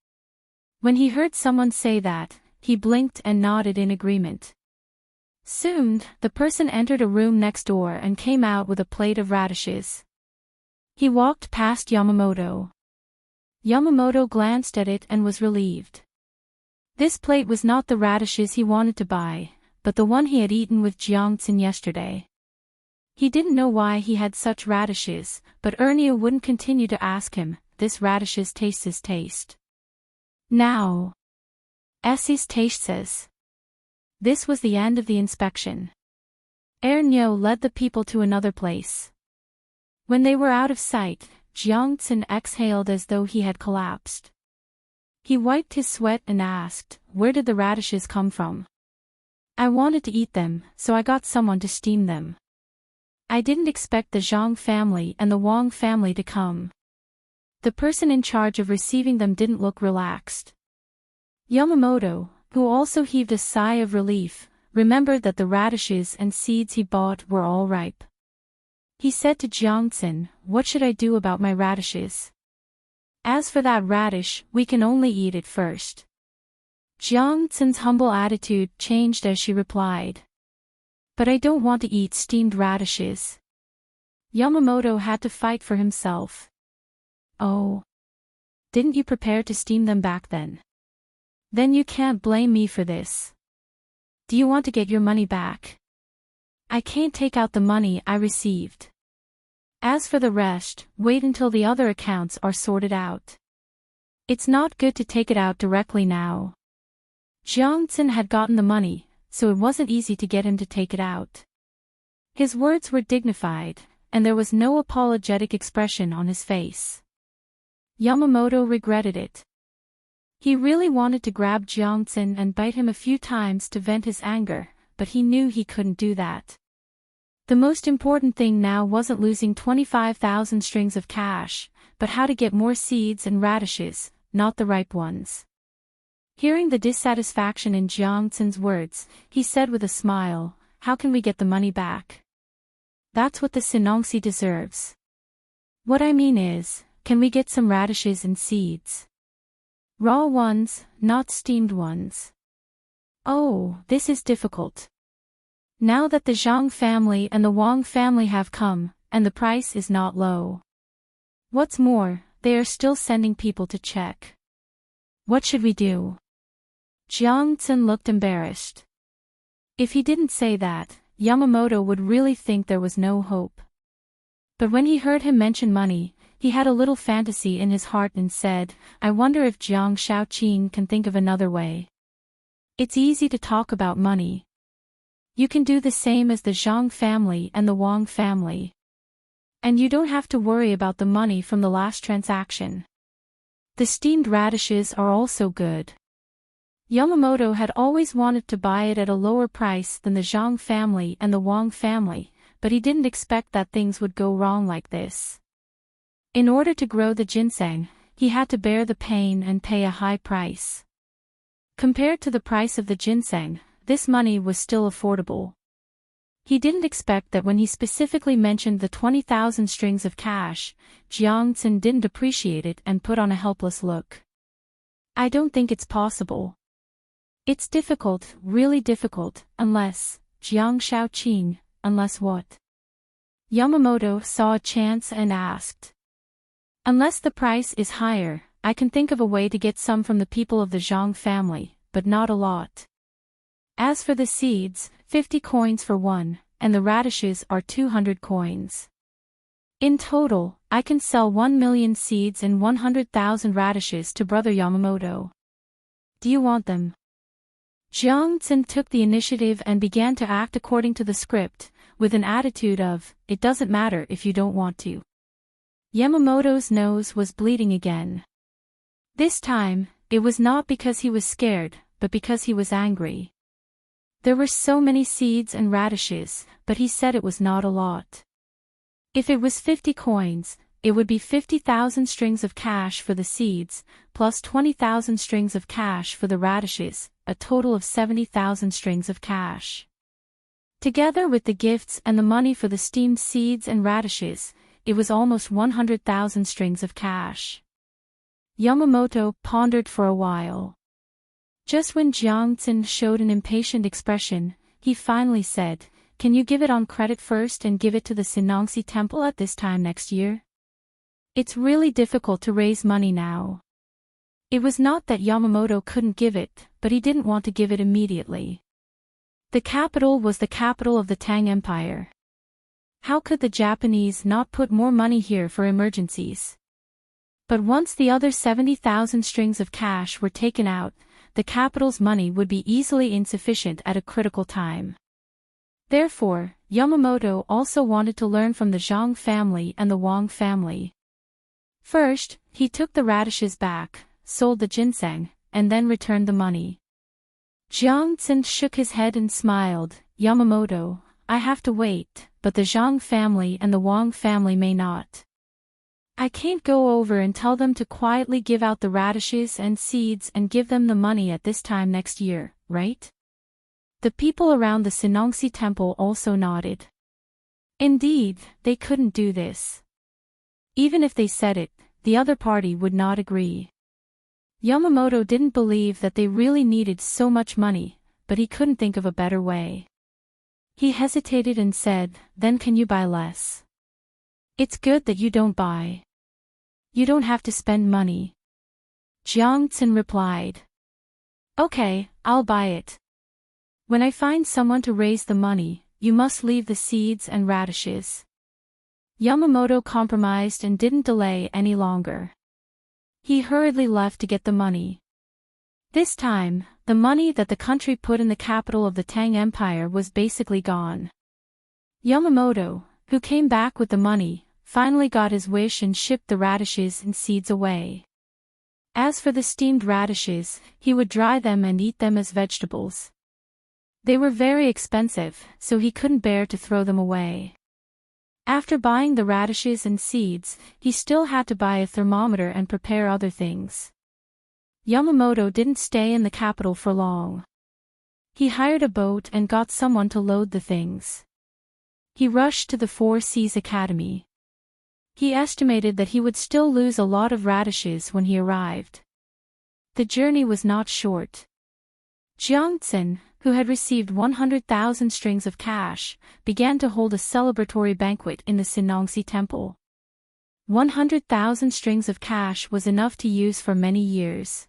When he heard someone say that, he blinked and nodded in agreement. Soon, the person entered a room next door and came out with a plate of radishes. He walked past Yamamoto. Yamamoto glanced at it and was relieved. This plate was not the radishes he wanted to buy, but the one he had eaten with Jiang Tsin yesterday. He didn't know why he had such radishes, but Erniu wouldn't continue to ask him, "This radishes tastes taste. Now. Esses tastes." This was the end of the inspection. Erniu led the people to another place. When they were out of sight, Jiang Tsin exhaled as though he had collapsed. He wiped his sweat and asked, "Where did the radishes come from?" "I wanted to eat them, so I got someone to steam them. I didn't expect the Zhang family and the Wang family to come." The person in charge of receiving them didn't look relaxed. Yamamoto, who also heaved a sigh of relief, remembered that the radishes and seeds he bought were all ripe. He said to Jiangxin, "What should I do about my radishes? As for that radish, we can only eat it first." Jiangxin's humble attitude changed as she replied, "But I don't want to eat steamed radishes." Yamamoto had to fight for himself. "Oh. Didn't you prepare to steam them back then? Then you can't blame me for this. Do you want to get your money back?" "I can't take out the money I received. As for the rest, wait until the other accounts are sorted out. It's not good to take it out directly now." Jiangxin had gotten the money, so it wasn't easy to get him to take it out. His words were dignified, and there was no apologetic expression on his face. Yamamoto regretted it. He really wanted to grab Jiangxin and bite him a few times to vent his anger, but he knew he couldn't do that. The most important thing now wasn't losing 25,000 strings of cash, but how to get more seeds and radishes, not the ripe ones. Hearing the dissatisfaction in Jiangxin's words, he said with a smile, "How can we get the money back? That's what the Sinongsi deserves. What I mean is, can we get some radishes and seeds? Raw ones, not steamed ones." "Oh, this is difficult. Now that the Zhang family and the Wang family have come, and the price is not low. What's more, they are still sending people to check. What should we do?" Jiangxin looked embarrassed. If he didn't say that, Yamamoto would really think there was no hope. But when he heard him mention money, he had a little fantasy in his heart and said, "I wonder if Jiang Shaoqing can think of another way. It's easy to talk about money. You can do the same as the Zhang family and the Wang family. And you don't have to worry about the money from the last transaction. The steamed radishes are also good." Yamamoto had always wanted to buy it at a lower price than the Zhang family and the Wang family, but he didn't expect that things would go wrong like this. In order to grow the ginseng, he had to bear the pain and pay a high price. Compared to the price of the ginseng, this money was still affordable. He didn't expect that when he specifically mentioned the 20,000 strings of cash, Jiangxin didn't appreciate it and put on a helpless look. "I don't think it's possible. It's difficult, really difficult, unless, Jiang Shaoqing, unless what?" Yamamoto saw a chance and asked. "Unless the price is higher, I can think of a way to get some from the people of the Zhang family, but not a lot. As for the seeds, 50 coins for one, and the radishes are 200 coins. In total, I can sell 1 million seeds and 100,000 radishes to Brother Yamamoto. Do you want them?" Jiangxin took the initiative and began to act according to the script, with an attitude of, "It doesn't matter if you don't want to." Yamamoto's nose was bleeding again. This time, it was not because he was scared, but because he was angry. There were so many seeds and radishes, but he said it was not a lot. If it was 50 coins, it would be 50,000 strings of cash for the seeds, plus 20,000 strings of cash for the radishes, a total of 70,000 strings of cash. Together with the gifts and the money for the steamed seeds and radishes, it was almost 100,000 strings of cash. Yamamoto pondered for a while. Just when Jiangxin showed an impatient expression, he finally said, "Can you give it on credit first and give it to the Sinongsi temple at this time next year? It's really difficult to raise money now." It was not that Yamamoto couldn't give it, but he didn't want to give it immediately. The capital was the capital of the Tang Empire. How could the Japanese not put more money here for emergencies? But once the other 70,000 strings of cash were taken out, the capital's money would be easily insufficient at a critical time. Therefore, Yamamoto also wanted to learn from the Zhang family and the Wang family. First, he took the radishes back, sold the ginseng, and then returned the money. Jiangxin shook his head and smiled. "Yamamoto, I have to wait, but the Zhang family and the Wang family may not. I can't go over and tell them to quietly give out the radishes and seeds and give them the money at this time next year, right? The people around the Sinongsi temple also nodded. Indeed, they couldn't do this. Even if they said it, the other party would not agree. Yamamoto didn't believe that they really needed so much money, but he couldn't think of a better way. He hesitated and said, "Then can you buy less?" "It's good that you don't buy. You don't have to spend money." Jiang Tsin replied. "Okay, I'll buy it. When I find someone to raise the money, you must leave the seeds and radishes." Yamamoto compromised and didn't delay any longer. He hurriedly left to get the money. This time, the money that the country put in the capital of the Tang Empire was basically gone. Yamamoto, who came back with the money, finally got his wish and shipped the radishes and seeds away. As for the steamed radishes, he would dry them and eat them as vegetables. They were very expensive, so he couldn't bear to throw them away. After buying the radishes and seeds, he still had to buy a thermometer and prepare other things. Yamamoto didn't stay in the capital for long. He hired a boat and got someone to load the things. He rushed to the Four Seas Academy. He estimated that he would still lose a lot of radishes when he arrived. The journey was not short. Jiang Tsin, who had received 100,000 strings of cash, began to hold a celebratory banquet in the Sinongsi temple. 100,000 strings of cash was enough to use for many years.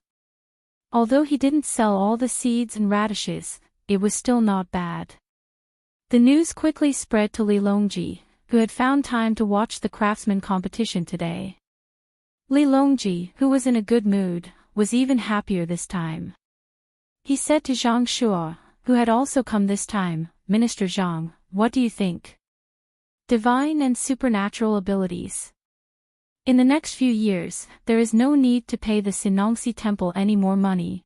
Although he didn't sell all the seeds and radishes, it was still not bad. The news quickly spread to Li Longji, who had found time to watch the craftsman competition today. Li Longji, who was in a good mood, was even happier this time. He said to Zhang Shuo, who had also come this time, "Minister Zhang, what do you think? Divine and supernatural abilities. In the next few years, there is no need to pay the Sinongsi temple any more money.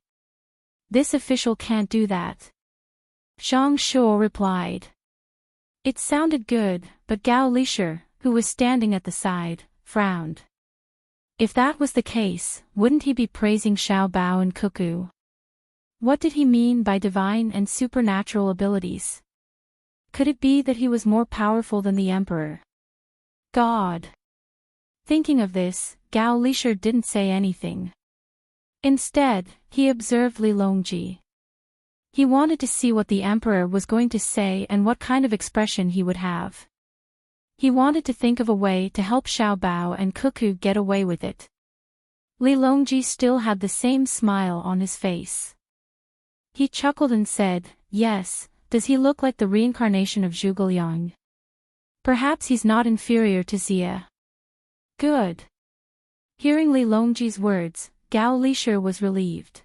This official can't do that." Zhang Shuo replied. It sounded good, but Gao Lisher, who was standing at the side, frowned. If that was the case, wouldn't he be praising Xiao Bao and Cuckoo? What did he mean by divine and supernatural abilities? Could it be that he was more powerful than the emperor? God. Thinking of this, Gao Lisher didn't say anything. Instead, he observed Li Longji. He wanted to see what the emperor was going to say and what kind of expression he would have. He wanted to think of a way to help Xiao Bao and Cuckoo get away with it. Li Longji still had the same smile on his face. He chuckled and said, "Yes, does he look like the reincarnation of Zhuge Liang? Perhaps he's not inferior to Xia." Good. Hearing Li Longji's words, Gao Lisher was relieved.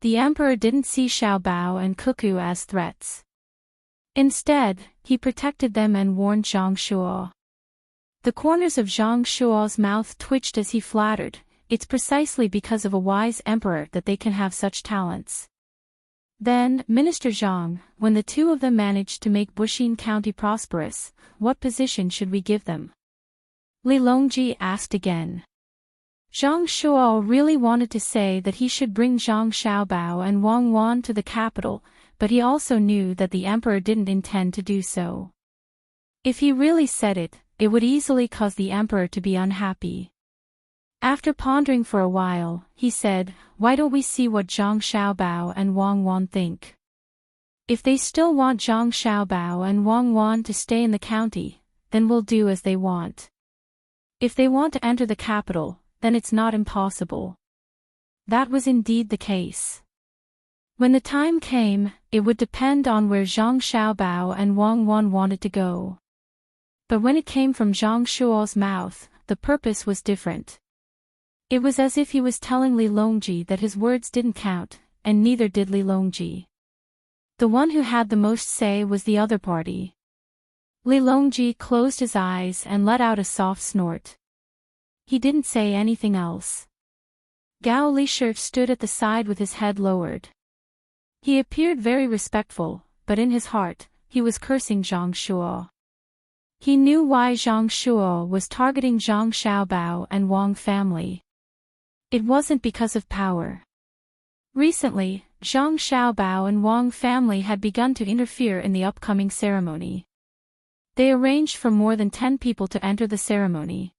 The emperor didn't see Xiao Bao and Cuckoo as threats. Instead, he protected them and warned Zhang Shuo. The corners of Zhang Shuo's mouth twitched as he flattered. It's precisely because of a wise emperor that they can have such talents. Then, Minister Zhang, when the two of them managed to make Buxin County prosperous, what position should we give them? Li Longji asked again. Zhang Shuo really wanted to say that he should bring Zhang Xiaobao and Wang Wan to the capital, but he also knew that the emperor didn't intend to do so. If he really said it, it would easily cause the emperor to be unhappy. After pondering for a while, he said, "Why don't we see what Zhang Xiaobao and Wang Wan think? If they still want Zhang Xiaobao and Wang Wan to stay in the county, then we'll do as they want. If they want to enter the capital, then it's not impossible." That was indeed the case. When the time came, it would depend on where Zhang Xiaobao and Wang Wan wanted to go. But when it came from Zhang Shuo's mouth, the purpose was different. It was as if he was telling Li Longji that his words didn't count, and neither did Li Longji. The one who had the most say was the other party. Li Longji closed his eyes and let out a soft snort. He didn't say anything else. Gao Lisher stood at the side with his head lowered. He appeared very respectful, but in his heart, he was cursing Zhang Shuo. He knew why Zhang Shuo was targeting Zhang Xiaobao and Wang family. It wasn't because of power. Recently, Zhang Xiaobao and Wang family had begun to interfere in the upcoming ceremony. They arranged for more than 10 people to enter the ceremony.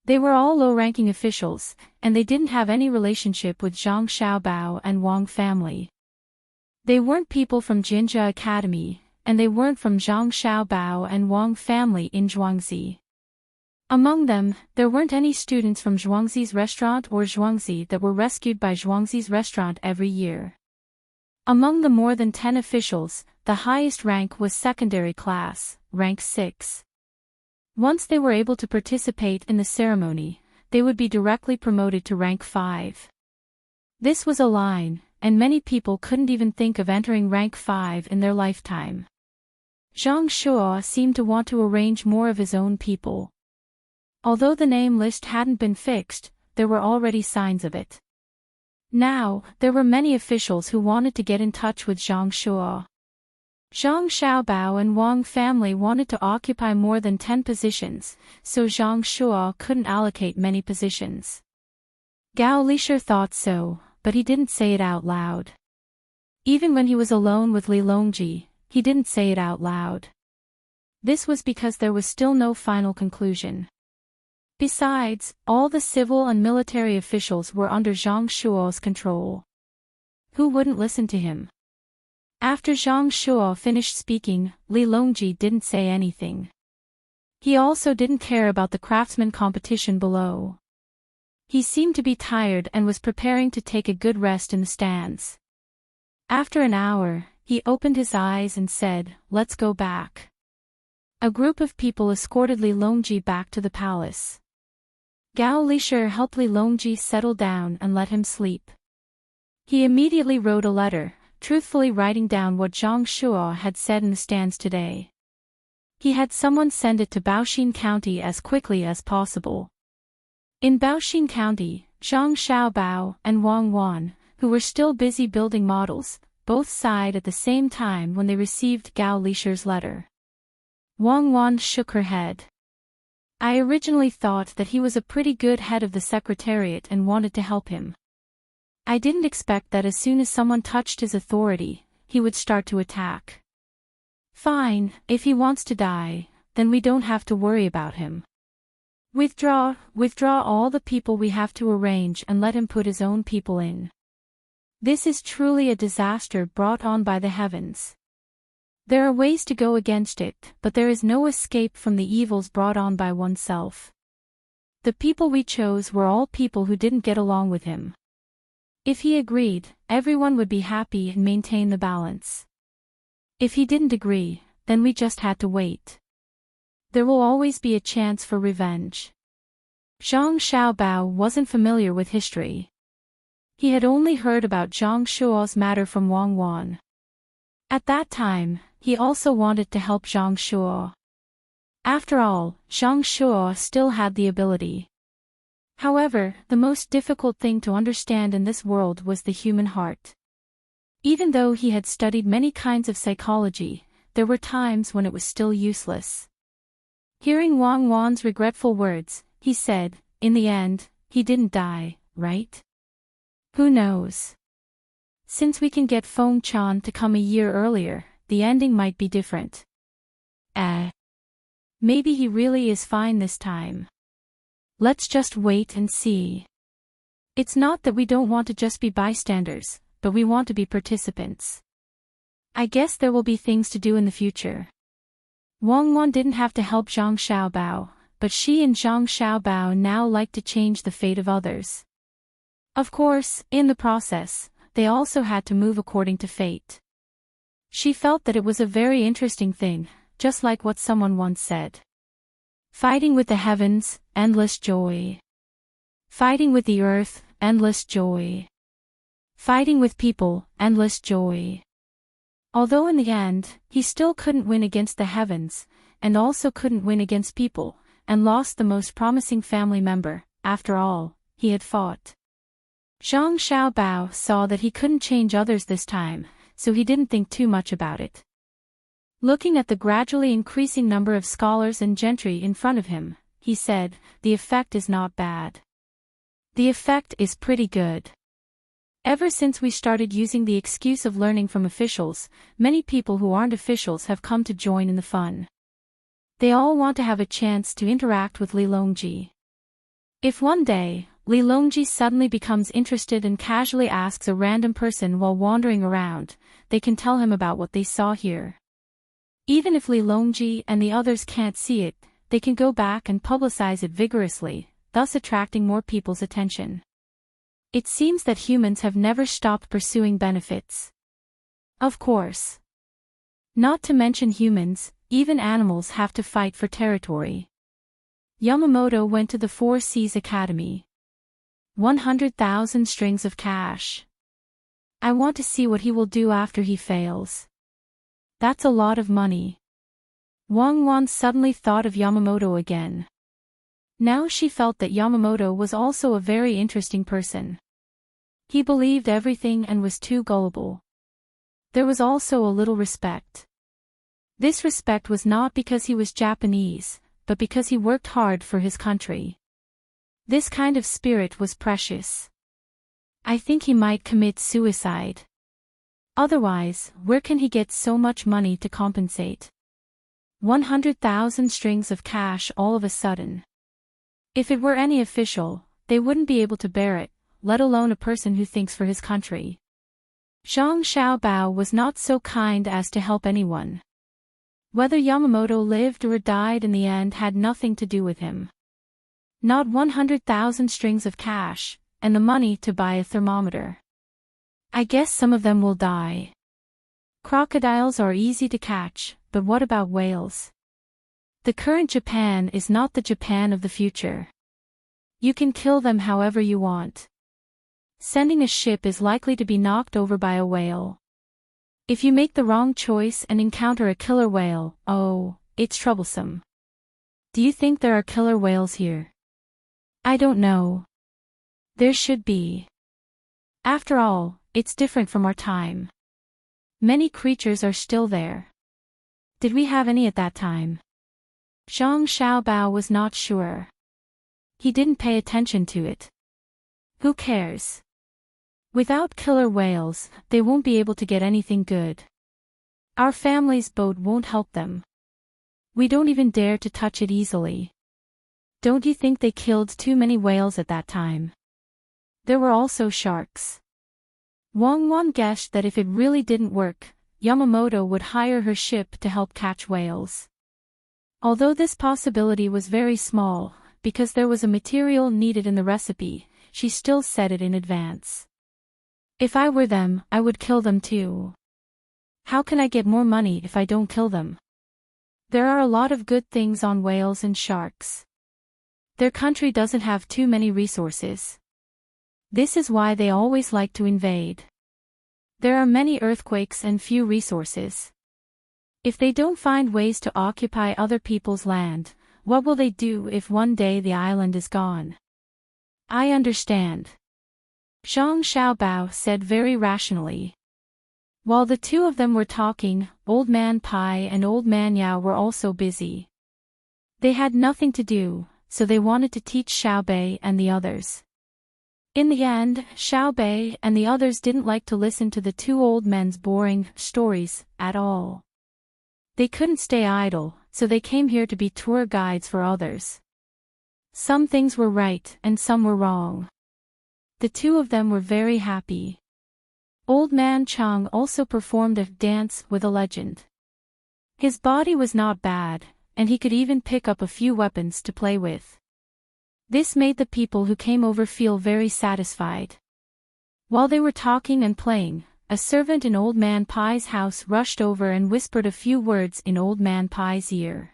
They were all low-ranking officials, and they didn't have any relationship with Zhang Xiaobao and Wang family. They weren't people from Jinjia Academy, and they weren't from Zhang Xiaobao and Wang family in Zhuangzi. Among them, there weren't any students from Zhuangzi's restaurant or Zhuangzi that were rescued by Zhuangzi's restaurant every year. Among the more than 10 officials, the highest rank was secondary class, rank 6. Once they were able to participate in the ceremony, they would be directly promoted to rank 5. This was a line, and many people couldn't even think of entering rank 5 in their lifetime. Zhang Shuo seemed to want to arrange more of his own people. Although the name list hadn't been fixed, there were already signs of it. Now, there were many officials who wanted to get in touch with Zhang Shuo. Zhang Xiaobao and Wang family wanted to occupy more than 10 positions, so Zhang Shuo couldn't allocate many positions. Gao Lisher thought so, but he didn't say it out loud. Even when he was alone with Li Longji, he didn't say it out loud. This was because there was still no final conclusion. Besides, all the civil and military officials were under Zhang Shuo's control. Who wouldn't listen to him? After Zhang Shuo finished speaking, Li Longji didn't say anything. He also didn't care about the craftsman competition below. He seemed to be tired and was preparing to take a good rest in the stands. After an hour, he opened his eyes and said, "Let's go back." A group of people escorted Li Longji back to the palace. Gao Lisher helped Li Longji settle down and let him sleep. He immediately wrote a letter, truthfully writing down what Zhang Shuo had said in the stands today. He had someone send it to Baoxin County as quickly as possible. In Baoxin County, Zhang Xiaobao and Wang Wan, who were still busy building models, both sighed at the same time when they received Gao Lisher's letter. Wang Wan shook her head. "I originally thought that he was a pretty good head of the secretariat and wanted to help him. I didn't expect that as soon as someone touched his authority, he would start to attack. Fine, if he wants to die, then we don't have to worry about him. Withdraw all the people we have to arrange and let him put his own people in. This is truly a disaster brought on by the heavens. There are ways to go against it, but there is no escape from the evils brought on by oneself. The people we chose were all people who didn't get along with him. If he agreed, everyone would be happy and maintain the balance. If he didn't agree, then we just had to wait. There will always be a chance for revenge." Zhang Xiaobao wasn't familiar with history. He had only heard about Zhang Shuo's matter from Wang Wan. At that time, he also wanted to help Zhang Shuo. After all, Zhang Shuo still had the ability. However, the most difficult thing to understand in this world was the human heart. Even though he had studied many kinds of psychology, there were times when it was still useless. Hearing Wang Wan's regretful words, he said, "In the end, he didn't die, right? Who knows? Since we can get Feng Chan to come a year earlier, the ending might be different. Maybe he really is fine this time. Let's just wait and see. It's not that we don't want to just be bystanders, but we want to be participants. I guess there will be things to do in the future." Wang Wan didn't have to help Zhang Xiaobao, but she and Zhang Xiaobao now liked to change the fate of others. Of course, in the process, they also had to move according to fate. She felt that it was a very interesting thing, just like what someone once said. Fighting with the heavens, endless joy. Fighting with the earth, endless joy. Fighting with people, endless joy. Although in the end, he still couldn't win against the heavens, and also couldn't win against people, and lost the most promising family member. After all, he had fought. Zhang Xiaobao saw that he couldn't change others this time, so he didn't think too much about it. Looking at the gradually increasing number of scholars and gentry in front of him, he said, "The effect is not bad. The effect is pretty good. Ever since we started using the excuse of learning from officials, many people who aren't officials have come to join in the fun. They all want to have a chance to interact with Lilongji. If one day, Lilongji suddenly becomes interested and casually asks a random person while wandering around, they can tell him about what they saw here. Even if Lilongji and the others can't see it, they can go back and publicize it vigorously, thus attracting more people's attention. It seems that humans have never stopped pursuing benefits. Of course. Not to mention humans, even animals have to fight for territory." Yamamoto went to the Four Seas Academy. 100,000 strings of cash. I want to see what he will do after he fails. That's a lot of money. Wang Wan suddenly thought of Yamamoto again. Now she felt that Yamamoto was also a very interesting person. He believed everything and was too gullible. There was also a little respect. This respect was not because he was Japanese, but because he worked hard for his country. This kind of spirit was precious. I think he might commit suicide. Otherwise, where can he get so much money to compensate? 100,000 strings of cash all of a sudden. If it were any official, they wouldn't be able to bear it, let alone a person who thinks for his country. Zhang Xiaobao was not so kind as to help anyone. Whether Yamamoto lived or died in the end had nothing to do with him. Not 100,000 strings of cash, and the money to buy a thermometer. I guess some of them will die. Crocodiles are easy to catch, but what about whales? The current Japan is not the Japan of the future. You can kill them however you want. Sending a ship is likely to be knocked over by a whale. If you make the wrong choice and encounter a killer whale, oh, it's troublesome. Do you think there are killer whales here? I don't know. There should be. After all, it's different from our time. Many creatures are still there. Did we have any at that time? Zhang Xiaobao was not sure. He didn't pay attention to it. Who cares? Without killer whales, they won't be able to get anything good. Our family's boat won't help them. We don't even dare to touch it easily. Don't you think they killed too many whales at that time? There were also sharks. Wang Wan guessed that if it really didn't work, Yamamoto would hire her ship to help catch whales. Although this possibility was very small, because there was a material needed in the recipe, she still said it in advance. If I were them, I would kill them too. How can I get more money if I don't kill them? There are a lot of good things on whales and sharks. Their country doesn't have too many resources. This is why they always like to invade. There are many earthquakes and few resources. If they don't find ways to occupy other people's land, what will they do if one day the island is gone? I understand. Zhang Xiaobao said very rationally. While the two of them were talking, Old Man Pai and Old Man Yao were also busy. They had nothing to do, so they wanted to teach Xiaobei and the others. In the end, Xiaobei and the others didn't like to listen to the two old men's boring stories at all. They couldn't stay idle, so they came here to be tour guides for others. Some things were right and some were wrong. The two of them were very happy. Old Man Chang also performed a dance with a legend. His body was not bad, and he could even pick up a few weapons to play with. This made the people who came over feel very satisfied. While they were talking and playing, a servant in Old Man Pai's house rushed over and whispered a few words in Old Man Pai's ear.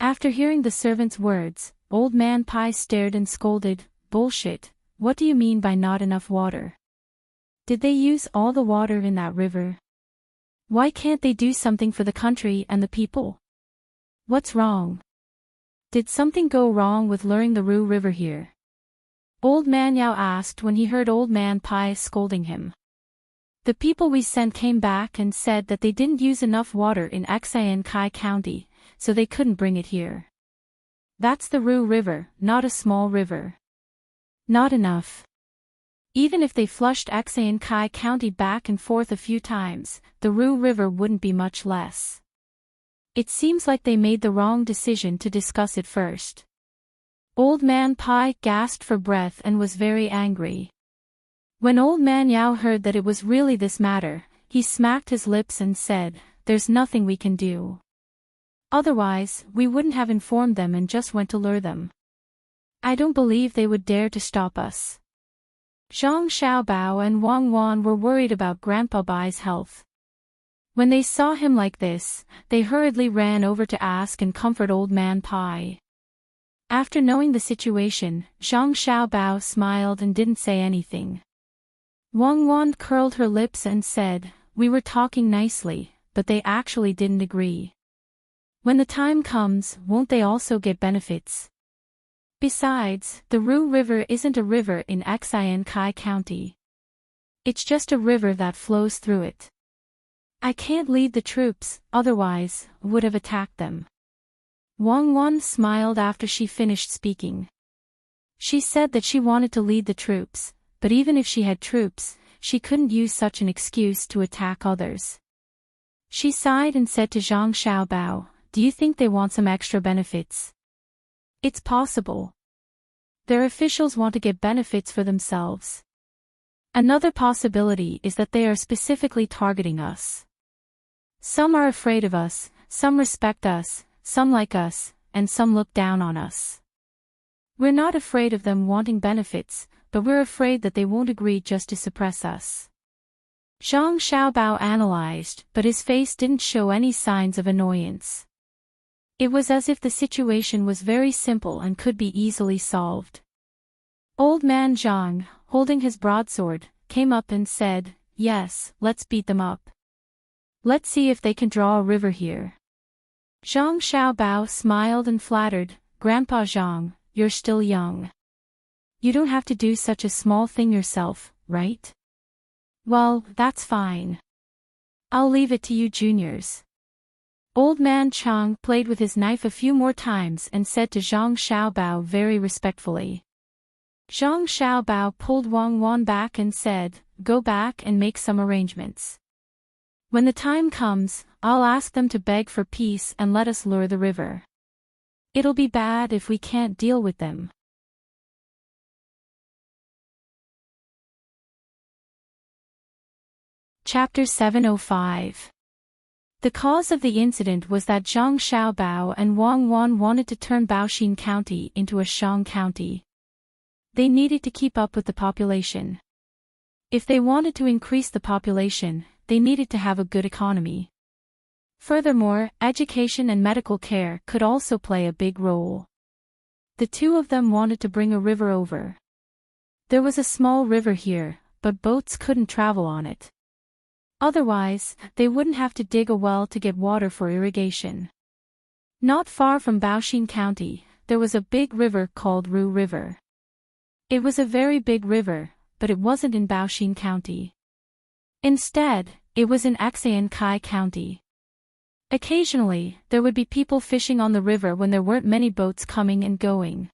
After hearing the servant's words, Old Man Pai stared and scolded, "Bullshit, what do you mean by not enough water? Did they use all the water in that river? Why can't they do something for the country and the people? What's wrong? Did something go wrong with luring the Ru River here?" Old Man Yao asked when he heard Old Man Pai scolding him. The people we sent came back and said that they didn't use enough water in Enchanting County, so they couldn't bring it here. That's the Rue River, not a small river. Not enough. Even if they flushed Enchanting County back and forth a few times, the Rue River wouldn't be much less. It seems like they made the wrong decision to discuss it first. Old Man Pai gasped for breath and was very angry. When Old Man Yao heard that it was really this matter, he smacked his lips and said, "There's nothing we can do. Otherwise, we wouldn't have informed them and just went to lure them. I don't believe they would dare to stop us." Zhang Xiaobao and Wang Wan were worried about Grandpa Bai's health. When they saw him like this, they hurriedly ran over to ask and comfort Old Man Pai. After knowing the situation, Zhang Xiaobao smiled and didn't say anything. Wang Wan curled her lips and said, "We were talking nicely, but they actually didn't agree. When the time comes, won't they also get benefits? Besides, the Rue River isn't a river in Enchanting County. It's just a river that flows through it. I can't lead the troops, otherwise, would have attacked them." Wang Wan smiled after she finished speaking. She said that she wanted to lead the troops, but even if she had troops, she couldn't use such an excuse to attack others. She sighed and said to Zhang Xiaobao, "Do you think they want some extra benefits?" "It's possible. Their officials want to get benefits for themselves. Another possibility is that they are specifically targeting us. Some are afraid of us, some respect us, some like us, and some look down on us. We're not afraid of them wanting benefits, but we're afraid that they won't agree just to suppress us." Zhang Xiaobao analyzed, but his face didn't show any signs of annoyance. It was as if the situation was very simple and could be easily solved. Old Man Zhang, holding his broadsword, came up and said, "Yes, let's beat them up. Let's see if they can draw a river here." Zhang Xiaobao smiled and flattered, "Grandpa Zhang, you're still young. You don't have to do such a small thing yourself, right? Well, that's fine. I'll leave it to you juniors." Old Man Chang played with his knife a few more times and said to Zhang Xiaobao very respectfully. Zhang Xiaobao pulled Wang Wan back and said, "Go back and make some arrangements. When the time comes, I'll ask them to beg for peace and let us lure the river. It'll be bad if we can't deal with them." Chapter 705. The cause of the incident was that Zhang Xiaobao and Wang Wan wanted to turn Baoxin County into a Shang County. They needed to keep up with the population. If they wanted to increase the population, they needed to have a good economy. Furthermore, education and medical care could also play a big role. The two of them wanted to bring a river over. There was a small river here, but boats couldn't travel on it. Otherwise, they wouldn't have to dig a well to get water for irrigation. Not far from Baoxin County, there was a big river called Rue River. It was a very big river, but it wasn't in Baoxin County. Instead, it was in Enchanting County. Occasionally, there would be people fishing on the river when there weren't many boats coming and going.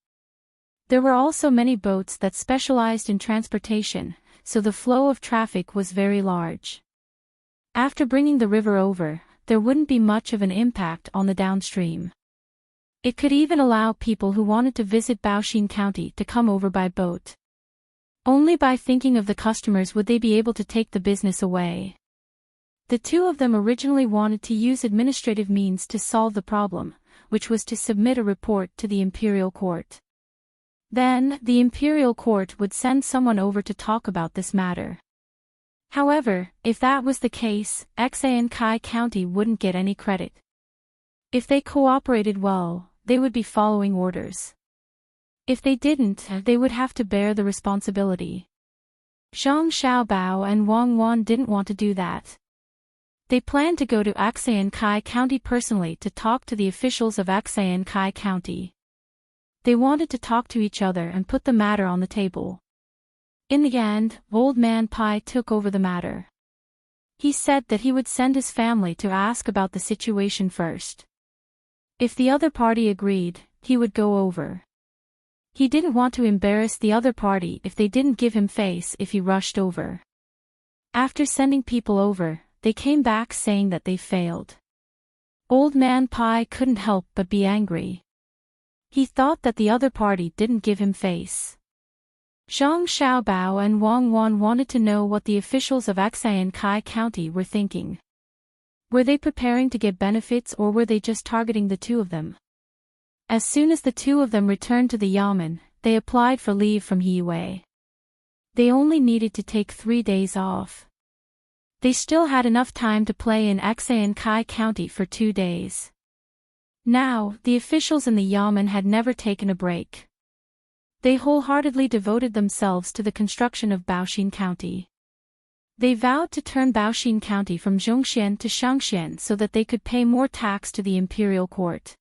There were also many boats that specialized in transportation, so the flow of traffic was very large. After bringing the river over, there wouldn't be much of an impact on the downstream. It could even allow people who wanted to visit Baoxin County to come over by boat. Only by thinking of the customers would they be able to take the business away. The two of them originally wanted to use administrative means to solve the problem, which was to submit a report to the imperial court. Then, the imperial court would send someone over to talk about this matter. However, if that was the case, Enchanting County wouldn't get any credit. If they cooperated well, they would be following orders. If they didn't, they would have to bear the responsibility. Zhang Xiaobao and Wang Wan didn't want to do that. They planned to go to Enchanting County personally to talk to the officials of Enchanting County. They wanted to talk to each other and put the matter on the table. In the end, Old Man Pai took over the matter. He said that he would send his family to ask about the situation first. If the other party agreed, he would go over. He didn't want to embarrass the other party if they didn't give him face if he rushed over. After sending people over, they came back saying that they failed. Old Man Pai couldn't help but be angry. He thought that the other party didn't give him face. Zhang Xiaobao and Wang Wan wanted to know what the officials of Kai County were thinking. Were they preparing to get benefits or were they just targeting the two of them? As soon as the two of them returned to the Yamen, they applied for leave from Yue. They only needed to take 3 days off. They still had enough time to play in Kai County for 2 days. Now, the officials in the Yamen had never taken a break. They wholeheartedly devoted themselves to the construction of Baoxin County. They vowed to turn Baoxin County from Zhongxian to Shangxian so that they could pay more tax to the imperial court.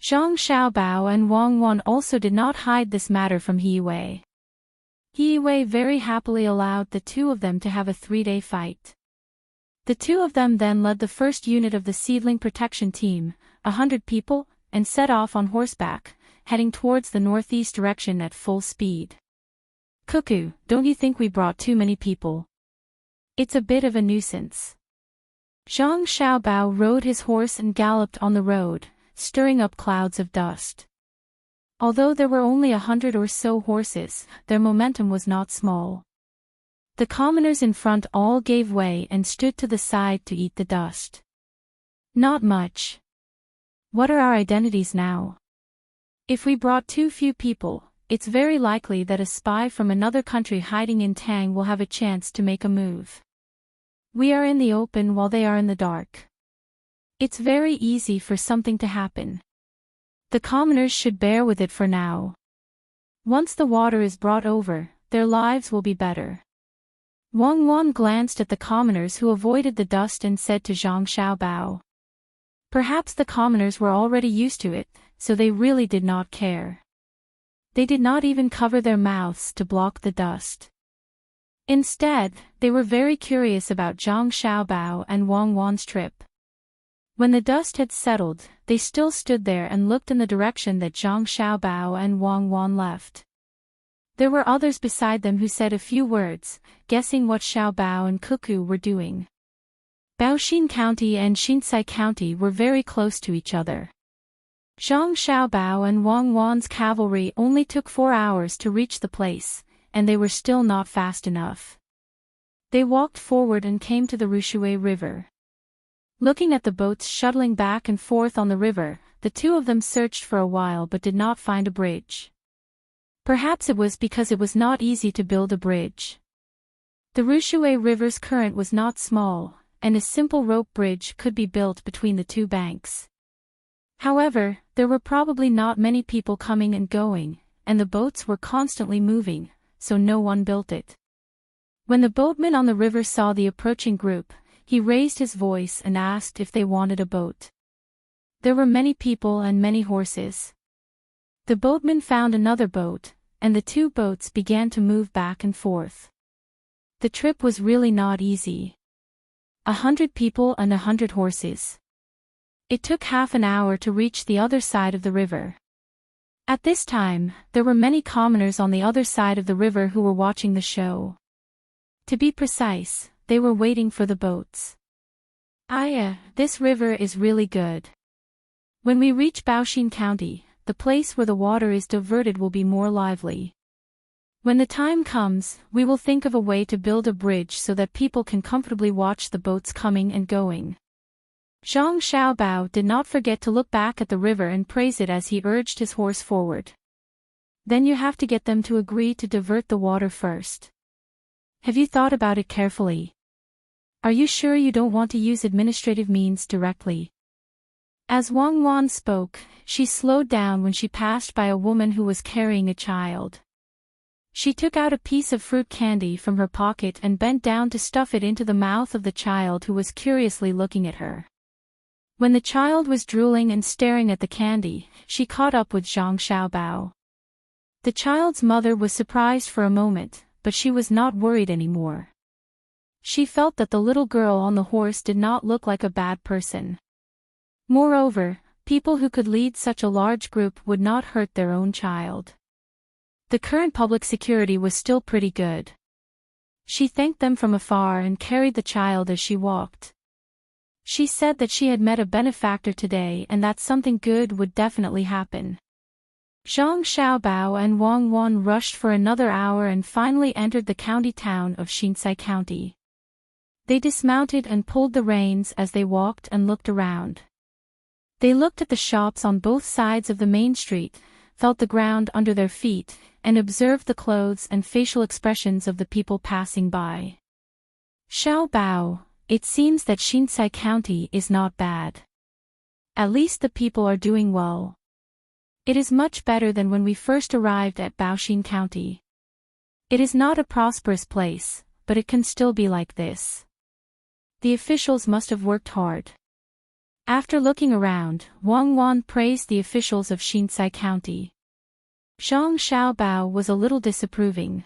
Zhang Xiaobao and Wang Wan also did not hide this matter from Yue. Yue very happily allowed the two of them to have a 3-day fight. The two of them then led the first unit of the seedling protection team, 100 people, and set off on horseback, heading towards the northeast direction at full speed. Cuckoo, don't you think we brought too many people? It's a bit of a nuisance. Zhang Xiaobao rode his horse and galloped on the road, stirring up clouds of dust. Although there were only 100 or so horses, their momentum was not small. The commoners in front all gave way and stood to the side to eat the dust. Not much. What are our identities now? If we brought too few people, it's very likely that a spy from another country hiding in Tang will have a chance to make a move. We are in the open while they are in the dark. It's very easy for something to happen. The commoners should bear with it for now. Once the water is brought over, their lives will be better. Wang Wan glanced at the commoners who avoided the dust and said to Zhang Xiaobao. Perhaps the commoners were already used to it, so they really did not care. They did not even cover their mouths to block the dust. Instead, they were very curious about Zhang Xiaobao and Wang Wan's trip. When the dust had settled, they still stood there and looked in the direction that Zhang Xiaobao and Wang Wan left. There were others beside them who said a few words, guessing what Xiaobao and Cuckoo were doing. Baoxin County and Xinsai County were very close to each other. Zhang Xiaobao and Wang Wan's cavalry only took 4 hours to reach the place, and they were still not fast enough. They walked forward and came to the Rushui River. Looking at the boats shuttling back and forth on the river, the two of them searched for a while but did not find a bridge. Perhaps it was because it was not easy to build a bridge. The Rushui River's current was not small, and a simple rope bridge could be built between the two banks. However, there were probably not many people coming and going, and the boats were constantly moving, so no one built it. When the boatman on the river saw the approaching group, he raised his voice and asked if they wanted a boat. There were many people and many horses. The boatman found another boat, and the two boats began to move back and forth. The trip was really not easy. 100 people and 100 horses. It took half an hour to reach the other side of the river. At this time, there were many commoners on the other side of the river who were watching the show. To be precise, they were waiting for the boats. This river is really good. When we reach Baoxin County, the place where the water is diverted will be more lively. When the time comes, we will think of a way to build a bridge so that people can comfortably watch the boats coming and going. Zhang Xiaobao did not forget to look back at the river and praise it as he urged his horse forward. Then you have to get them to agree to divert the water first. Have you thought about it carefully? Are you sure you don't want to use administrative means directly? As Wang Wan spoke, she slowed down when she passed by a woman who was carrying a child. She took out a piece of fruit candy from her pocket and bent down to stuff it into the mouth of the child who was curiously looking at her. When the child was drooling and staring at the candy, she caught up with Zhang Xiaobao. The child's mother was surprised for a moment, but she was not worried anymore. She felt that the little girl on the horse did not look like a bad person. Moreover, people who could lead such a large group would not hurt their own child. The current public security was still pretty good. She thanked them from afar and carried the child as she walked. She said that she had met a benefactor today and that something good would definitely happen. Zhang Xiaobao and Wang Wan rushed for another hour and finally entered the county town of Xinsai County. They dismounted and pulled the reins as they walked and looked around. They looked at the shops on both sides of the main street, felt the ground under their feet, and observed the clothes and facial expressions of the people passing by. Xiaobao, it seems that Xinsai County is not bad. At least the people are doing well. It is much better than when we first arrived at Baoxin County. It is not a prosperous place, but it can still be like this. The officials must have worked hard. After looking around, Wang Wan praised the officials of Xinsai County. Zhang Xiaobao was a little disapproving.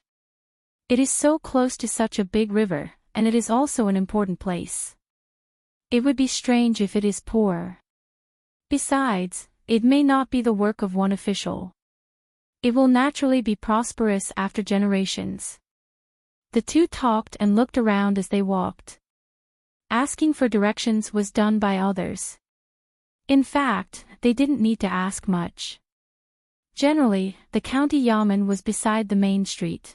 It is so close to such a big river, and it is also an important place. It would be strange if it is poor. Besides, it may not be the work of one official. It will naturally be prosperous after generations. The two talked and looked around as they walked. Asking for directions was done by others. In fact, they didn't need to ask much. Generally, the county yamen was beside the main street.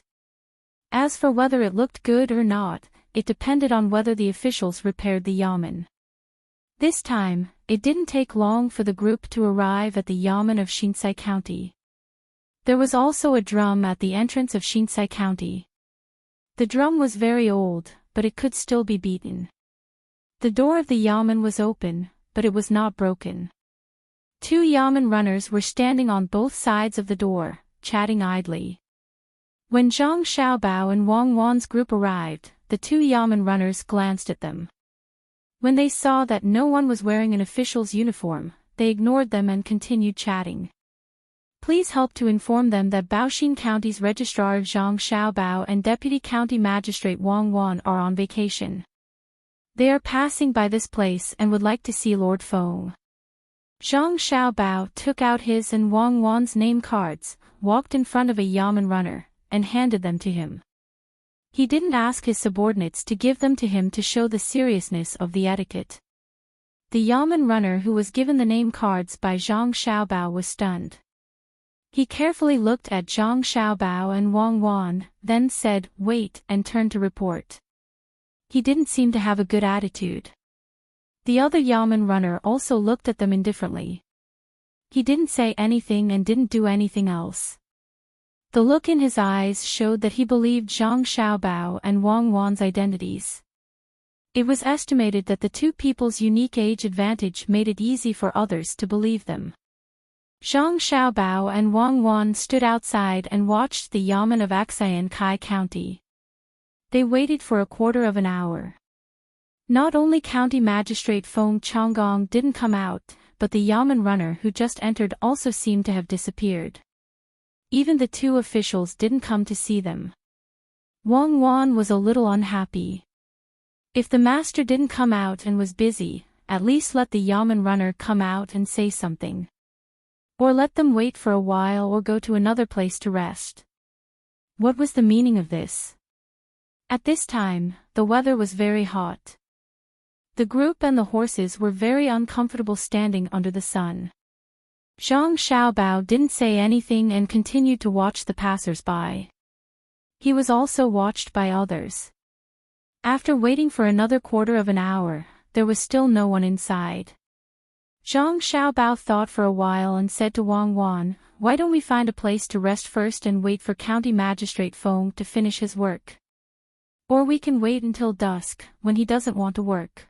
As for whether it looked good or not, it depended on whether the officials repaired the yamen. This time, it didn't take long for the group to arrive at the yamen of Xinsai County. There was also a drum at the entrance of Xinsai County. The drum was very old, but it could still be beaten. The door of the yamen was open, but it was not broken. Two yamen runners were standing on both sides of the door, chatting idly. When Zhang Xiaobao and Wang Wan's group arrived, the two yamen runners glanced at them. When they saw that no one was wearing an official's uniform, they ignored them and continued chatting. Please help to inform them that Baoxin County's Registrar Zhang Xiaobao and Deputy County Magistrate Wang Wan are on vacation. They are passing by this place and would like to see Lord Feng. Zhang Xiaobao took out his and Wang Wan's name cards, walked in front of a yamen runner, and handed them to him. He didn't ask his subordinates to give them to him to show the seriousness of the etiquette. The yamen runner who was given the name cards by Zhang Xiaobao was stunned. He carefully looked at Zhang Xiaobao and Wang Wan, then said, "Wait," and turned to report. He didn't seem to have a good attitude. The other yamen runner also looked at them indifferently. He didn't say anything and didn't do anything else. The look in his eyes showed that he believed Zhang Xiaobao and Wang Wan's identities. It was estimated that the two people's unique age advantage made it easy for others to believe them. Zhang Xiaobao and Wang Wan stood outside and watched the yamen of Xinsai County. They waited for a quarter of an hour. Not only County Magistrate Feng Changgong didn't come out, but the yamen runner who just entered also seemed to have disappeared. Even the two officials didn't come to see them. Wang Wan was a little unhappy. If the master didn't come out and was busy, at least let the yamen runner come out and say something. Or let them wait for a while or go to another place to rest. What was the meaning of this? At this time, the weather was very hot. The group and the horses were very uncomfortable standing under the sun. Zhang Xiaobao didn't say anything and continued to watch the passers-by. He was also watched by others. After waiting for another quarter of an hour, there was still no one inside. Zhang Xiaobao thought for a while and said to Wang Wan, "Why don't we find a place to rest first and wait for County Magistrate Feng to finish his work? Or we can wait until dusk, when he doesn't want to work."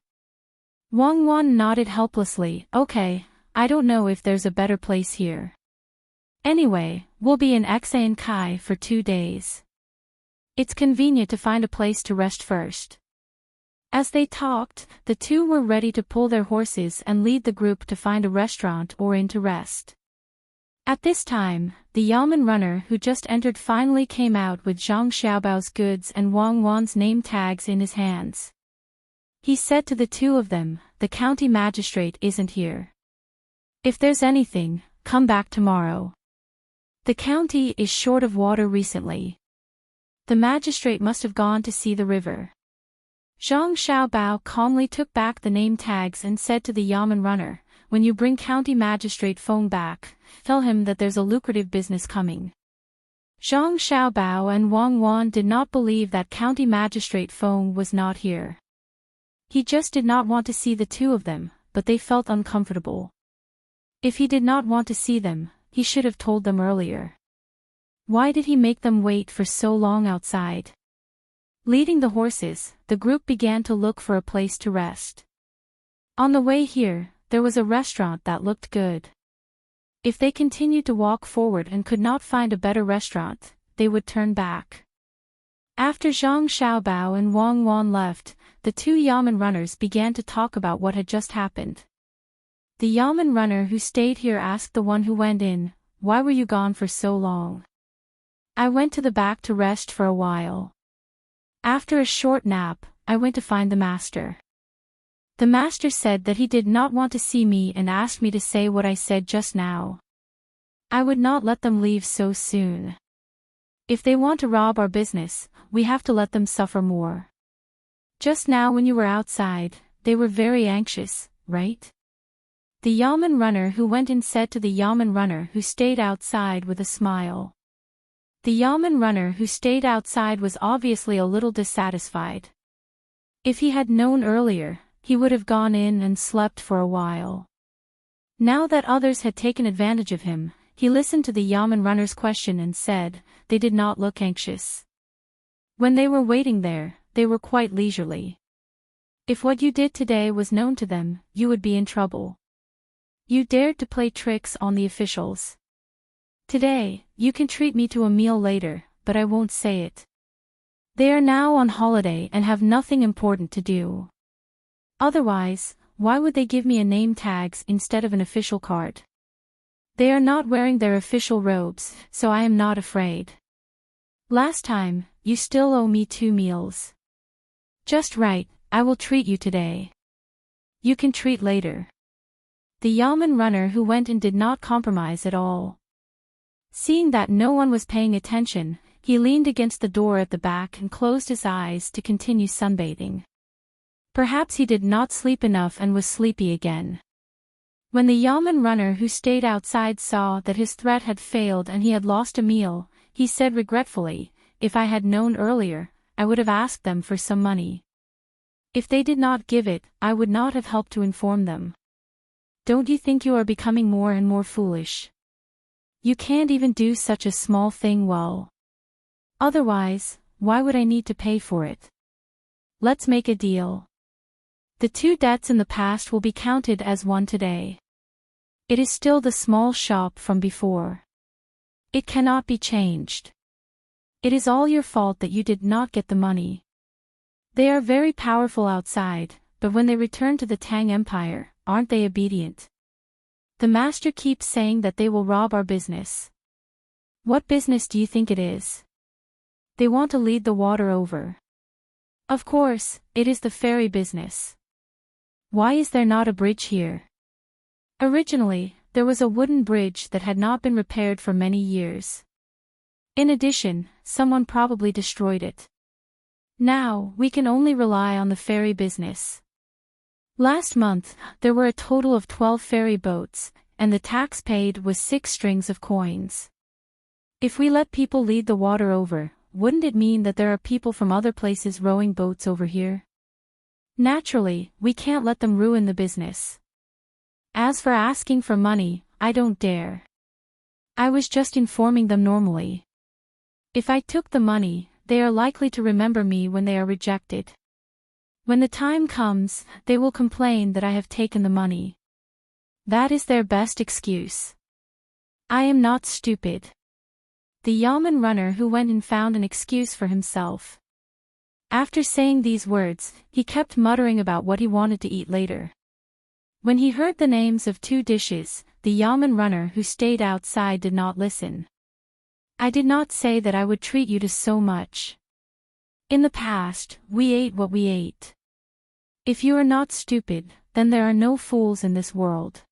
Wang Wan nodded helplessly. "Okay, I don't know if there's a better place here. Anyway, we'll be in Xinsai for 2 days. It's convenient to find a place to rest first." As they talked, the two were ready to pull their horses and lead the group to find a restaurant or inn to rest. At this time, the Yamen runner who just entered finally came out with Zhang Xiaobao's goods and Wang Wan's name tags in his hands. He said to the two of them, "The county magistrate isn't here. If there's anything, come back tomorrow. The county is short of water recently. The magistrate must have gone to see the river." Zhang Xiaobao calmly took back the name tags and said to the Yamen runner, "When you bring county magistrate Feng back, tell him that there's a lucrative business coming." Zhang Xiaobao and Wang Wan did not believe that county magistrate Feng was not here. He just did not want to see the two of them, but they felt uncomfortable. If he did not want to see them, he should have told them earlier. Why did he make them wait for so long outside? Leading the horses, the group began to look for a place to rest. On the way here, there was a restaurant that looked good. If they continued to walk forward and could not find a better restaurant, they would turn back. After Zhang Xiaobao and Wang Wan left, the two Yamen runners began to talk about what had just happened. The Yamen runner who stayed here asked the one who went in, "Why were you gone for so long?" "I went to the back to rest for a while. After a short nap, I went to find the master. The master said that he did not want to see me and asked me to say what I said just now. I would not let them leave so soon. If they want to rob our business, we have to let them suffer more. Just now when you were outside, they were very anxious, right?" The Yamen runner who went in said to the Yamen runner who stayed outside with a smile. The Yamen runner who stayed outside was obviously a little dissatisfied. If he had known earlier, he would have gone in and slept for a while. Now that others had taken advantage of him, he listened to the Yamen runner's question and said, "They did not look anxious. When they were waiting there, they were quite leisurely. If what you did today was known to them, you would be in trouble. You dared to play tricks on the officials. Today, you can treat me to a meal later, but I won't say it. They are now on holiday and have nothing important to do. Otherwise, why would they give me a name tags instead of an official card? They are not wearing their official robes, so I am not afraid. Last time, you still owe me 2 meals. Just right, I will treat you today. You can treat later." The Yamen runner who went in did not compromise at all. Seeing that no one was paying attention, he leaned against the door at the back and closed his eyes to continue sunbathing. Perhaps he did not sleep enough and was sleepy again. When the Yamen runner who stayed outside saw that his threat had failed and he had lost a meal, he said regretfully, "If I had known earlier, I would have asked them for some money. If they did not give it, I would not have helped to inform them. Don't you think you are becoming more and more foolish? You can't even do such a small thing well. Otherwise, why would I need to pay for it? Let's make a deal. The 2 debts in the past will be counted as one today. It is still the small shop from before. It cannot be changed. It is all your fault that you did not get the money. They are very powerful outside, but when they return to the Tang Empire, aren't they obedient? The master keeps saying that they will rob our business. What business do you think it is? They want to lead the water over. Of course, it is the ferry business. Why is there not a bridge here? Originally, there was a wooden bridge that had not been repaired for many years. In addition, someone probably destroyed it. Now, we can only rely on the ferry business. Last month, there were a total of 12 ferry boats, and the tax paid was 6 strings of coins. If we let people lead the water over, wouldn't it mean that there are people from other places rowing boats over here? Naturally, we can't let them ruin the business. As for asking for money, I don't dare. I was just informing them normally. If I took the money, they are likely to remember me when they are rejected. When the time comes, they will complain that I have taken the money. That is their best excuse. I am not stupid. The Yamen runner who went and found an excuse for himself. After saying these words, he kept muttering about what he wanted to eat later. When he heard the names of 2 dishes, the Yamen runner who stayed outside did not listen. I did not say that I would treat you to so much. In the past, we ate what we ate. If you are not stupid, then there are no fools in this world.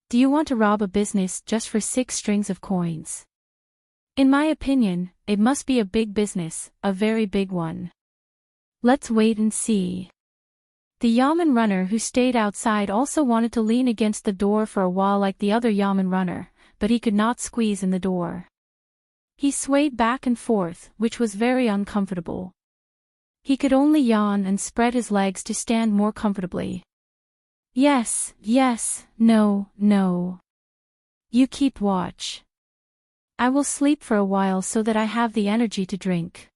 Do you want to rob a business just for 6 strings of coins? In my opinion, it must be a big business, a very big one. Let's wait and see. The Yamen runner who stayed outside also wanted to lean against the door for a while like the other Yamen runner, but he could not squeeze in the door. He swayed back and forth, which was very uncomfortable. He could only yawn and spread his legs to stand more comfortably. Yes, yes, no, no. You keep watch. I will sleep for a while so that I have the energy to drink.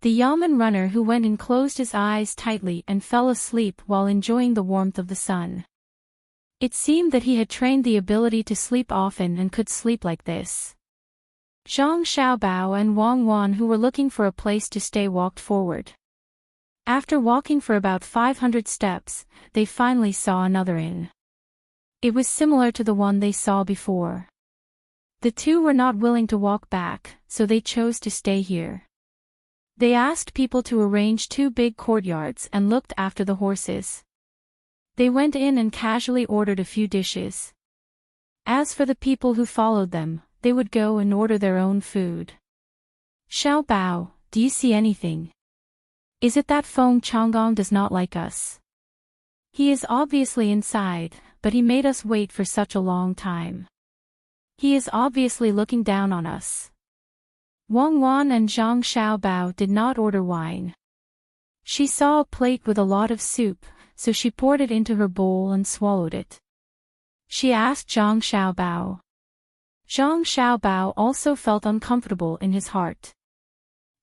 The Yamen runner who went in closed his eyes tightly and fell asleep while enjoying the warmth of the sun. It seemed that he had trained the ability to sleep often and could sleep like this. Zhang Xiaobao and Wang Wan, who were looking for a place to stay, walked forward. After walking for about 500 steps, they finally saw another inn. It was similar to the one they saw before. The two were not willing to walk back, so they chose to stay here. They asked people to arrange 2 big courtyards and looked after the horses. They went in and casually ordered a few dishes. As for the people who followed them, they would go and order their own food. Xiao Bao, do you see anything? Is it that Feng Changgong does not like us? He is obviously inside, but he made us wait for such a long time. He is obviously looking down on us. Wang Wan and Zhang Xiaobao did not order wine. She saw a plate with a lot of soup, so she poured it into her bowl and swallowed it. She asked Zhang Xiaobao. Zhang Xiaobao also felt uncomfortable in his heart.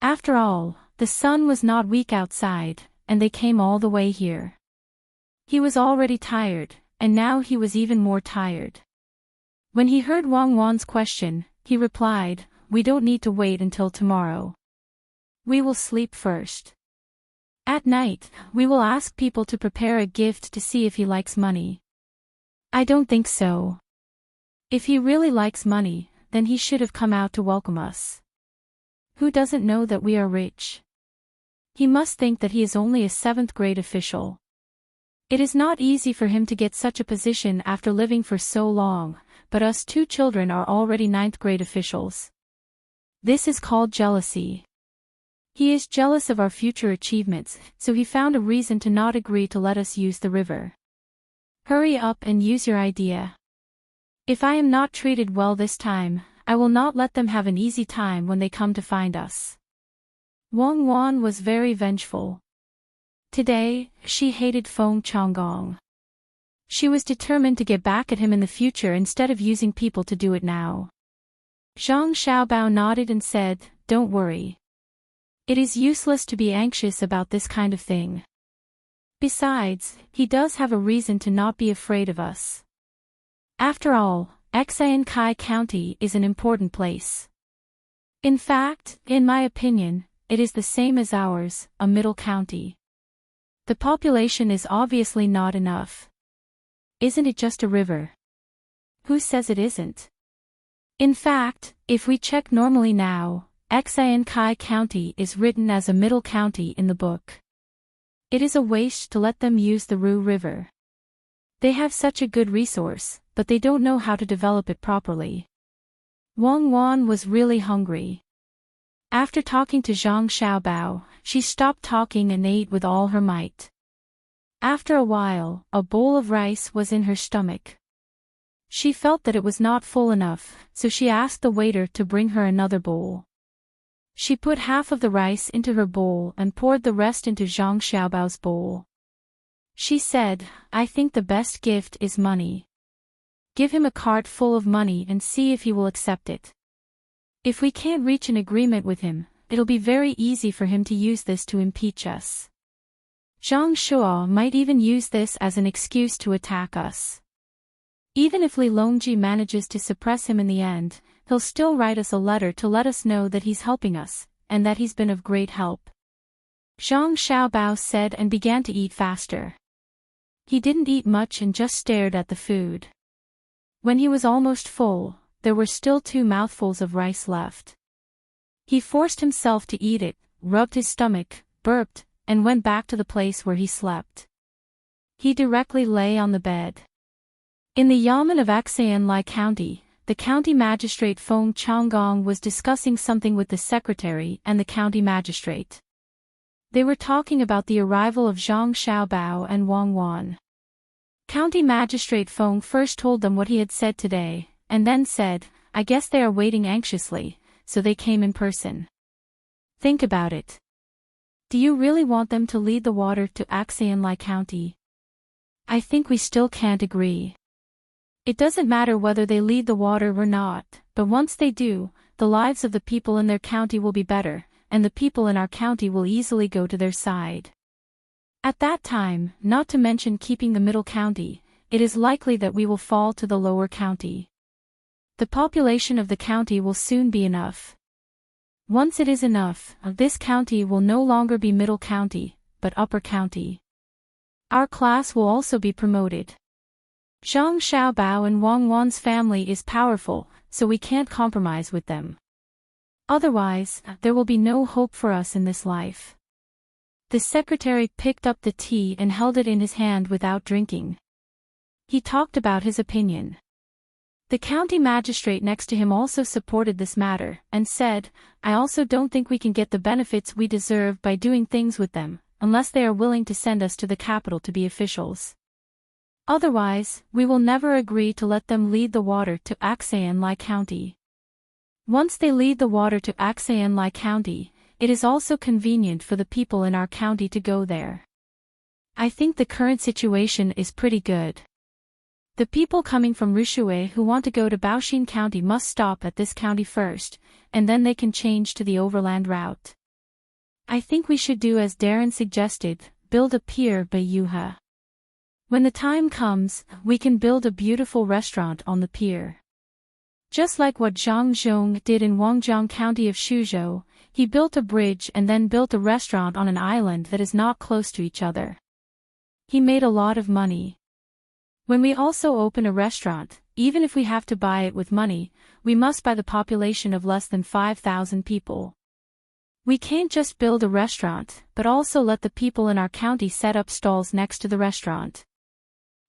After all, the sun was not weak outside, and they came all the way here. He was already tired, and now he was even more tired. When he heard Wang Wan's question, he replied, "We don't need to wait until tomorrow. We will sleep first. At night, we will ask people to prepare a gift to see if he likes money." I don't think so. If he really likes money, then he should have come out to welcome us. Who doesn't know that we are rich? He must think that he is only a 7th grade official. It is not easy for him to get such a position after living for so long, but us 2 children are already 9th grade officials. This is called jealousy. He is jealous of our future achievements, so he found a reason to not agree to let us use the river. Hurry up and use your idea. If I am not treated well this time, I will not let them have an easy time when they come to find us. Wang Wan was very vengeful. Today, she hated Feng Changgong. She was determined to get back at him in the future instead of using people to do it now. Zhang Xiaobao nodded and said, "Don't worry. It is useless to be anxious about this kind of thing. Besides, he does have a reason to not be afraid of us. After all, Xiankai County is an important place. In fact, in my opinion, it is the same as ours, a middle county. The population is obviously not enough. Isn't it just a river? Who says it isn't? In fact, if we check normally now, Xiankai County is written as a middle county in the book. It is a waste to let them use the Ru River. They have such a good resource, but they don't know how to develop it properly." Wang Wan was really hungry. After talking to Zhang Xiaobao, she stopped talking and ate with all her might. After a while, a bowl of rice was in her stomach. She felt that it was not full enough, so she asked the waiter to bring her another bowl. She put half of the rice into her bowl and poured the rest into Zhang Xiaobao's bowl. She said, "I think the best gift is money. Give him a cart full of money and see if he will accept it. If we can't reach an agreement with him, it'll be very easy for him to use this to impeach us. Zhang Shuo might even use this as an excuse to attack us. Even if Li Longji manages to suppress him in the end, he'll still write us a letter to let us know that he's helping us, and that he's been of great help." Zhang Xiaobao said and began to eat faster. He didn't eat much and just stared at the food. When he was almost full, there were still 2 mouthfuls of rice left. He forced himself to eat it, rubbed his stomach, burped, and went back to the place where he slept. He directly lay on the bed. In the yamen of Aksayan-Lai County, the county magistrate Feng Changgong was discussing something with the secretary and the county magistrate. They were talking about the arrival of Zhang Xiaobao and Wang Wan. County magistrate Feng first told them what he had said today, and then said, "I guess they are waiting anxiously, so they came in person." Think about it. Do you really want them to lead the water to Aksayan-Lai County? I think we still can't agree. It doesn't matter whether they lead the water or not, but once they do, the lives of the people in their county will be better, and the people in our county will easily go to their side. At that time, not to mention keeping the middle county, it is likely that we will fall to the lower county. The population of the county will soon be enough. Once it is enough, this county will no longer be middle county, but upper county. Our class will also be promoted. Zhang Xiaobao and Wang Wan's family is powerful, so we can't compromise with them. Otherwise, there will be no hope for us in this life. The secretary picked up the tea and held it in his hand without drinking. He talked about his opinion. The county magistrate next to him also supported this matter, and said, "I also don't think we can get the benefits we deserve by doing things with them, unless they are willing to send us to the capital to be officials. Otherwise, we will never agree to let them lead the water to Aksayan-Lai County. Once they lead the water to Aksayan-Lai County, it is also convenient for the people in our county to go there. I think the current situation is pretty good. The people coming from Rushui who want to go to Baoshin County must stop at this county first, and then they can change to the overland route. I think we should do as Darren suggested, build a pier by Yuha. When the time comes, we can build a beautiful restaurant on the pier. Just like what Zhang Zhong did in Wangjiang County of Shuzhou, he built a bridge and then built a restaurant on an island that is not close to each other. He made a lot of money. When we also open a restaurant, even if we have to buy it with money, we must buy the population of less than 5,000 people. We can't just build a restaurant, but also let the people in our county set up stalls next to the restaurant.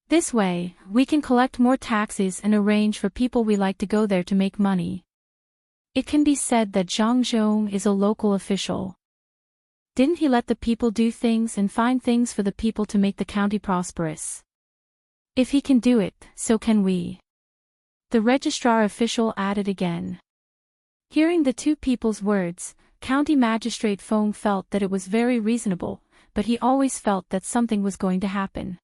This way, we can collect more taxes and arrange for people we like to go there to make money. It can be said that Zhang Zhong is a local official. Didn't he let the people do things and find things for the people to make the county prosperous? If he can do it, so can we. The registrar official added again. Hearing the 2 people's words, County Magistrate Feng felt that it was very reasonable, but he always felt that something was going to happen.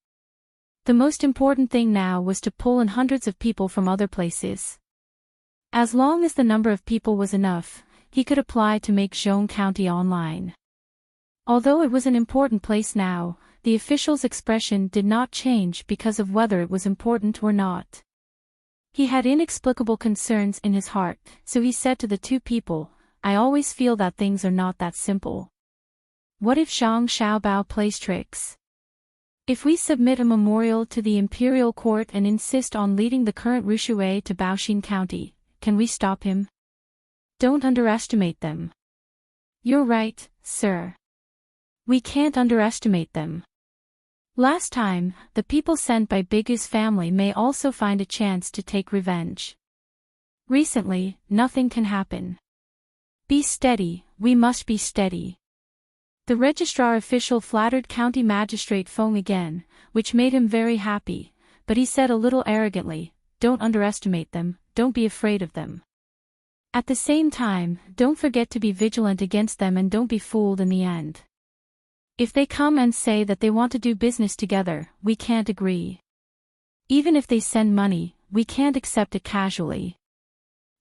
The most important thing now was to pull in hundreds of people from other places. As long as the number of people was enough, he could apply to make Zhong County online. Although it was an important place now, the official's expression did not change because of whether it was important or not. He had inexplicable concerns in his heart, so he said to the 2 people, "I always feel that things are not that simple. What if Zhang Xiaobao plays tricks? If we submit a memorial to the imperial court and insist on leading the current Rushui to Baoshin County, can we stop him? Don't underestimate them." "You're right, sir. We can't underestimate them. Last time, the people sent by Bigu's family may also find a chance to take revenge. Recently, nothing can happen. Be steady, we must be steady." The registrar official flattered County Magistrate Feng again, which made him very happy, but he said a little arrogantly, "Don't underestimate them, don't be afraid of them. At the same time, don't forget to be vigilant against them and don't be fooled in the end. If they come and say that they want to do business together, we can't agree. Even if they send money, we can't accept it casually.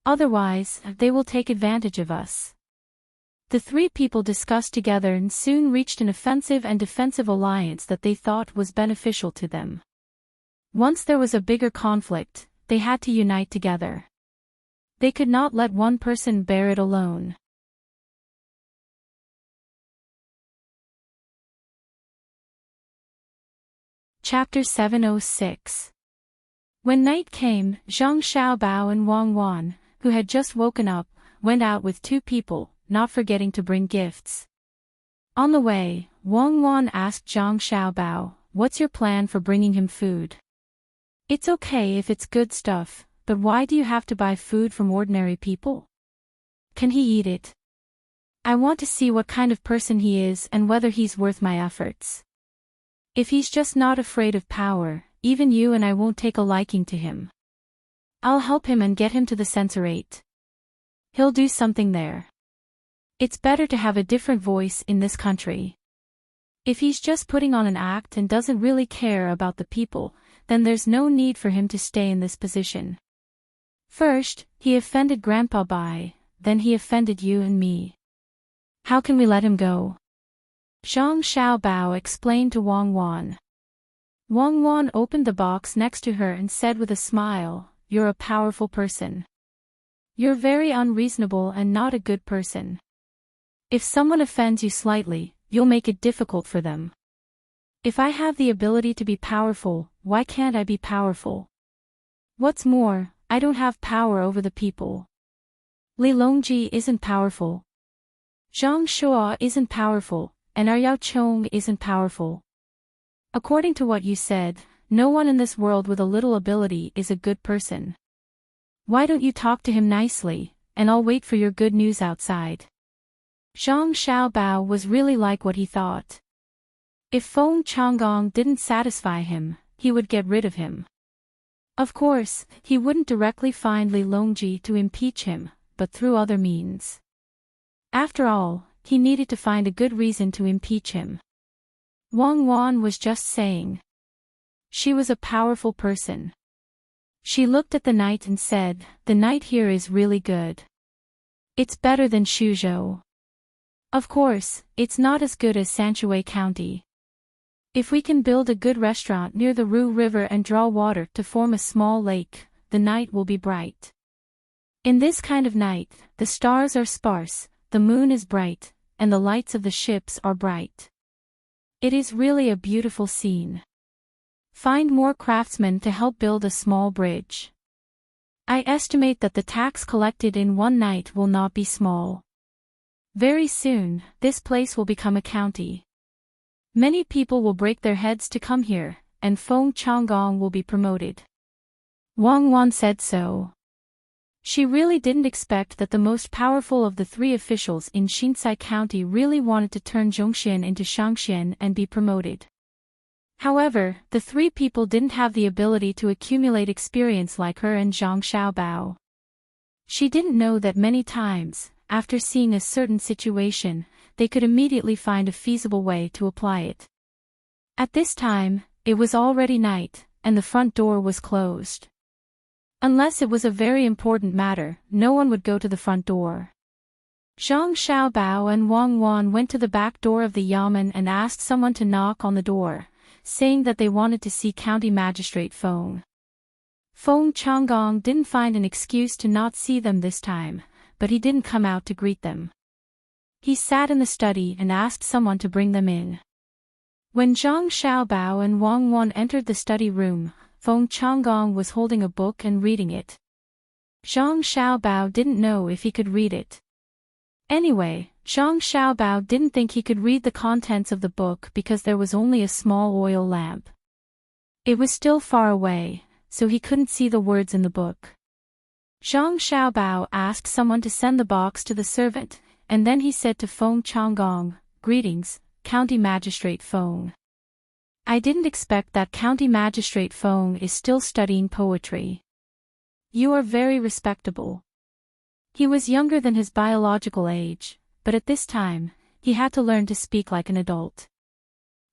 Otherwise, they will take advantage of us." The 3 people discussed together and soon reached an offensive and defensive alliance that they thought was beneficial to them. Once there was a bigger conflict, they had to unite together. They could not let one person bear it alone. Chapter 706. When night came, Zhang Xiaobao and Wang Wan, who had just woken up, went out with 2 people, not forgetting to bring gifts. On the way, Wang Wan asked Zhang Xiaobao, "What's your plan for bringing him food?" "It's okay if it's good stuff, but why do you have to buy food from ordinary people? Can he eat it? I want to see what kind of person he is and whether he's worth my efforts. If he's just not afraid of power, even you and I won't take a liking to him. I'll help him and get him to the censorate. He'll do something there. It's better to have a different voice in this country. If he's just putting on an act and doesn't really care about the people, then there's no need for him to stay in this position. First, he offended Grandpa Bai, then he offended you and me. How can we let him go?" Zhang Xiaobao explained to Wang Wan. Wang Wan opened the box next to her and said with a smile, "You're a powerful person. You're very unreasonable and not a good person. If someone offends you slightly, you'll make it difficult for them. If I have the ability to be powerful, why can't I be powerful? What's more, I don't have power over the people. Li Longji isn't powerful. Zhang Shuo isn't powerful, and our Yao Chong isn't powerful. According to what you said, no one in this world with a little ability is a good person. Why don't you talk to him nicely, and I'll wait for your good news outside." Zhang Xiaobao was really like what he thought. If Feng Changgong didn't satisfy him, he would get rid of him. Of course, he wouldn't directly find Li Longji to impeach him, but through other means. After all, he needed to find a good reason to impeach him. Wang Wan was just saying. She was a powerful person. She looked at the night and said, "The night here is really good. It's better than Suzhou. Of course, it's not as good as Sanshui County. If we can build a good restaurant near the Ru River and draw water to form a small lake, the night will be bright. In this kind of night, the stars are sparse, the moon is bright, and the lights of the ships are bright. It is really a beautiful scene. Find more craftsmen to help build a small bridge. I estimate that the tax collected in one night will not be small. Very soon, this place will become a county. Many people will break their heads to come here, and Feng Changgong will be promoted." Wang Wan said so. She really didn't expect that the most powerful of the 3 officials in Xinsai County really wanted to turn Zhongxian into Shangxian and be promoted. However, the 3 people didn't have the ability to accumulate experience like her and Zhang Xiaobao. She didn't know that many times, after seeing a certain situation, they could immediately find a feasible way to apply it. At this time, it was already night, and the front door was closed. Unless it was a very important matter, no one would go to the front door. Zhang Xiaobao and Wang Wan went to the back door of the yamen and asked someone to knock on the door, saying that they wanted to see County Magistrate Feng. Feng Changgong didn't find an excuse to not see them this time, but he didn't come out to greet them. He sat in the study and asked someone to bring them in. When Zhang Xiaobao and Wang Wan entered the study room, Feng Changgong was holding a book and reading it. Zhang Xiaobao didn't know if he could read it. Anyway, Zhang Xiaobao didn't think he could read the contents of the book because there was only a small oil lamp. It was still far away, so he couldn't see the words in the book. Zhang Xiaobao asked someone to send the box to the servant, and then he said to Feng Changgong, "Greetings, County Magistrate Feng. I didn't expect that County Magistrate Feng is still studying poetry. You are very respectable." He was younger than his biological age, but at this time, he had to learn to speak like an adult.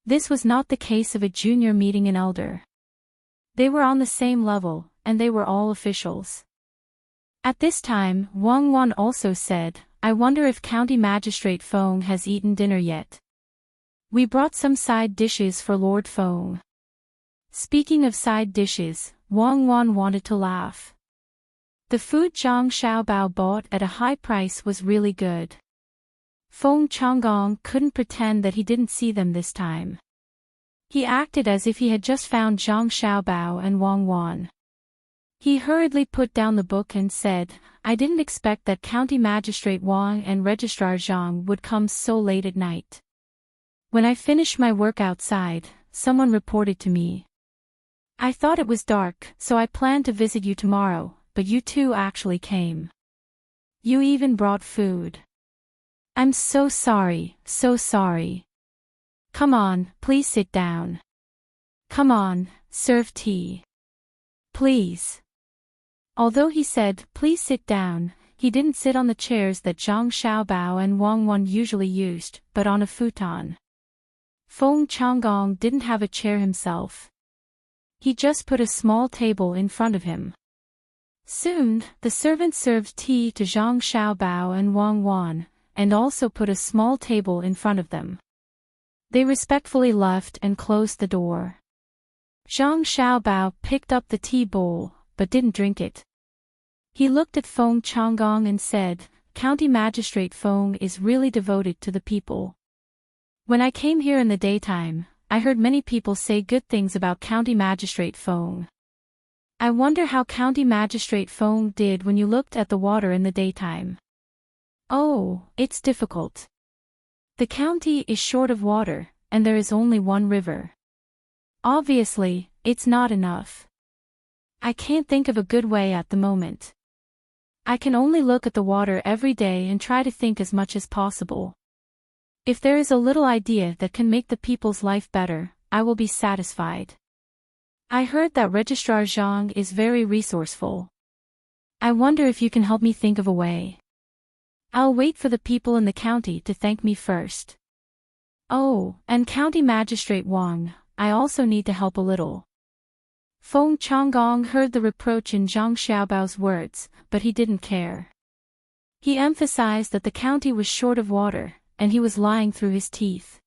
This was not the case of a junior meeting an elder. They were on the same level, and they were all officials. At this time, Wang Wan also said, "I wonder if County Magistrate Feng has eaten dinner yet. We brought some side dishes for Lord Feng." Speaking of side dishes, Wang Wan wanted to laugh. The food Zhang Xiaobao bought at a high price was really good. Feng Changgong couldn't pretend that he didn't see them this time. He acted as if he had just found Zhang Xiaobao and Wang Wan. He hurriedly put down the book and said, I didn't expect that County Magistrate Wang and Registrar Zhang would come so late at night. When I finished my work outside, someone reported to me. I thought it was dark, so I planned to visit you tomorrow, but you two actually came. You even brought food. I'm so sorry, so sorry. Come on, please sit down. Come on, serve tea. Please. Although he said, please sit down, he didn't sit on the chairs that Zhang Xiaobao and Wang Wan usually used, but on a futon. Feng Changgong didn't have a chair himself. He just put a small table in front of him. Soon, the servant served tea to Zhang Xiaobao and Wang Wan, and also put a small table in front of them. They respectfully left and closed the door. Zhang Xiaobao picked up the tea bowl, but didn't drink it. He looked at Feng Changgong and said, County Magistrate Feng is really devoted to the people. When I came here in the daytime, I heard many people say good things about County Magistrate Feng. I wonder how County Magistrate Feng did when you looked at the water in the daytime. Oh, it's difficult. The county is short of water, and there is only one river. Obviously, it's not enough. I can't think of a good way at the moment. I can only look at the water every day and try to think as much as possible. If there is a little idea that can make the people's life better, I will be satisfied. I heard that Registrar Zhang is very resourceful. I wonder if you can help me think of a way. I'll wait for the people in the county to thank me first. Oh, and County Magistrate Wang, I also need to help a little. Feng Changgong heard the reproach in Zhang Xiaobao's words, but he didn't care. He emphasized that the county was short of water, and he was lying through his teeth.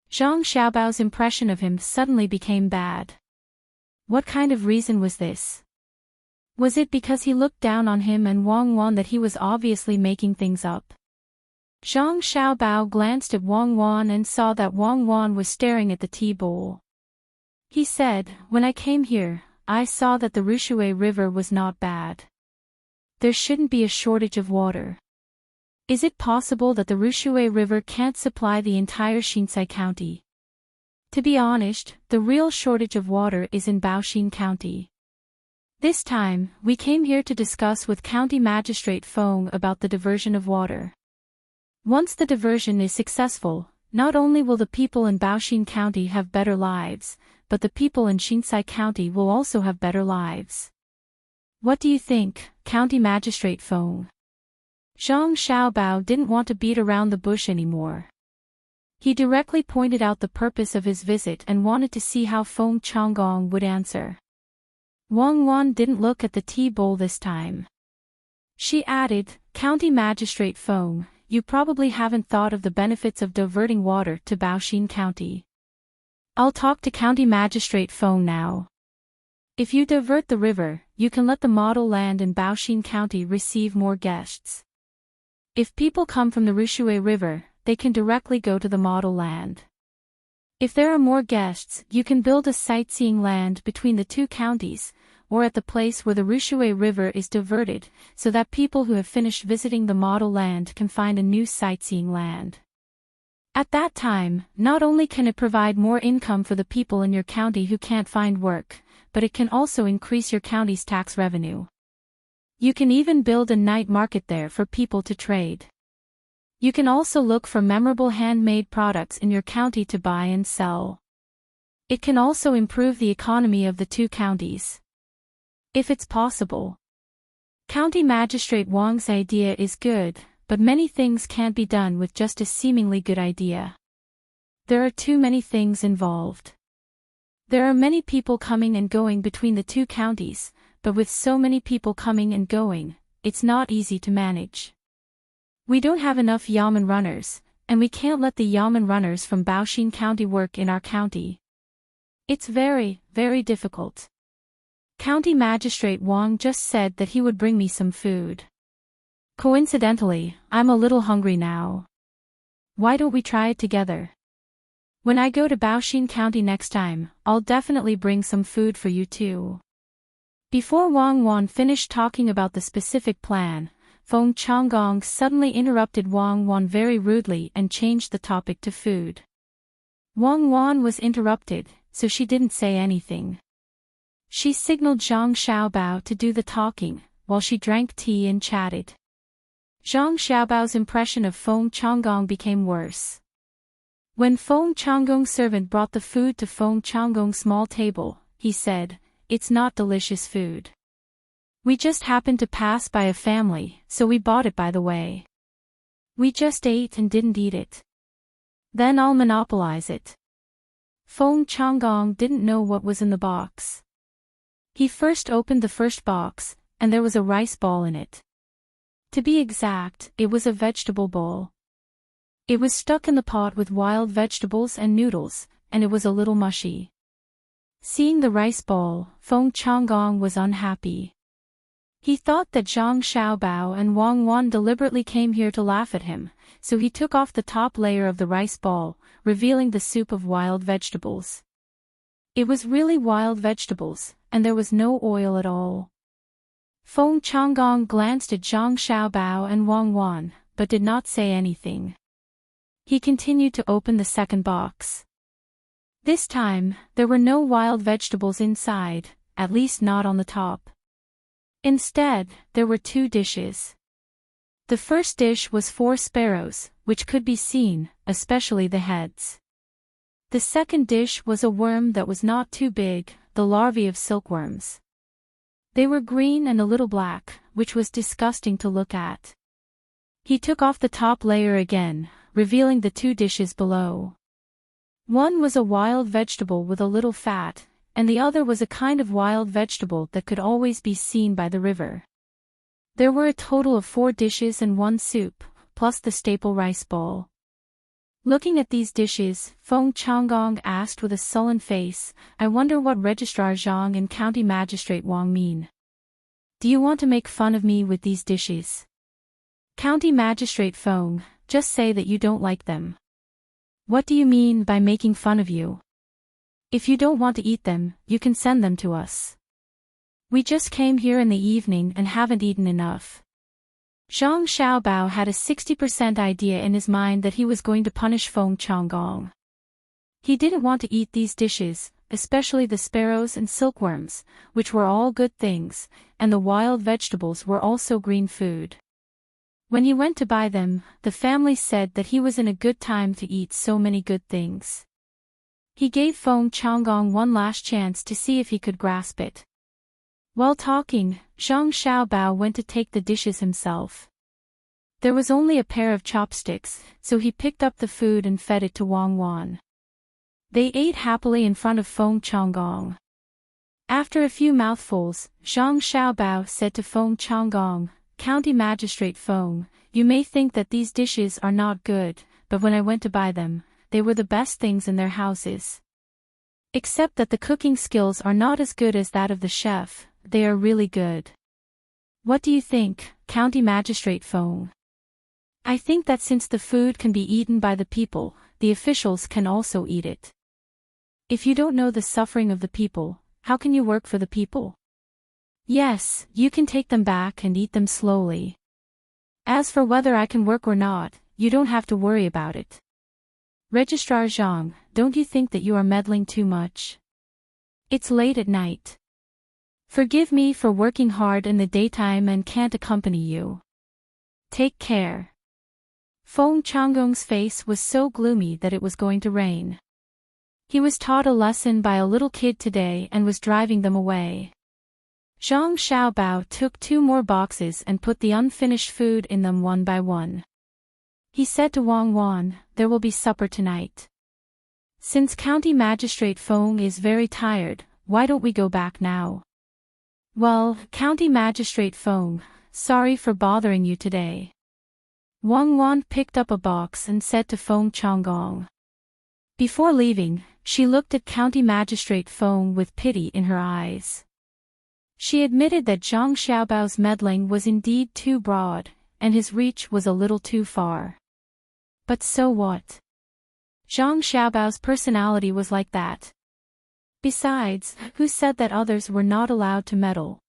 Zhang Xiaobao's impression of him suddenly became bad. What kind of reason was this? Was it because he looked down on him and Wang Wan that he was obviously making things up? Zhang Xiaobao glanced at Wang Wan and saw that Wang Wan was staring at the tea bowl. He said, when I came here, I saw that the Rushui River was not bad. There shouldn't be a shortage of water. Is it possible that the Rushui River can't supply the entire Xinsai County? To be honest, the real shortage of water is in Baoxin County. This time, we came here to discuss with County Magistrate Feng about the diversion of water. Once the diversion is successful, not only will the people in Baoxin County have better lives, but the people in Xinsai County will also have better lives. What do you think, County Magistrate Feng? Zhang Xiaobao didn't want to beat around the bush anymore. He directly pointed out the purpose of his visit and wanted to see how Feng Changgong would answer. Wang Wan didn't look at the tea bowl this time. She added, County Magistrate Feng, you probably haven't thought of the benefits of diverting water to Baoxin County. I'll talk to County Magistrate Feng now. If you divert the river, you can let the model land in Baoxin County receive more guests. If people come from the Rushui River, they can directly go to the model land. If there are more guests, you can build a sightseeing land between the two counties, or at the place where the Rushui River is diverted, so that people who have finished visiting the model land can find a new sightseeing land. At that time, not only can it provide more income for the people in your county who can't find work, but it can also increase your county's tax revenue. You can even build a night market there for people to trade. You can also look for memorable handmade products in your county to buy and sell. It can also improve the economy of the two counties. If it's possible. County Magistrate Wang's idea is good, but many things can't be done with just a seemingly good idea. There are too many things involved. There are many people coming and going between the two counties, but with so many people coming and going, it's not easy to manage. We don't have enough yamen runners, and we can't let the yamen runners from Baoxin County work in our county. It's very, very difficult. County Magistrate Wang just said that he would bring me some food. Coincidentally, I'm a little hungry now. Why don't we try it together? When I go to Baoxin County next time, I'll definitely bring some food for you too. Before Wang Wan finished talking about the specific plan, Feng Changgong suddenly interrupted Wang Wan very rudely and changed the topic to food. Wang Wan was interrupted, so she didn't say anything. She signaled Zhang Xiaobao to do the talking, while she drank tea and chatted. Zhang Xiaobao's impression of Feng Changgong became worse. When Feng Changgong's servant brought the food to Feng Changgong's small table, he said, "It's not delicious food. We just happened to pass by a family, so we bought it by the way. We just ate and didn't eat it. Then I'll monopolize it." Feng Changgong didn't know what was in the box. He first opened the first box, and there was a rice ball in it. To be exact, it was a vegetable bowl. It was stuck in the pot with wild vegetables and noodles, and it was a little mushy. Seeing the rice ball, Feng Changgong was unhappy. He thought that Zhang Xiaobao and Wang Wan deliberately came here to laugh at him, so he took off the top layer of the rice ball, revealing the soup of wild vegetables. It was really wild vegetables, and there was no oil at all. Feng Changgong glanced at Zhang Xiaobao and Wang Wan, but did not say anything. He continued to open the second box. This time, there were no wild vegetables inside, at least not on the top. Instead, there were two dishes. The first dish was 4 sparrows, which could be seen, especially the heads. The second dish was a worm that was not too big, the larvae of silkworms. They were green and a little black, which was disgusting to look at. He took off the top layer again, revealing the two dishes below. One was a wild vegetable with a little fat, and the other was a kind of wild vegetable that could always be seen by the river. There were a total of 4 dishes and 1 soup, plus the staple rice bowl. Looking at these dishes, Feng Changgong asked with a sullen face, "I wonder what Registrar Zhang and County Magistrate Wang mean. Do you want to make fun of me with these dishes?" "County Magistrate Feng, just say that you don't like them." "What do you mean by making fun of you? If you don't want to eat them, you can send them to us. We just came here in the evening and haven't eaten enough." Zhang Xiaobao had a 60% idea in his mind that he was going to punish Feng Changgong. He didn't want to eat these dishes, especially the sparrows and silkworms, which were all good things, and the wild vegetables were also green food. When he went to buy them, the family said that he was in a good time to eat so many good things. He gave Feng Changgong one last chance to see if he could grasp it. While talking, Zhang Xiaobao went to take the dishes himself. There was only a pair of chopsticks, so he picked up the food and fed it to Wang Wan. They ate happily in front of Feng Changgong. After a few mouthfuls, Zhang Xiaobao said to Feng Changgong, "County Magistrate Feng, you may think that these dishes are not good, but when I went to buy them, they were the best things in their houses. Except that the cooking skills are not as good as that of the chef, they are really good. What do you think, County Magistrate Feng?" "I think that since the food can be eaten by the people, the officials can also eat it. If you don't know the suffering of the people, how can you work for the people? Yes, you can take them back and eat them slowly. As for whether I can work or not, you don't have to worry about it. Registrar Zhang, don't you think that you are meddling too much? It's late at night. Forgive me for working hard in the daytime and can't accompany you. Take care." Feng Changgong's face was so gloomy that it was going to rain. He was taught a lesson by a little kid today and was driving them away. Zhang Xiaobao took 2 more boxes and put the unfinished food in them one by one. He said to Wang Wan, "There will be supper tonight. Since County Magistrate Feng is very tired, why don't we go back now?" "Well, County Magistrate Feng, sorry for bothering you today." Wang Wan picked up a box and said to Feng Changgong. Before leaving, she looked at County Magistrate Feng with pity in her eyes. She admitted that Zhang Xiaobao's meddling was indeed too broad, and his reach was a little too far. But so what? Zhang Xiaobao's personality was like that. Besides, who said that others were not allowed to meddle?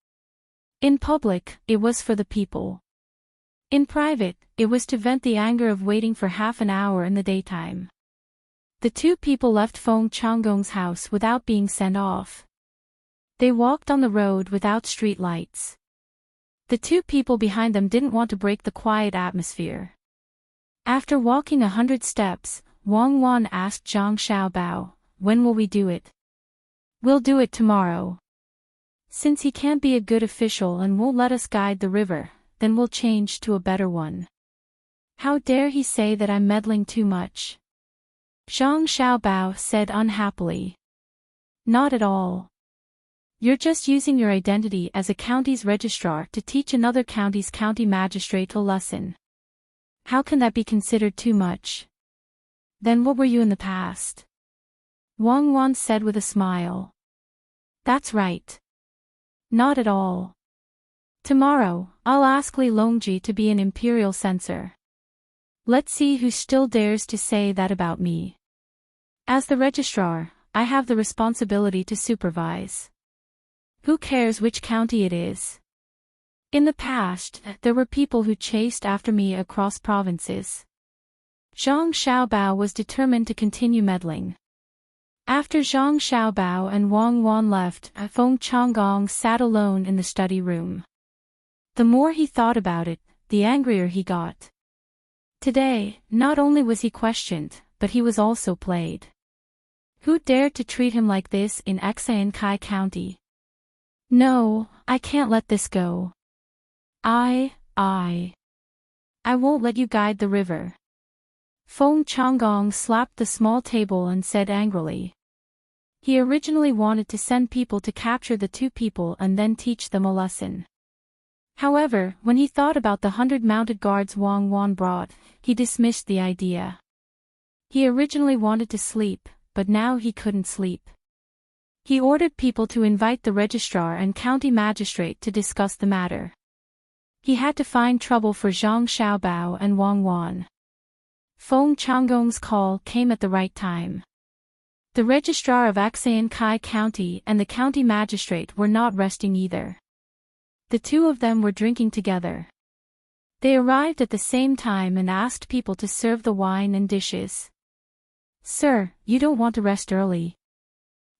In public, it was for the people. In private, it was to vent the anger of waiting for half an hour in the daytime. The two people left Feng Changgong's house without being sent off. They walked on the road without street lights. The two people behind them didn't want to break the quiet atmosphere. After walking 100 steps, Wang Wan asked Zhang Xiaobao, "When will we do it?" "We'll do it tomorrow. Since he can't be a good official and won't let us guide the river, then we'll change to a better one." "How dare he say that I'm meddling too much?" Zhang Xiaobao said unhappily. "Not at all. You're just using your identity as a county's registrar to teach another county's county magistrate a lesson. How can that be considered too much?" "Then what were you in the past?" Wang Wan said with a smile. "That's right. Not at all. Tomorrow, I'll ask Li Longji to be an imperial censor. Let's see who still dares to say that about me. As the registrar, I have the responsibility to supervise. Who cares which county it is? In the past, there were people who chased after me across provinces." Zhang Xiaobao was determined to continue meddling. After Zhang Xiaobao and Wang Wan left, Feng Changgong sat alone in the study room. The more he thought about it, the angrier he got. Today, not only was he questioned, but he was also played. Who dared to treat him like this in Xiankai County? "No, I can't let this go. I won't let you guide the river." Feng Changgong slapped the small table and said angrily. He originally wanted to send people to capture the two people and then teach them a lesson. However, when he thought about the 100 mounted guards Wang Wan brought, he dismissed the idea. He originally wanted to sleep, but now he couldn't sleep. He ordered people to invite the registrar and county magistrate to discuss the matter. He had to find trouble for Zhang Xiaobao and Wang Wan. Feng Changgong's call came at the right time. The registrar of Xiankai County and the county magistrate were not resting either. The two of them were drinking together. They arrived at the same time and asked people to serve the wine and dishes. "Sir, you don't want to rest early?"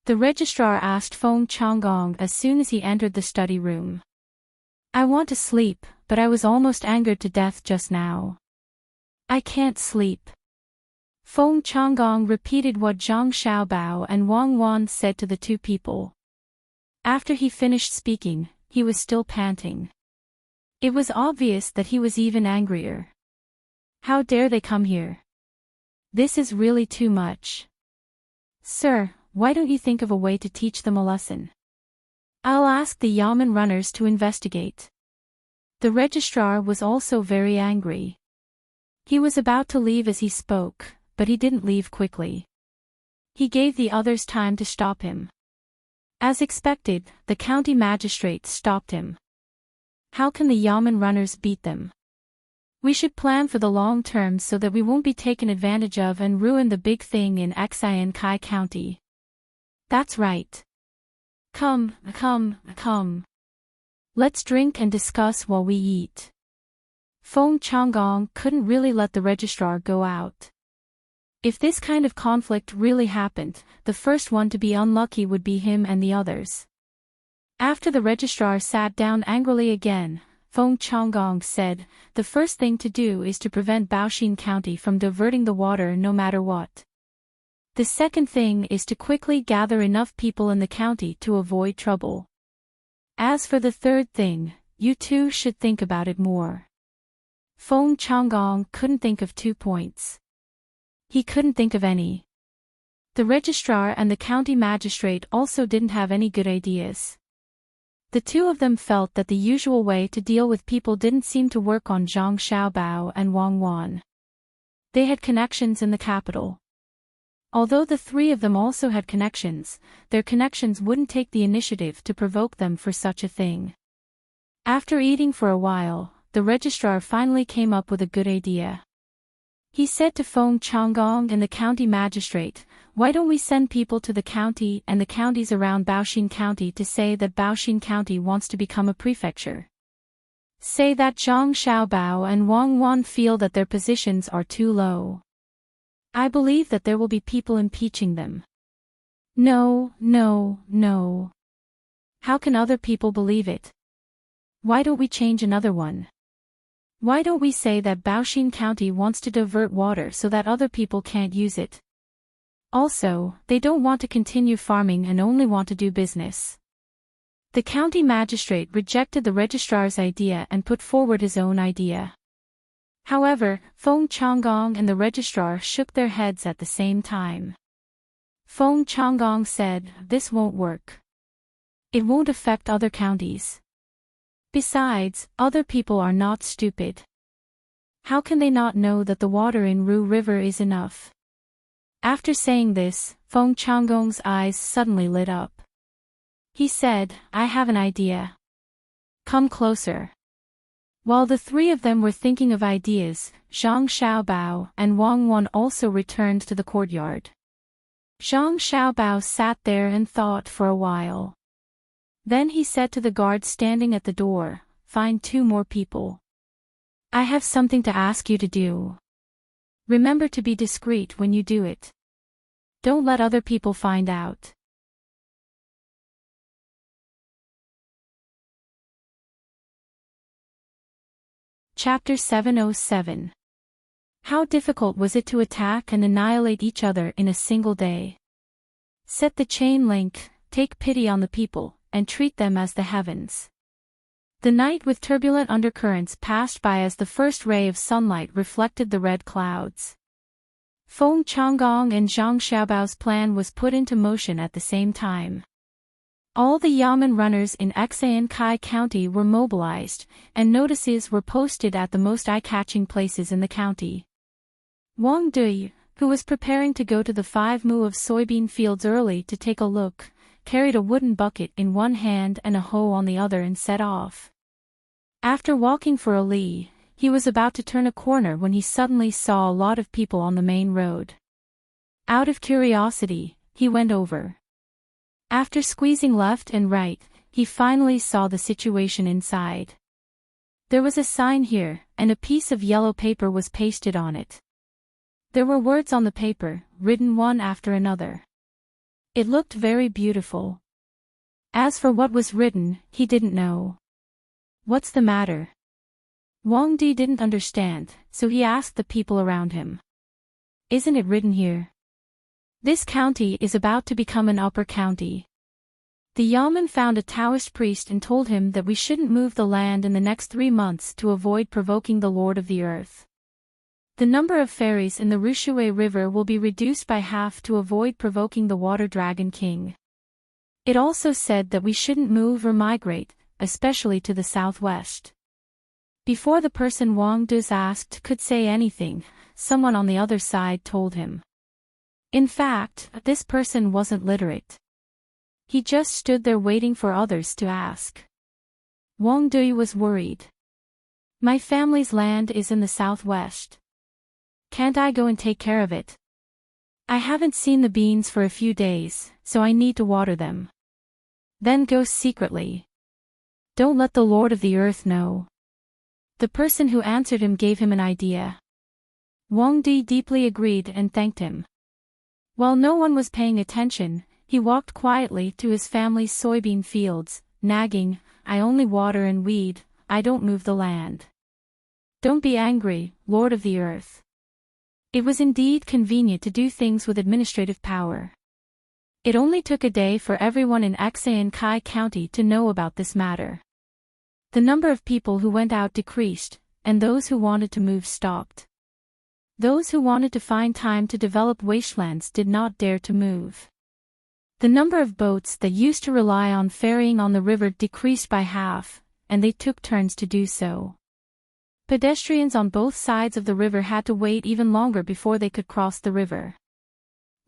the registrar asked Feng Changgong as soon as he entered the study room. "I want to sleep, but I was almost angered to death just now. I can't sleep." Feng Changgong repeated what Zhang Xiaobao and Wang Wan said to the two people. After he finished speaking, he was still panting. It was obvious that he was even angrier. "How dare they come here? This is really too much. Sir, why don't you think of a way to teach them a lesson? I'll ask the Yamen runners to investigate." The registrar was also very angry. He was about to leave as he spoke, but he didn't leave quickly. He gave the others time to stop him. As expected, the county magistrate stopped him. "How can the Yamen runners beat them? We should plan for the long term so that we won't be taken advantage of and ruin the big thing in Xiankai County." "That's right. Come. Let's drink and discuss while we eat." Feng Changgong couldn't really let the registrar go out. If this kind of conflict really happened, the first one to be unlucky would be him and the others. After the registrar sat down angrily again, Feng Changgong said, "The first thing to do is to prevent Baoxin County from diverting the water no matter what. The second thing is to quickly gather enough people in the county to avoid trouble. As for the third thing, you two should think about it more." Feng Changgong couldn't think of 2 points. He couldn't think of any. The registrar and the county magistrate also didn't have any good ideas. The two of them felt that the usual way to deal with people didn't seem to work on Zhang Xiaobao and Wang Wan. They had connections in the capital. Although the three of them also had connections, their connections wouldn't take the initiative to provoke them for such a thing. After eating for a while, the registrar finally came up with a good idea. He said to Feng Changgong and the county magistrate, why don't we send people to the county and the counties around Baoshan County to say that Baoshan County wants to become a prefecture? Say that Zhang Xiaobao and Wang Wan feel that their positions are too low. I believe that there will be people impeaching them. No, no, no. How can other people believe it? Why don't we change another one? Why don't we say that Baoshan County wants to divert water so that other people can't use it? Also, they don't want to continue farming and only want to do business. The county magistrate rejected the registrar's idea and put forward his own idea. However, Feng Changgong and the registrar shook their heads at the same time. Feng Changgong said, "This won't work. It won't affect other counties. Besides, other people are not stupid. How can they not know that the water in Ru River is enough?" After saying this, Feng Changgong's eyes suddenly lit up. He said, "I have an idea. Come closer." While the three of them were thinking of ideas, Zhang Xiaobao and Wang Wan also returned to the courtyard. Zhang Xiaobao sat there and thought for a while. Then he said to the guard standing at the door, "Find 2 more people. I have something to ask you to do. Remember to be discreet when you do it. Don't let other people find out." Chapter 707. How difficult was it to attack and annihilate each other in a single day? Set the chain link, take pity on the people, and treat them as the heavens. The night with turbulent undercurrents passed by as the first ray of sunlight reflected the red clouds. Feng Changgong and Zhang Xiaobao's plan was put into motion at the same time. All the yamen runners in Echanting County were mobilized, and notices were posted at the most eye-catching places in the county. Wang Dui, who was preparing to go to the 5 mu of soybean fields early to take a look, carried a wooden bucket in one hand and a hoe on the other and set off. After walking for a li, he was about to turn a corner when he suddenly saw a lot of people on the main road. Out of curiosity, he went over. After squeezing left and right, he finally saw the situation inside. There was a sign here, and a piece of yellow paper was pasted on it. There were words on the paper, written one after another. It looked very beautiful. As for what was written, he didn't know. "What's the matter?" Wang Di didn't understand, so he asked the people around him. "Isn't it written here? This county is about to become an upper county." The yamen found a Taoist priest and told him that we shouldn't move the land in the next 3 months to avoid provoking the Lord of the Earth. The number of ferries in the Rushui River will be reduced by half to avoid provoking the Water Dragon King. It also said that we shouldn't move or migrate, especially to the southwest. Before the person Wang Dus asked could say anything, someone on the other side told him. In fact, this person wasn't literate. He just stood there waiting for others to ask. Wang Dui was worried. "My family's land is in the southwest. Can't I go and take care of it? I haven't seen the beans for a few days, so I need to water them." "Then go secretly. Don't let the Lord of the Earth know." The person who answered him gave him an idea. Wang Di deeply agreed and thanked him. While no one was paying attention, he walked quietly to his family's soybean fields, nagging, "I only water and weed, I don't move the land. Don't be angry, Lord of the Earth." It was indeed convenient to do things with administrative power. It only took a day for everyone in Echanting County to know about this matter. The number of people who went out decreased, and those who wanted to move stopped. Those who wanted to find time to develop wastelands did not dare to move. The number of boats that used to rely on ferrying on the river decreased by half, and they took turns to do so. Pedestrians on both sides of the river had to wait even longer before they could cross the river.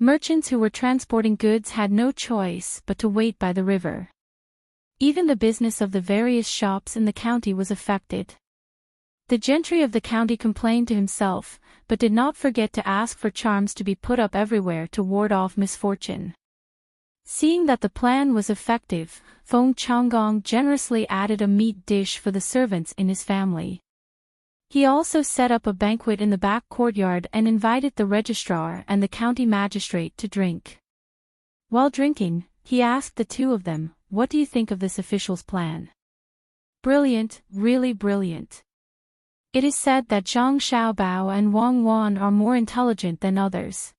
Merchants who were transporting goods had no choice but to wait by the river. Even the business of the various shops in the county was affected. The gentry of the county complained to himself, but did not forget to ask for charms to be put up everywhere to ward off misfortune. Seeing that the plan was effective, Feng Changgong generously added a meat dish for the servants in his family. He also set up a banquet in the back courtyard and invited the registrar and the county magistrate to drink. While drinking, he asked the two of them, "What do you think of this official's plan?" "Brilliant, really brilliant. It is said that Zhang Xiaobao and Wang Wan are more intelligent than others.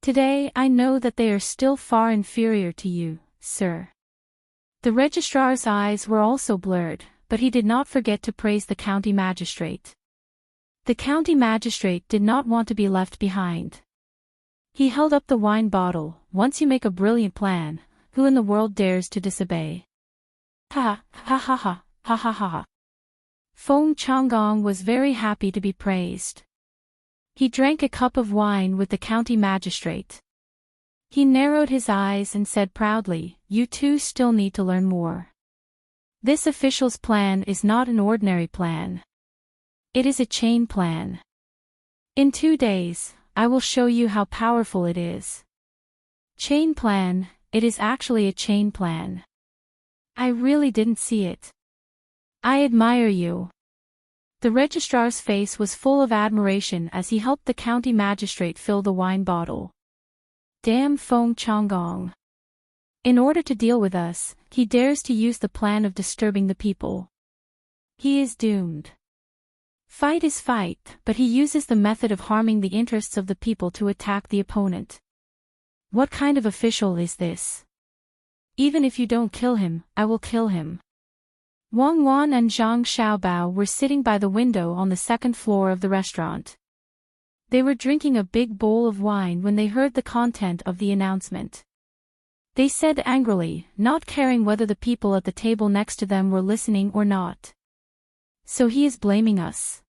Today I know that they are still far inferior to you, sir." The registrar's eyes were also blurred, but he did not forget to praise the county magistrate. The county magistrate did not want to be left behind. He held up the wine bottle. "Once you make a brilliant plan, who in the world dares to disobey?" Ha ha ha ha ha ha ha ha. Feng Changgong was very happy to be praised. He drank a cup of wine with the county magistrate. He narrowed his eyes and said proudly, "You two still need to learn more. This official's plan is not an ordinary plan. It is a chain plan. In 2 days, I will show you how powerful it is." Chain plan, it is actually a chain plan. I really didn't see it. I admire you. The registrar's face was full of admiration as he helped the county magistrate fill the wine bottle. Damn Feng Changgong. In order to deal with us, he dares to use the plan of disturbing the people. He is doomed. Fight is fight, but he uses the method of harming the interests of the people to attack the opponent. What kind of official is this? Even if you don't kill him, I will kill him. Wang Wan and Zhang Xiaobao were sitting by the window on the second floor of the restaurant. They were drinking a big bowl of wine when they heard the content of the announcement. They said angrily, not caring whether the people at the table next to them were listening or not. "So he is blaming us.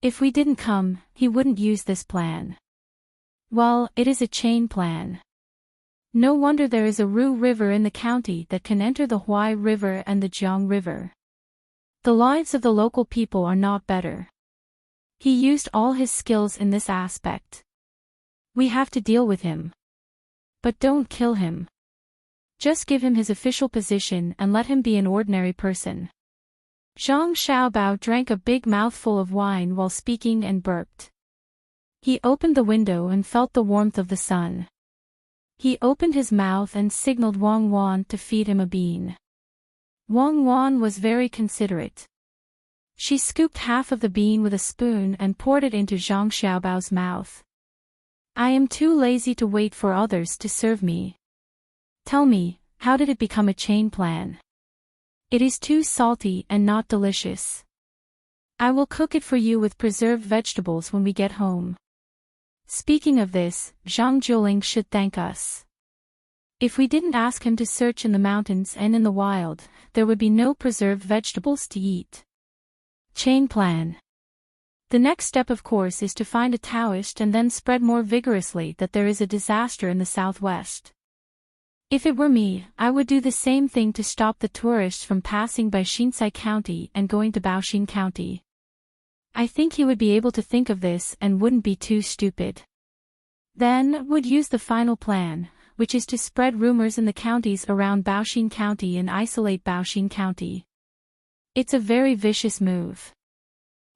If we didn't come, he wouldn't use this plan. Well, it is a chain plan. No wonder there is a Ru River in the county that can enter the Huai River and the Jiang River. The lives of the local people are not better. He used all his skills in this aspect. We have to deal with him. But don't kill him. Just give him his official position and let him be an ordinary person." Zhang Xiaobao drank a big mouthful of wine while speaking and burped. He opened the window and felt the warmth of the sun. He opened his mouth and signaled Wang Wan to feed him a bean. Wang Wan was very considerate. She scooped half of the bean with a spoon and poured it into Zhang Xiaobao's mouth. "I am too lazy to wait for others to serve me. Tell me, how did it become a chain plan? It is too salty and not delicious. I will cook it for you with preserved vegetables when we get home. Speaking of this, Zhang Juling should thank us. If we didn't ask him to search in the mountains and in the wild, there would be no preserved vegetables to eat." Chain plan. The next step of course is to find a Taoist and then spread more vigorously that there is a disaster in the southwest. If it were me, I would do the same thing to stop the tourists from passing by Xinsai County and going to Baoxing County. I think he would be able to think of this and wouldn't be too stupid. Then would use the final plan, which is to spread rumors in the counties around Baoxing County and isolate Baoxing County. It's a very vicious move.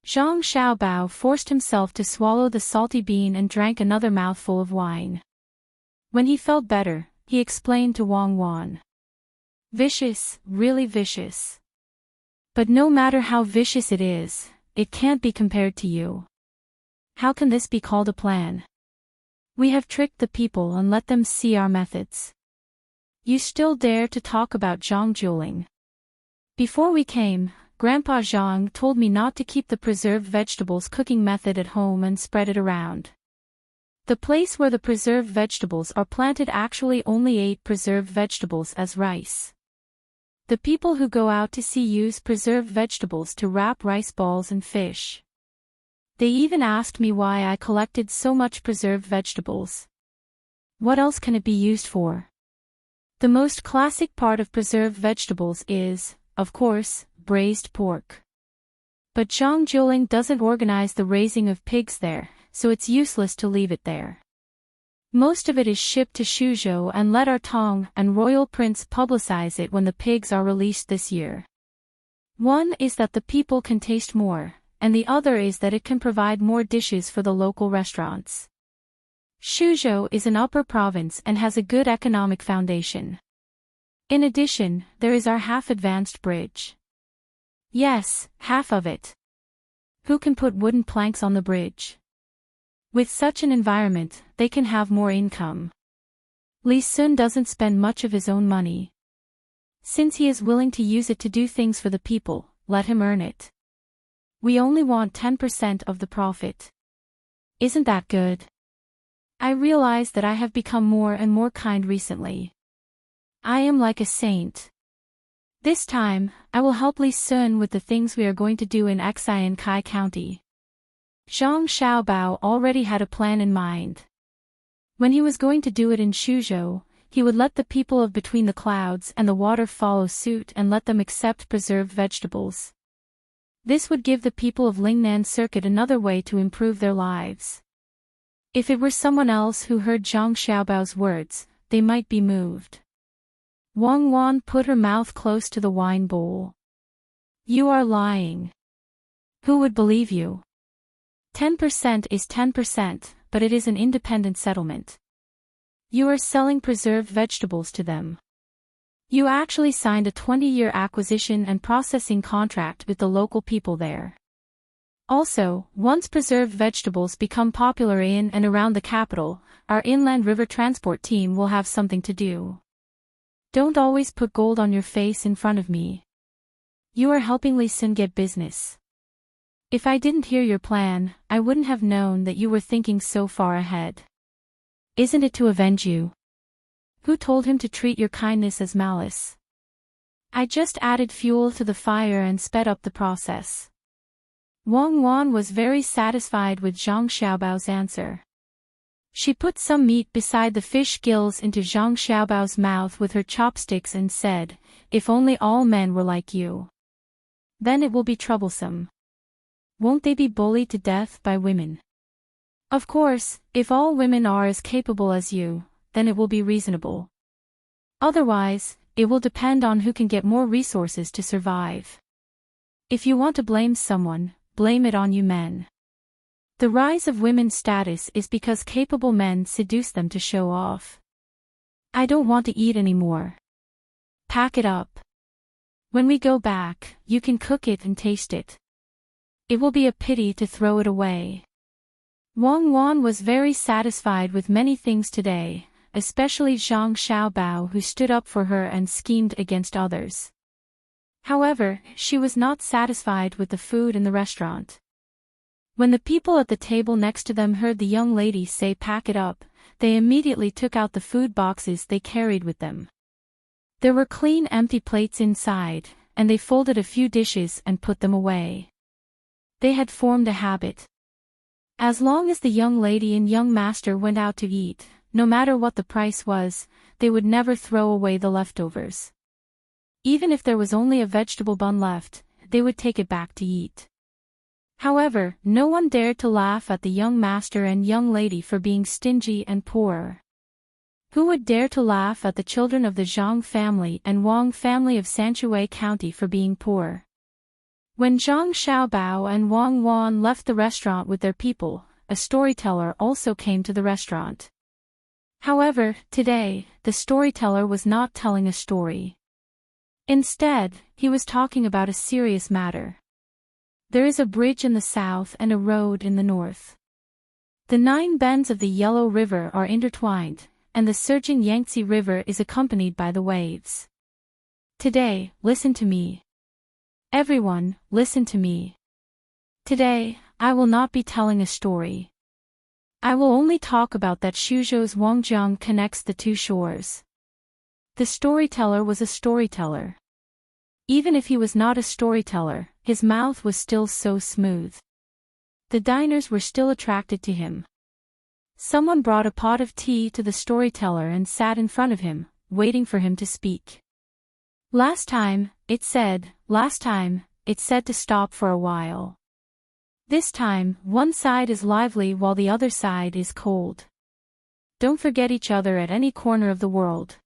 Zhang Xiaobao forced himself to swallow the salty bean and drank another mouthful of wine. When he felt better, he explained to Wang Wan. "Vicious, really vicious. But no matter how vicious it is, it can't be compared to you. How can this be called a plan? We have tricked the people and let them see our methods. You still dare to talk about Zhang Juling. Before we came, Grandpa Zhang told me not to keep the preserved vegetables cooking method at home and spread it around. The place where the preserved vegetables are planted actually only ate preserved vegetables as rice. The people who go out to sea use preserved vegetables to wrap rice balls and fish. They even asked me why I collected so much preserved vegetables. What else can it be used for? The most classic part of preserved vegetables is, of course, braised pork. But Zhang Jiuling doesn't organize the raising of pigs there, so it's useless to leave it there. Most of it is shipped to Suzhou and let our Tang and royal prince publicize it when the pigs are released this year. One is that the people can taste more, and the other is that it can provide more dishes for the local restaurants. Suzhou is an upper province and has a good economic foundation. In addition, there is our half-advanced bridge. Yes, half of it. Who can put wooden planks on the bridge? With such an environment, they can have more income. Li Sun doesn't spend much of his own money. Since he is willing to use it to do things for the people, let him earn it. We only want 10% of the profit. Isn't that good? I realize that I have become more and more kind recently. I am like a saint. This time, I will help Li Sun with the things we are going to do in Xiankai County. Zhang Xiaobao already had a plan in mind. When he was going to do it in Suzhou, he would let the people of Between the Clouds and the Water follow suit and let them accept preserved vegetables. This would give the people of Lingnan Circuit another way to improve their lives. If it were someone else who heard Zhang Xiaobao's words, they might be moved. Wang Wan put her mouth close to the wine bowl. You are lying. Who would believe you? 10% is 10%, but it is an independent settlement. You are selling preserved vegetables to them. You actually signed a 20-year acquisition and processing contract with the local people there. Also, once preserved vegetables become popular in and around the capital, our inland river transport team will have something to do. Don't always put gold on your face in front of me. You are helping Li Sun get business. If I didn't hear your plan, I wouldn't have known that you were thinking so far ahead. Isn't it to avenge you? Who told him to treat your kindness as malice? I just added fuel to the fire and sped up the process. Wang Wan was very satisfied with Zhang Xiaobao's answer. She put some meat beside the fish gills into Zhang Xiaobao's mouth with her chopsticks and said, "If only all men were like you. Then it will be troublesome. Won't they be bullied to death by women? Of course, if all women are as capable as you, then it will be reasonable. Otherwise, it will depend on who can get more resources to survive. If you want to blame someone, blame it on you men. The rise of women's status is because capable men seduce them to show off. I don't want to eat anymore. Pack it up. When we go back, you can cook it and taste it. It will be a pity to throw it away." Wang Wan was very satisfied with many things today, especially Zhang Xiaobao, who stood up for her and schemed against others. However, she was not satisfied with the food in the restaurant. When the people at the table next to them heard the young lady say "pack it up," they immediately took out the food boxes they carried with them. There were clean empty plates inside, and they folded a few dishes and put them away. They had formed a habit. As long as the young lady and young master went out to eat, no matter what the price was, they would never throw away the leftovers. Even if there was only a vegetable bun left, they would take it back to eat. However, no one dared to laugh at the young master and young lady for being stingy and poor. Who would dare to laugh at the children of the Zhang family and Wang family of Sanshui County for being poor? When Zhang Xiaobao and Wang Wan left the restaurant with their people, a storyteller also came to the restaurant. However, today, the storyteller was not telling a story. Instead, he was talking about a serious matter. There is a bridge in the south and a road in the north. The 9 bends of the Yellow River are intertwined, and the surging Yangtze River is accompanied by the waves. Today, listen to me. Everyone, listen to me. Today, I will not be telling a story. I will only talk about that Suzhou's Wangjiang connects the two shores. The storyteller was a storyteller. Even if he was not a storyteller, his mouth was still so smooth. The diners were still attracted to him. Someone brought a pot of tea to the storyteller and sat in front of him, waiting for him to speak. Last time, it it said to stop for a while. This time, one side is lively while the other side is cold. Don't forget each other at any corner of the world.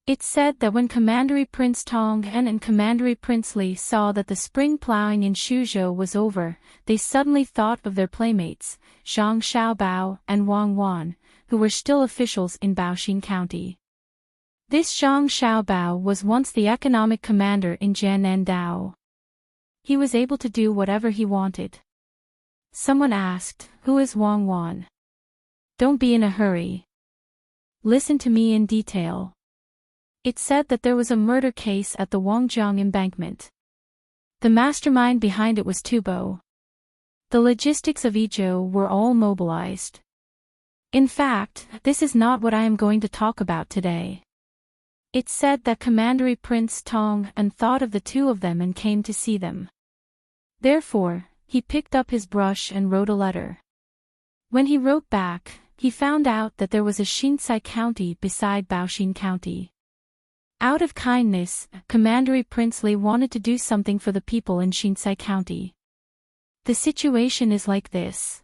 It said that when Commandery Prince Tang and Commandery Prince Li saw that the spring plowing in Suzhou was over, they suddenly thought of their playmates, Zhang Xiaobao and Wang Wan, who were still officials in Baoxin County. This Zhang Xiaobao was once the economic commander in Jiannandao. He was able to do whatever he wanted. Someone asked, "Who is Wang Wan?" Don't be in a hurry. Listen to me in detail. It said that there was a murder case at the Wangjiang embankment. The mastermind behind it was Tubo. The logistics of Idyll were all mobilized. In fact, this is not what I am going to talk about today. It said that Commandery Prince Tang and thought of the two of them and came to see them. Therefore, he picked up his brush and wrote a letter. When he wrote back, he found out that there was a Shinsai County beside Baoxin County. Out of kindness, Commandery Prince Li wanted to do something for the people in Shinsai County. The situation is like this.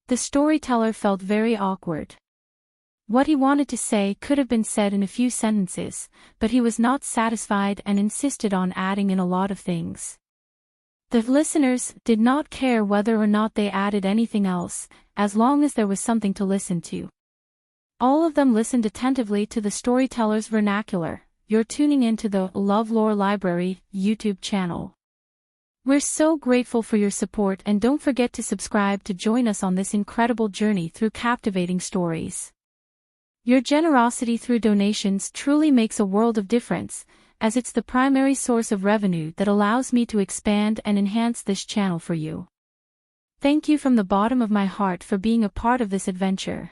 The storyteller felt very awkward. What he wanted to say could have been said in a few sentences, but he was not satisfied and insisted on adding in a lot of things. The listeners did not care whether or not they added anything else, as long as there was something to listen to. All of them listened attentively to the storyteller's vernacular. You're tuning into the LoveLore Library YouTube channel. We're so grateful for your support, and don't forget to subscribe to join us on this incredible journey through captivating stories. Your generosity through donations truly makes a world of difference, as it's the primary source of revenue that allows me to expand and enhance this channel for you. Thank you from the bottom of my heart for being a part of this adventure.